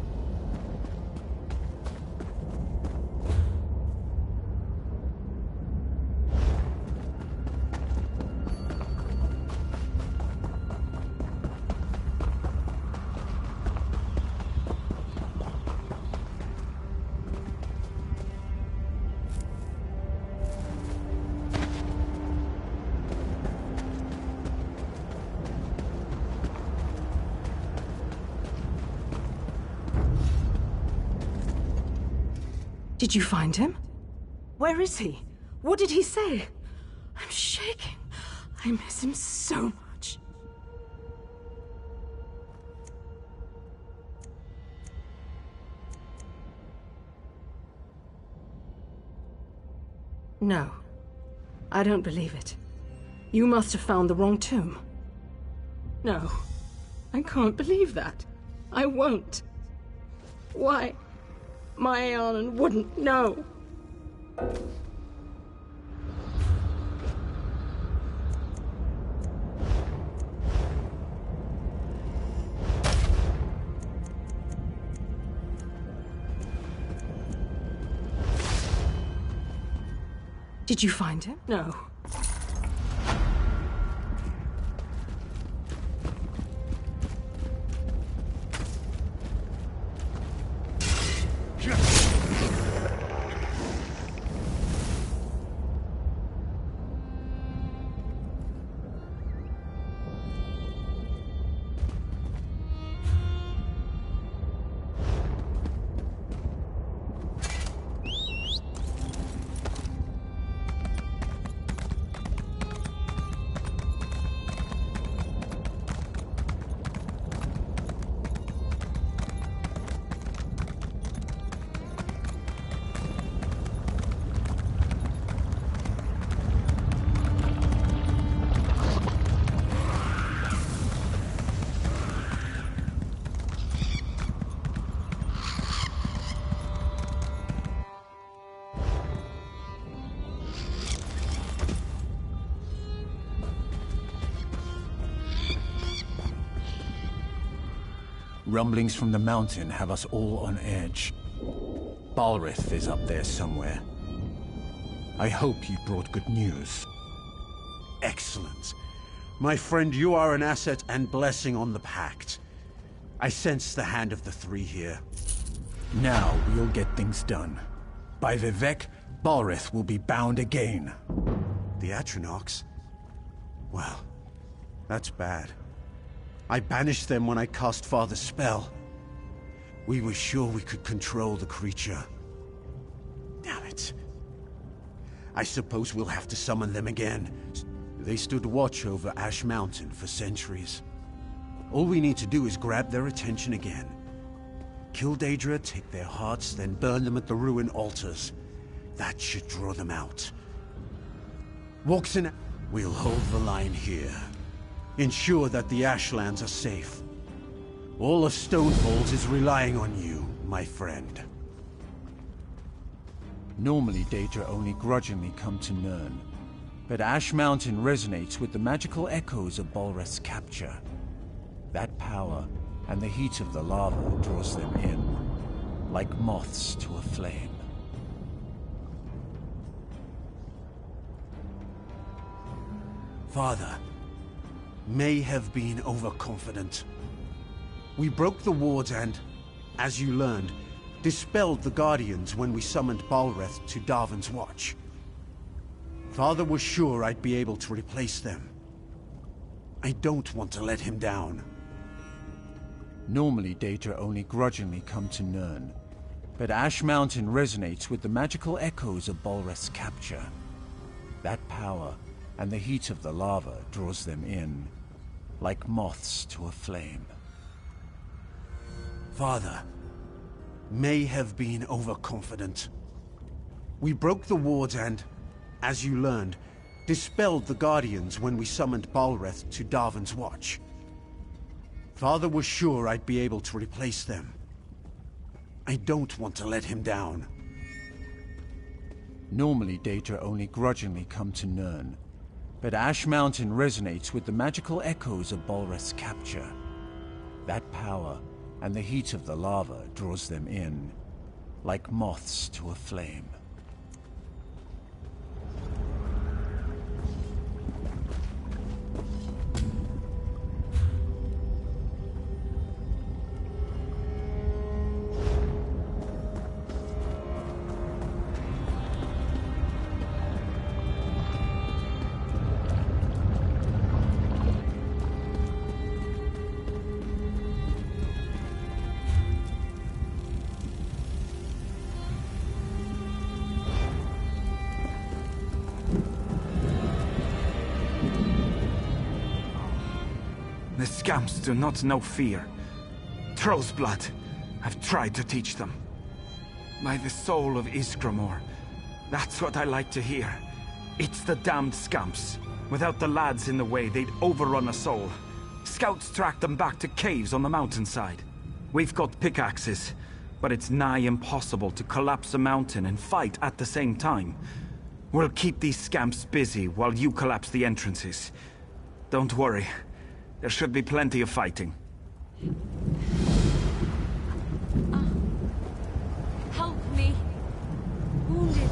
S2: Did you find him? Where is he? What did he say? I'm shaking. I miss him so much. No. I don't believe it. You must have found the wrong tomb. No. I can't believe that. I won't. Why? My Eanan wouldn't know. Did you find him? No.
S3: Rumblings from the mountain have us all on edge. Balrith is up there somewhere. I hope you brought good news.
S22: Excellent. My friend, you are an asset and blessing on the Pact. I sense the hand of the three here.
S3: Now we'll get things done. By Vivek, Balrith will be bound again. The Atronachs? Well, that's bad. I banished them when I cast Father's spell. We were sure we could control the creature. Damn it. I suppose we'll have to summon them again. They stood watch over Ash Mountain for centuries. All we need to do is grab their attention again. Kill Daedra, take their hearts, then burn them at the ruin altars. That should draw them out. Walks in... We'll hold the line here. Ensure that the Ashlands are safe. All of Stonefalls is relying on you, my friend. Normally, Daedra only grudgingly come to Nirn, but Ash Mountain resonates with the magical echoes of Balreth's capture. That power and the heat of the lava draws them in, like moths to a flame. Father may have been overconfident. We broke the wards and, as you learned, dispelled the Guardians when we summoned Balreth to Darvin's Watch. Father was sure I'd be able to replace them. I don't want to let him down. Normally, Daedra only grudgingly come to Nirn, but Ash Mountain resonates with the magical echoes of Balreth's capture. That power and the heat of the lava draws them in, like moths to a flame. Father may have been overconfident. We broke the wards and, as you learned, dispelled the Guardians when we summoned Balreth to Darvin's Watch. Father was sure I'd be able to replace them. I don't want to let him down. Normally, Daedra only grudgingly come to Nirn, but Ash Mountain resonates with the magical echoes of Balreth's capture. That power and the heat of the lava draws them in, like moths to a flame.
S1: The scamps do not know fear. Troll's blood. I've tried to teach them. By the soul of Iskramor. That's what I like to hear. It's the damned scamps. Without the lads in the way, they'd overrun us all. Scouts tracked them back to caves on the mountainside. We've got pickaxes, but it's nigh impossible to collapse a mountain and fight at the same time. We'll keep these scamps busy while you collapse the entrances. Don't worry. There should be plenty of fighting.
S8: Help me. Wounded.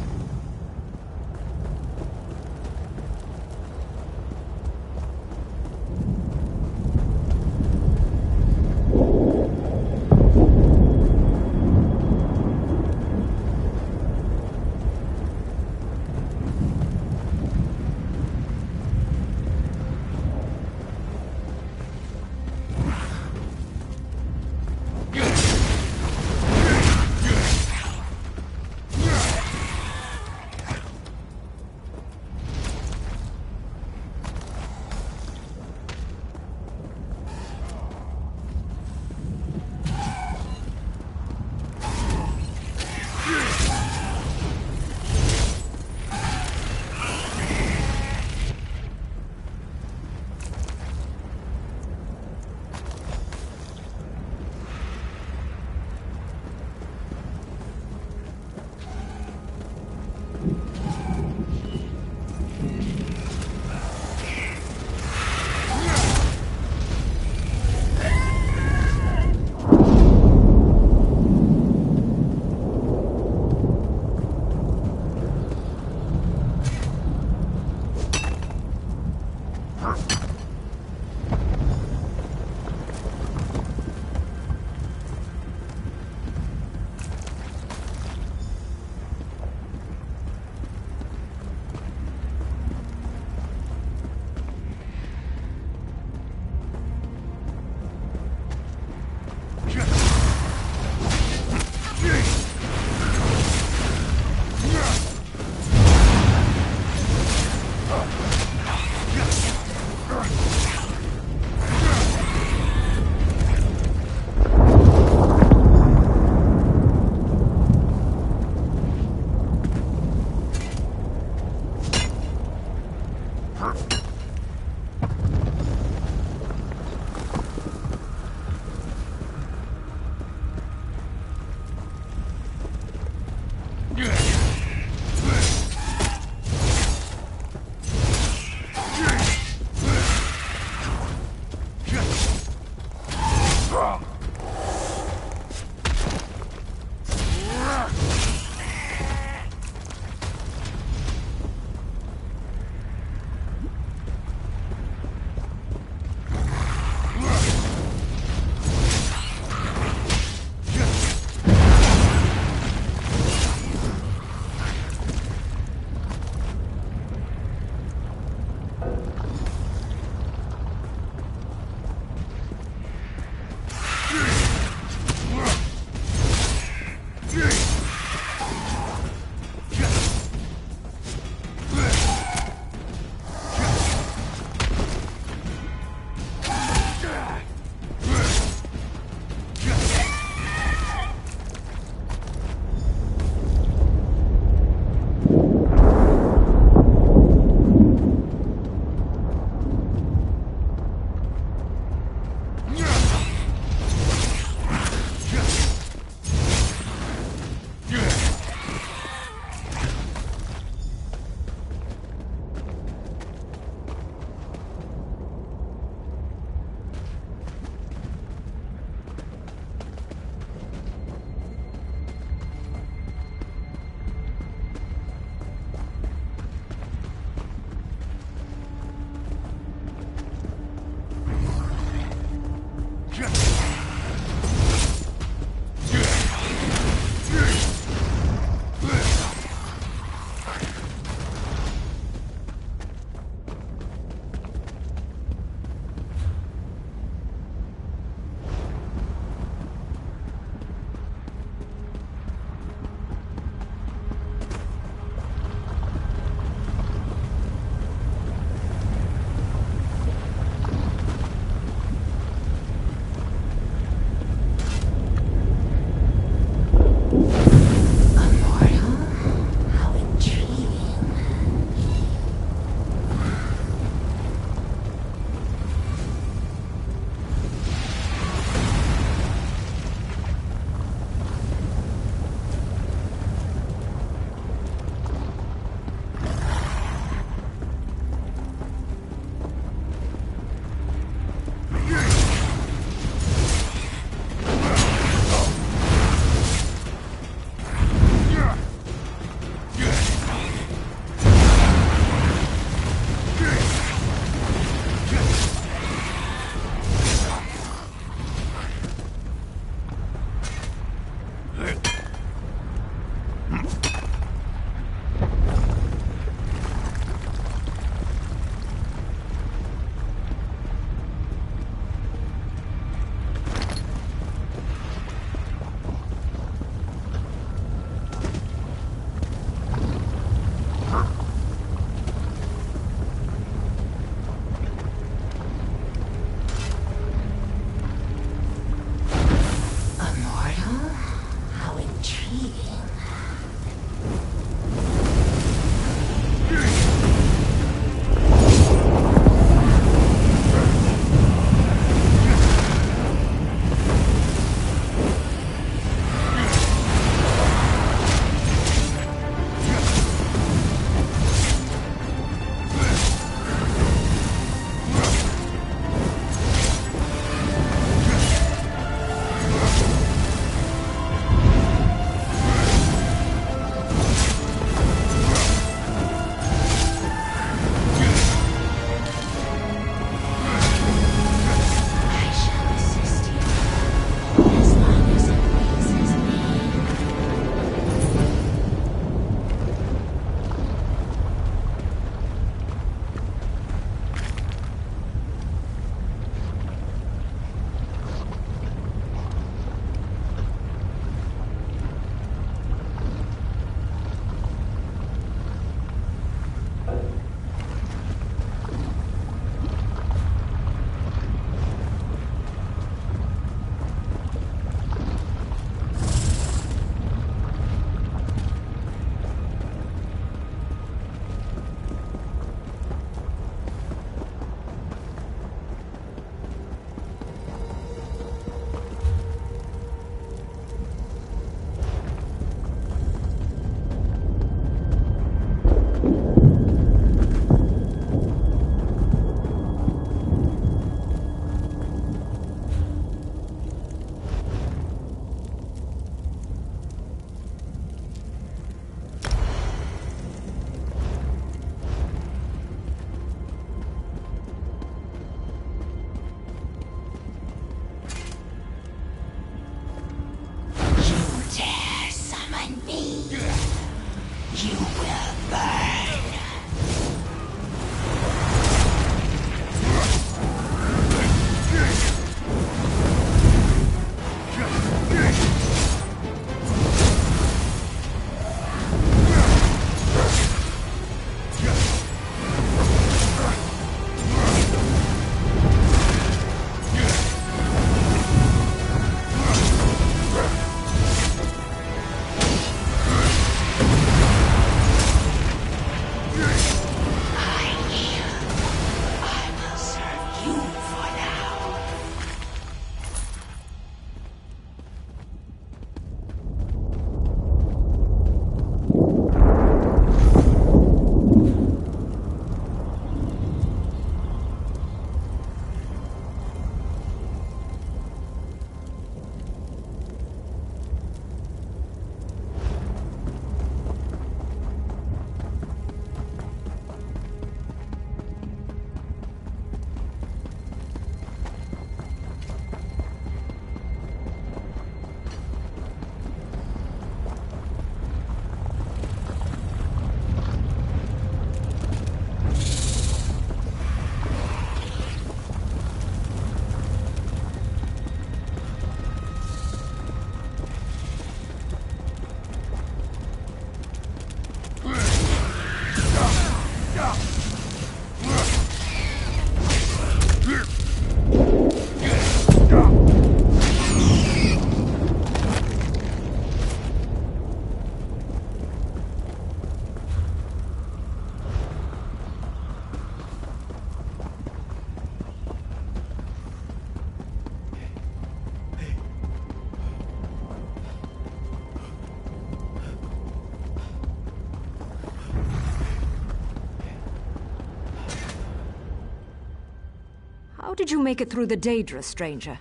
S7: How did you make it through the Daedra, stranger?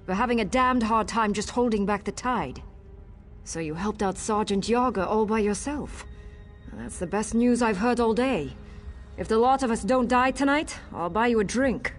S7: We're having a damned hard time just holding back the tide. So you helped out Sergeant Yager all by yourself. That's the best news I've heard all day. If the lot of us don't die tonight, I'll buy you a drink.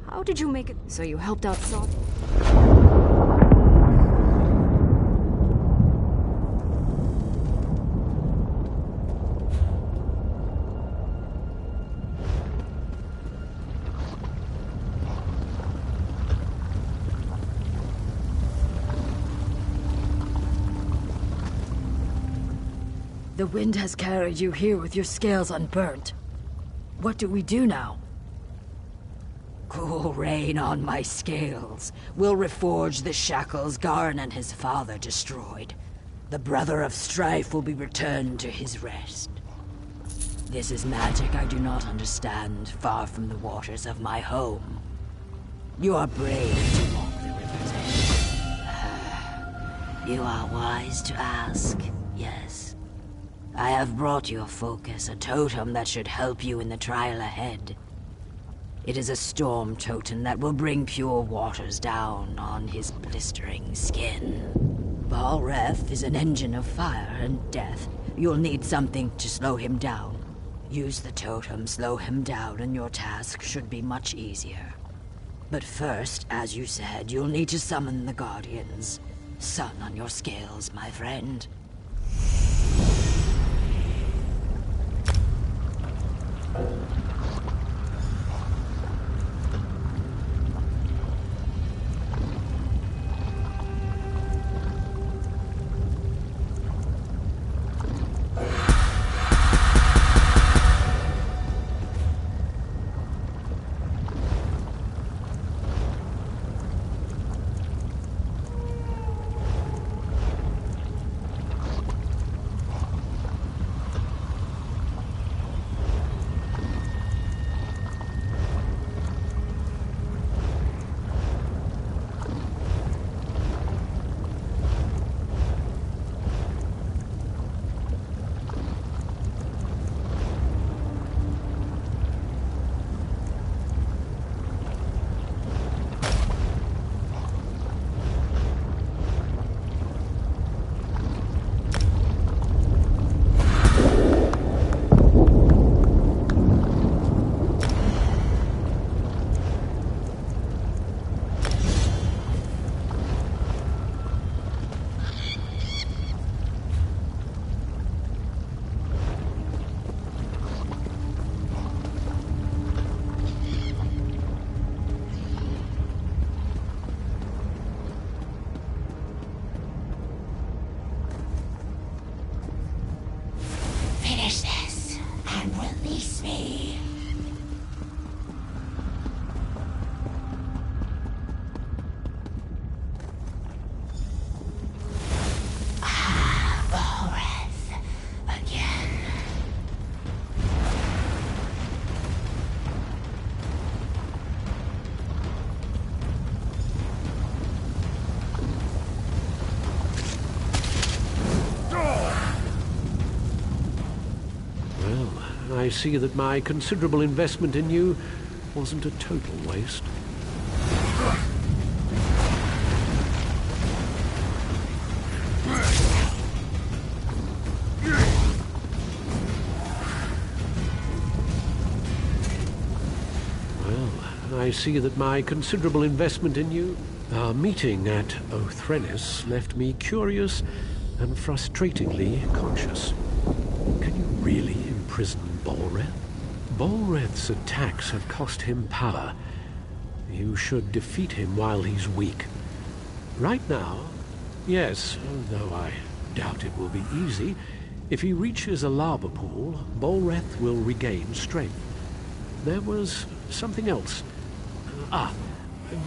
S7: How did you make it? So you helped out Sergeant...
S21: The wind has carried you here with your scales unburnt. What do we do now? Cool rain on my scales. We'll reforge the shackles Garn and his father destroyed. The brother of strife will be returned to his rest. This is magic I do not understand, far from the waters of my home. You are brave to walk the river's edge. You are wise to ask, yes. I have brought your focus a totem that should help you in the trial ahead. It is a storm totem that will bring pure waters down on his blistering skin. Balreth is an engine of fire and death. You'll need something to slow him down. Use the totem, slow him down, and your task should be much easier. But first, as you said, you'll need to summon the Guardians. Sun on your scales, my friend.
S19: I see that my considerable investment in you wasn't a total waste. Well, I see that my considerable investment in you... Our meeting at Othrenis left me curious and frustratingly conscious. Can you really imprison Bolreth? Bolreth's attacks have cost him power. You should defeat him while he's weak. Right now, yes, though I doubt it will be easy, if he reaches a lava pool, Bolreth will regain strength. There was something else.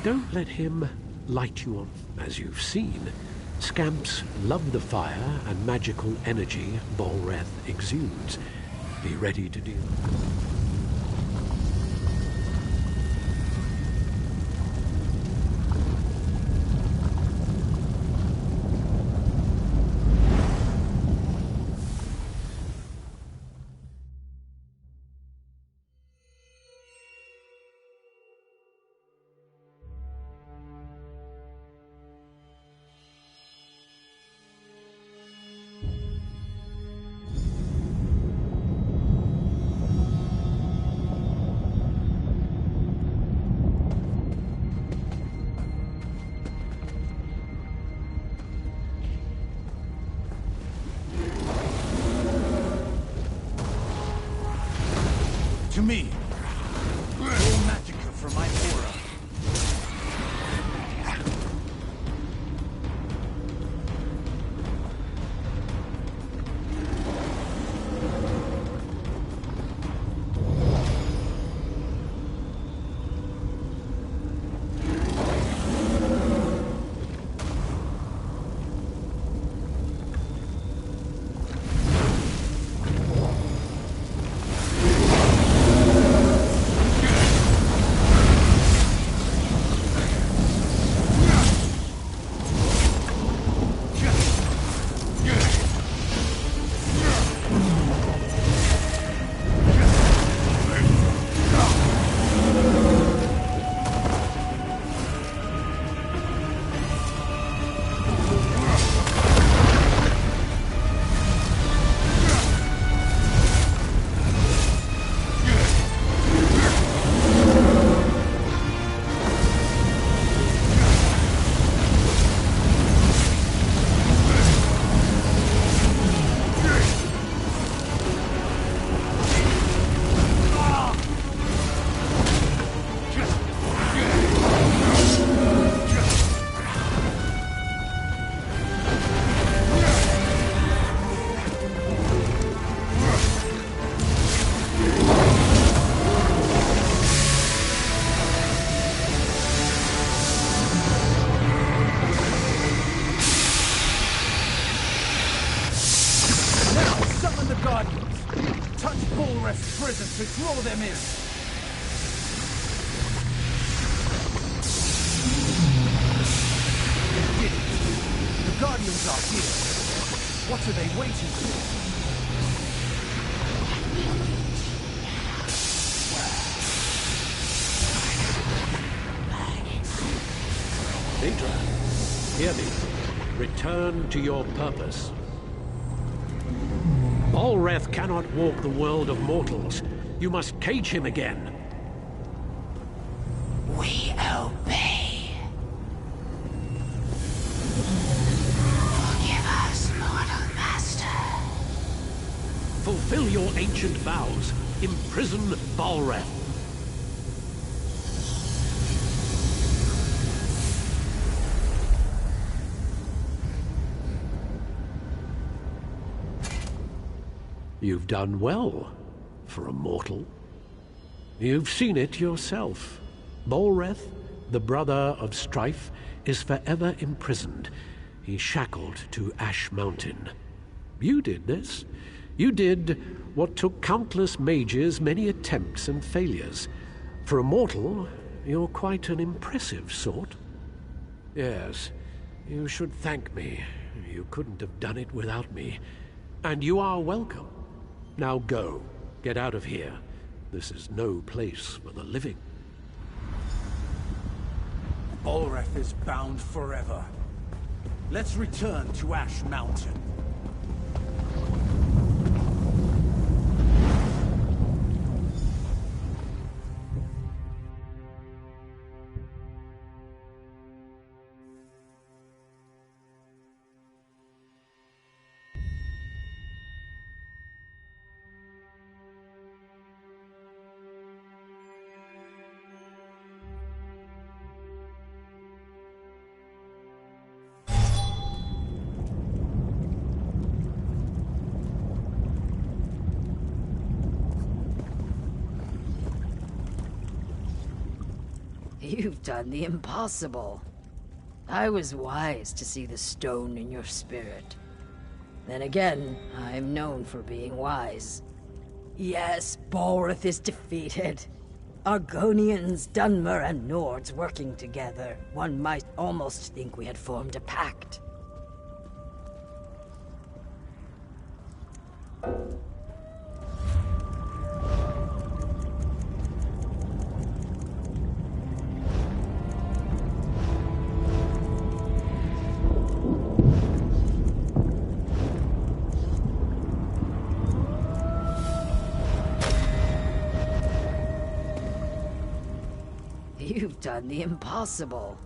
S19: Don't let him light you on. As you've seen, scamps love the fire and magical energy Bolreth exudes. Be ready to deal.
S3: To me, all magicka from my aura. To draw them in. Did it. The Guardians are here. What are they waiting for?
S19: Phaedra, hear me. Return to your purpose. Bolreth cannot walk the world of mortals. You must cage him again.
S21: We obey. Forgive us, mortal master.
S19: Fulfill your ancient vows. Imprison Bolreth. You've done well. For a mortal. You've seen it yourself. Bolreth, the brother of strife, is forever imprisoned. He's shackled to Ash Mountain. You did this. You did what took countless mages many attempts and failures. For a mortal, you're quite an impressive sort. Yes, you should thank me. You couldn't have done it without me. And you are welcome. Now go. Get out of here. This is no place for the living.
S3: Bolreth is bound forever. Let's return to Ash Mountain.
S21: You've done the impossible. I was wise to see the stone in your spirit. Then again, I'm known for being wise. Yes, Bolreth is defeated. Argonians, Dunmer, and Nords working together. One might almost think we had formed a pact. You've done the impossible.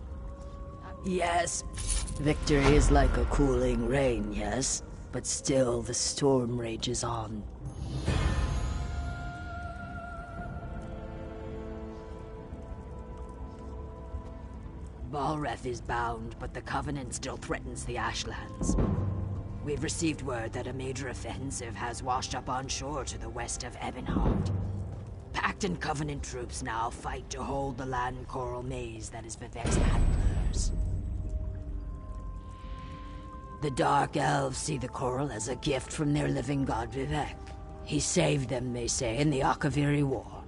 S21: Yes, victory is like a cooling rain, yes? But still, the storm rages on. Bolreth is bound, but the Covenant still threatens the Ashlands. We've received word that a major offensive has washed up on shore to the west of Ebonheart. Pact and Covenant troops now fight to hold the land coral maze that is Vivek's handlers. The Dark Elves see the coral as a gift from their living god Vivek. He saved them, they say, in the Akaviri War.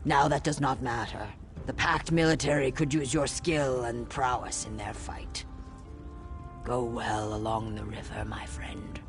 S21: Now that does not matter. The Pact military could use your skill and prowess in their fight. Go well along the river, my friend.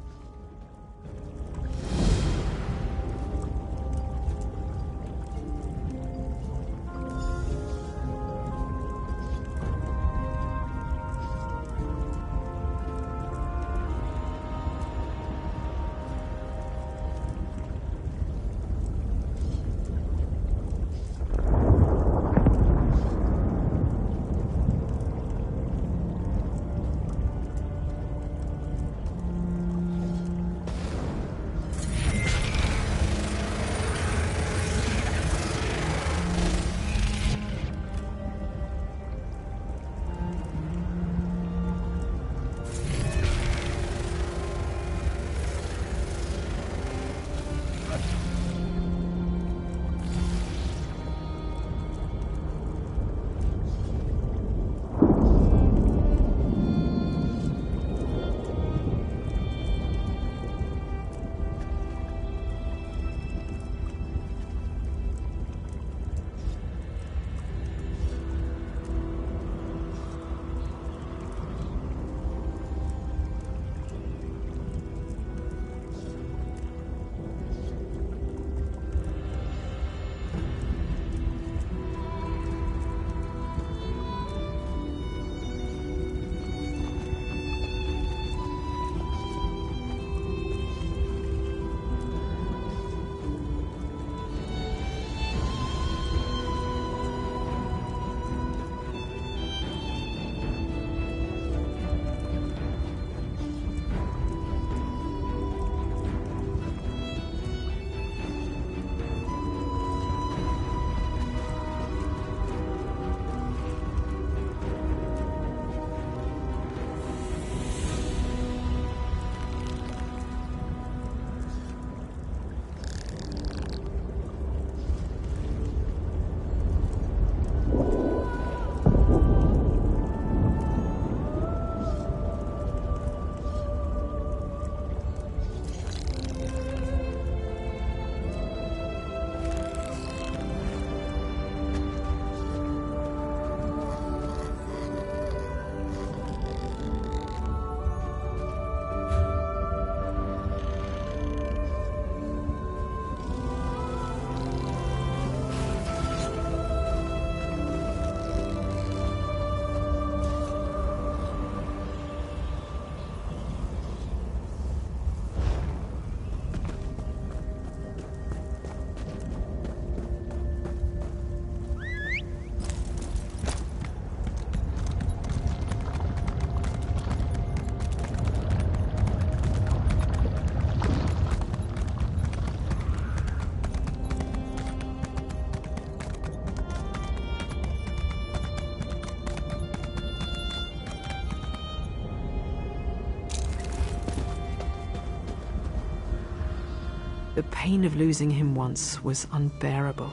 S2: The pain of losing him once was unbearable.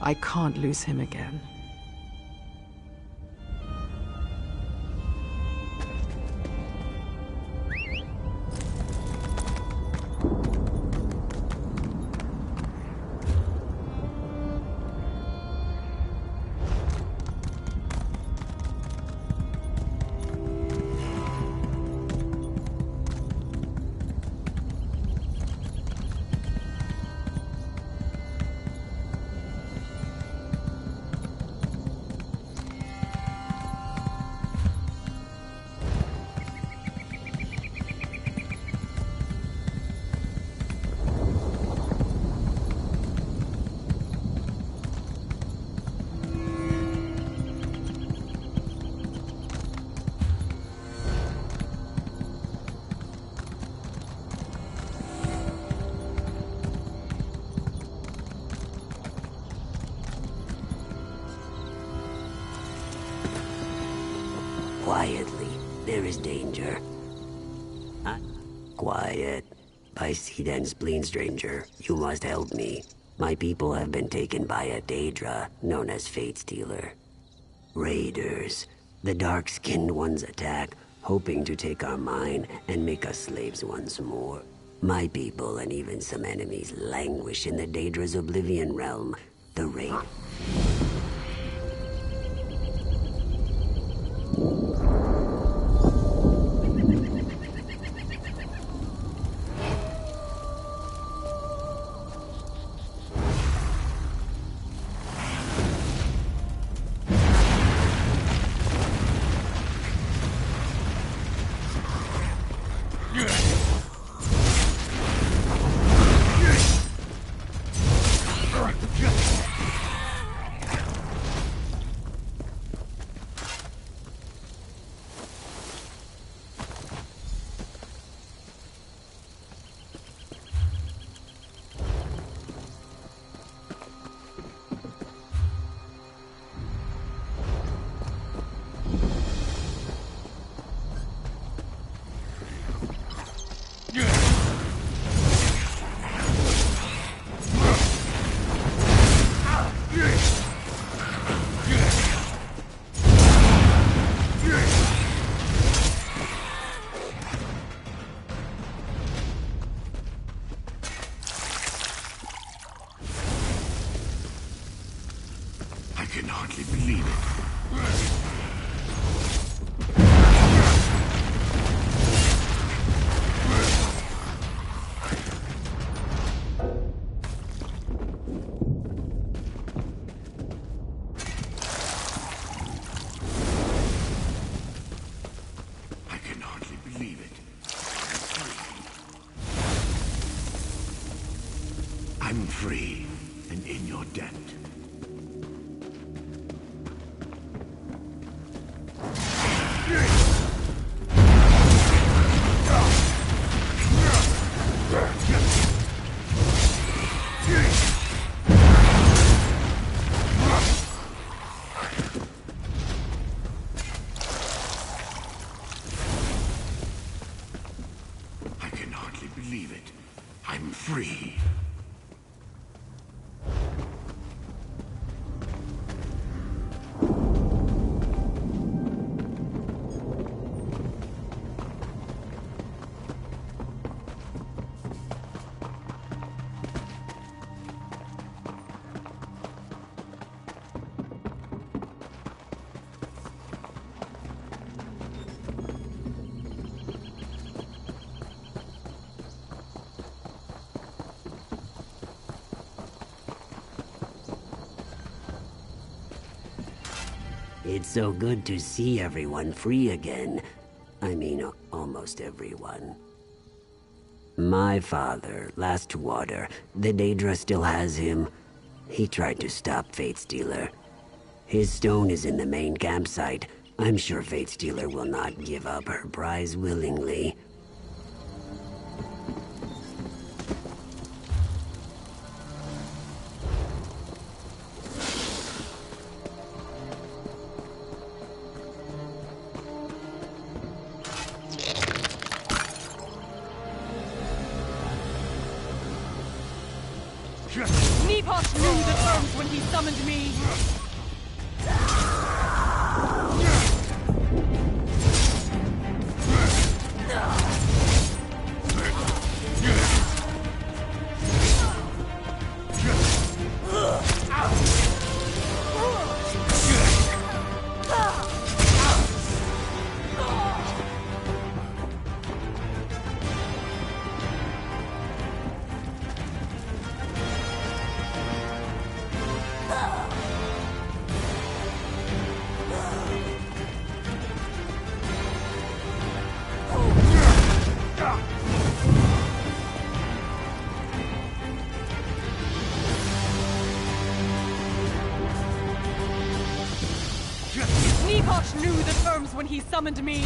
S2: I can't lose him again.
S17: Quietly. There is danger. Quiet. I see then, spleen stranger. You must help me. My people have been taken by a Daedra, known as Fate Stealer. Raiders. The dark-skinned ones attack, hoping to take our mine and make us slaves once more. My people and even some enemies languish in the Daedra's Oblivion realm. The raid...
S11: I can hardly believe it. I can hardly believe it. I'm free and in your debt. I can hardly believe it. I'm free.
S17: It's so good to see everyone free again. I mean, almost everyone. My father, Last Water, the Daedra still has him. He tried to stop Fate Stealer. His stone is in the main campsite. I'm sure Fate Stealer will not give up her prize willingly.
S8: Nepos knew the terms when he summoned me! Nepos knew the terms when he summoned me!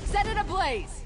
S8: Set it ablaze!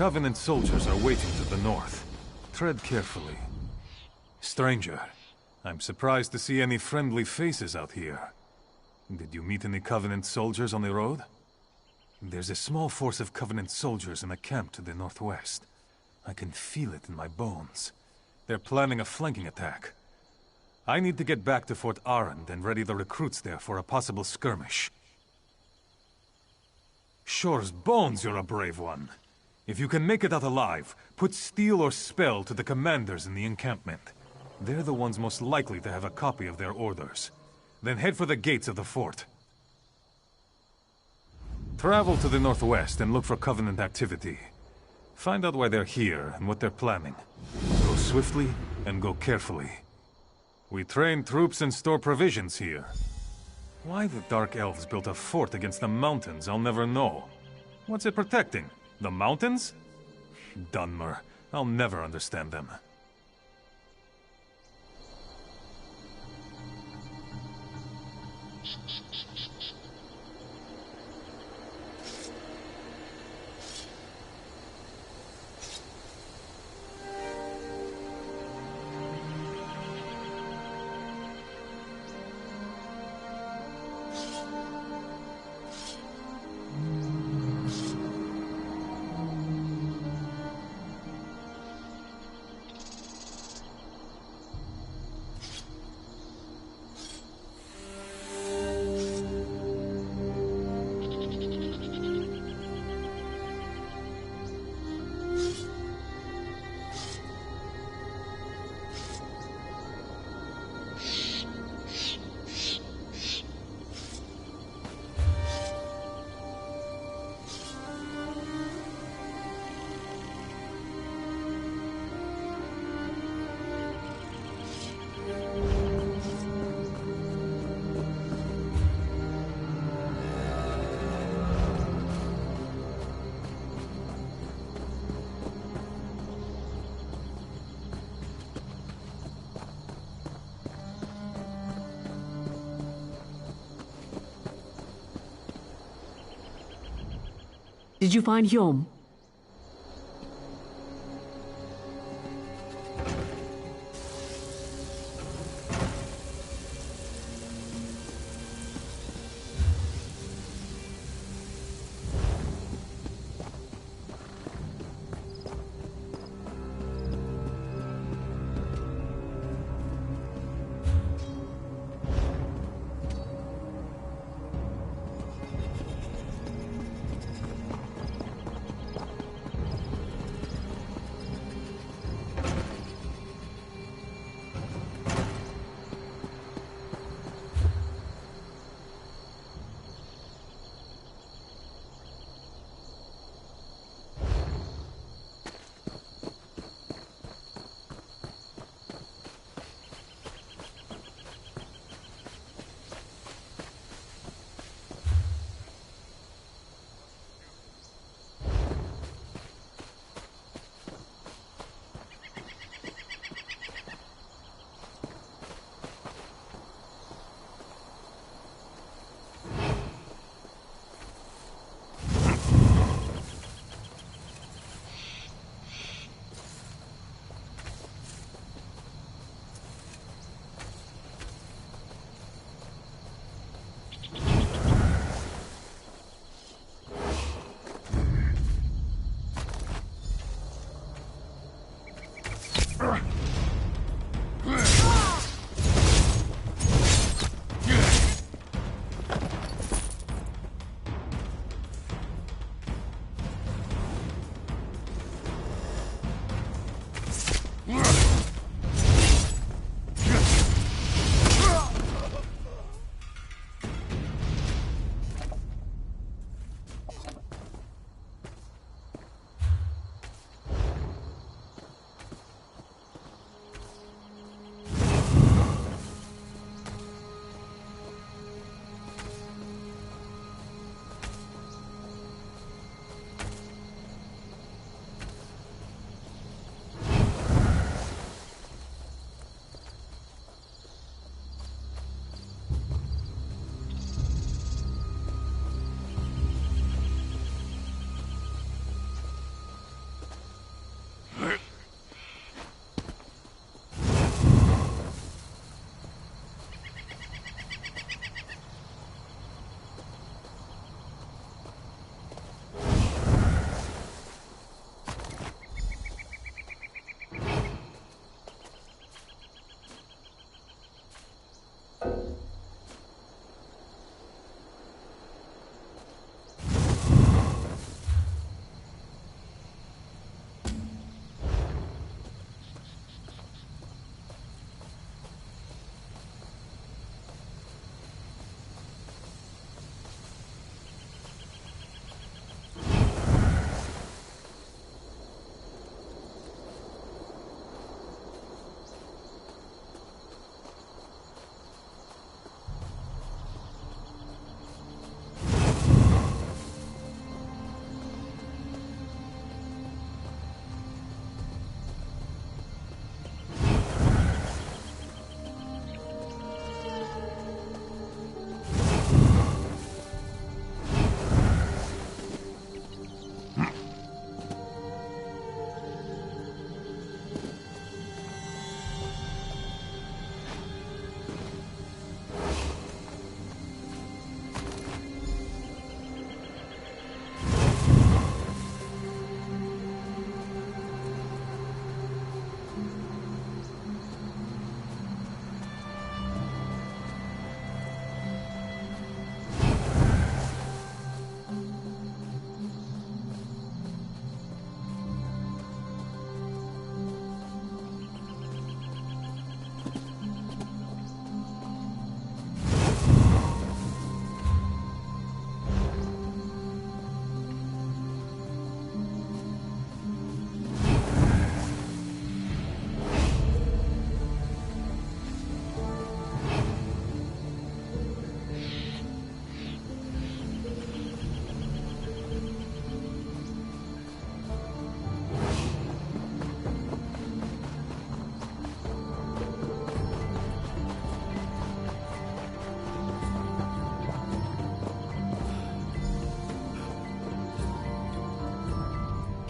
S4: Covenant soldiers are waiting to the north. Tread carefully. Stranger, I'm surprised to see any friendly faces out here. Did you meet any Covenant soldiers on the road? There's a small force of Covenant soldiers in a camp to the northwest. I can feel it in my bones. They're planning a flanking attack. I need to get back to Fort Arend and ready the recruits there for a possible skirmish. Shore's bones, you're a brave one. If you can make it out alive, put steel or spell to the commanders in the encampment. They're the ones most likely to have a copy of their orders. Then head for the gates of the fort. Travel to the northwest and look for Covenant activity. Find out why they're here and what they're planning. Go swiftly and go carefully. We train troops and store provisions here. Why the Dark Elves built a fort against the mountains, I'll never know. What's it protecting? The mountains? Dunmer. I'll never understand them.
S6: Did you find Yom?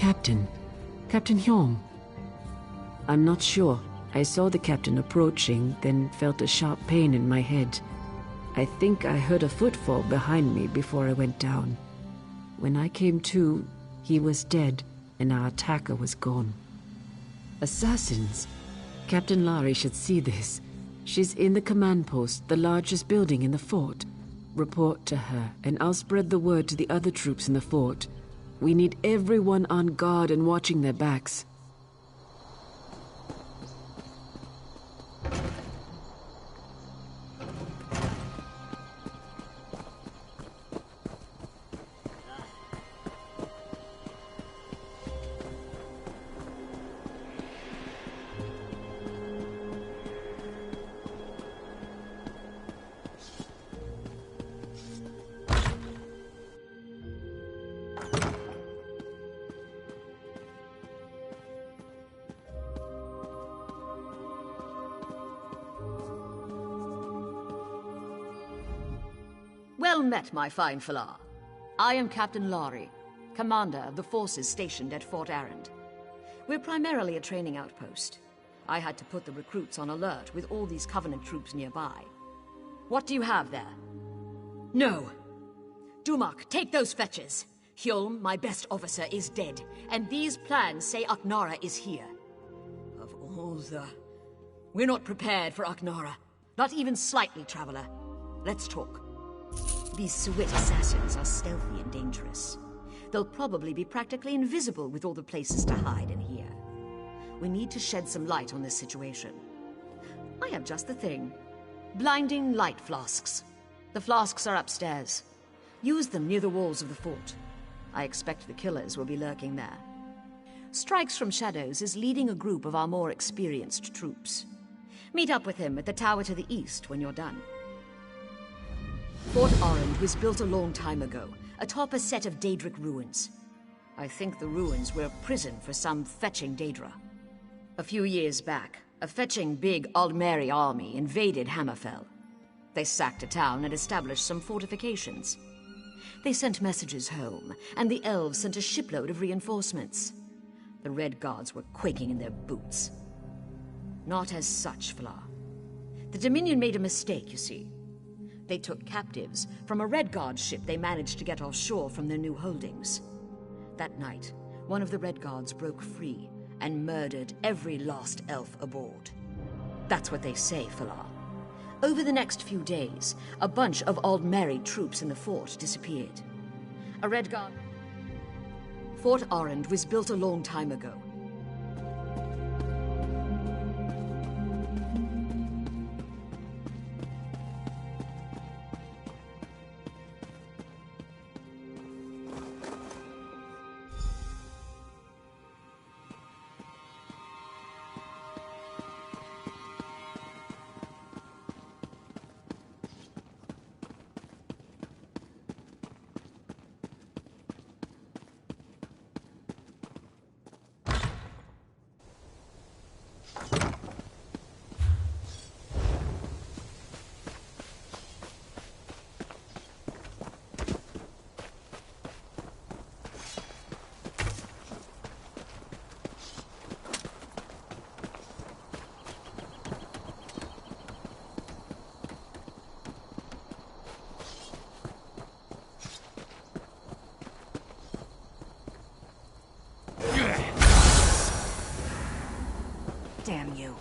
S6: Captain. Captain Hyom. I'm not sure. I saw the captain approaching, then felt a sharp pain in my head. I think I heard a footfall behind me before I went down. When I came to, he was dead, and our attacker was gone. Assassins? Captain Lari should see this. She's in the command post, the largest building in the fort. Report to her, and I'll spread the word to the other troops in the fort. We need everyone on guard and watching their backs.
S7: Well met, my fine Falar. I am Captain Lari, commander of the forces stationed at Fort Arrand. We're primarily a training outpost. I had to put the recruits on alert with all these Covenant troops nearby. What do you have there? No. Dumak, take those fetches. Hjolm, my best officer, is dead, and these plans say Aknara is here. Of all the... We're not prepared for Aknara. Not even slightly, Traveler. Let's talk. These Suit assassins are stealthy and dangerous. They'll probably be practically invisible with all the places to hide in here. We need to shed some light on this situation. I have just the thing. Blinding light flasks. The flasks are upstairs. Use them near the walls of the fort. I expect the killers will be lurking there. Strikes from Shadows is leading a group of our more experienced troops. Meet up with him at the tower to the east when you're done. Fort Arrand was built a long time ago, atop a set of Daedric ruins. I think the ruins were a prison for some fetching Daedra. A few years back, a fetching big Aldmeri army invaded Hammerfell. They sacked a town and established some fortifications. They sent messages home, and the elves sent a shipload of reinforcements. The Red Guards were quaking in their boots. Not as such, Fla. The Dominion made a mistake, you see. They took captives from a Red Guard ship they managed to get offshore from their new holdings. That night, one of the Red Guards broke free and murdered every lost elf aboard. That's what they say, Falar. Over the next few days, a bunch of Aldmeri troops in the fort disappeared. A Red Guard... Fort Arrand was built a long time ago.
S8: Damn you.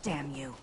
S8: Damn you.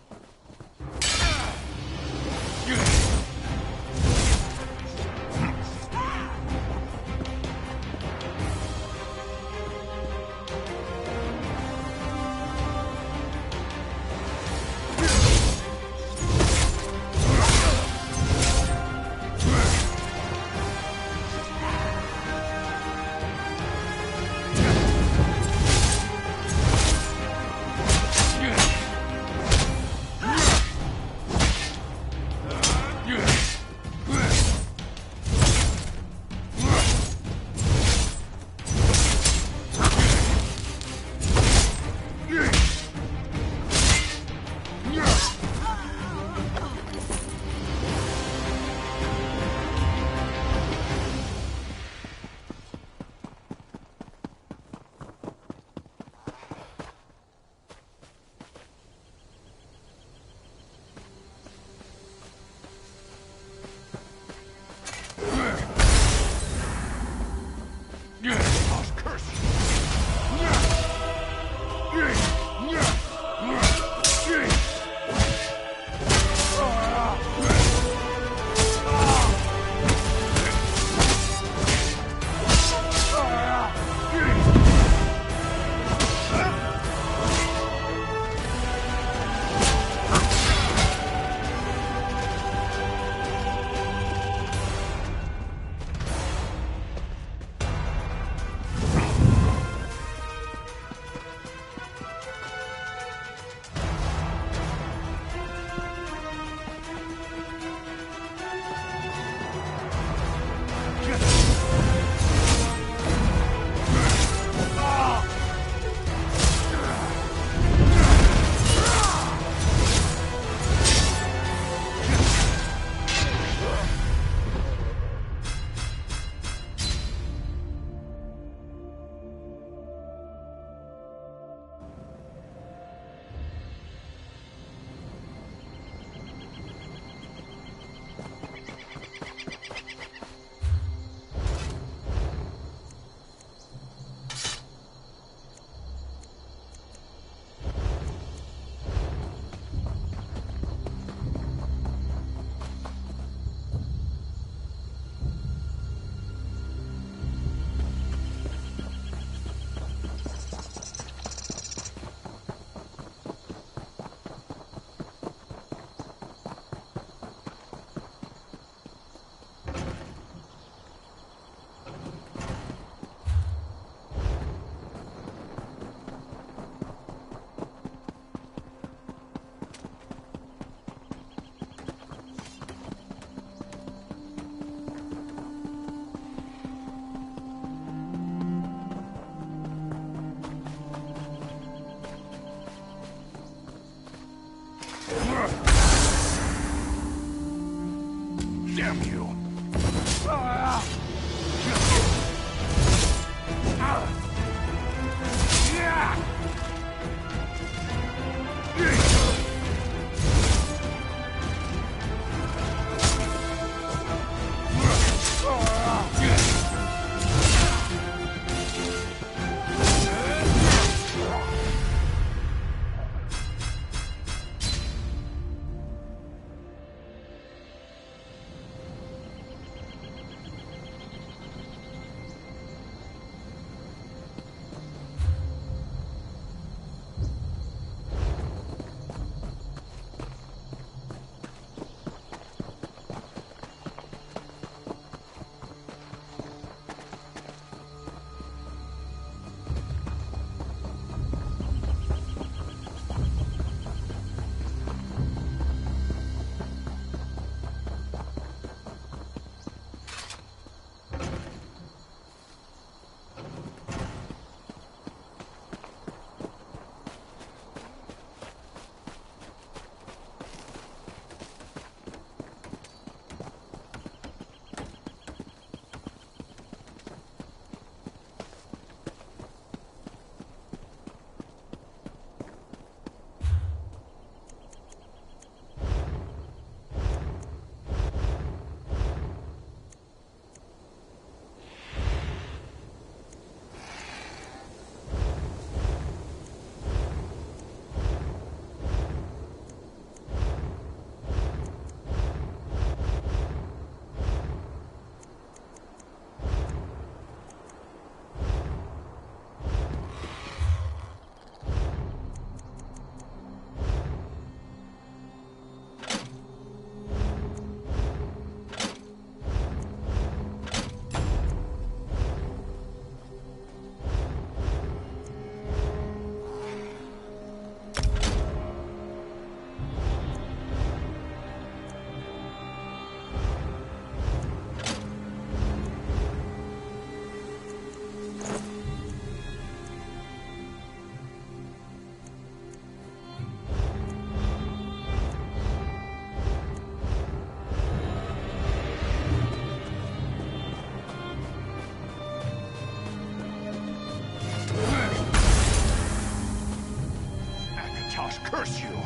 S11: gosh, curse you!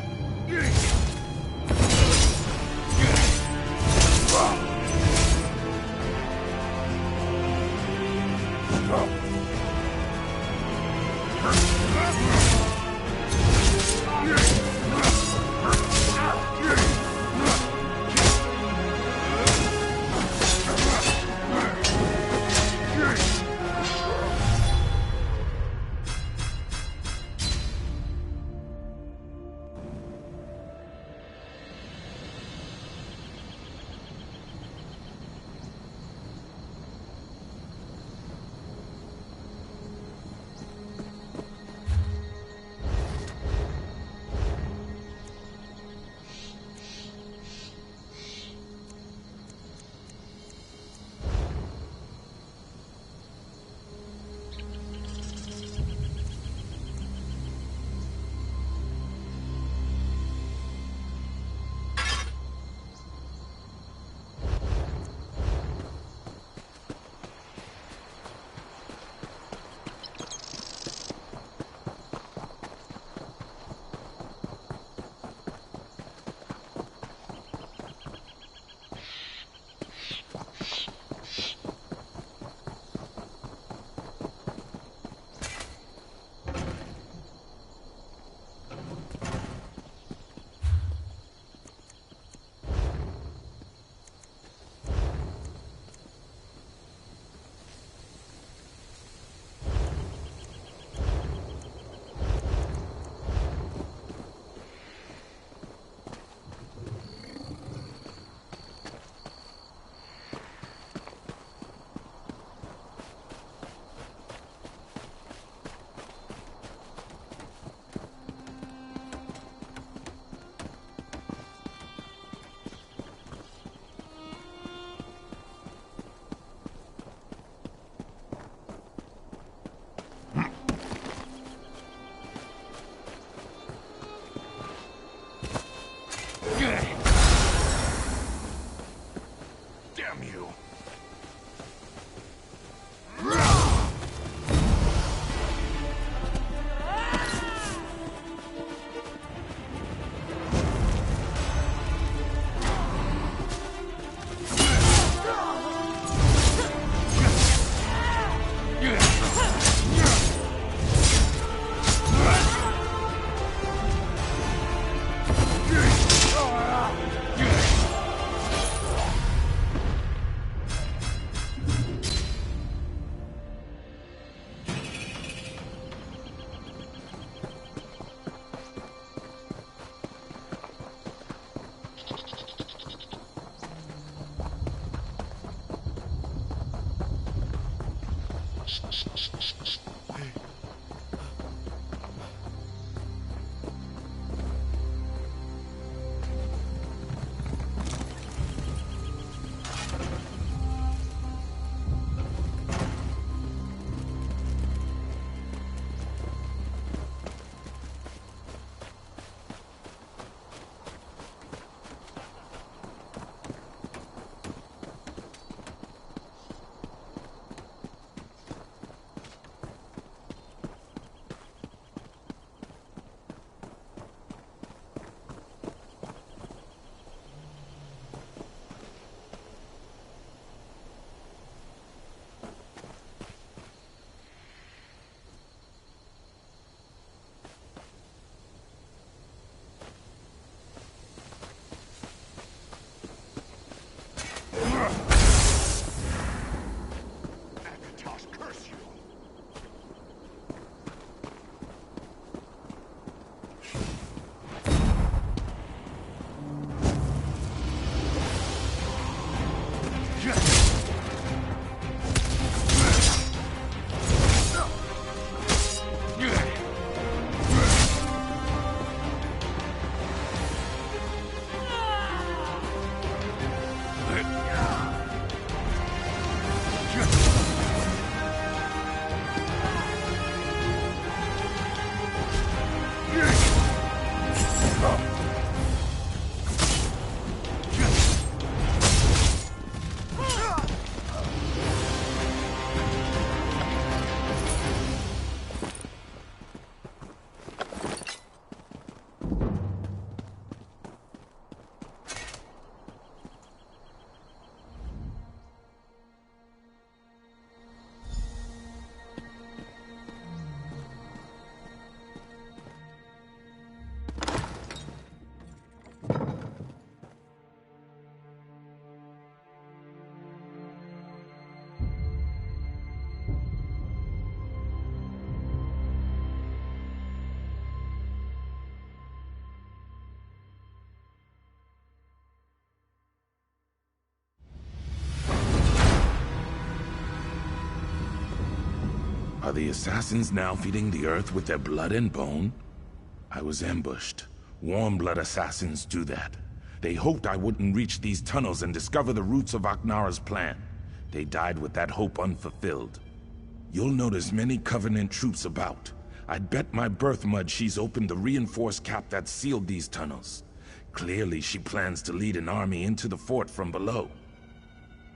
S11: Damn you!
S15: Are the assassins now feeding the earth with their blood and bone? I was ambushed. Warm-blood assassins do that. They hoped I wouldn't reach these tunnels and discover the roots of Aknara's plan. They died with that hope unfulfilled. You'll notice many Covenant troops about. I'd bet my birth mud she's opened the reinforced cap that sealed these tunnels. Clearly, she plans to lead an army into the fort from below.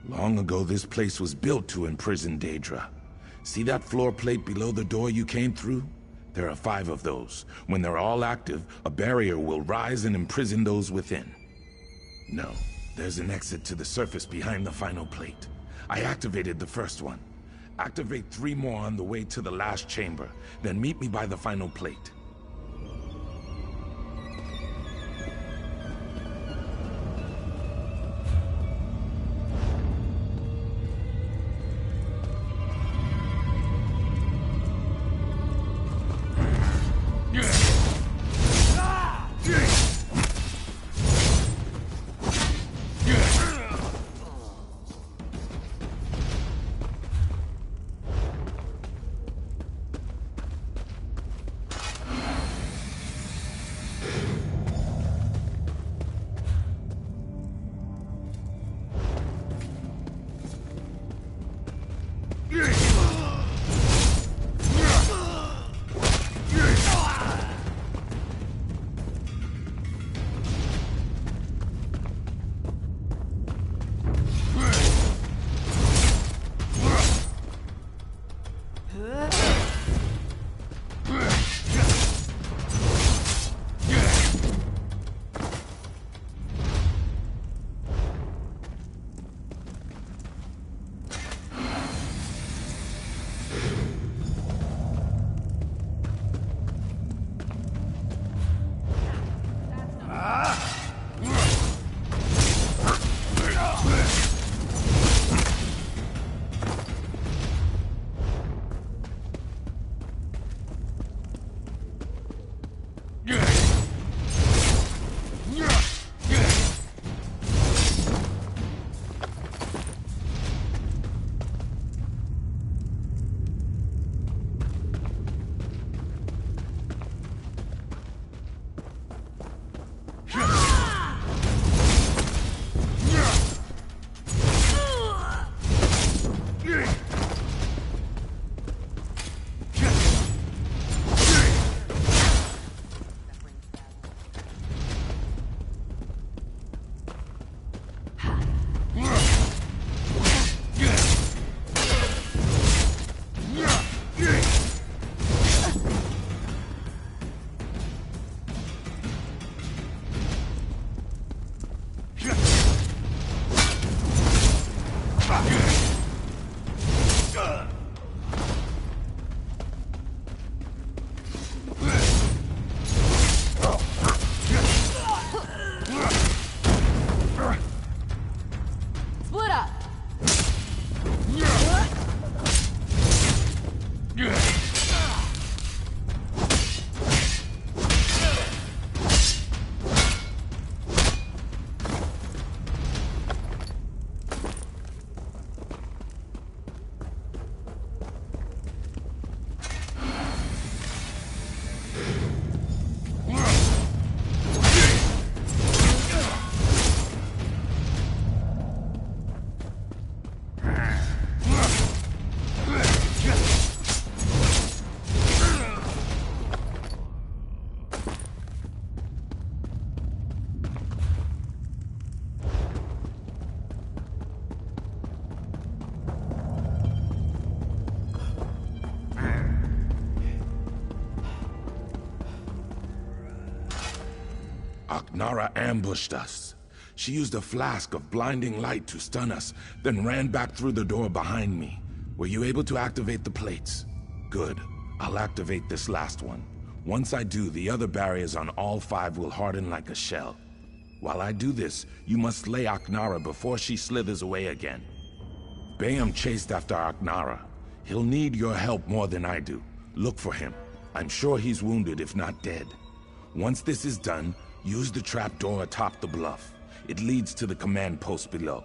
S15: Long ago, this place was built to imprison Daedra. See that floor plate below the door you came through? There are 5 of those. When they're all active, a barrier will rise and imprison those within. No, there's an exit to the surface behind the final plate. I activated the first one. Activate 3 more on the way to the last chamber, then meet me by the final plate. Aknara ambushed us. She used a flask of blinding light to stun us, then ran back through the door behind me. Were you able to activate the plates? Good. I'll activate this last one. Once I do, the other barriers on all 5 will harden like a shell. While I do this, you must slay Aknara before she slithers away again. Bayam chased after Aknara. He'll need your help more than I do. Look for him. I'm sure he's wounded, if not dead. Once this is done, use the trapdoor atop the bluff. It leads to the command post below.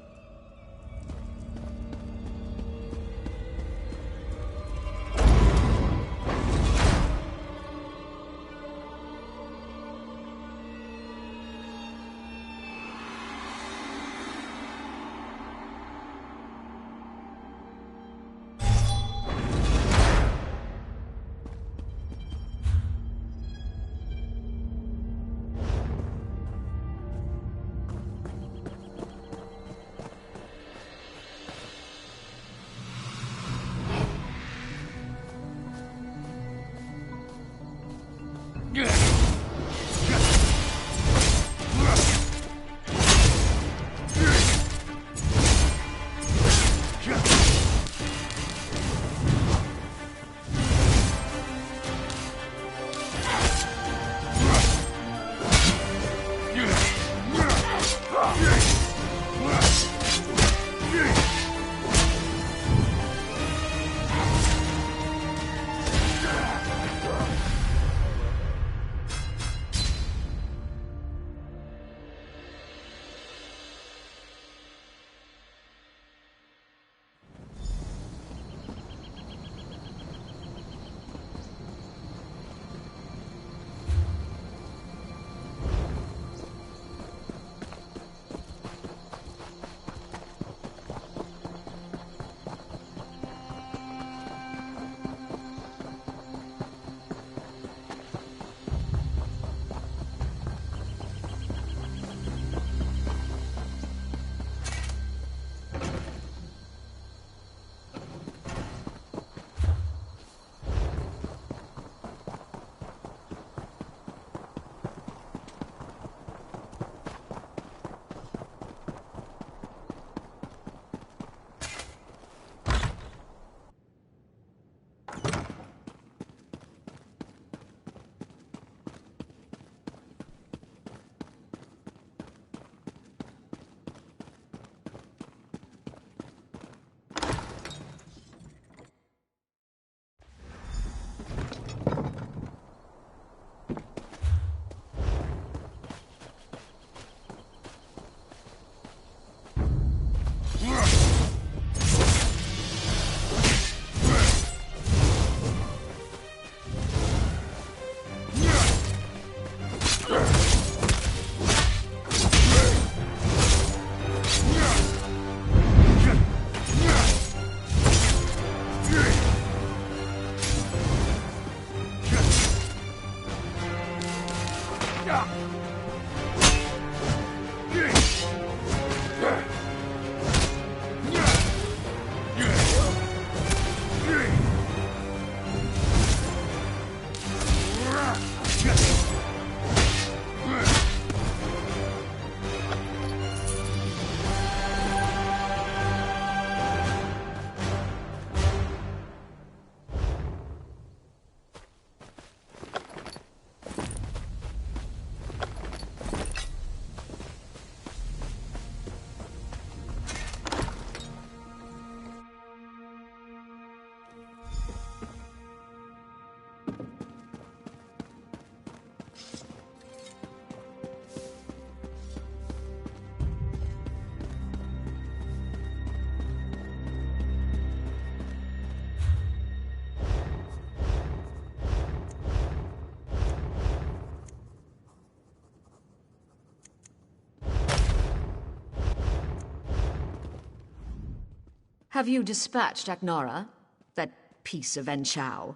S7: Have you dispatched Aknara? That piece of Enchao?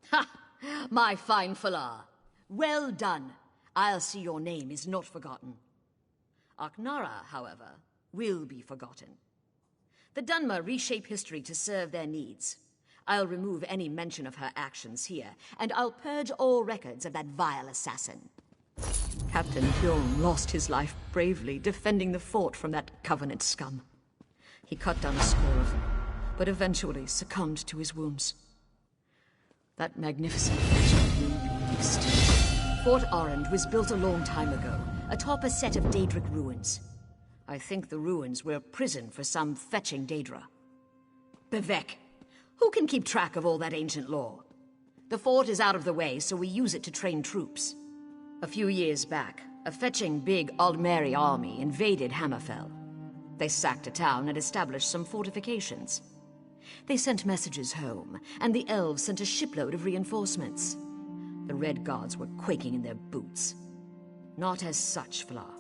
S7: Ha! My fine Falar. Well done. I'll see your name is not forgotten. Aknara, however, will be forgotten. The Dunmer reshape history to serve their needs. I'll remove any mention of her actions here, and I'll purge all records of that vile assassin. Captain Hyung lost his life bravely defending the fort from that Covenant scum. He cut down a score of them, but eventually succumbed to his wounds. That magnificent fetcher will be missed. Fort Orange was built a long time ago, atop a set of Daedric ruins. I think the ruins were a prison for some fetching Daedra. Bevek, who can keep track of all that ancient lore? The fort is out of the way, so we use it to train troops. A few years back, a fetching big Aldmeri army invaded Hammerfell. They sacked a town and established some fortifications. They sent messages home, and the elves sent a shipload of reinforcements. The Red Guards were quaking in their boots. Not as such, Fla.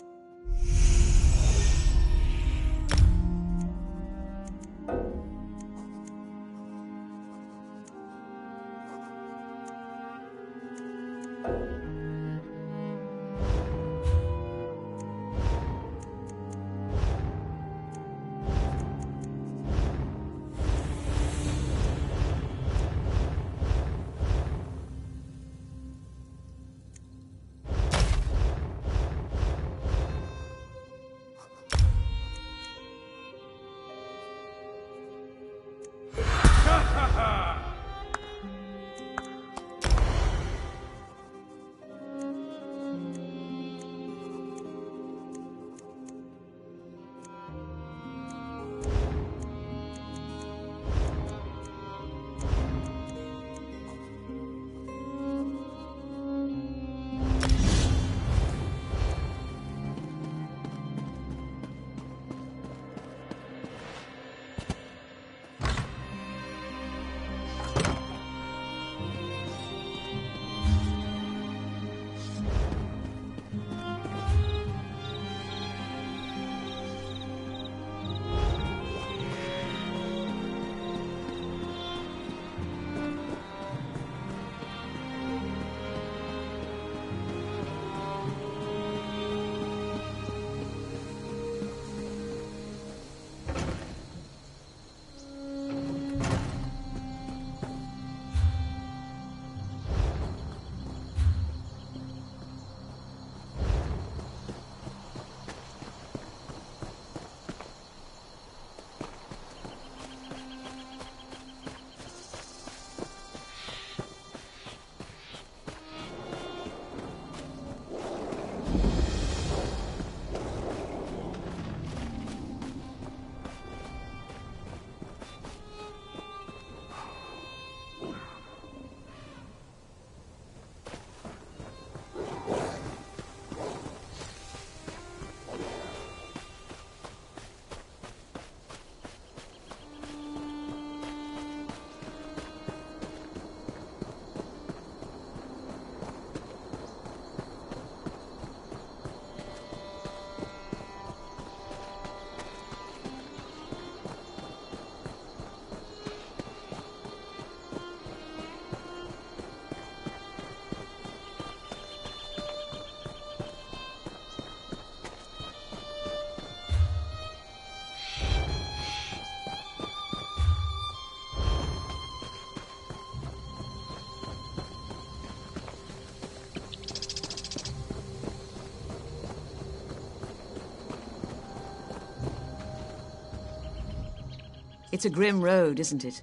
S7: It's a grim road, isn't it?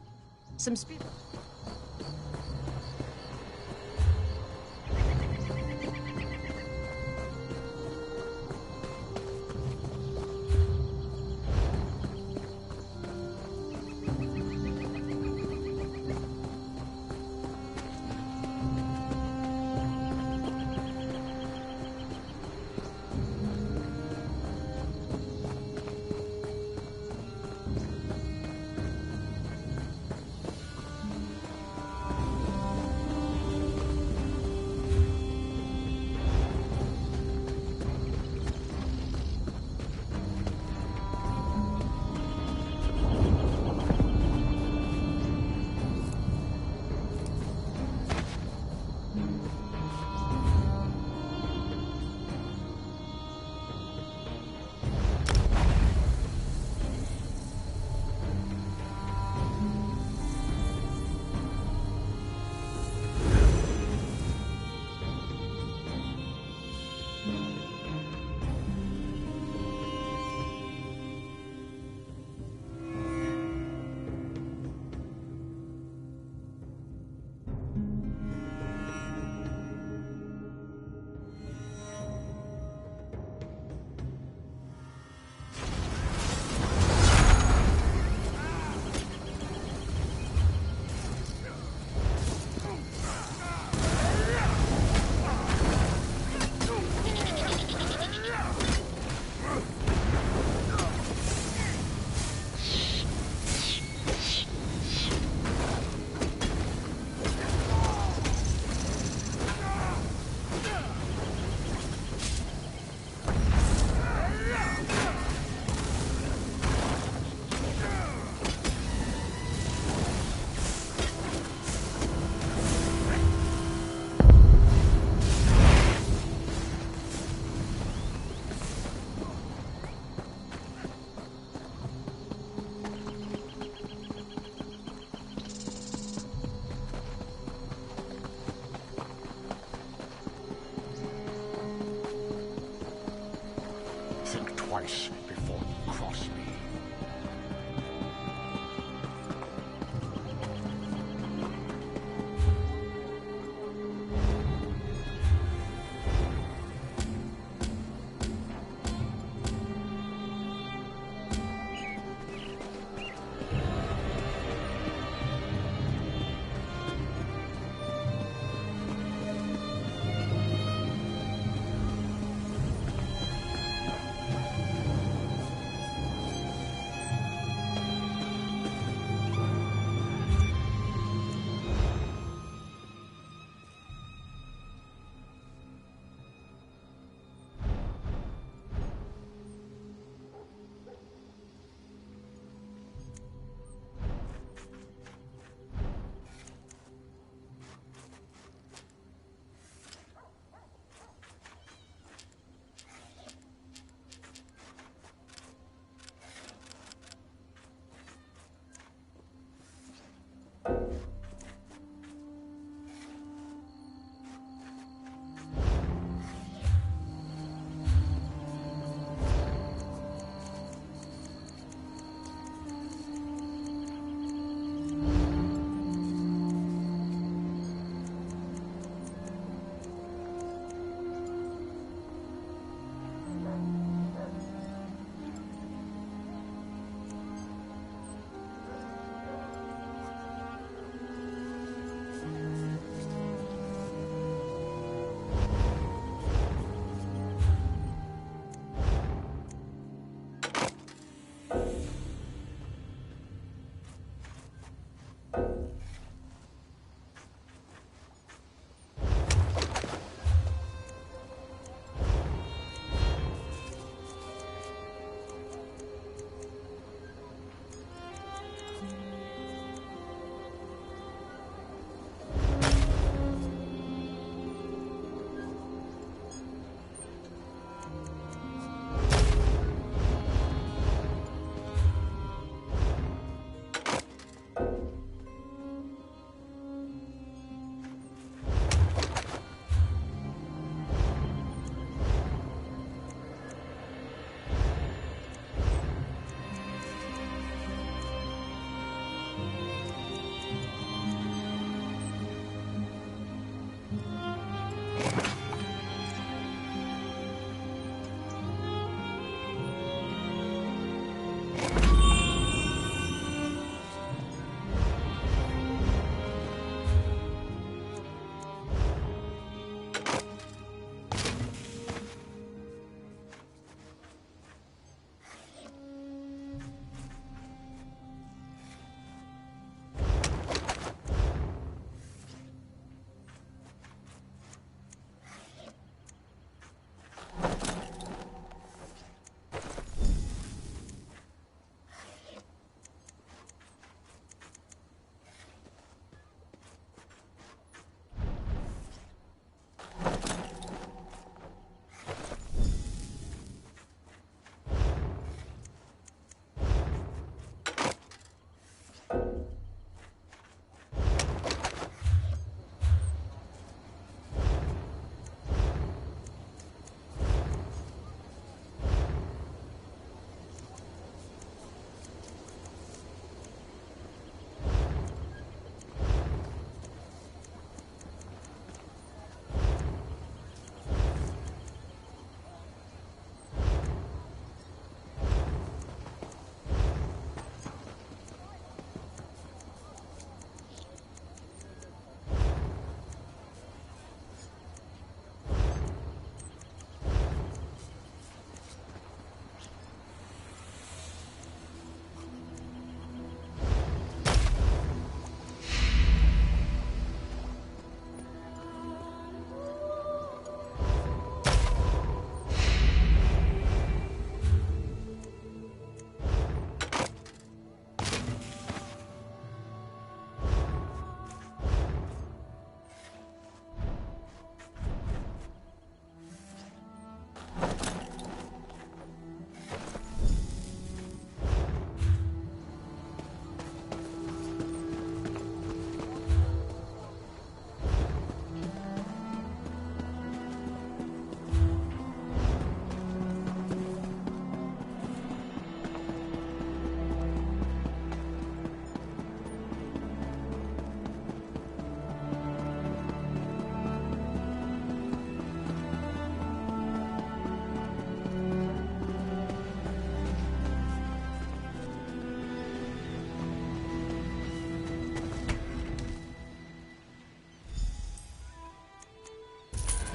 S7: Some
S11: twice before you cross me.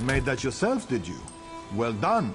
S11: Made that yourself, did you? Well done.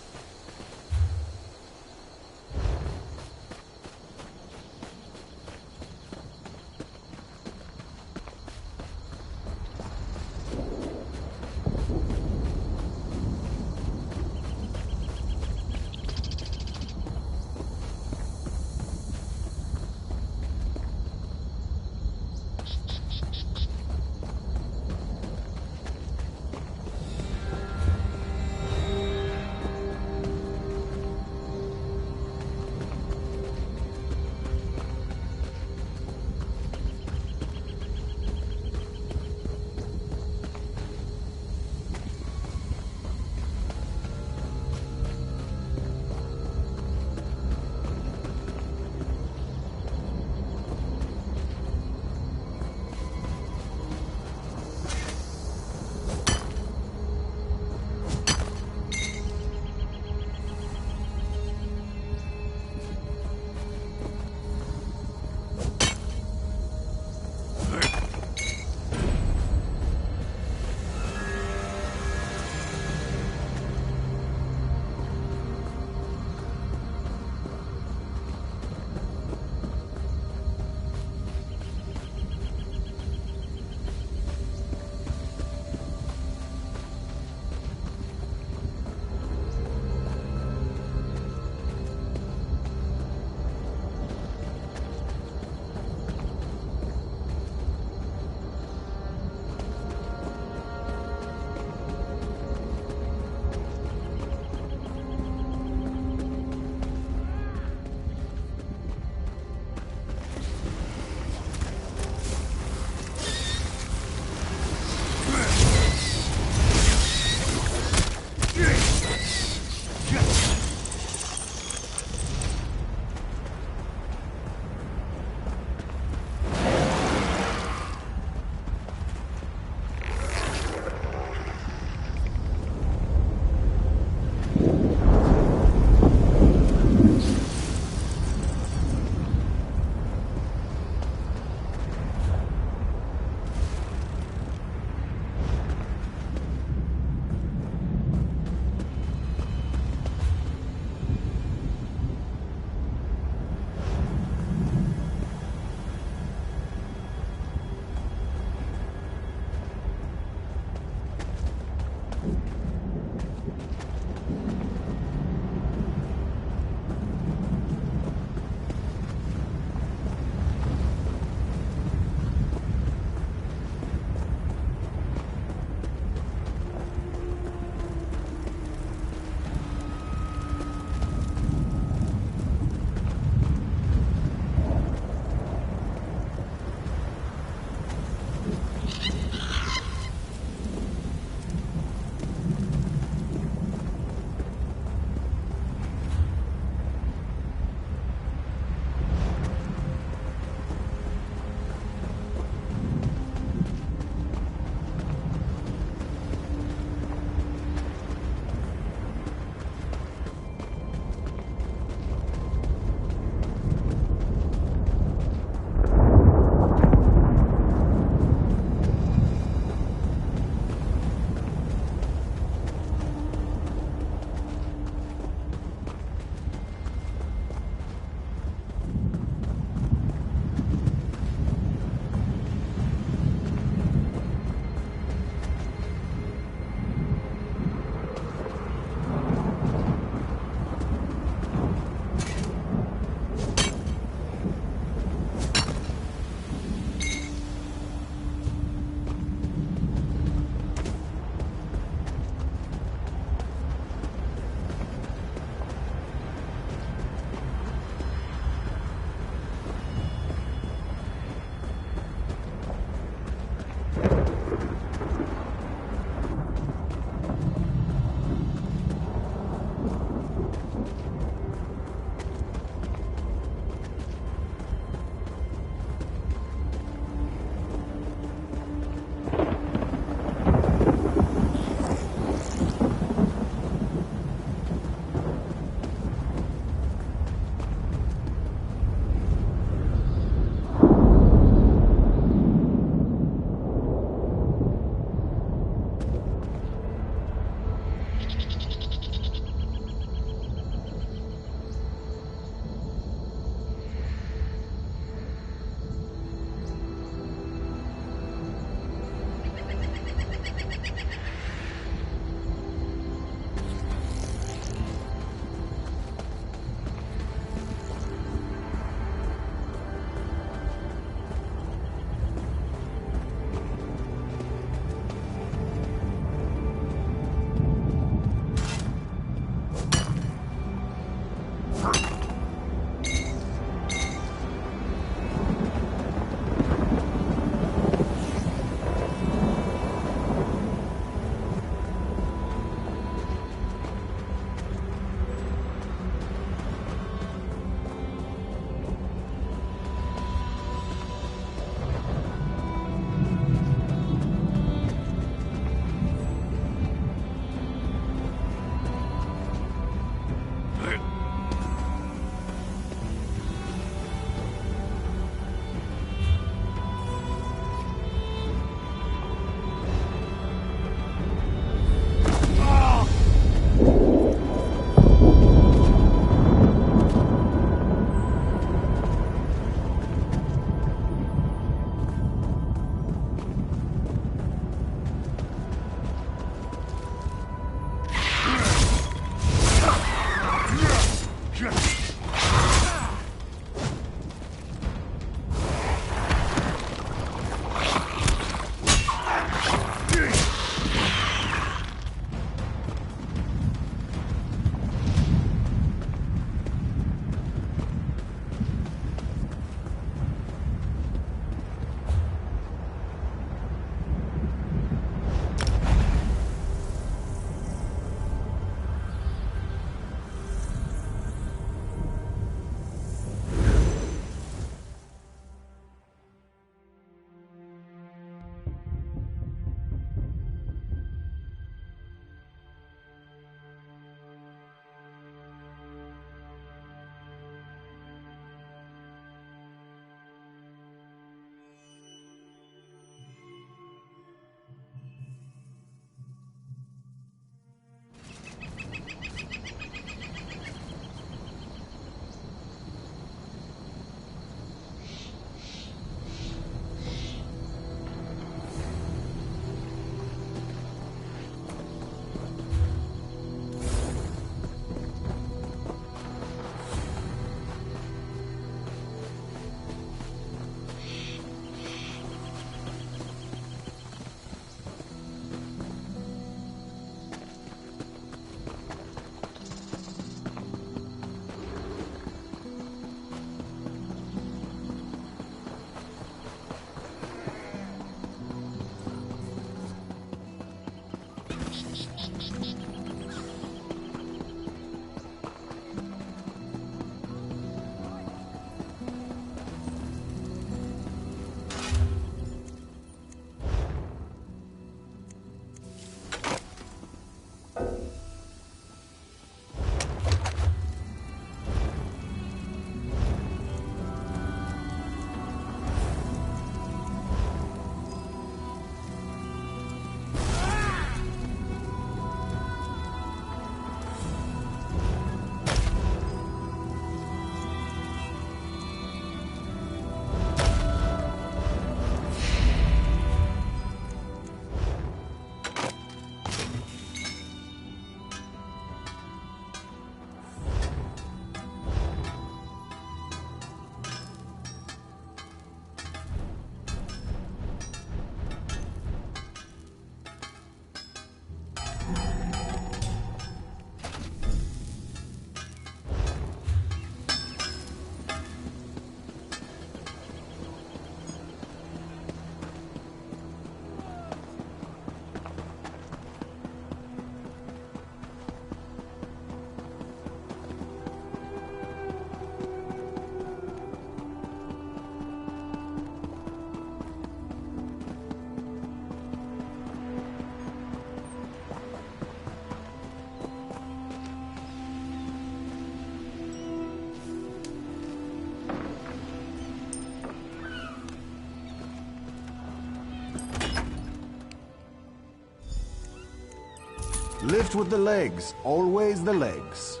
S1: Lift with the legs, always the legs.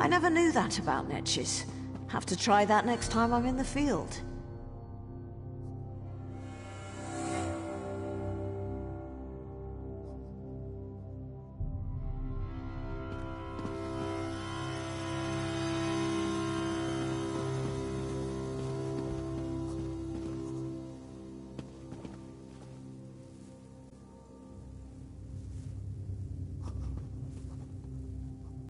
S16: I never knew that about niches. Have to try that next time I'm in the field.